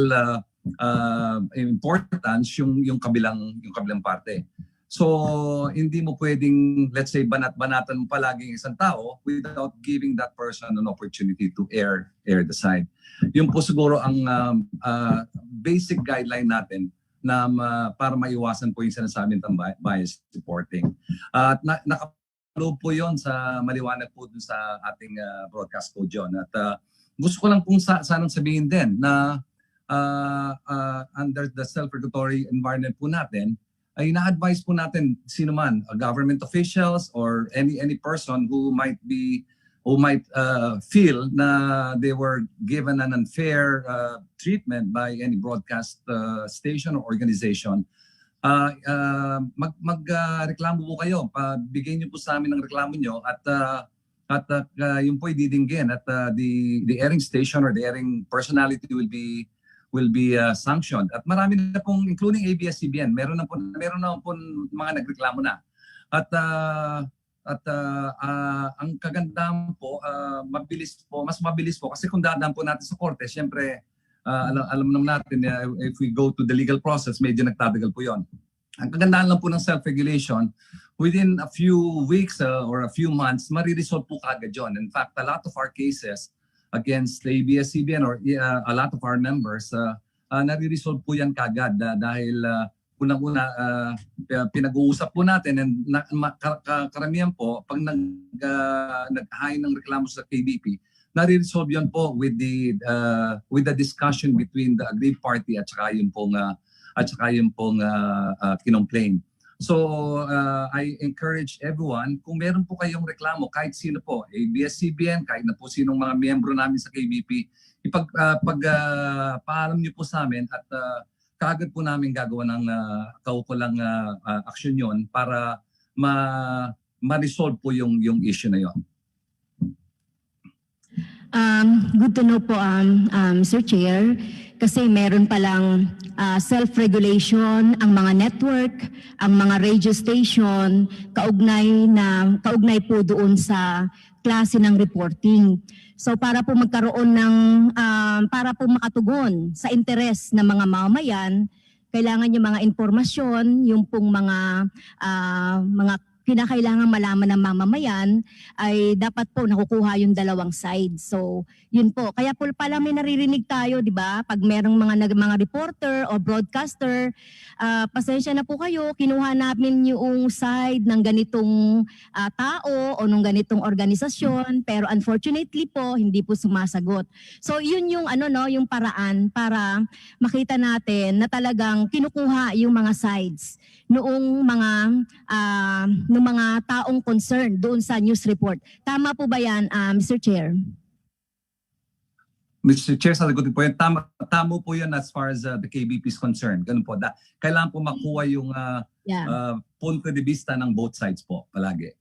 importance yung kabilang parte. So, hindi mo pwedeng, let's say, banat-banatan mo palaging isang tao without giving that person an opportunity to air the side. Yun po siguro ang basic guideline natin na para maiwasan po yung sinasabi ng bias reporting. At nakapalo po yun sa maliwanag po dun sa ating broadcast code yun. At gusto ko lang pong sanang sabihin din na under the self-regulatory environment po natin, ay na-advise po natin sino man, government officials or any person who might feel na they were given an unfair treatment by any broadcast station or organization. Magreklamo po kayo, bigay niyo po sa amin ng reklamo niyo at yun po ididinggin at the airing station or the airing personality will be sanctioned. At marami na pong, including ABS-CBN, meron na po mga nagreklamo na. At ang kagandahan po, mas mabilis po. Kasi kung dadaan po natin sa korte, syempre, alam naman natin, if we go to the legal process, medyo nagtatagal po yon. Ang kagandahan lang po ng self-regulation, within a few weeks or a few months, mariresolve po kagad yun. In fact, a lot of our cases against the ABS-CBN or a lot of our members, nare-resolve po yan kagad dahil unang-una pinag-uusap po natin and karamihan po pag nag-hain ng reklamo sa KBP, nare-resolve yan po with the discussion between the aggrieved party at saka yung pong kinomplain. So I encourage everyone, kung meron po kayong reklamo, kahit sino po, ABS-CBN, kahit na po sinong mga miyembro namin sa KBP, paalam niyo po sa amin at kaagad po namin gagawa ng kaukulang aksyon yon para ma-resolve po yung issue na yon. Good to know po, Mr. Chair, kasi meron palang self-regulation ang mga network, ang mga radio station, kaugnay po doon sa klase ng reporting. So para po magkaroon ng, para po makatugon sa interes ng mga mamamayan, kailangan yung mga impormasyon, yung pong mga kinakailangan malaman ng mamamayan ay dapat po nakukuha yung dalawang side. So, yun po. Kaya po pala may naririnig tayo, di ba? Pag merong mga reporter o broadcaster, pasensya na po kayo, kinuha namin yung side ng ganitong tao o ng ganitong organisasyon, pero unfortunately po, hindi po sumasagot. So, yun yung yung paraan para makita natin na talagang kinukuha yung mga sides noong mga taong concerned doon sa news report. Tama po ba yan, Mr. Chair? Mr. Chair, sasagutin po yan. Tama po yan as far as the KBP is concerned. Ganun po. Kailangan po makuha yung punto de vista ng both sides po palagi.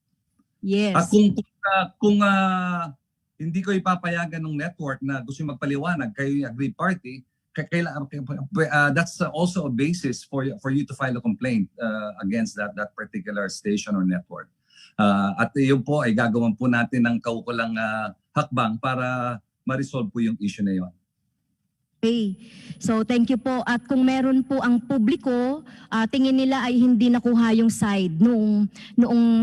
Yes. At kung hindi ko ipapayagan ng network na gusto magpaliwanag kayo yung aggrieved party, that's also a basis for you to file a complaint against that particular station or network. At yun po ay gagawin po natin ng kaukulang hakbang para ma-resolve po yung issue na yun. Okay. So thank you po. At kung meron po ang publiko, tingin nila ay hindi nakuha yung side noong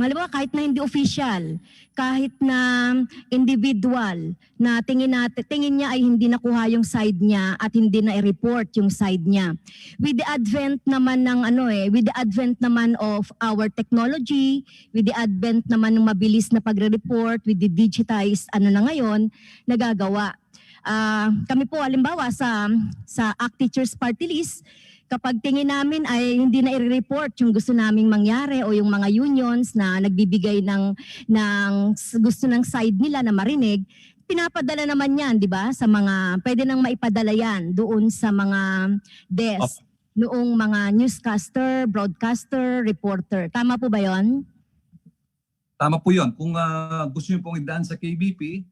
halimbawa kahit na hindi official, kahit na individual na tingin niya ay hindi nakuha yung side niya at hindi na i-report yung side niya. With the advent naman ng with the advent naman of our technology, with the advent naman ng mabilis na pagre-report, with the digitized na ngayon, nagagawa. Kami po halimbawa sa ACT Teachers Party List, kapag tingin namin ay hindi na i-report yung gusto naming mangyari o yung mga unions na nagbibigay ng gusto ng side nila na marinig, pinapadala naman yan, di ba? Sa mga, pwede nang maipadala yan doon sa mga desk, noong mga newscaster, broadcaster, reporter. Tama po ba yon? Tama po yun. Kung gusto nyo pong idaan sa KBP,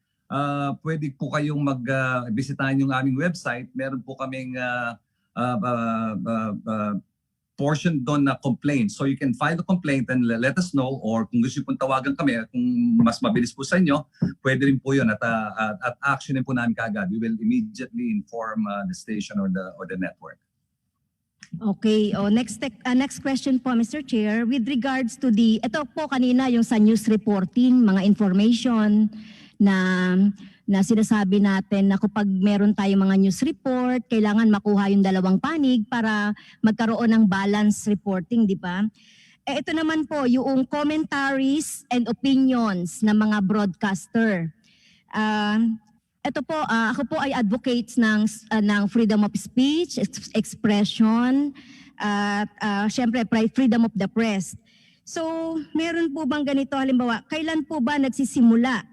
pwede po kayong mag-bisitahin yung aming website. Meron po kaming portion doon na complaint. So you can file a complaint and let us know, or kung gusto pong tawagan kami, kung mas mabilis po sa inyo, pwede rin po yun at actionin po namin kaagad. We will immediately inform the station or the network. Okay. Next question po, Mr. Chair. With regards to ito po kanina yung sa news reporting, mga information na sinasabi natin na kapag meron tayong mga news report, kailangan makuha yung dalawang panig para magkaroon ng balance reporting, di ba? Ito naman po, yung commentaries and opinions ng mga broadcaster. Ito po, ako po ay advocates ng freedom of speech, expression, at syempre freedom of the press. So, meron po bang ganito, halimbawa, kailan po ba nagsisimula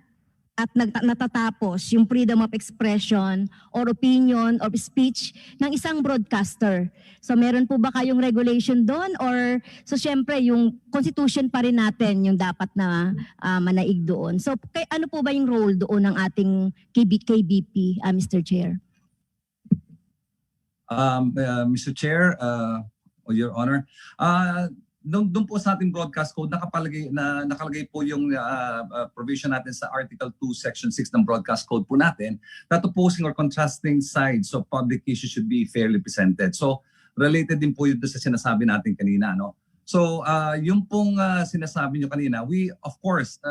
at natatapos yung freedom of expression or opinion or speech ng isang broadcaster? So meron po ba kayong regulation doon, or so syempre yung constitution pa rin natin yung dapat na manaig doon? So ano po ba yung role doon ng ating KBP, Mr. Chair? Mr. Chair, Your Honor, doon po sa ating broadcast code nakalagay po yung provision natin sa Article 2, Section 6 ng broadcast code po natin, that opposing or contrasting sides of public issues should be fairly presented. So related din po yun sa sinasabi natin kanina, no? So yung pong sinasabi nyo kanina, we of course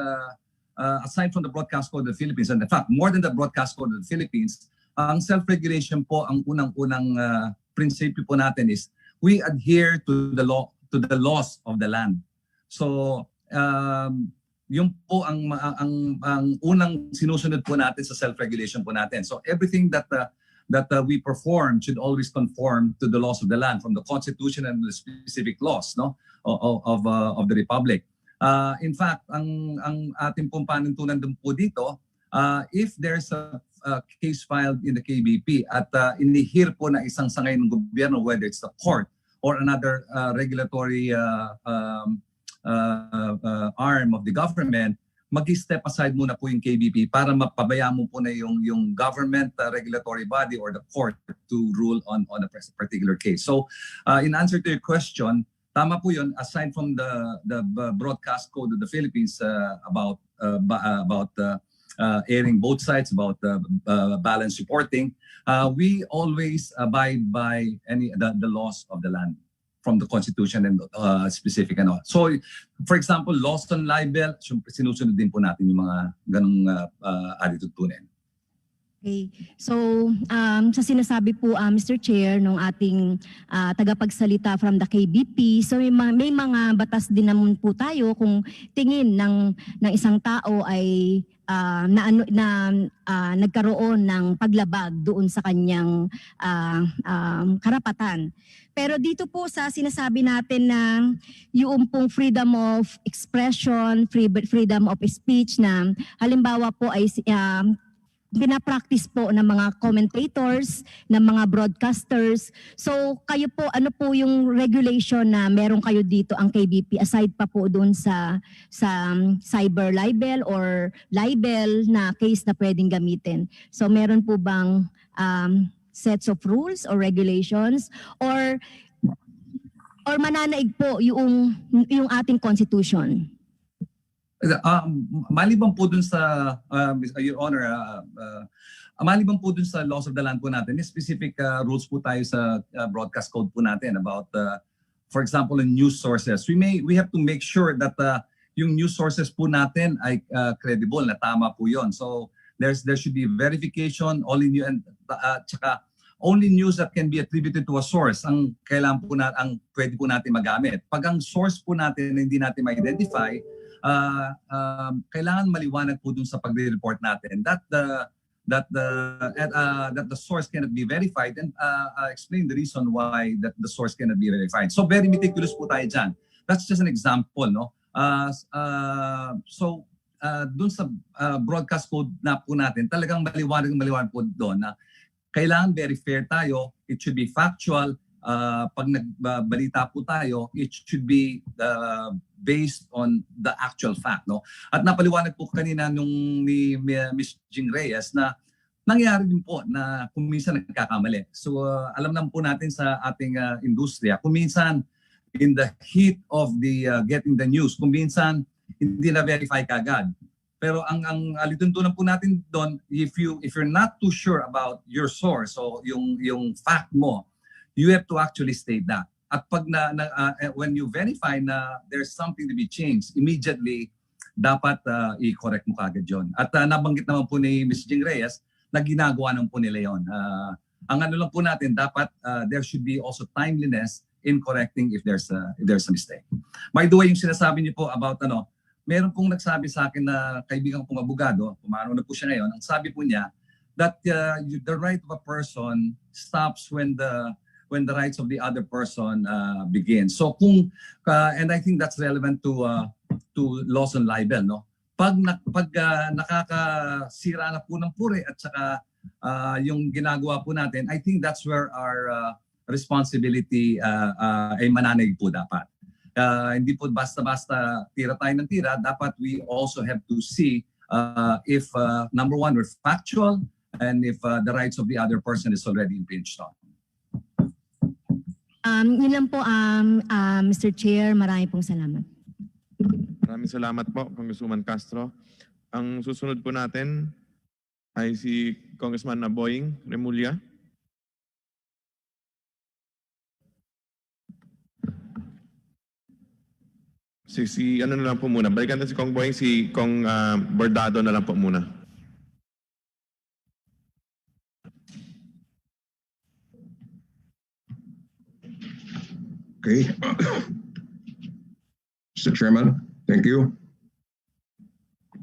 aside from the broadcast code of the Philippines, and in fact more than the broadcast code of the Philippines, ang self-regulation po, ang unang prinsipyo po natin is we adhere to the laws of the land. So, yun po ang unang sinusunod po natin sa self-regulation po natin. So, everything that we perform should always conform to the laws of the land, from the Constitution and the specific laws, no, of the Republic. In fact, ang ating pong panuntunan din po dito, if there's a case filed in the KBP at inihir po na isang sangay ng gobyerno, whether it's the court or another regulatory arm of the government, mag-step aside muna po yung KBP para mapabayaan mo po na yung government regulatory body or the court to rule on a particular case. So, in answer to your question, tama po yun. Aside from the broadcast code of the Philippines about airing both sides, about balance reporting, we always abide by the laws of the land from the Constitution and specific ano. So, for example, laws on libel, sinusunod din po natin yung mga ganong attitude. Okay. So, sa sinasabi po, Mr. Chair, nung ating tagapagsalita from the KBP, so may mga batas din naman po tayo kung tingin ng isang tao ay nagkaroon ng paglabag doon sa kanyang karapatan. Pero dito po sa sinasabi natin na yung pong freedom of expression, freedom of speech na halimbawa po ay pinapractice po ng mga commentators, ng mga broadcasters. So kayo po, ano po yung regulation na meron kayo dito ang KBP aside pa po doon sa cyber libel or libel na case na pwedeng gamitin? So meron po bang sets of rules or regulations or mananaig po yung ating constitution? Maliban po dun sa, Your Honor, maliban po dun sa laws of the land po natin, may specific rules po tayo sa broadcast code po natin about, for example, in news sources. We have to make sure that yung news sources po natin ay credible, na tama po yon. So there should be verification, tsaka only news that can be attributed to a source ang kailangan po ang pwede po natin magamit. Pag ang source po natin hindi natin ma-identify, kailangan maliwanag po dun sa pagre-report natin that the source cannot be verified, and explain the reason why that the source cannot be verified. So very meticulous po tayo dyan. That's just an example, no? Dun sa broadcast code na po natin, talagang maliwanag po doon na kailangan very fair tayo. It should be factual. Pag nagbalita po tayo, it should be based on the actual fact, no? At napaliwanag po kanina nung ni Ms. Jing Reyes na nangyayari din po na kung minsan nagkakamali. So alam naman po natin sa ating industriya, kung minsan in the heat of the getting the news, kung minsan hindi na verify kagad. Pero ang alituntunan po natin doon, if you're not too sure about your source o yung fact mo, you have to actually state that. At pag when you verify na there's something to be changed, immediately dapat i-correct mo kagad yun. At nabanggit naman po ni Ms. Jing Reyes na ginagawa naman po nila yun. Ang ano lang po natin, dapat there should be also timeliness in correcting if there's a mistake. By the way, yung sinasabi niyo po about meron pong nagsabi sa akin na kaibigan kong abogado, pumano na po siya ngayon, ang sabi po niya that the right of a person stops when the rights of the other person begin. So and I think that's relevant to laws on libel, no? Pag nakakasira na po ng puri at saka yung ginagawa po natin, I think that's where our responsibility ay mananaig po dapat. Hindi po basta-basta tira tayo ng tira, dapat we also have to see if number one, we're factual, and if the rights of the other person is already impinged on. Yun lang po, Mr. Chair, marami pong salamat. Maraming salamat po, Congresswoman Castro. Ang susunod po natin ay si Congressman Boying Remulla. Ano na lang po muna. Balikan natin si Kong Boying, si Kong Bordado na lang po muna. Okay. Mr. Chairman, thank you.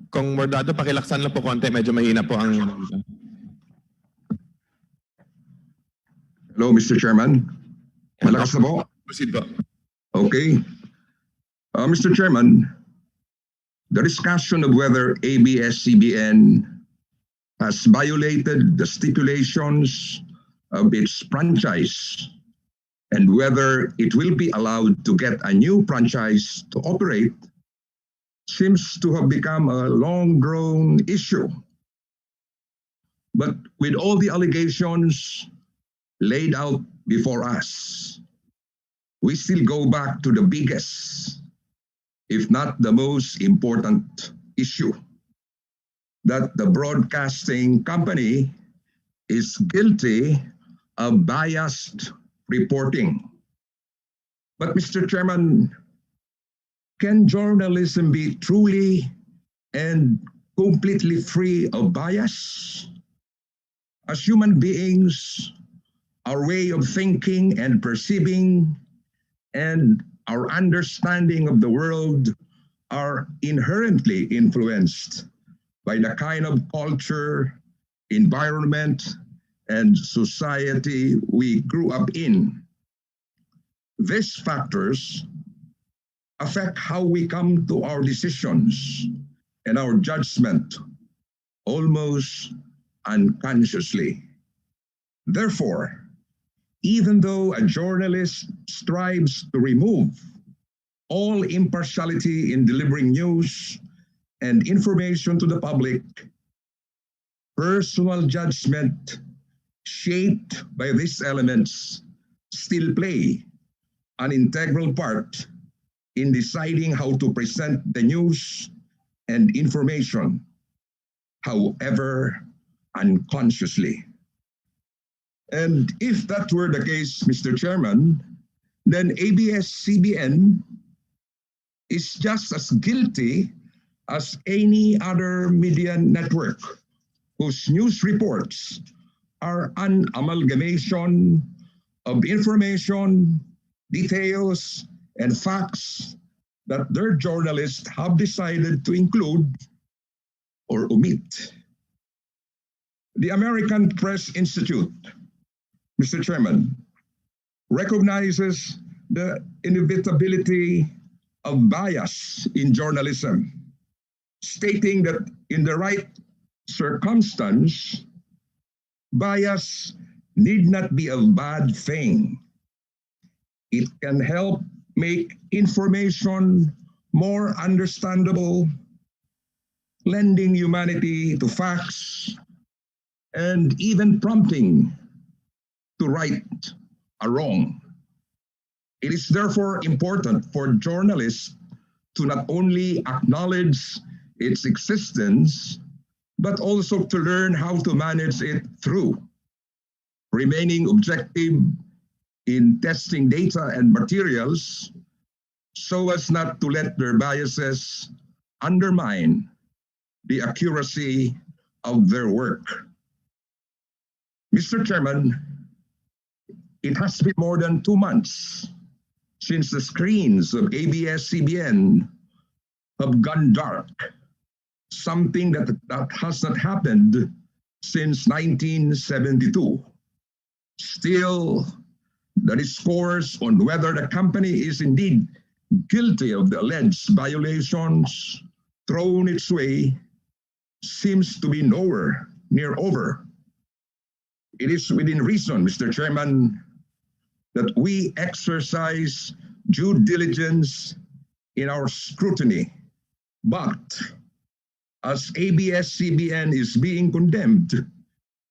Kong Bordado, pakilaksan lang po konti. Medyo mahina po ang... Hello, Mr. Chairman. Malakas na po? Proceed po. Okay. Mr. Chairman, the discussion of whether ABS-CBN has violated the stipulations of its franchise and whether it will be allowed to get a new franchise to operate seems to have become a long-grown issue. But with all the allegations laid out before us, we still go back to the biggest, if not the most important issue, that the broadcasting company is guilty of biased reporting. But Mr. Chairman, can journalism be truly and completely free of bias? As human beings, our way of thinking and perceiving and our understanding of the world are inherently influenced by the kind of culture, environment, and society we grew up in. These factors affect how we come to our decisions and our judgment almost unconsciously. Therefore, even though a journalist strives to remove all impartiality in delivering news and information to the public, personal judgment shaped by these elements still play an integral part in deciding how to present the news and information, however unconsciously. And if that were the case, Mr. Chairman, then ABS-CBN is just as guilty as any other media network whose news reports are an amalgamation of information, details, and facts that their journalists have decided to include or omit. The American Press Institute, Mr. Chairman, recognizes the inevitability of bias in journalism, stating that in the right circumstance, bias need not be a bad thing. It can help make information more understandable, lending humanity to facts, and even prompting to right a wrong. It is therefore important for journalists to not only acknowledge its existence, but also to learn how to manage it through remaining objective in testing data and materials so as not to let their biases undermine the accuracy of their work. Mr. Chairman, it has been more than 2 months since the screens of ABS-CBN have gone dark, something that has not happened since 1972. Still, the discourse on whether the company is indeed guilty of the alleged violations thrown its way seems to be nowhere near over. It is within reason, Mr. Chairman, that we exercise due diligence in our scrutiny. But as ABS-CBN is being condemned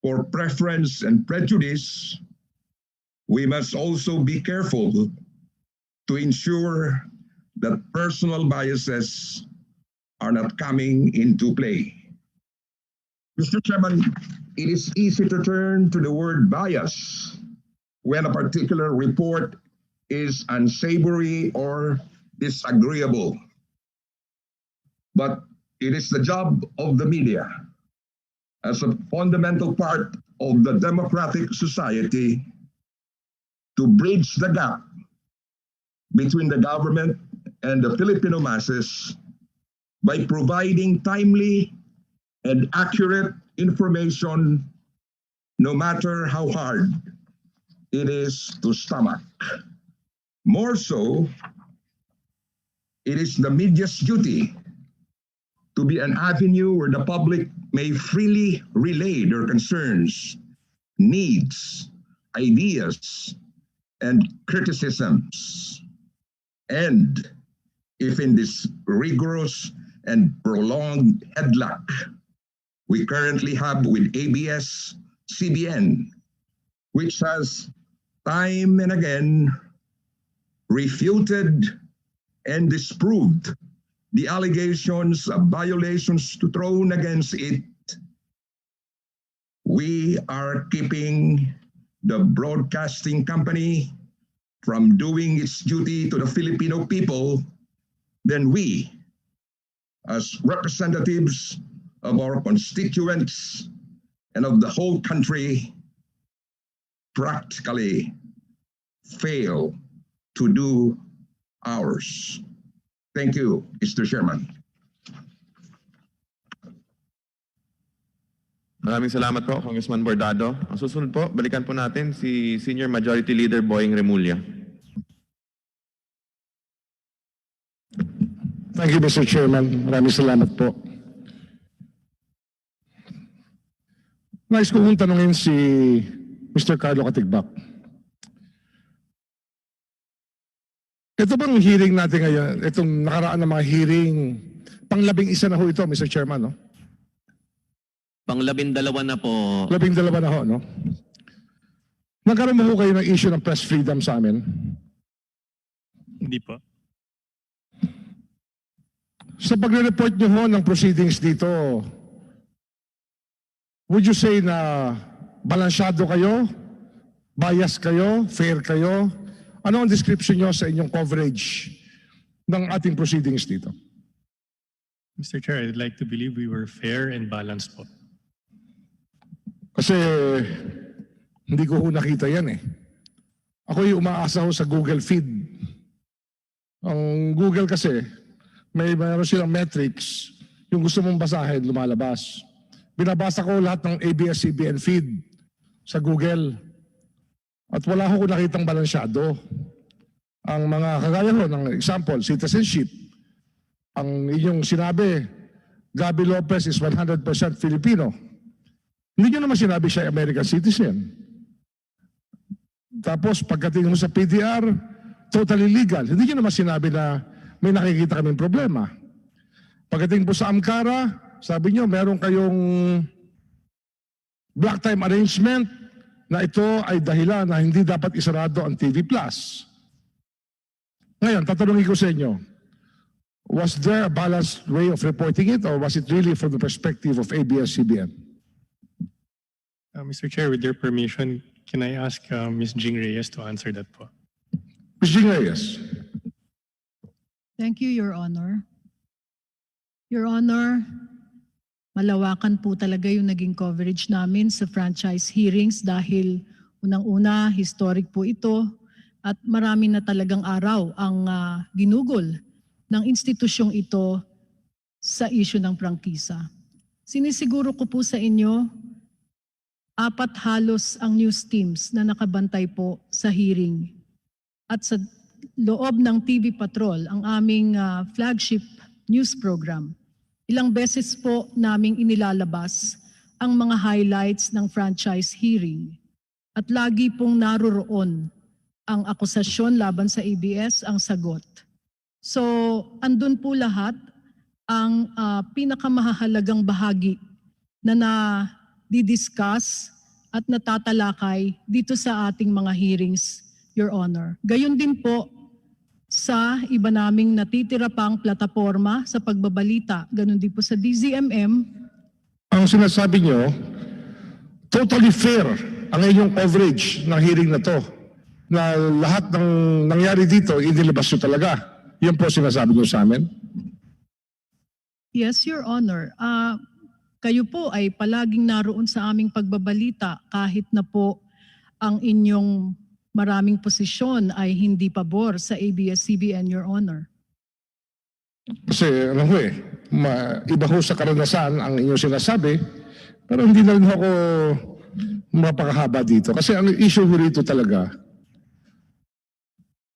for preference and prejudice, we must also be careful to ensure that personal biases are not coming into play. Mr. Chairman, it is easy to turn to the word bias when a particular report is unsavory or disagreeable. But it is the job of the media, as a fundamental part of the democratic society, to bridge the gap between the government and the Filipino masses by providing timely and accurate information, no matter how hard it is to stomach. More so, it is the media's duty to be an avenue where the public may freely relay their concerns, needs, ideas, and criticisms. And if in this rigorous and prolonged headlock we currently have with ABS-CBN, which has time and again refuted and disproved the allegations of violations thrown against it, we are keeping the broadcasting company from doing its duty to the Filipino people, then we, as representatives of our constituents and of the whole country, practically fail to do ours. Thank you, Mr. Chairman. Maraming salamat po, Congressman Bordado. Ang susunod po, balikan po natin si Senior Majority Leader Boying Remulla. Thank you, Mr. Chairman. Maraming salamat po. Nais ko kong tanungin si Mr. Carlo Katigbak. Ito bang hearing natin ngayon, itong nakaraan ng mga hearing, pang-11 na ho ito, Mr. Chairman, no? Pang-12 na po. 12 na ho, no? Nagkaroon mo ho kayo ng issue ng press freedom sa amin? Hindi po. Sa pagre-report nyo ho ng proceedings dito, would you say na balansyado kayo, bias kayo, fair kayo? Ano ang description nyo sa inyong coverage ng ating proceedings dito? Mr. Chair, I'd like to believe we were fair and balanced po. Kasi hindi ko ho nakita yan eh. Ako'y umaasa ho sa Google feed. Ang Google kasi, mayroon silang metrics. Yung gusto mong basahin, lumalabas. Binabasa ko lahat ng ABS-CBN feed sa Google. At wala ko nakitang balansyado. Ang mga kagaya ho, ng example, citizenship. Ang inyong sinabi, Gabby Lopez is 100% Filipino. Hindi nyo naman sinabi siya American citizen. Tapos pagdating mo sa PDR, totally legal. Hindi nyo naman sinabi na may nakikita kaming problema. Pagdating po sa Amkara, sabi nyo meron kayong black time arrangement na ito ay dahilan na hindi dapat isarado ang TV+. Ngayon, tatanungin ko sa inyo, was there a balanced way of reporting it or was it really from the perspective of ABS-CBN? Mr. Chair, with your permission, can I ask Ms. Jing Reyes to answer that po? Ms. Jing Reyes. Thank you, Your Honor. Your Honor, malawakan po talaga yung naging coverage namin sa franchise hearings dahil unang-una, historic po ito at marami na talagang araw ang ginugol ng institusyong ito sa issue ng prangkisa. Sinisiguro ko po sa inyo, 4 halos ang news teams na nakabantay po sa hearing. At sa loob ng TV Patrol, ang aming flagship news program, ilang beses po naming inilalabas ang mga highlights ng franchise hearing. At lagi pong naroroon ang akusasyon laban sa ABS, ang sagot. So, andun po lahat ang pinakamahalagang bahagi na didiscuss at natatalakay dito sa ating mga hearings, Your Honor. Gayon din po sa iba naming natitira pang plataforma sa pagbabalita. Ganon din po sa DZMM. Ang sinasabi nyo, totally fair ang inyong coverage ng hearing na to. Na lahat ng nangyari dito, inilabas nyo talaga. Yan po sinasabi nyo sa amin. Yes, Your Honor. Kayo po ay palaging naroon sa aming pagbabalita kahit na po ang inyong maraming posisyon ay hindi pabor sa ABS-CBN, Your Honor. Kasi ano ho iba ho sa karanasan ang inyong sinasabi, pero hindi na rin ako mapakahaba dito. Kasi ang issue ho rito talaga,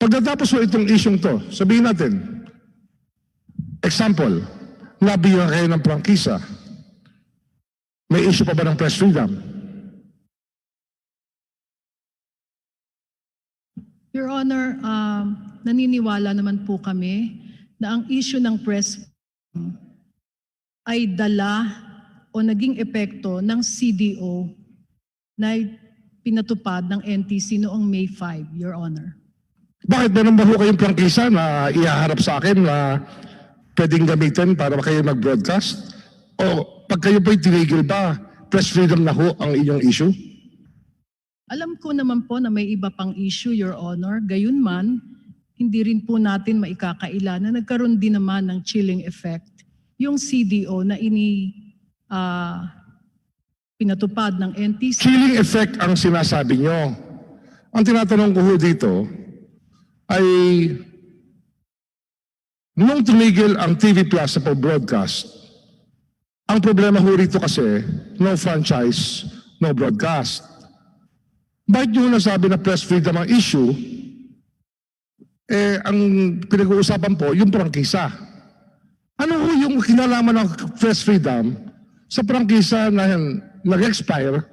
pagdatapos ho itong issue to, sabihin natin, example, nabigyan kayo ng prangkisa, may issue pa ba ng press freedom? Your Honor, naniniwala naman po kami na ang issue ng press ay dala o naging epekto ng CDO na pinatupad ng NTC noong May 5, Your Honor. Bakit meron ba ho kayong prangkisa na ihaharap sa akin na pwedeng gamitin para kayo mag-broadcast? O pag kayo po'y tinigil ba, press freedom na ho ang inyong issue? Alam ko naman po na may iba pang issue, Your Honor. Gayunman, hindi rin po natin maikakaila na nagkaroon din naman ng chilling effect yung CDO na pinatupad ng NTC. Chilling effect ang sinasabi nyo. Ang tinatanong ko ho dito ay nung tumigil ang TV Plus sa pag-broadcast, ang problema ho rito kasi no franchise, no broadcast. Bakit nyo nasabi na press freedom ang issue? Ang pinag-uusapan po, yung prangkisa. Ano ho yung kinalaman ng press freedom sa prangkisa na nag-expire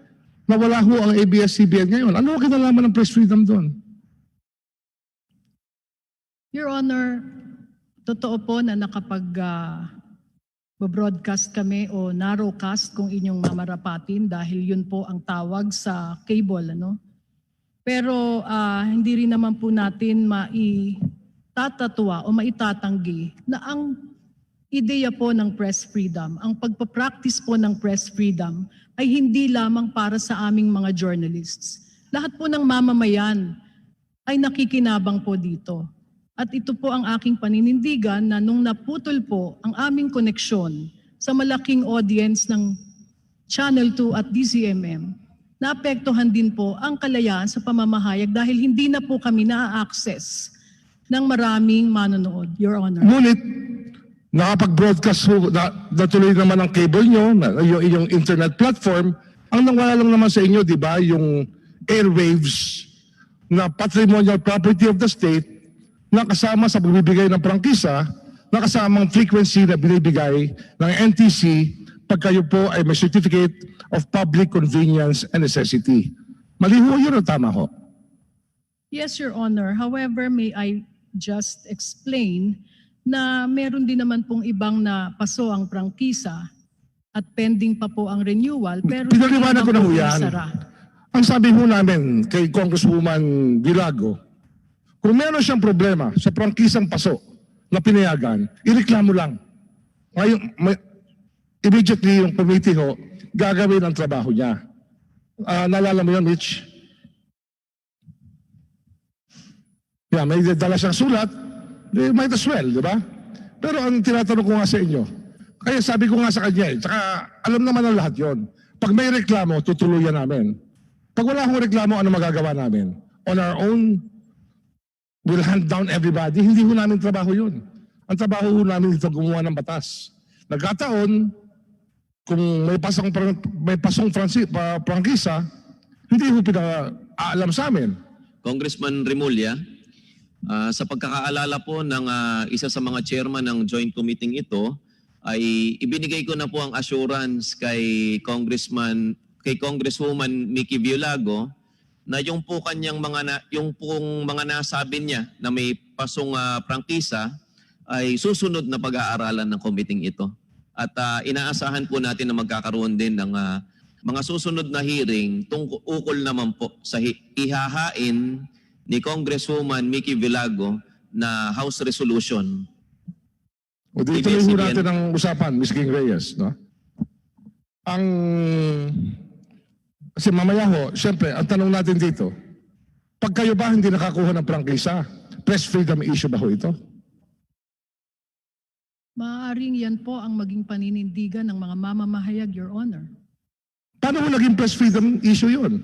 na wala ho ang ABS-CBN ngayon? Ano ho kinalaman ng press freedom doon? Your Honor, totoo po na broadcast kami o narrowcast kung inyong mamarapatin dahil yun po ang tawag sa cable, ano? Pero hindi rin naman po natin maitatatawa o maitatanggi na ang ideya po ng press freedom, ang pagpapractice po ng press freedom ay hindi lamang para sa aming mga journalists. Lahat po ng mamamayan ay nakikinabang po dito. At ito po ang aking paninindigan na nung naputol po ang aming koneksyon sa malaking audience ng Channel 2 at DZMM, naapektuhan din po ang kalayaan sa pamamahayag dahil hindi na po kami na-access ng maraming manonood, Your Honor. Ngunit, nakapag-broadcast natuloy naman ang cable nyo, yung internet platform. Ang nawala lang naman sa inyo, di ba, yung airwaves na patrimonial property of the state na kasama sa pagbibigay ng prangkisa, na kasamang frequency na binibigay ng NTC pag kayo po ay may certificate of public convenience and necessity. Mali ho yun o tama ho? Yes, Your Honor. However, may I just explain na meron din naman pong ibang na paso ang prangkisa at pending pa po ang renewal. Pero Pinaliwanag ko na ho hindi yan. isara. Ang sabi ho namin kay Congresswoman Vilago, kung meron siyang problema sa prangkisang paso na pinayagan, ireklamo lang. Ngayon, immediately yung committee ho, gagawin ang trabaho niya. Naalala mo yun, Mitch? Yeah, may dala siyang sulat, might as well, di ba? Pero ang tinatanong ko nga sa inyo, kaya sabi ko nga sa kanya, tsaka alam naman ang lahat yon. Pag may reklamo, tutuluyan namin. Pag wala akong reklamo, ano magagawa namin? On our own, we'll hand down everybody. Hindi ho namin trabaho yun. Ang trabaho ho namin ito gumawa ng batas. Nagkataon, kung may pasong prangkisa, hindi ho pinaalam sa amin. Congressman Remulla, sa pagkakaalala po ng isa sa mga chairman ng joint committee ito, ay ibinigay ko na po ang assurance kay Congresswoman Mickey Violago na yung po kanyang mga nasabi niya na may pasong prangkisa ay susunod na pag-aaralan ng committee ito. At inaasahan po natin na magkakaroon din ng mga susunod na hearing ukol naman po sa ihahain ni Congresswoman Mickey Violago na House Resolution. O dito tuloy ho natin ang usapan, Ms. King Reyes. No? Kasi mamaya ho, siyempre, ang tanong natin dito, pag kayo ba hindi nakakuha ng prangkisa, press freedom issue ba ho ito? Maaaring yan po ang maging paninindigan ng mga mamamahayag, Your Honor. Paano ho naging press freedom issue yun?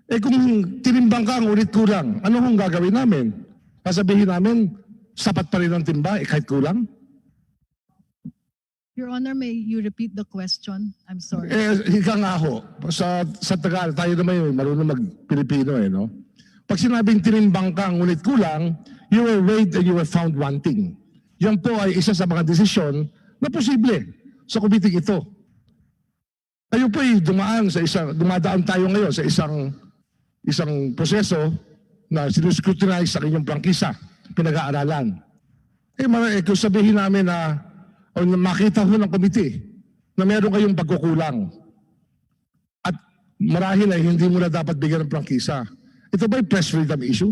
Eh kung tinimbang ka ang ulit kulang, ano hong gagawin namin? Sasabihin namin, sapat pa rin ang timba, kahit kulang? Your Honor, may you repeat the question? I'm sorry. Ika nga ho, sa Tagalog, tayo naman marunong mag-Pilipino no? Pag sinabing tinimbang ka ang ulit kulang, you were weighed and you were found wanting. Yan po ay isa sa mga desisyon na posible sa committee ito. Kayo po ay dumadaan tayo ngayon sa isang proseso na sinuscrutinize sa inyong prangkisa, pinag-aaralan. Kung sabihin namin na o makita ho ng committee na meron kayong pagkukulang at marahil ay hindi mo na dapat bigyan ng prangkisa, ito ba yung press freedom issue?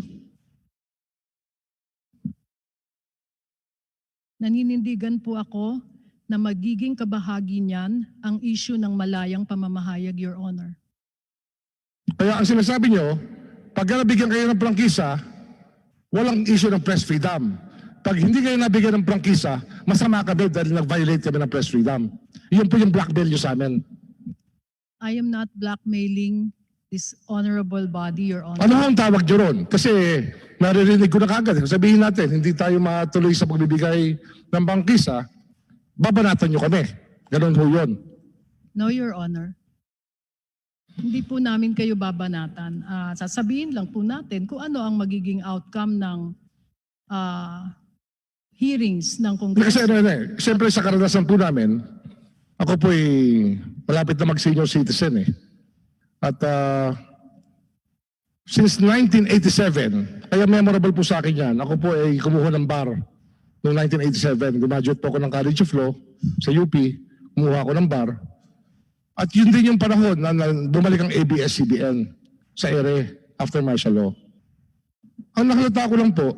Naninindigan po ako na magiging kabahagi niyan ang issue ng malayang pamamahayag, Your Honor. Kaya ang sinasabi nyo, pag nabigyan kayo ng prangkisa, walang issue ng press freedom. Pag hindi kayo nabigyan ng prangkisa, masama kami dahil nag-violate kami ng press freedom. Yun po yung blackmail nyo sa amin. I am not blackmailing this honorable body, Your Honor. Ano ang tawag nyo ron? Kasi naririnig ko na kagad. Sabihin natin, hindi tayo matuloy sa pagbibigay ng prangkisa, babanatan nyo kami. Ganun ho yun. No, Your Honor. Hindi po namin kayo babanatan. Sasabihin lang po natin kung ano ang magiging outcome ng hearings ng Congress. Kasi siyempre sa karanasan po namin, ako po ay malapit na mag-senior citizen At since 1987, kaya memorable po sa akin yan, ako po ay kumuha ng bar noong 1987. Graduate po ako ng College of Law sa UP, kumuha ako ng bar. At yun din yung panahon na bumalik ang ABS-CBN sa ere after martial law. Ang nakalata ko lang po,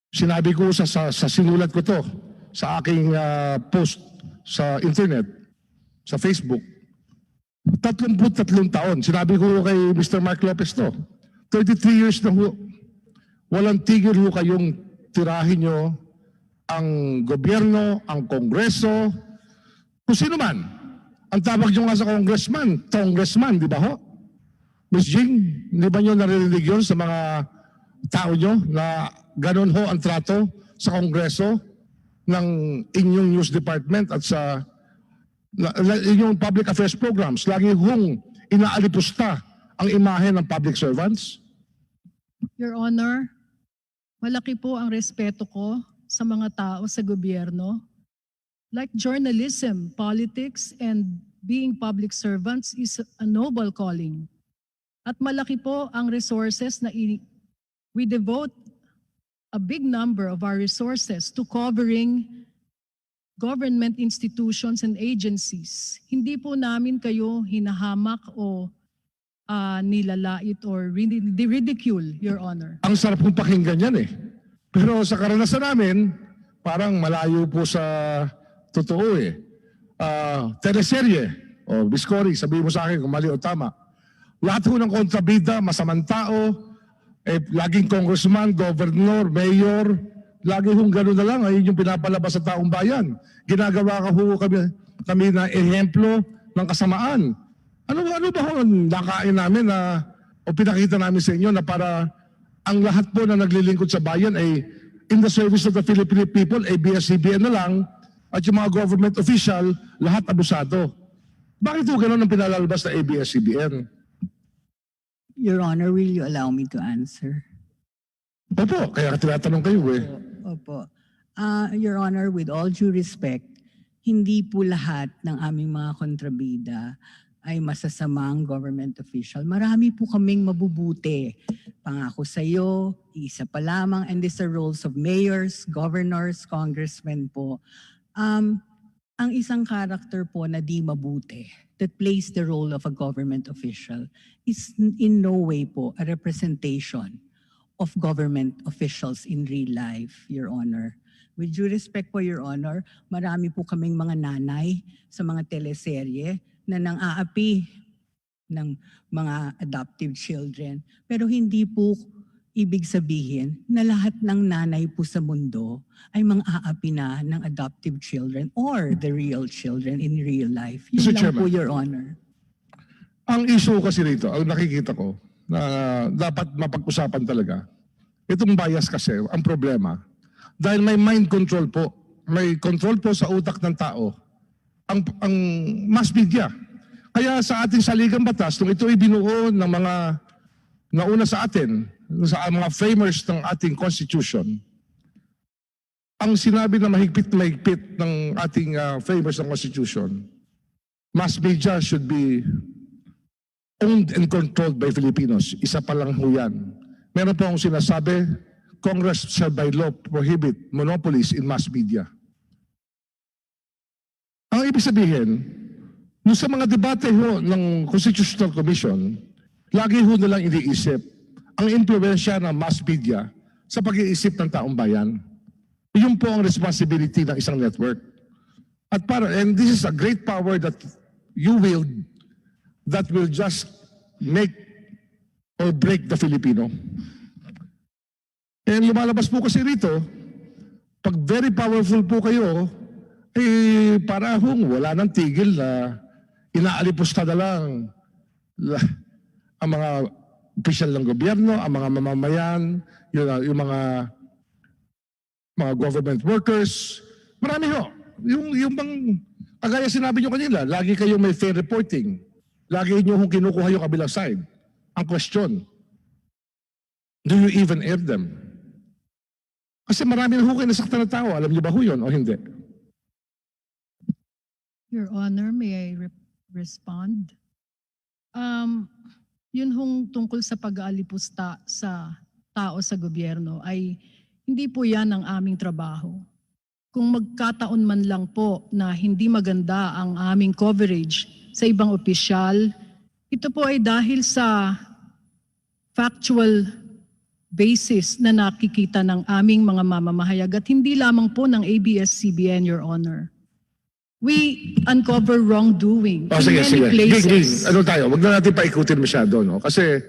sinabi ko sa sinulat ko to sa aking post sa internet, sa Facebook, 33 taon. Sinabi ko kay Mr. Mark Lopez to, 33 years na ho. Walang tigil ho kayong tirahin nyo ang gobyerno, ang kongreso, kung sino man. Ang tawag nyo nga sa congressman, di ba ho? Ms. Jing, hindi ba nyo naririnig yun sa mga tao nyo na ganun ho ang trato sa kongreso ng inyong news department at sa inyong public affairs programs? Lagi hong inaalipusta ang imahe ng public servants? Your Honor, malaki po ang respeto ko sa mga tao sa gobyerno. Like journalism, politics, and being public servants is a noble calling. At malaki po ang resources na we devote a big number of our resources to covering government institutions and agencies. Hindi po namin kayo hinahamak o nilalait or ridicule, Your Honor. Ang sarap kong pakinggan yan eh. Pero sa karanasan namin, parang malayo po sa totoo eh. Teleserye o Biscory, sabihin mo sa akin kung mali o tama. Lahat po ng kontrabida, masamang tao, laging congressman, governor, mayor, lagi hong gano'n na lang, ayun yung pinapalabas sa taong bayan. Ginagawa ka ho kami na ehemplo ng kasamaan. Ano ba ho nakain namin o pinakita namin sa inyo na para ang lahat po na naglilingkod sa bayan ay in the service of the Filipino people, ABS-CBN na lang, at yung mga government official, lahat abusado. Bakit po gano'n ang pinalalabas na ABS-CBN? Your Honor, will you allow me to answer? Opo, kaya tinatanong kayo eh. Opo. Your Honor, with all due respect, hindi po lahat ng aming mga kontrabida ay masasamang government official. Marami po kaming mabubuti. Pangako sa iyo, isa pa lamang, and these are roles of mayors, governors, congressmen po. Ang isang character po na di mabuti that plays the role of a government official is in no way po a representation of government officials in real life, Your Honor. With due respect po, Your Honor, marami po kaming mga nanay sa mga teleserye na nang-aapi ng mga adoptive children. Pero hindi po ibig sabihin na lahat ng nanay po sa mundo ay mang-aapi na ng adoptive children or the real children in real life. Yun Mr. lang Chairman. po, Your Honor. Ang issue kasi rito, ang nakikita ko, na dapat mapag-usapan talaga, itong bias kasi, ang problema, dahil may mind control po, may control po sa utak ng tao, ang mass media. Kaya sa ating saligang batas, nung ito ibinuo ng mga nauna sa atin, sa mga framers ng ating Constitution, ang sinabi na mahigpit ng ating framers ng Constitution, mass media should be owned and controlled by Filipinos. Isa pa lang ho yan. Meron po akong sinasabi, Congress shall by law prohibit monopolies in mass media. Ang ibig sabihin, nung sa mga debate ho ng Constitutional Commission, lagi ho nilang iniisip ang impluwensya ng mass media sa pag-iisip ng taong bayan. Yun po ang responsibility ng isang network. And this is a great power that you wield that will just make or break the Filipino. And lumalabas po kasi rito, pag very powerful po kayo, para wala nang tigil na inaalipusta na lang ang mga opisyal ng gobyerno, ang mga mamamayan, yung mga government workers. Marami ho. Yung bang, kagaya sinabi nyo kanina, lagi kayong may fair reporting. Lagi nyo kung kinukuha yung kabilang side. Ang question, do you even air them? Kasi marami na ho kayo nasaktan na tao. Alam nyo ba ho yun o hindi? Your Honor, may I respond? Yun hong tungkol sa pag-aalipusta sa tao sa gobyerno ay hindi po yan ang aming trabaho. Kung magkataon man lang po na hindi maganda ang aming coverage sa ibang opisyal, ito po ay dahil sa factual basis na nakikita ng aming mga mamamahayag at hindi lamang po ng ABS-CBN, Your Honor. We uncover wrongdoing in many places. Ano tayo, wag na natin paikutin masyado, no? Kasi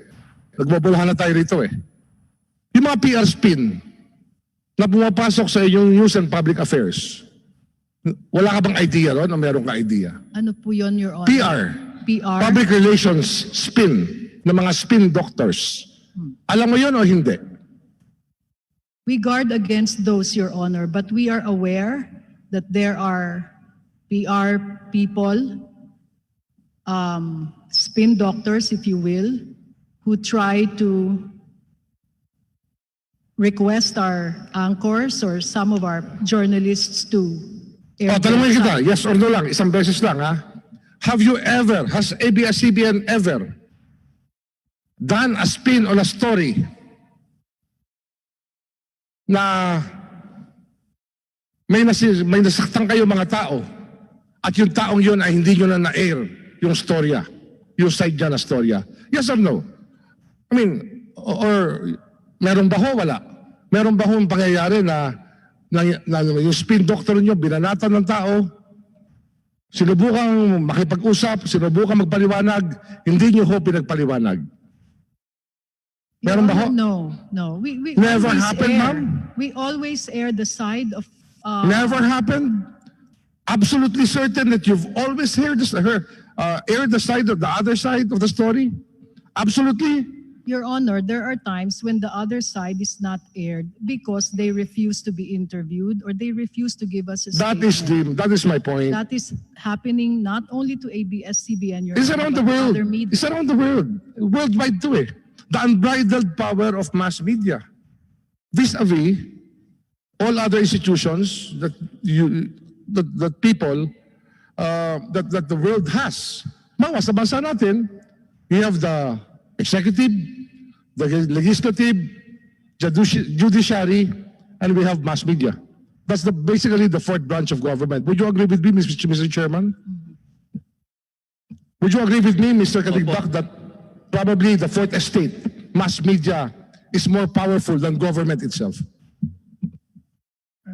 nagbabulahan na tayo rito eh. Yung mga PR spin na pumapasok sa inyong news and public affairs, wala ka bang idea ron o meron ka idea? Ano po yun, Your Honor? PR? Public relations spin ng mga spin doctors. Alam mo yun o hindi? We guard against those, Your Honor, but we are aware that there are PR people, spin doctors, if you will, who try to request our anchors or some of our journalists to air Tanungin their kita, side. yes or no lang, isang beses lang ha. Have you ever, has ABS-CBN ever done a spin on a story na may nasaktan kayo mga tao at yung taong yun ay hindi nyo na na-air yung storya, yung side niya na storya? Yes or no? I mean, or meron ba ho? Wala. Meron ba ho yung pangyayari na yung spin doctor nyo, binanatan ng tao, sinubukang makipag-usap, sinubukang magpaliwanag, hindi nyo ho pinagpaliwanag? Meron ba ho? No. We Never always happened, air. ma'am? We always air the side of... Never happened? Absolutely certain that you've always aired the side of the other side of the story? Absolutely? Your Honor, there are times when the other side is not aired because they refuse to be interviewed or they refuse to give us a statement. That is my point. That is happening not only to ABS-CBN, Your It's Honor, around the but world. other media. It's around the world. Worldwide too eh. The unbridled power of mass media. Vis-a-vis all other institutions that people, that the world has. Mawa, sa bansa natin, we have the executive, the legislative, judiciary, and we have mass media. That's basically the fourth branch of government. Would you agree with me, Mr. Chairman? Would you agree with me, Mr. Katigbak, that probably the fourth estate, mass media, is more powerful than government itself?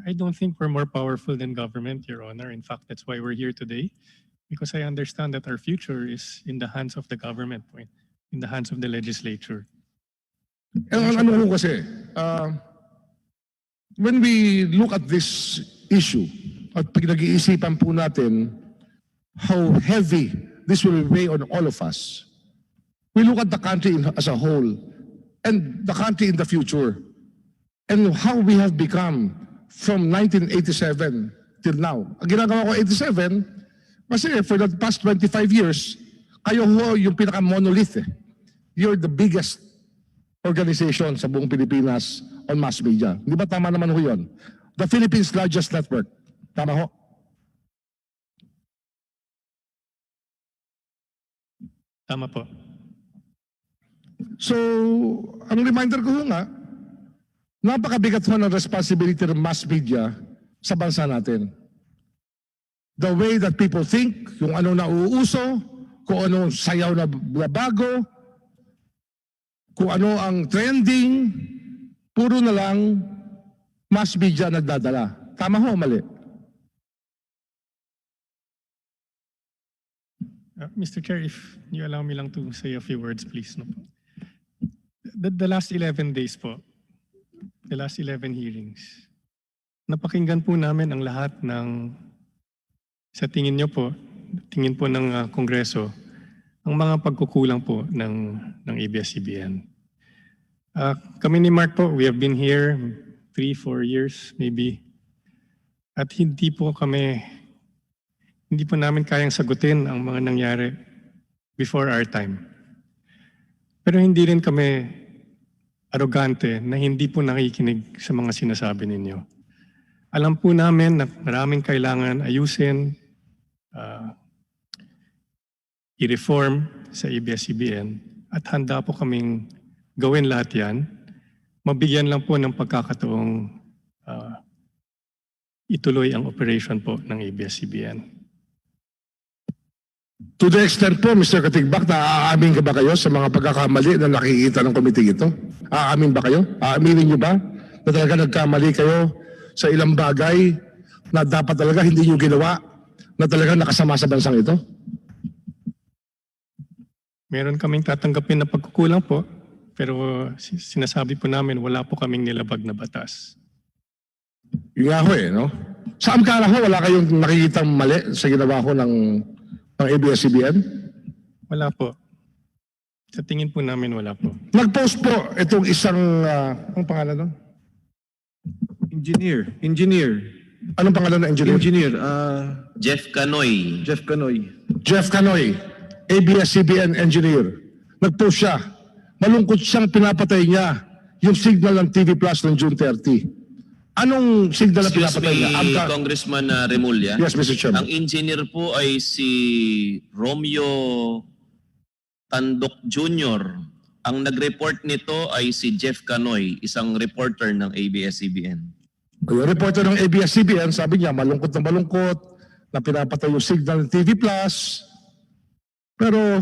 I don't think we're more powerful than government, Your Honor. In fact, that's why we're here today, because I understand that our future is in the hands of the government, in the hands of the legislature. Ano ho kasi, when we look at this issue, at pinag-iisipan po natin how heavy this will weigh on all of us, we look at the country as a whole and the country in the future and how we have become from 1987 till now. Ang ginagawa ko 87, kasi for the past 25 years, kayo ho yung pinaka-monolith eh. You're the biggest organization sa buong Pilipinas on mass media. Di ba tama naman ho yun? The Philippines' largest network. Tama ho? Tama po. So, ang reminder ko ho nga, napakabigat ho ng responsibility ng mass media sa bansa natin. The way that people think, yung ano na uuso, kung ano sayaw na bago, kung ano ang trending, puro na lang mass media nagdadala. Tama ho o mali? Mr. Chair, if you allow me lang to say a few words, please. No? The last 11 days po, the last 11 hearings, napakinggan po namin ang lahat ng, sa tingin nyo po, tingin po ng Kongreso, ang mga pagkukulang po ng ABS-CBN. Kami ni Mark po, we have been here 3-4 years maybe, at hindi po namin kayang sagutin ang mga nangyari before our time. Pero hindi rin kami arrogante na hindi po nakikinig sa mga sinasabi ninyo. Alam po namin na maraming kailangan ayusin, i-reform sa ABS-CBN at handa po kaming gawin lahat yan. Mabigyan lang po ng pagkakataong ituloy ang operation po ng ABS-CBN. To the extent po, Mr. Katigbak, naaamin ka ba kayo sa mga pagkakamali na nakikita ng komite ito? Aamin ba kayo? Aaminin niyo ba na talaga nagkamali kayo sa ilang bagay na dapat talaga hindi niyo ginawa na talaga nakasama sa bansang ito? Meron kaming tatanggapin na pagkukulang po, pero sinasabi po namin wala po kaming nilabag na batas. Yung nga ho no? Sa Amkara ho, wala kayong nakikitang mali sa ginawa ko ng ABS-CBN? Wala po. Sa tingin po namin wala po. Nag-post po itong isang, anong pangalan nun? Engineer. Anong pangalan ng engineer? Jeff Canoy. Jeff Canoy. ABS-CBN engineer. Nag-post siya. Malungkot siyang pinapatay niya yung signal ng TV Plus ng June 30. Anong signal na Excuse pinapatay me, niya? Congressman Remulla. Yes, Mr. Chairman. Ang engineer po ay si Romeo Tandok Jr. Ang nag-report nito ay si Jeff Canoy, isang reporter ng ABS-CBN. Yung reporter ng ABS-CBN, sabi niya, malungkot na pinapatay yung signal ng TV Plus. Pero,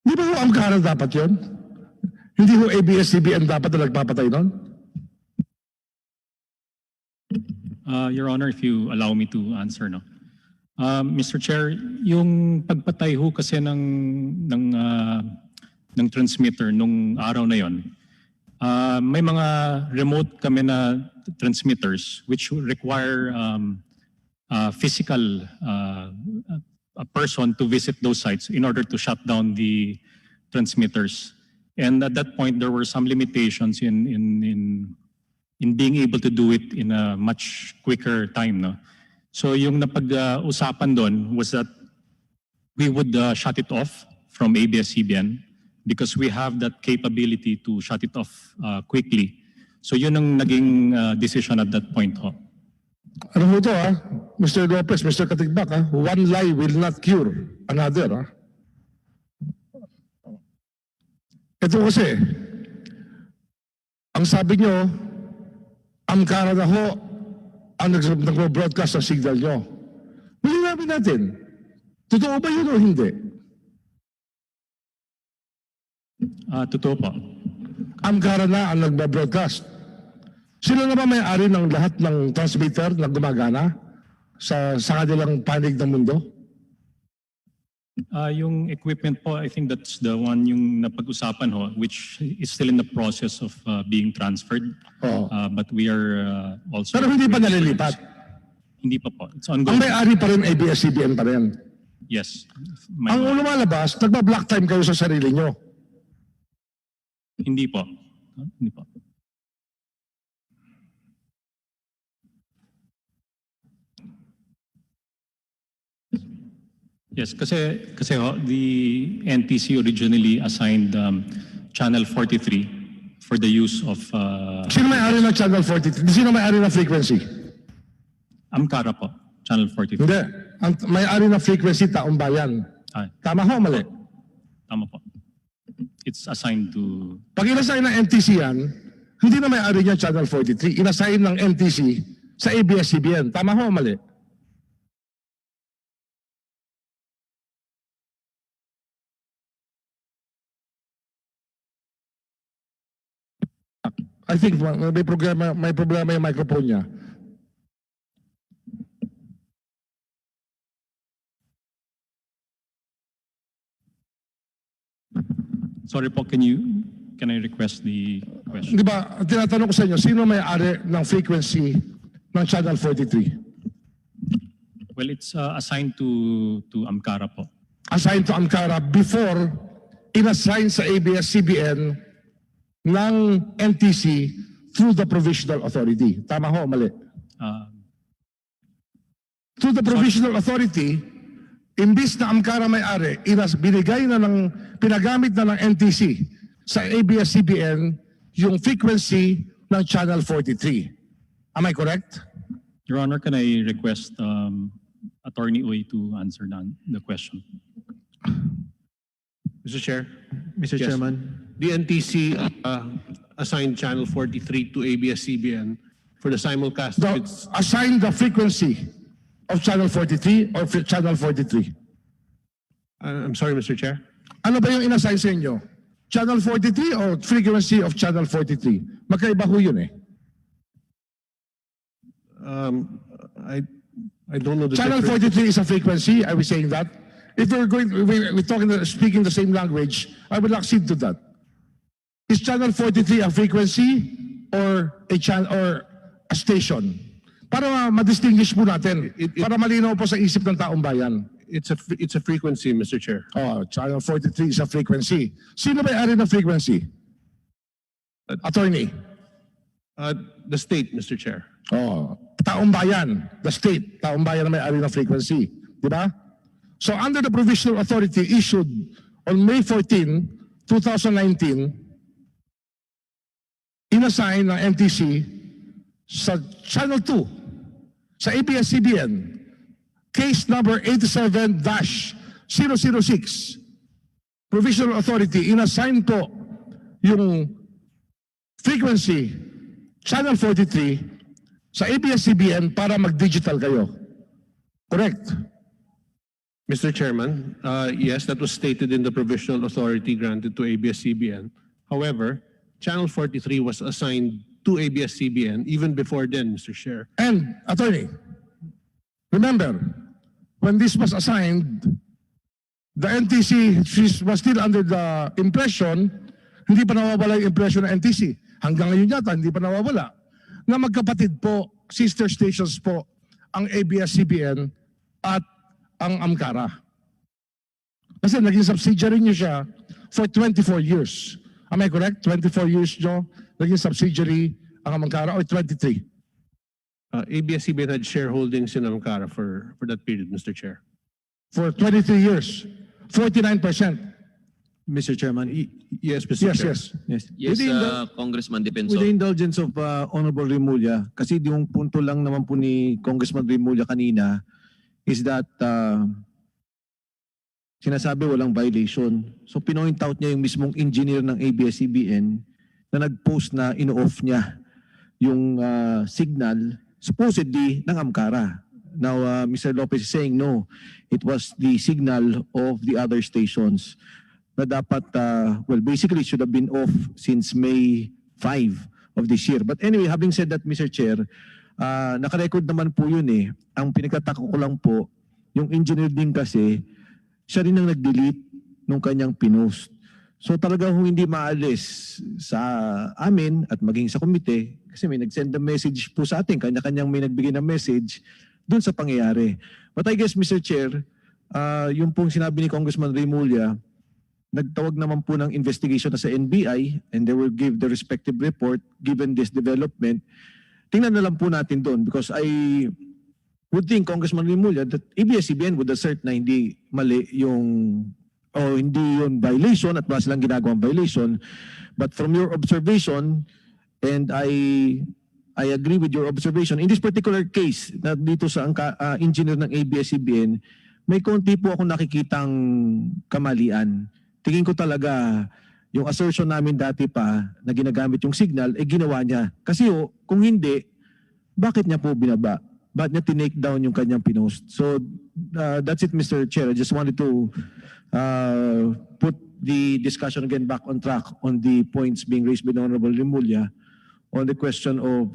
di ba ho Amkara dapat yun? Hindi ho ABS-CBN dapat na nagpapatay nun? Your Honor, if you allow me to answer, no. Mr. Chair, yung pagpatay ho kasi ng transmitter nung araw na yon, may mga remote kami na transmitters which require physical a person to visit those sites in order to shut down the transmitters. And at that point, there were some limitations in being able to do it in a much quicker time, no. So yung napag-usapan doon was that we would shut it off from ABS-CBN because we have that capability to shut it off quickly. So yun ang naging decision at that point ho. Ano ho ito Mr. Lopez, Mr. Katigbak one lie will not cure another Ito kasi, ang sabi nyo, Amkara na ho ang nag-broadcast ng signal nyo. Malinamin natin, totoo ba yun o hindi? Totoo po. Amkara na ang nag-broadcast. Sila na ba may-ari ng lahat ng transmitter na gumagana sa kanilang panig ng mundo? Yung equipment po, I think that's the one yung napag-usapan ho, which is still in the process of being transferred. But we are also... Pero hindi pa nalilipat? Hindi pa po. It's ongoing. Ang may-ari pa rin ABS-CBN pa rin? Yes. Ang lumalabas, nagba-block time kayo sa sarili nyo? Hindi po. Hindi po. Yes, kasi ho, the NTC originally assigned Channel 43 for the use of... Sino may-ari ng Channel 43? Sino may-ari ng frequency? Amkara po, Channel 43. Hindi. Ang may-ari ng frequency, Taong Bayan. Tama ho, mali? Tama po. It's assigned to... Pag inassign ng NTC yan, hindi na may-ari niya Channel 43. Inassign ng NTC sa ABS-CBN. Tama ho, mali? I think may problema yung microphone niya. Sorry po, can I request the question? Di ba, tinatanong ko sa inyo, sino may-ari ng frequency ng Channel 43? Well, it's assigned to Amkara po. Assigned to Amkara before inassign sa ABS-CBN ng NTC through the provisional authority. Tama ho, mali? Through the provisional authority, imbis na Amkara may-ari, binigay na pinagamit na ng NTC sa ABS-CBN yung frequency ng Channel 43. Am I correct? Your Honor, can I request Attorney Uy to answer the question? Mr. Chair, Mr. Yes. Chairman, the NTC assigned Channel 43 to ABS-CBN for the simulcast. Assign the frequency of Channel 43 or Channel 43? I'm sorry, Mr. Chair. Ano ba yung inassign sa inyo? Channel 43 or frequency of Channel 43? Magkaiba ho yun eh. I don't know the Channel difference. 43 is a frequency. Are we saying that? If we're speaking the same language, I will accede to that. Is Channel 43 a frequency or a station? Para ma-distinguish po natin. Para malinaw po sa isip ng taong bayan. It's a frequency, Mr. Chair. Oh, Channel 43 is a frequency. Sino may-ari ng frequency? Attorney. The state, Mr. Chair. Oh, taong bayan, the state, taong bayan na may-ari ng frequency. Di ba? So under the provisional authority issued on May 14, 2019, inassign ng NTC sa Channel 2, sa ABS-CBN, case number 87-006. Provisional authority, inassign po yung frequency, Channel 43, sa ABS-CBN para mag-digital kayo. Correct? Mr. Chairman, yes, that was stated in the provisional authority granted to ABS-CBN. However, Channel 43 was assigned to ABS-CBN even before then, Mr. Chair. And, Attorney, remember, when this was assigned, the NTC was still under the impression, hindi pa nawawala yung impression ng NTC. Hanggang ngayon yata, hindi pa nawawala. Na magkapatid po, sister stations po, ang ABS-CBN at ang AMCARA. Kasi naging subsidiary niyo siya for 24 years. Am I correct? 24 years nyo naging subsidiary ang AMCARA or 23? ABS-CBN had shareholdings in AMCARA for that period, Mr. Chair. For 23 years. 49%. Mr. Chairman, yes, Mr. Yes, Chair. yes. Yes, Within the- Congressman Defensor. With the indulgence of Honorable Remulla, kasi yung punto lang naman po ni Congressman Remulla kanina is that sinasabi walang violation. So pinoint out niya yung mismong engineer ng ABS-CBN na nag-post na ino-off niya yung signal supposedly ng AMCARA. Now, Mr. Lopez is saying no, it was the signal of the other stations na dapat, well, basically it should have been off since May 5 of this year. But anyway, having said that, Mr. Chair, nakarecord naman po yun eh. Ang pinagtatako ko lang po, yung engineer din kasi, siya rin ang nag-delete nung kanyang pinost. So talagang hindi maalis sa amin at maging sa komite kasi may nag-send na message po sa atin, kanya-kanyang may nagbigay ng message dun sa pangyayari. But I guess, Mr. Chair, yung pong sinabi ni Congressman Remulla, nagtawag naman po ng investigation na sa NBI and they will give the respective report given this development. Tingnan na lang po natin doon because I would think, Congressman Remulla, that ABS-CBN would assert na hindi mali yung o hindi yun violation at wala silang ginagawang violation. But from your observation, and I agree with your observation, in this particular case, na dito sa engineer ng ABS-CBN, may konti po ako nakikitang kamalian. Tingin ko talaga yung assertion namin dati pa na ginagamit yung signal, ginawa niya. Kasi kung hindi, bakit niya po binaba? Bakit niya tinake down yung kanyang pinost? So that's it, Mr. Chair. I just wanted to put the discussion again back on track on the points being raised by the Honorable Remulla on the question of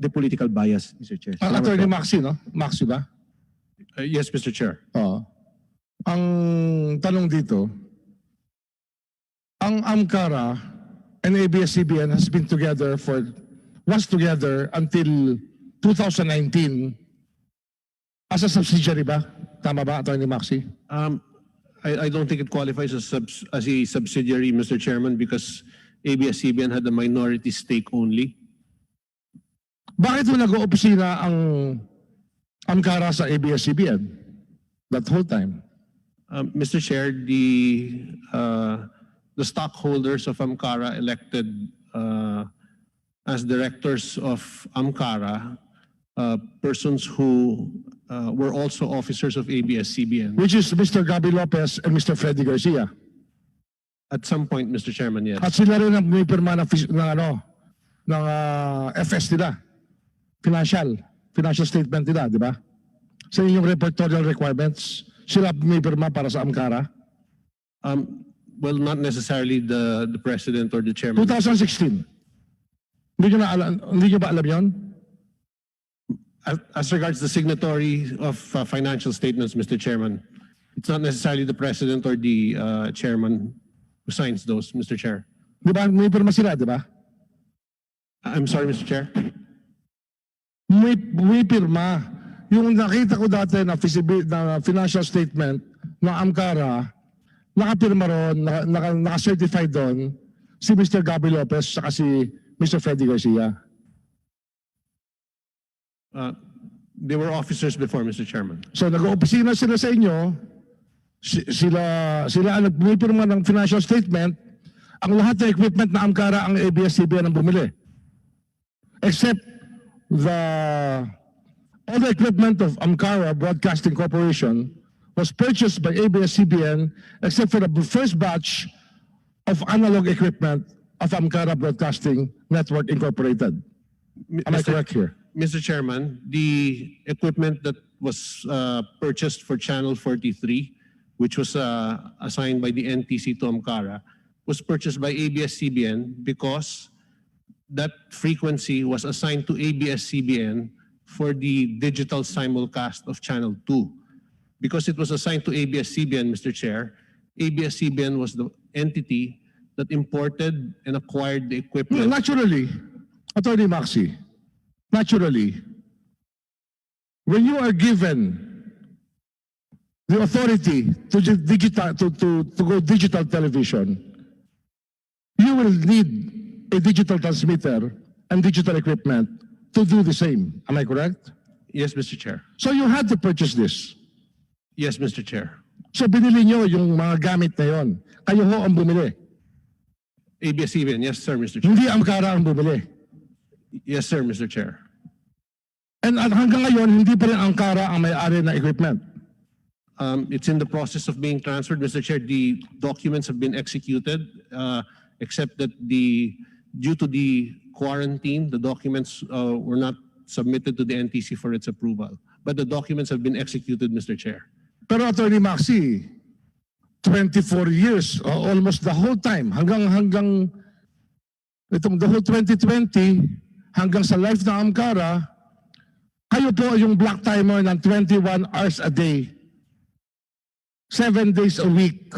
the political bias, Mr. Chair. Salamat Attorney po. Maxi, no? Maxi ba? Yes, Mr. Chair. Oo. Ang tanong dito, ang AMCARA and ABS-CBN was together until 2019 as a subsidiary ba? Tama ba, Attorney Maxi? I don't think it qualifies as a subsidiary, Mr. Chairman, because ABS-CBN had a minority stake only. Bakit mo nag-oopisina ang AMCARA sa ABS-CBN that whole time? Mr. Chair, the stockholders of AMCARA elected as directors of AMCARA persons who were also officers of ABS-CBN. Which is Mr. Gabby Lopez and Mr. Freddy Garcia. At some point, Mr. Chairman, yes. At sila rin ang may pirma ng FS nila. Financial statement nila, di ba? Sa inyong reportorial requirements, sila may pirma para sa AMCARA. Well, not necessarily the president or the chairman. 2016. Hindi nyo ba alam yon? As regards the signatory of financial statements, Mr. Chairman, it's not necessarily the president or the chairman who signs those, Mr. Chair. Di ba? May pirma sila, di ba? I'm sorry, Mr. Chair. May pirma. Yung nakita ko dati na financial statement ng AMCARA, nakapirma ron, naka-certified doon, si Mr. Gabby Lopez saka si Mr. Freddy Garcia. They were officers before, Mr. Chairman. So nag-opisina sila sa inyo, sila ang nagpipirma ng financial statement, ang lahat ng equipment na AMCARA ang ABS-CBN ang bumili. Except all the equipment of AMCARA Broadcasting Corporation was purchased by ABS-CBN except for the first batch of analog equipment of AMCARA Broadcasting Network Incorporated. Am I correct here? Mr. Chairman, the equipment that was purchased for Channel 43, which was assigned by the NTC to AMCARA, was purchased by ABS-CBN because that frequency was assigned to ABS-CBN for the digital simulcast of Channel 2. Because it was assigned to ABS-CBN, Mr. Chair, ABS-CBN was the entity that imported and acquired the equipment. Naturally, Attorney Maxi, naturally, when you are given the authority to go digital television, you will need a digital transmitter and digital equipment to do the same. Am I correct? Yes, Mr. Chair. So you had to purchase this. Yes, Mr. Chair. So binili nyo yung mga gamit na yon. Kayo ho ang bumili. ABS-CBN, yes, sir, Mr. Chair. Hindi AMCARA ang bumili. Yes, sir, Mr. Chair. And hanggang ngayon, hindi pa rin AMCARA ang may-ari na equipment. It's in the process of being transferred, Mr. Chair. The documents have been executed, except that due to the quarantine, the documents were not submitted to the NTC for its approval. But the documents have been executed, Mr. Chair. Pero Attorney Maxi, 24 years, almost the whole time, hanggang itong the whole 2020, hanggang sa life ng AMCARA, kayo po yung black timer ng 21 hours a day, 7 days a week,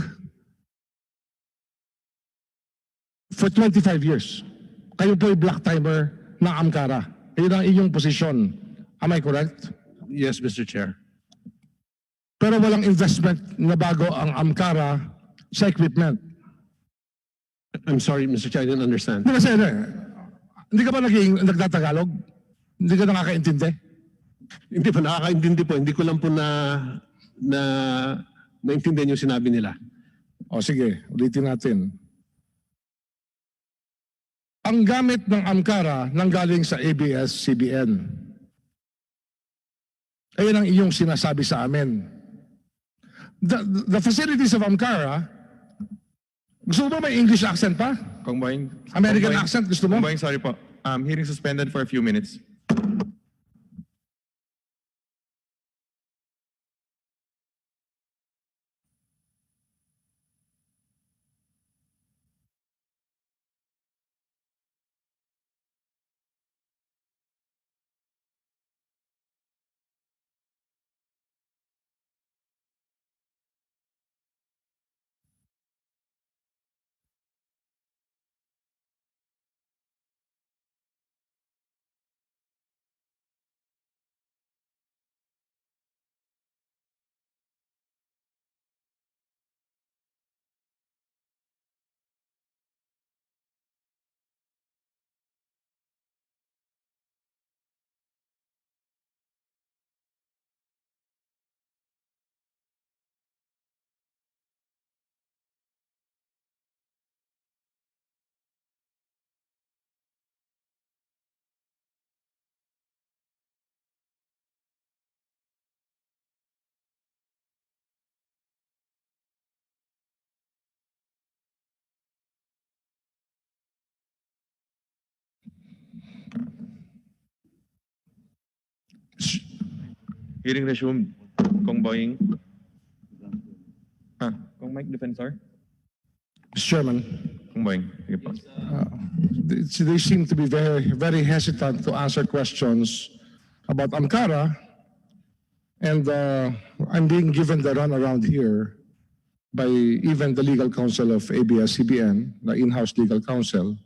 for 25 years. Kayo po yung black timer ng AMCARA. Yun ang inyong posisyon. Am I correct? Yes, Mr. Chair. Pero walang investment na bago ang AMCARA sa equipment. I'm sorry, Mr. Chair, I didn't understand. Kasi hindi ka ba nagtatagalog? Hindi ka nakakaintindi? Hindi pa nakakaintindi po. Hindi ko lang po naintindihan yung sinabi nila. O sige, ulitin natin. Ang gamit ng AMCARA nanggaling sa ABS-CBN. Ayun ang iyong sinasabi sa amin. The facilities of AMCARA, gusto mo ba may English accent pa? Kong Boying. American accent, gusto mo? Kong Boying, sorry po. Hearing suspended for a few minutes. Hearing resumed. Kong Boying. Kong Mike Defensor. Mr. Chairman, Kung boyng. Sige po. they seem to be very hesitant to answer questions about Ankara, and I'm being given the runaround here by even the legal counsel of ABS-CBN, the in-house legal counsel.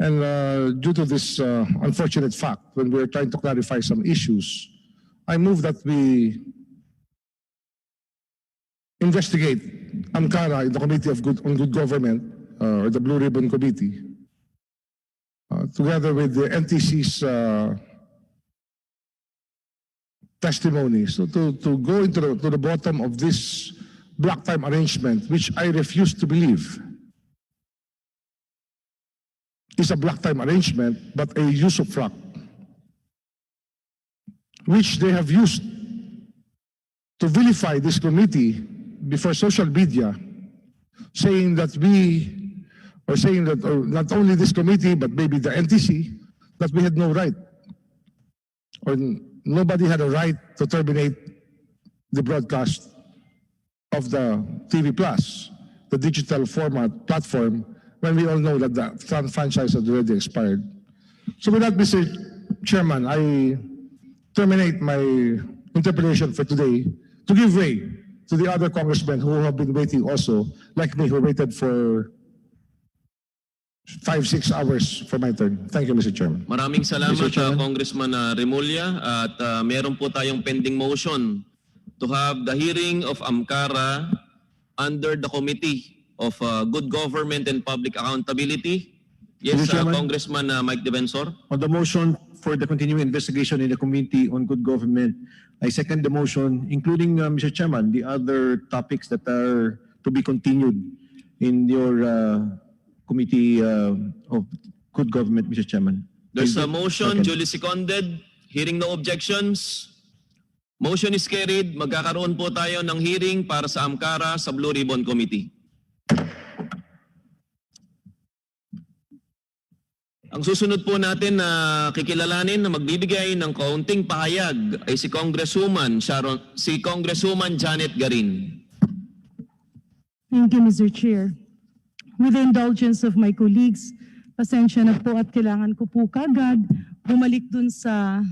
And due to this unfortunate fact, when we're trying to clarify some issues, I move that we investigate Ankara in the Committee on Good Government, or the Blue Ribbon Committee, together with the NTC's testimony. So to go to the bottom of this block time arrangement, which I refuse to believe is a block time arrangement, but a use of fraud, which they have used to vilify this committee before social media, saying that not only this committee, but maybe the NTC, that we had no right, or nobody had a right to terminate the broadcast of the TV Plus, the digital format platform, when we all know that the franchise has already expired. So with that, Mr. Chairman, I terminate my interpellation for today to give way to the other congressmen who have been waiting also, like me, who waited for 5-6 hours for my turn. Thank you, Mr. Chairman. Maraming salamat, Congressman Remulla. At meron po tayong pending motion to have the hearing of Ankara under the Committee of Good Government and Public Accountability. Yes, Mr. Chairman. Congressman Mike Defensor. On the motion for the continuing investigation in the Committee on Good Government, I second the motion, including, Mr. Chairman, the other topics that are to be continued in your Committee of Good Government, Mr. Chairman. There's a motion, Second. duly seconded. Hearing no objections. Motion is carried. Magkakaroon po tayo ng hearing para sa Ankara sa Blue Ribbon Committee. Ang susunod po natin na kikilalanin na magbibigay ng kaunting pahayag ay si Congresswoman Janet Garin. Thank you, Mr. Chair. With the indulgence of my colleagues, pasensya na po at kailangan ko po kagad bumalik dun sa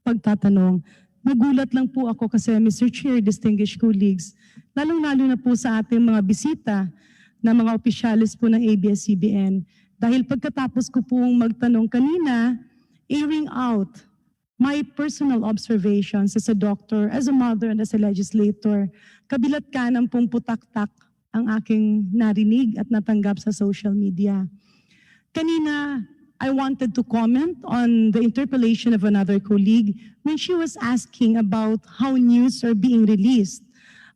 pagtatanong. Nagulat lang po ako kasi, Mr. Chair, distinguished colleagues, lalong-lalo na po sa ating mga bisita na mga opisyalis po ng ABS-CBN. Dahil pagkatapos ko pong magtanong kanina, airing out my personal observations as a doctor, as a mother, and as a legislator, kabilat kanan pong putaktak ang aking narinig at natanggap sa social media. Kanina, I wanted to comment on the interpellation of another colleague when she was asking about how news are being released.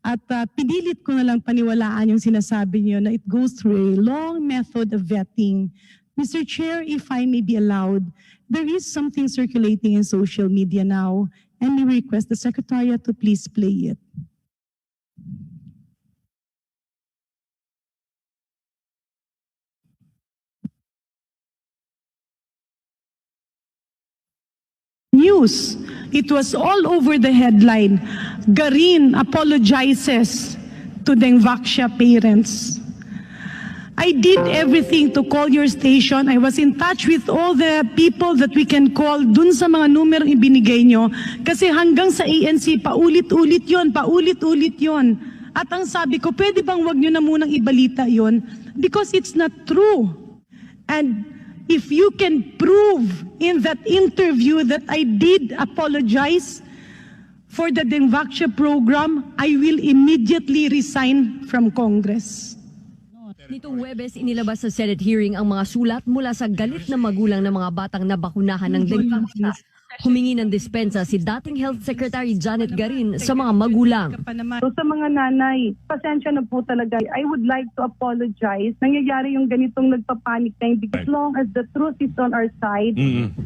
At pinilit ko na lang paniwalaan yung sinasabi niyo na it goes through a long method of vetting. Mr. Chair, if I may be allowed, there is something circulating in social media now, and we request the Secretariat to please play it. News. It was all over the headline. Garin apologizes to Dengvaksha parents. I did everything to call your station. I was in touch with all the people that we can call dun sa mga numero ibinigay nyo. Kasi hanggang sa ANC, paulit-ulit yon, paulit-ulit yon. At ang sabi ko, pwede bang wag nyo na munang ibalita yon? Because it's not true. And if you can prove in that interview that I did apologize for the Dengvaksha program, I will immediately resign from Congress. Nitong Huwebes, inilabas sa Senate hearing ang mga sulat mula sa galit na magulang ng mga batang nabakunahan ng Dengvaksha. Humingi ng dispensa si dating Health Secretary Janet Garin sa mga magulang. So sa mga nanay, pasensya na po talaga. I would like to apologize. Nangyayari yung ganitong nagpapanik na hindi. As long as the truth is on our side,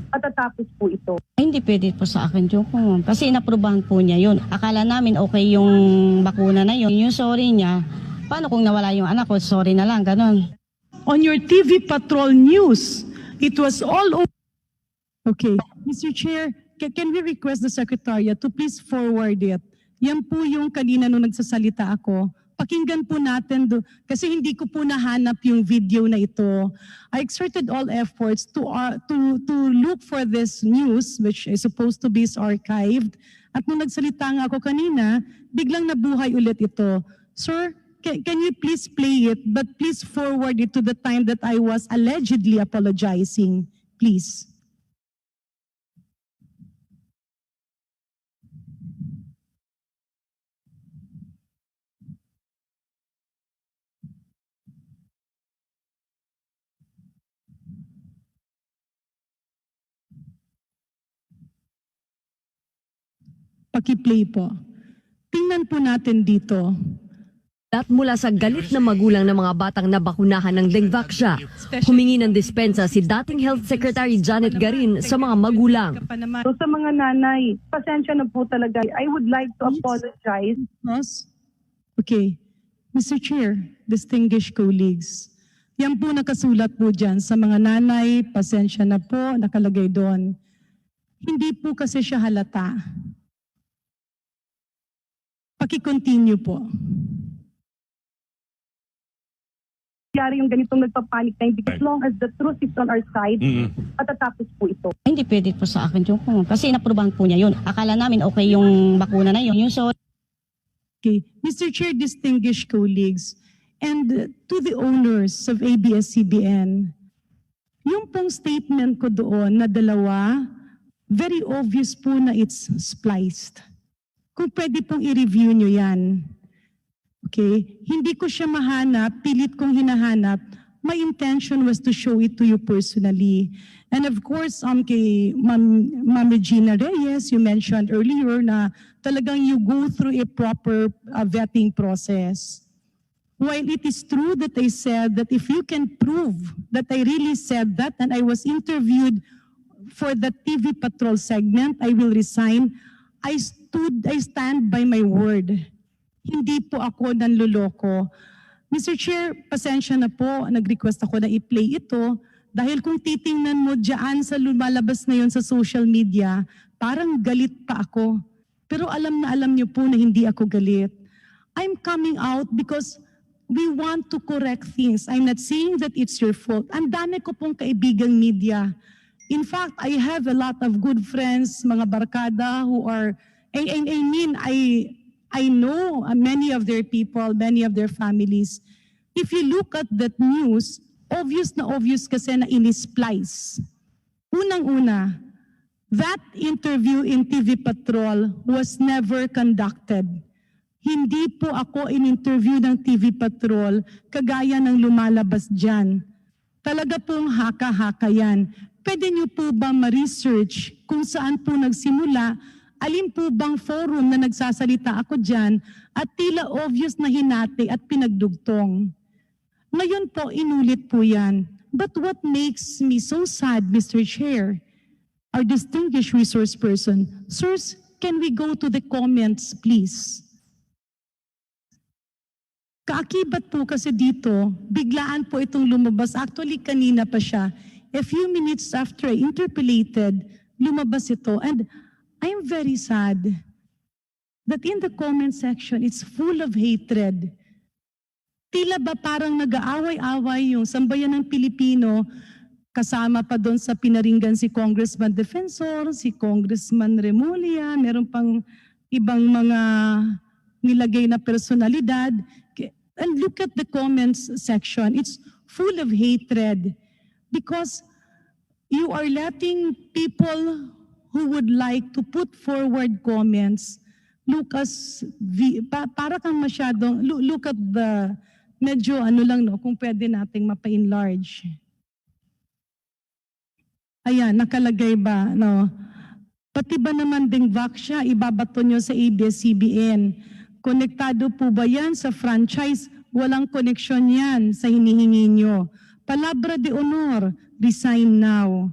patatapos po ito. Hindi pwede po sa akin yung kasi inaprubahan po niya yun. Akala namin okay yung bakuna na yun. Yung sorry niya, paano kung nawala yung anak ko? Sorry na lang, ganun. On your TV Patrol News, it was all over. Okay. Mr. Chair, can we request the Secretariat to please forward it? Yan po yung kanina nung nagsasalita ako, Pakinggan po natin kasi hindi ko po nahanap yung video na ito. I exerted all efforts to look for this news which is supposed to be archived. At nung nagsalita nga ako kanina, biglang nabuhay ulit ito. Sir, can you please play it, but please forward it to the time that I was allegedly apologizing, please. Paki-play po. Tingnan po natin dito. At mula sa galit na magulang ng mga batang nabakunahan ng Dengvaxia, humingi ng dispensa si dating Health Secretary Janet Garin sa mga magulang. So sa mga nanay, pasensya na po talaga. I would like to apologize. Okay. Mr. Chair, distinguished colleagues, yan po nakasulat po dyan sa mga nanay, pasensya na po, nakalagay doon. Hindi po kasi siya halata. Paki-continue po. Yung ganitong nagpapanik na hindi, as long as the truth is on our side, patatapos po ito. Hindi pwede po sa akin yung kasi inaprubahan po niya yun. Akala namin okay yung bakuna na yun. Yung so Okay. Mr. Chair, distinguished colleagues, and to the owners of ABS-CBN, yung pong statement ko doon na dalawa, very obvious po na it's spliced. Kung pwede pong i-review nyo yan. Okay? Hindi ko siya mahanap, pilit kong hinahanap. My intention was to show it to you personally. And of course, kay Ma'am Regina Reyes, you mentioned earlier na talagang you go through a proper vetting process. While it is true that I said that if you can prove that I really said that and I was interviewed for the TV Patrol segment, I will resign. I stand by my word. Hindi po ako nanloloko. Mr. Chair, pasensya na po, nag-request ako na i-play ito dahil kung titingnan mo dyan sa lumalabas na yun sa social media, parang galit pa ako. Pero alam na alam niyo po na hindi ako galit. I'm coming out because we want to correct things. I'm not saying that it's your fault. Ang dami ko pong kaibigang media. In fact, I have a lot of good friends, mga barkada who are, I know many of their people, many of their families. If you look at that news, obvious na obvious kasi na in-splice. Unang-una, that interview in TV Patrol was never conducted. Hindi po ako in-interview ng TV Patrol kagaya ng lumalabas dyan. Talaga pong haka-haka yan. Pwede niyo po ba ma-research kung saan po nagsimula? Alin po bang forum na nagsasalita ako dyan at tila obvious na hinati at pinagdugtong? Ngayon po, inulit po yan. But what makes me so sad, Mr. Chair, our distinguished resource person, sirs, can we go to the comments, please? Kaakibat po kasi dito, biglaan po itong lumabas. Actually, kanina pa siya. A few minutes after I interpolated, lumabas ito. And I'm very sad that in the comment section, it's full of hatred. Tila ba parang nag-aaway-away yung sambayan ng Pilipino, kasama pa doon sa pinaringgan si Congressman Defensor, si Congressman Remulla, meron pang ibang mga nilagay na personalidad. And look at the comments section. It's full of hatred because you are letting people who would like to put forward comments, para kang masyadong, look at the, medyo ano lang no, kung pwede nating mapa-enlarge. Ayan, nakalagay ba, no? Pati ba naman Dengvaxia, ibabato nyo sa ABS-CBN? Konektado po ba yan sa franchise? Walang koneksyon yan sa hinihingi nyo. Palabra de honor, resign now.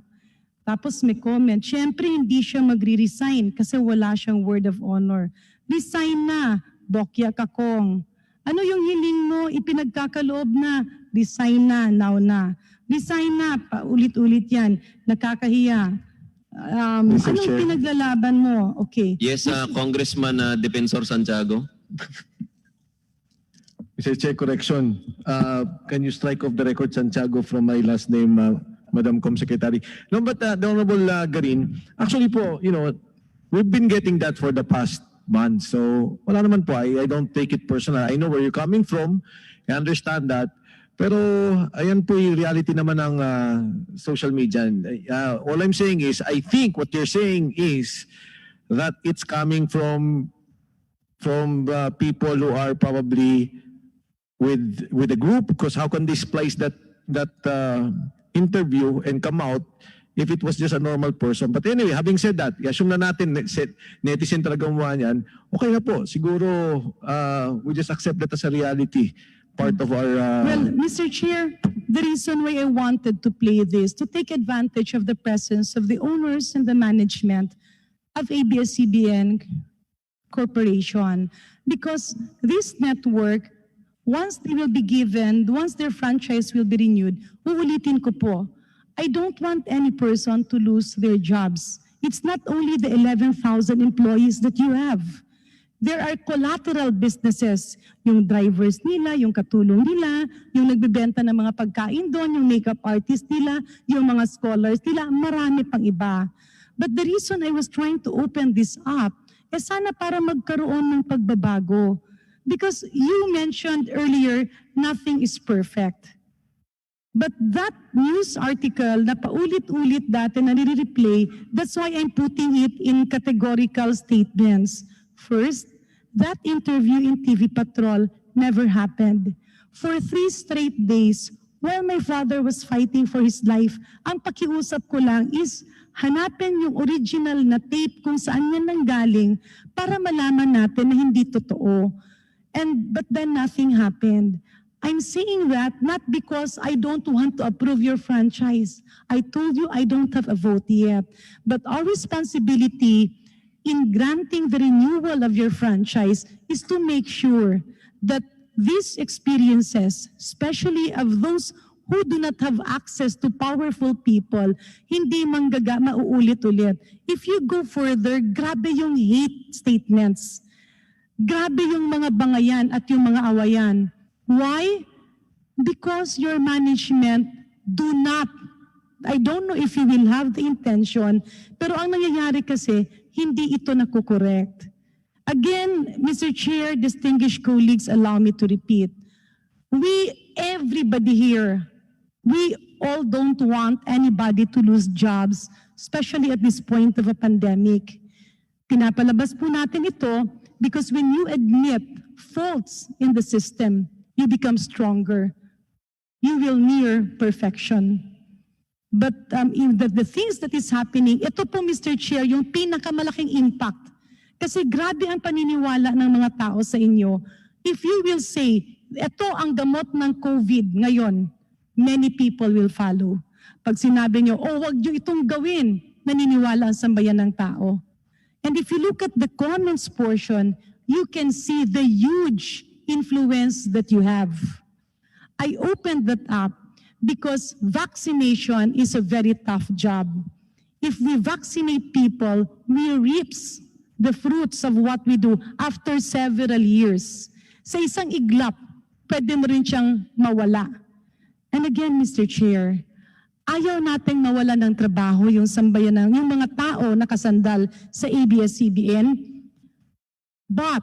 Tapos may comment, syempre hindi siya magre-resign kasi wala siyang word of honor. Resign na, Bokya Kakong. Ano yung hiling mo, ipinagkakaloob na, resign na, now na. Resign na, paulit-ulit yan, nakakahiya. Anong pinaglalaban mo? Okay. Yes, Congressman Defensor Santiago. Mr. Chair, correction. Can you strike off the record Santiago from my last name, Madam Com Secretary? No, but the Honorable Garin, actually po, you know, we've been getting that for the past month. So wala naman po, I don't take it personal. I know where you're coming from. I understand that. Pero ayan po yung reality naman ng social media. All I'm saying is, I think what you're saying is that it's coming from people who are probably with a group, because how can they splice that interview and come out if it was just a normal person? But anyway, having said that, assume na natin netizen talaga gumawa niyan, okay na po. Siguro we just accept that as a reality, part of our... Well, Mr. Chair, the reason why I wanted to play this, to take advantage of the presence of the owners and the management of ABS-CBN Corporation, because this network, once they will be given, once their franchise will be renewed, uulitin ko po, I don't want any person to lose their jobs. It's not only the 11,000 employees that you have. There are collateral businesses, yung drivers nila, yung katulong nila, yung nagbebenta ng mga pagkain doon, yung makeup artist nila, yung mga scholars nila, marami pang iba. But the reason I was trying to open this up, sana para magkaroon ng pagbabago. Because you mentioned earlier, nothing is perfect. But that news article na paulit-ulit dati na nire-replay, that's why I'm putting it in categorical statements. First, that interview in TV Patrol never happened. For 3 straight days, while my father was fighting for his life, ang pakiusap ko lang is hanapin yung original na tape kung saan yan nanggaling para malaman natin na hindi totoo. But then nothing happened. I'm saying that not because I don't want to approve your franchise. I told you I don't have a vote yet. But our responsibility in granting the renewal of your franchise is to make sure that these experiences, especially of those who do not have access to powerful people, hindi mauulit-ulit. If you go further, grabe yung hate statements. Grabe yung mga bangayan at yung mga awayan. Why? Because your management do not, I don't know if you will have the intention, pero ang nangyayari kasi, hindi ito nakukorekt. Again, Mr. Chair, distinguished colleagues, allow me to repeat. Everybody here, we all don't want anybody to lose jobs, especially at this point of a pandemic. Pinapalabas po natin ito because when you admit faults in the system, you become stronger. You will near perfection. But the things that is happening, ito po Mr. Chair, yung pinakamalaking impact. Kasi grabe ang paniniwala ng mga tao sa inyo. If you will say, ito ang gamot ng COVID ngayon, many people will follow. Pag sinabi nyo, wag nyo itong gawin, naniniwala ang sambayan ng tao. And if you look at the comments portion, you can see the huge influence that you have. I opened that up because vaccination is a very tough job. If we vaccinate people, we reap the fruits of what we do after several years. Sa isang iglap, pwede mo rin siyang mawala. And again, Mr. Chair, ayaw nating mawala ng trabaho yung sambayan yung mga tao nakasandal sa ABS-CBN. But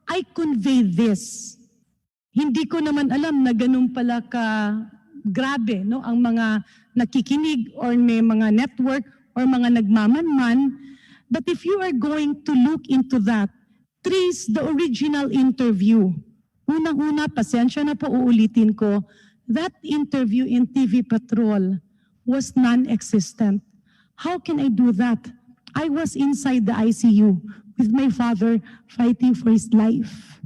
I convey this. Hindi ko naman alam na ganun pala ka grabe no ang mga nakikinig or may mga network or mga nagmamanman. But if you are going to look into that, trace the original interview. Unang-una, pasensya na po uulitin ko, that interview in TV Patrol was non-existent. How can I do that? I was inside the ICU with my father fighting for his life.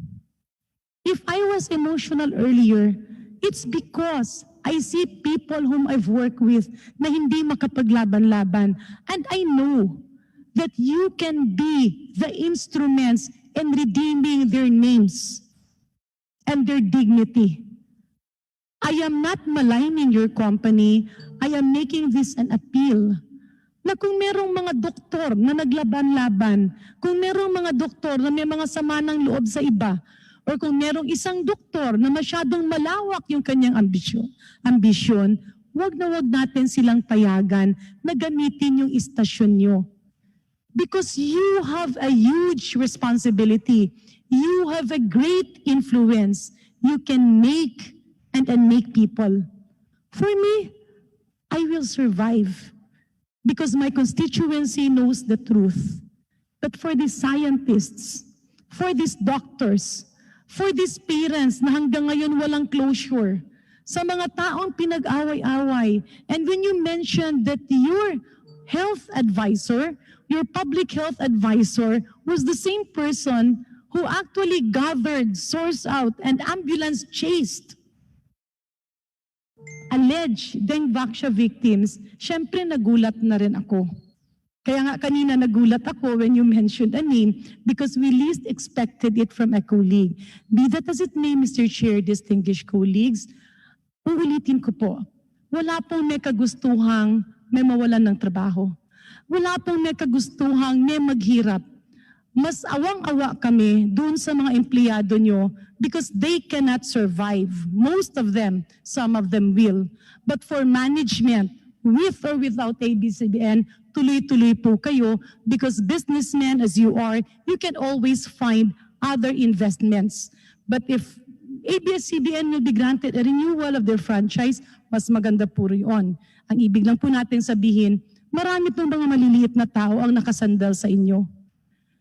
If I was emotional earlier, it's because I see people whom I've worked with na hindi makapaglaban-laban. And I know that you can be the instruments in redeeming their names and their dignity. I am not maligning your company. I am making this an appeal na kung merong mga doktor na naglaban-laban, kung merong mga doktor na may mga sama ng loob sa iba, or kung merong isang doktor na masyadong malawak yung kanyang ambisyon, wag na wag natin silang payagan na gamitin yung istasyon nyo. Because you have a huge responsibility. You have a great influence. You can make and unmake people. For me, I will survive because my constituency knows the truth. But for these scientists, for these doctors, for these parents na hanggang ngayon walang closure, sa mga taong pinag-away-away, and when you mentioned that your health advisor, your public health advisor was the same person who actually gathered, sourced out, and ambulance chased alleged Dengvaxia victims, syempre nagulat na rin ako. Kaya nga kanina nagulat ako when you mentioned a name because we least expected it from a colleague. Be that as it may, Mr. Chair, distinguished colleagues, uulitin ko po, wala pong may kagustuhang may mawalan ng trabaho. Wala pong may kagustuhang may maghirap. Mas awang-awa kami dun sa mga empleyado nyo because they cannot survive. Most of them, some of them will. But for management, with or without ABS-CBN, tuloy-tuloy po kayo because businessmen as you are, you can always find other investments. But if ABS-CBN will be granted a renewal of their franchise, mas maganda po yun. Ang ibig lang po natin sabihin, marami pong mga maliliit na tao ang nakasandal sa inyo.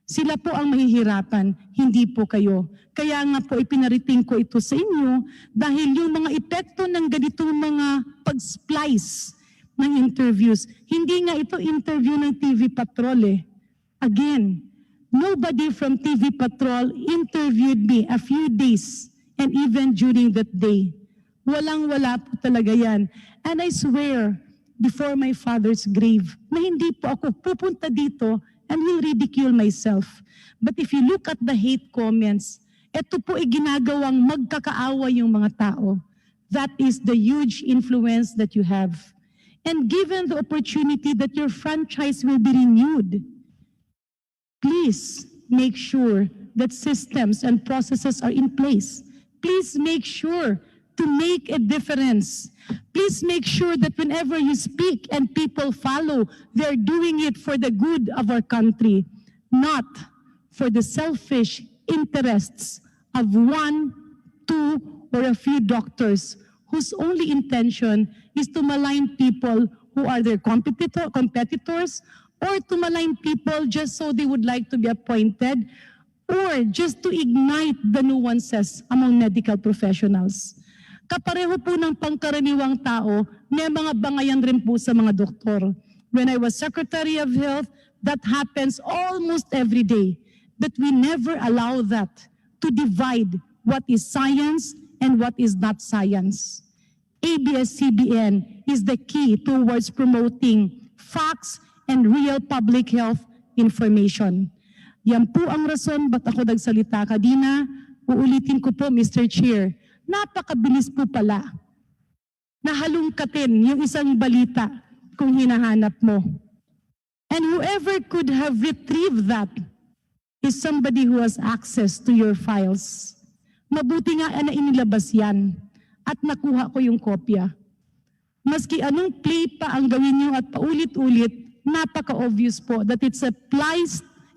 Sila po ang mahihirapan, hindi po kayo. Kaya nga po ipinarating ko ito sa inyo dahil yung mga epekto ng ganitong mga pag-splice ng interviews, hindi nga ito interview ng TV Patrol eh. Again, nobody from TV Patrol interviewed me a few days and even during that day. Walang-wala po talaga yan. And I swear, before my father's grave, na hindi po ako pupunta dito and will ridicule myself. But if you look at the hate comments, ito po ay ginagawang magkakaawa yung mga tao. That is the huge influence that you have. And given the opportunity that your franchise will be renewed, please make sure that systems and processes are in place. Please make sure to make a difference. Please make sure that whenever you speak and people follow, they're doing it for the good of our country, not for the selfish interests of one, two, or a few doctors whose only intention is to malign people who are their competitors or to malign people just so they would like to be appointed or just to ignite the nuances among medical professionals. Kapareho po ng pangkaraniwang tao, may mga bangayan rin po sa mga doktor. When I was Secretary of Health, that happens almost every day. But we never allow that to divide what is science and what is not science. ABS-CBN is the key towards promoting facts and real public health information. Yan po ang rason ba't ako nagsalita kanina. Uulitin ko po, Mr. Chair, napakabilis po pala na halungkatin yung isang balita kung hinahanap mo. And whoever could have retrieved that is somebody who has access to your files. Mabuti nga na inilabas yan at nakuha ko yung kopya. Maski anong play pa ang gawin nyo at paulit-ulit, napaka-obvious po that it's a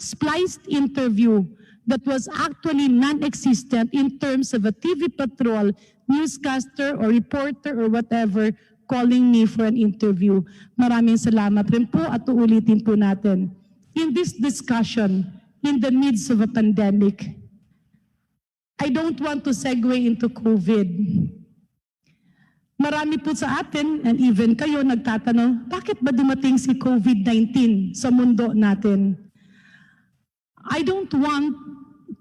spliced interview that was actually non-existent in terms of a TV Patrol, newscaster or reporter or whatever calling me for an interview. Maraming salamat rin po at uulitin po natin. In this discussion, in the midst of a pandemic, I don't want to segue into COVID. Marami po sa atin, and even kayo nagtatanong, bakit ba dumating si COVID-19 sa mundo natin? I don't want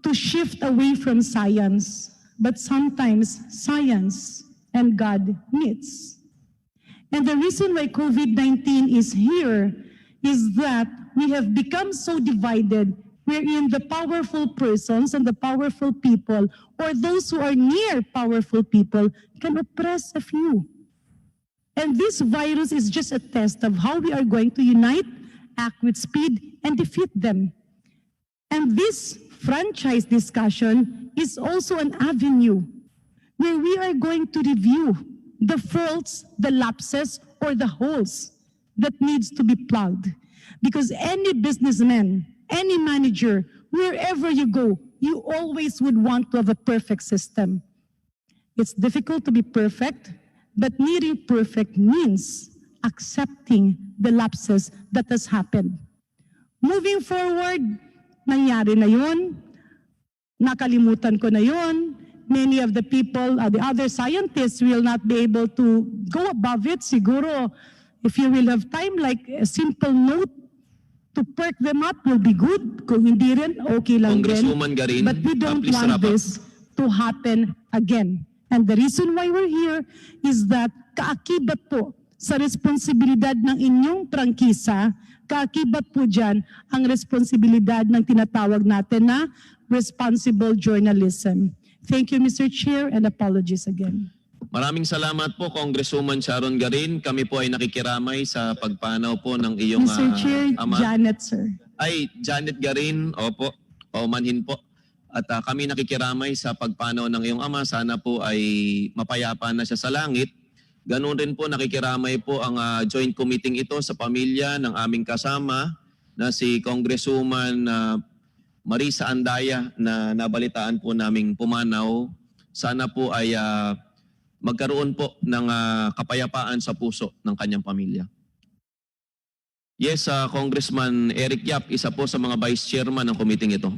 to shift away from science, but sometimes science and God meets. And the reason why COVID-19 is here is that we have become so divided wherein the powerful persons and the powerful people or those who are near powerful people can oppress a few. And this virus is just a test of how we are going to unite, act with speed, and defeat them. And this franchise discussion is also an avenue where we are going to review the faults, the lapses, or the holes that needs to be plugged. Because any businessman, any manager, wherever you go, you always would want to have a perfect system. It's difficult to be perfect, but nearly perfect means accepting the lapses that has happened. Moving forward, nangyari na yun, nakalimutan ko na yun, many of the people, the other scientists will not be able to go above it. Siguro, if you will have time, like a simple note to perk them up will be good. Kung hindi rin, okay lang din. Congresswoman Garin, But we don't please want wrap up. this to happen again. And the reason why we're here is that kaakibat po sa responsibilidad ng inyong prangkisa, kaakibat po dyan ang responsibilidad ng tinatawag natin na responsible journalism. Thank you, Mr. Chair, and apologies again. Maraming salamat po, Congresswoman Sharon Garin. Kami po ay nakikiramay sa pagpanaw po ng iyong Mr. Chair, ama. Janet, sir. Ay, Janet Garin, opo, o manhin po. At kami nakikiramay sa pagpanaw ng iyong ama. Sana po ay mapayapa na siya sa langit. Ganun rin po, nakikiramay po ang joint committee ito sa pamilya ng aming kasama na si Congresswoman Marisa Andaya na nabalitaan po naming pumanaw. Sana po ay magkaroon po ng kapayapaan sa puso ng kanyang pamilya. Yes, Congressman Eric Yap, isa po sa mga vice chairman ng committee ito.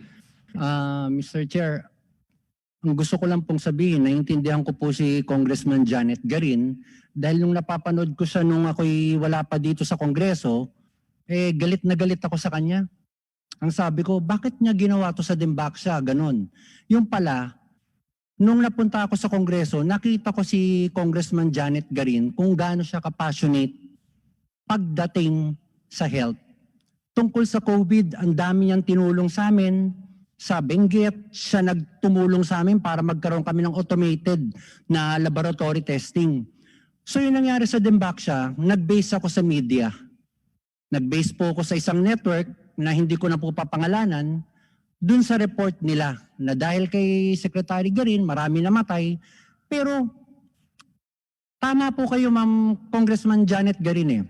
Mr. Chair, ang gusto ko lang pong sabihin, naiintindihan ko po si Congressman Janet Garin dahil nung napapanood ko siya nung ako'y wala pa dito sa Kongreso, galit na galit ako sa kanya. Ang sabi ko, bakit niya ginawa to sa Dimbaksya? Ganon. Yung pala, nung napunta ako sa Kongreso, nakita ko si Congressman Janet Garin kung gaano siya ka-passionate pagdating sa health. Tungkol sa COVID, ang dami niyang tinulong sa amin. Sa Benguet, siya nagtumulong sa amin para magkaroon kami ng automated na laboratory testing. So yung nangyari sa Dimbaksya, nag-base ako sa media. Nag-base po ako sa isang network na hindi ko na po papangalanan dun sa report nila na dahil kay Secretary Garin, marami namatay. Pero tama po kayo, Ma'am Congressman Janet Garin.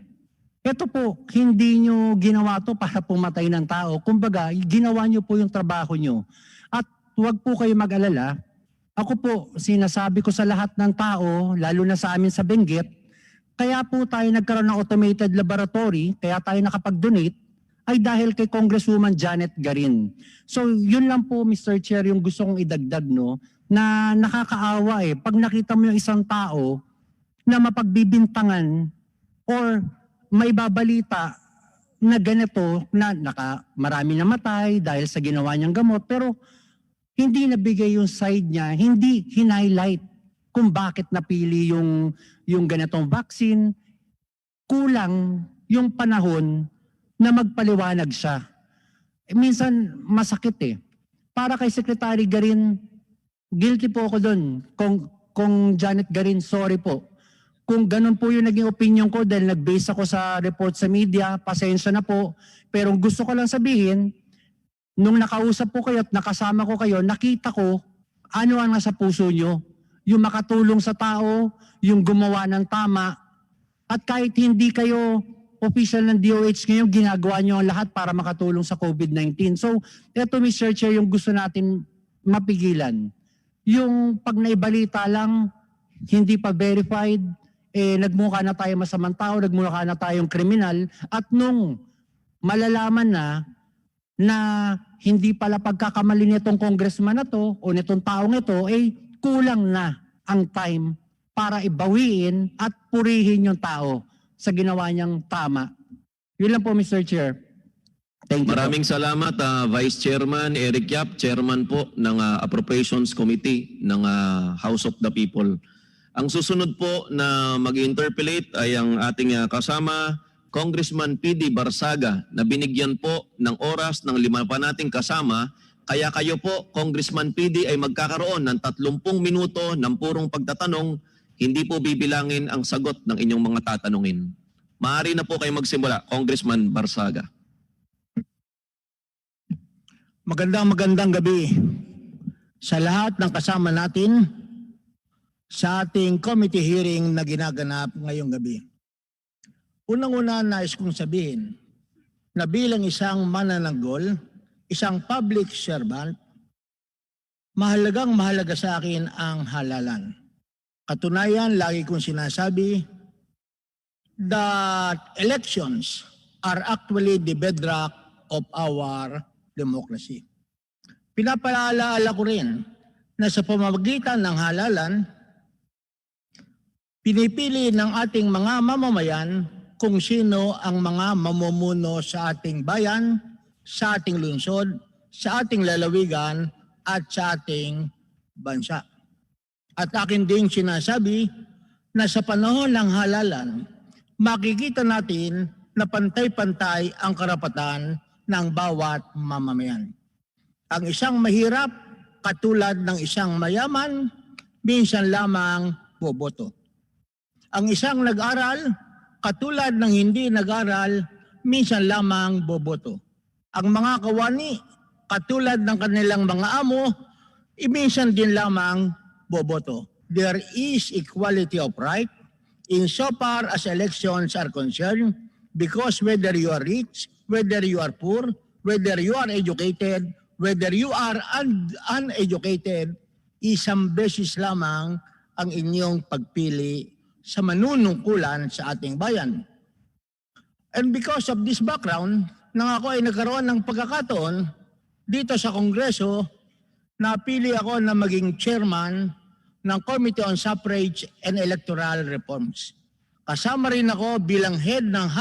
Ito po, hindi nyo ginawa to para pumatay ng tao. Kumbaga, ginawa nyo po yung trabaho nyo. At huwag po kayo mag-alala. Ako po, sinasabi ko sa lahat ng tao, lalo na sa amin sa Benguet, kaya po tayo nagkaroon ng automated laboratory, kaya tayo nakapag-donate, ay dahil kay Congresswoman Janet Garin. So yun lang po, Mr. Chair, yung gusto kong idagdag, no, na nakakaawa Pag nakita mo yung isang tao na mapagbibintangan or may babalita na ganito na marami namatay dahil sa ginawa niyang gamot, pero hindi nabigay yung side niya, hindi hin-highlight kung bakit napili yung ganitong vaccine. Kulang yung panahon na magpaliwanag siya. Minsan masakit Para kay Secretary Garin, guilty po ako doon. Kung Janet Garin, sorry po. Kung ganun po yung naging opinion ko dahil nag-base ako sa report sa media, pasensya na po. Pero gusto ko lang sabihin, nung nakausap po kayo at nakasama ko kayo, nakita ko ano ang nasa puso nyo. Yung makatulong sa tao, yung gumawa ng tama. At kahit hindi kayo official ng DOH ngayon, ginagawa nyo ang lahat para makatulong sa COVID-19. So, ito Mr. Chair, yung gusto natin mapigilan. Yung pag naibalita lang, hindi pa verified, nagmukha na tayo masamang tao, nagmukha na tayong kriminal, at nung malalaman na hindi pala pagkakamali nitong congressman na to o nitong taong ito, kulang na ang time para ibawiin at purihin yung tao sa ginawa niyang tama. Yun lang po, Mr. Chair. Thank you. Maraming salamat, Vice Chairman Eric Yap, Chairman po ng Appropriations Committee ng House of the People. Ang susunod po na mag-interpellate ay ang ating kasama, Congressman PD Barsaga, na binigyan po ng oras ng 5 pa nating kasama. Kaya kayo po, Congressman PD, ay magkakaroon ng 30 minuto ng purong pagtatanong. Hindi po bibilangin ang sagot ng inyong mga tatanungin. Maaari na po kayo magsimula, Congressman Barsaga. Magandang gabi. sa lahat ng kasama natin sa ating committee hearing na ginaganap ngayong gabi. Unang-una nais kong sabihin na bilang isang manananggol, isang public servant, mahalaga sa akin ang halalan. Katunayan, lagi kong sinasabi that elections are actually the bedrock of our democracy. Pinapaalala ko rin na sa pamamagitan ng halalan, pinipili ng ating mga mamamayan kung sino ang mga mamumuno sa ating bayan, sa ating lungsod, sa ating lalawigan, at sa ating bansa. At akin ding sinasabi na sa panahon ng halalan, makikita natin na pantay-pantay ang karapatan ng bawat mamamayan. Ang isang mahirap, katulad ng isang mayaman, minsan lamang boboto. Ang isang nag-aral, katulad ng hindi nag-aral, minsan lamang boboto. Ang mga kawani, katulad ng kanilang mga amo, minsan din lamang boboto. There is equality of right insofar as elections are concerned, because whether you are rich, whether you are poor, whether you are educated, whether you are uneducated, isang beses lamang ang inyong pagpili sa manunungkulan sa ating bayan. And because of this background, nang ako ay nagkaroon ng pagkakataon dito sa Kongreso, napili ako na maging chairman ng Committee on Suffrage and Electoral Reforms. Kasama rin ako bilang head ng House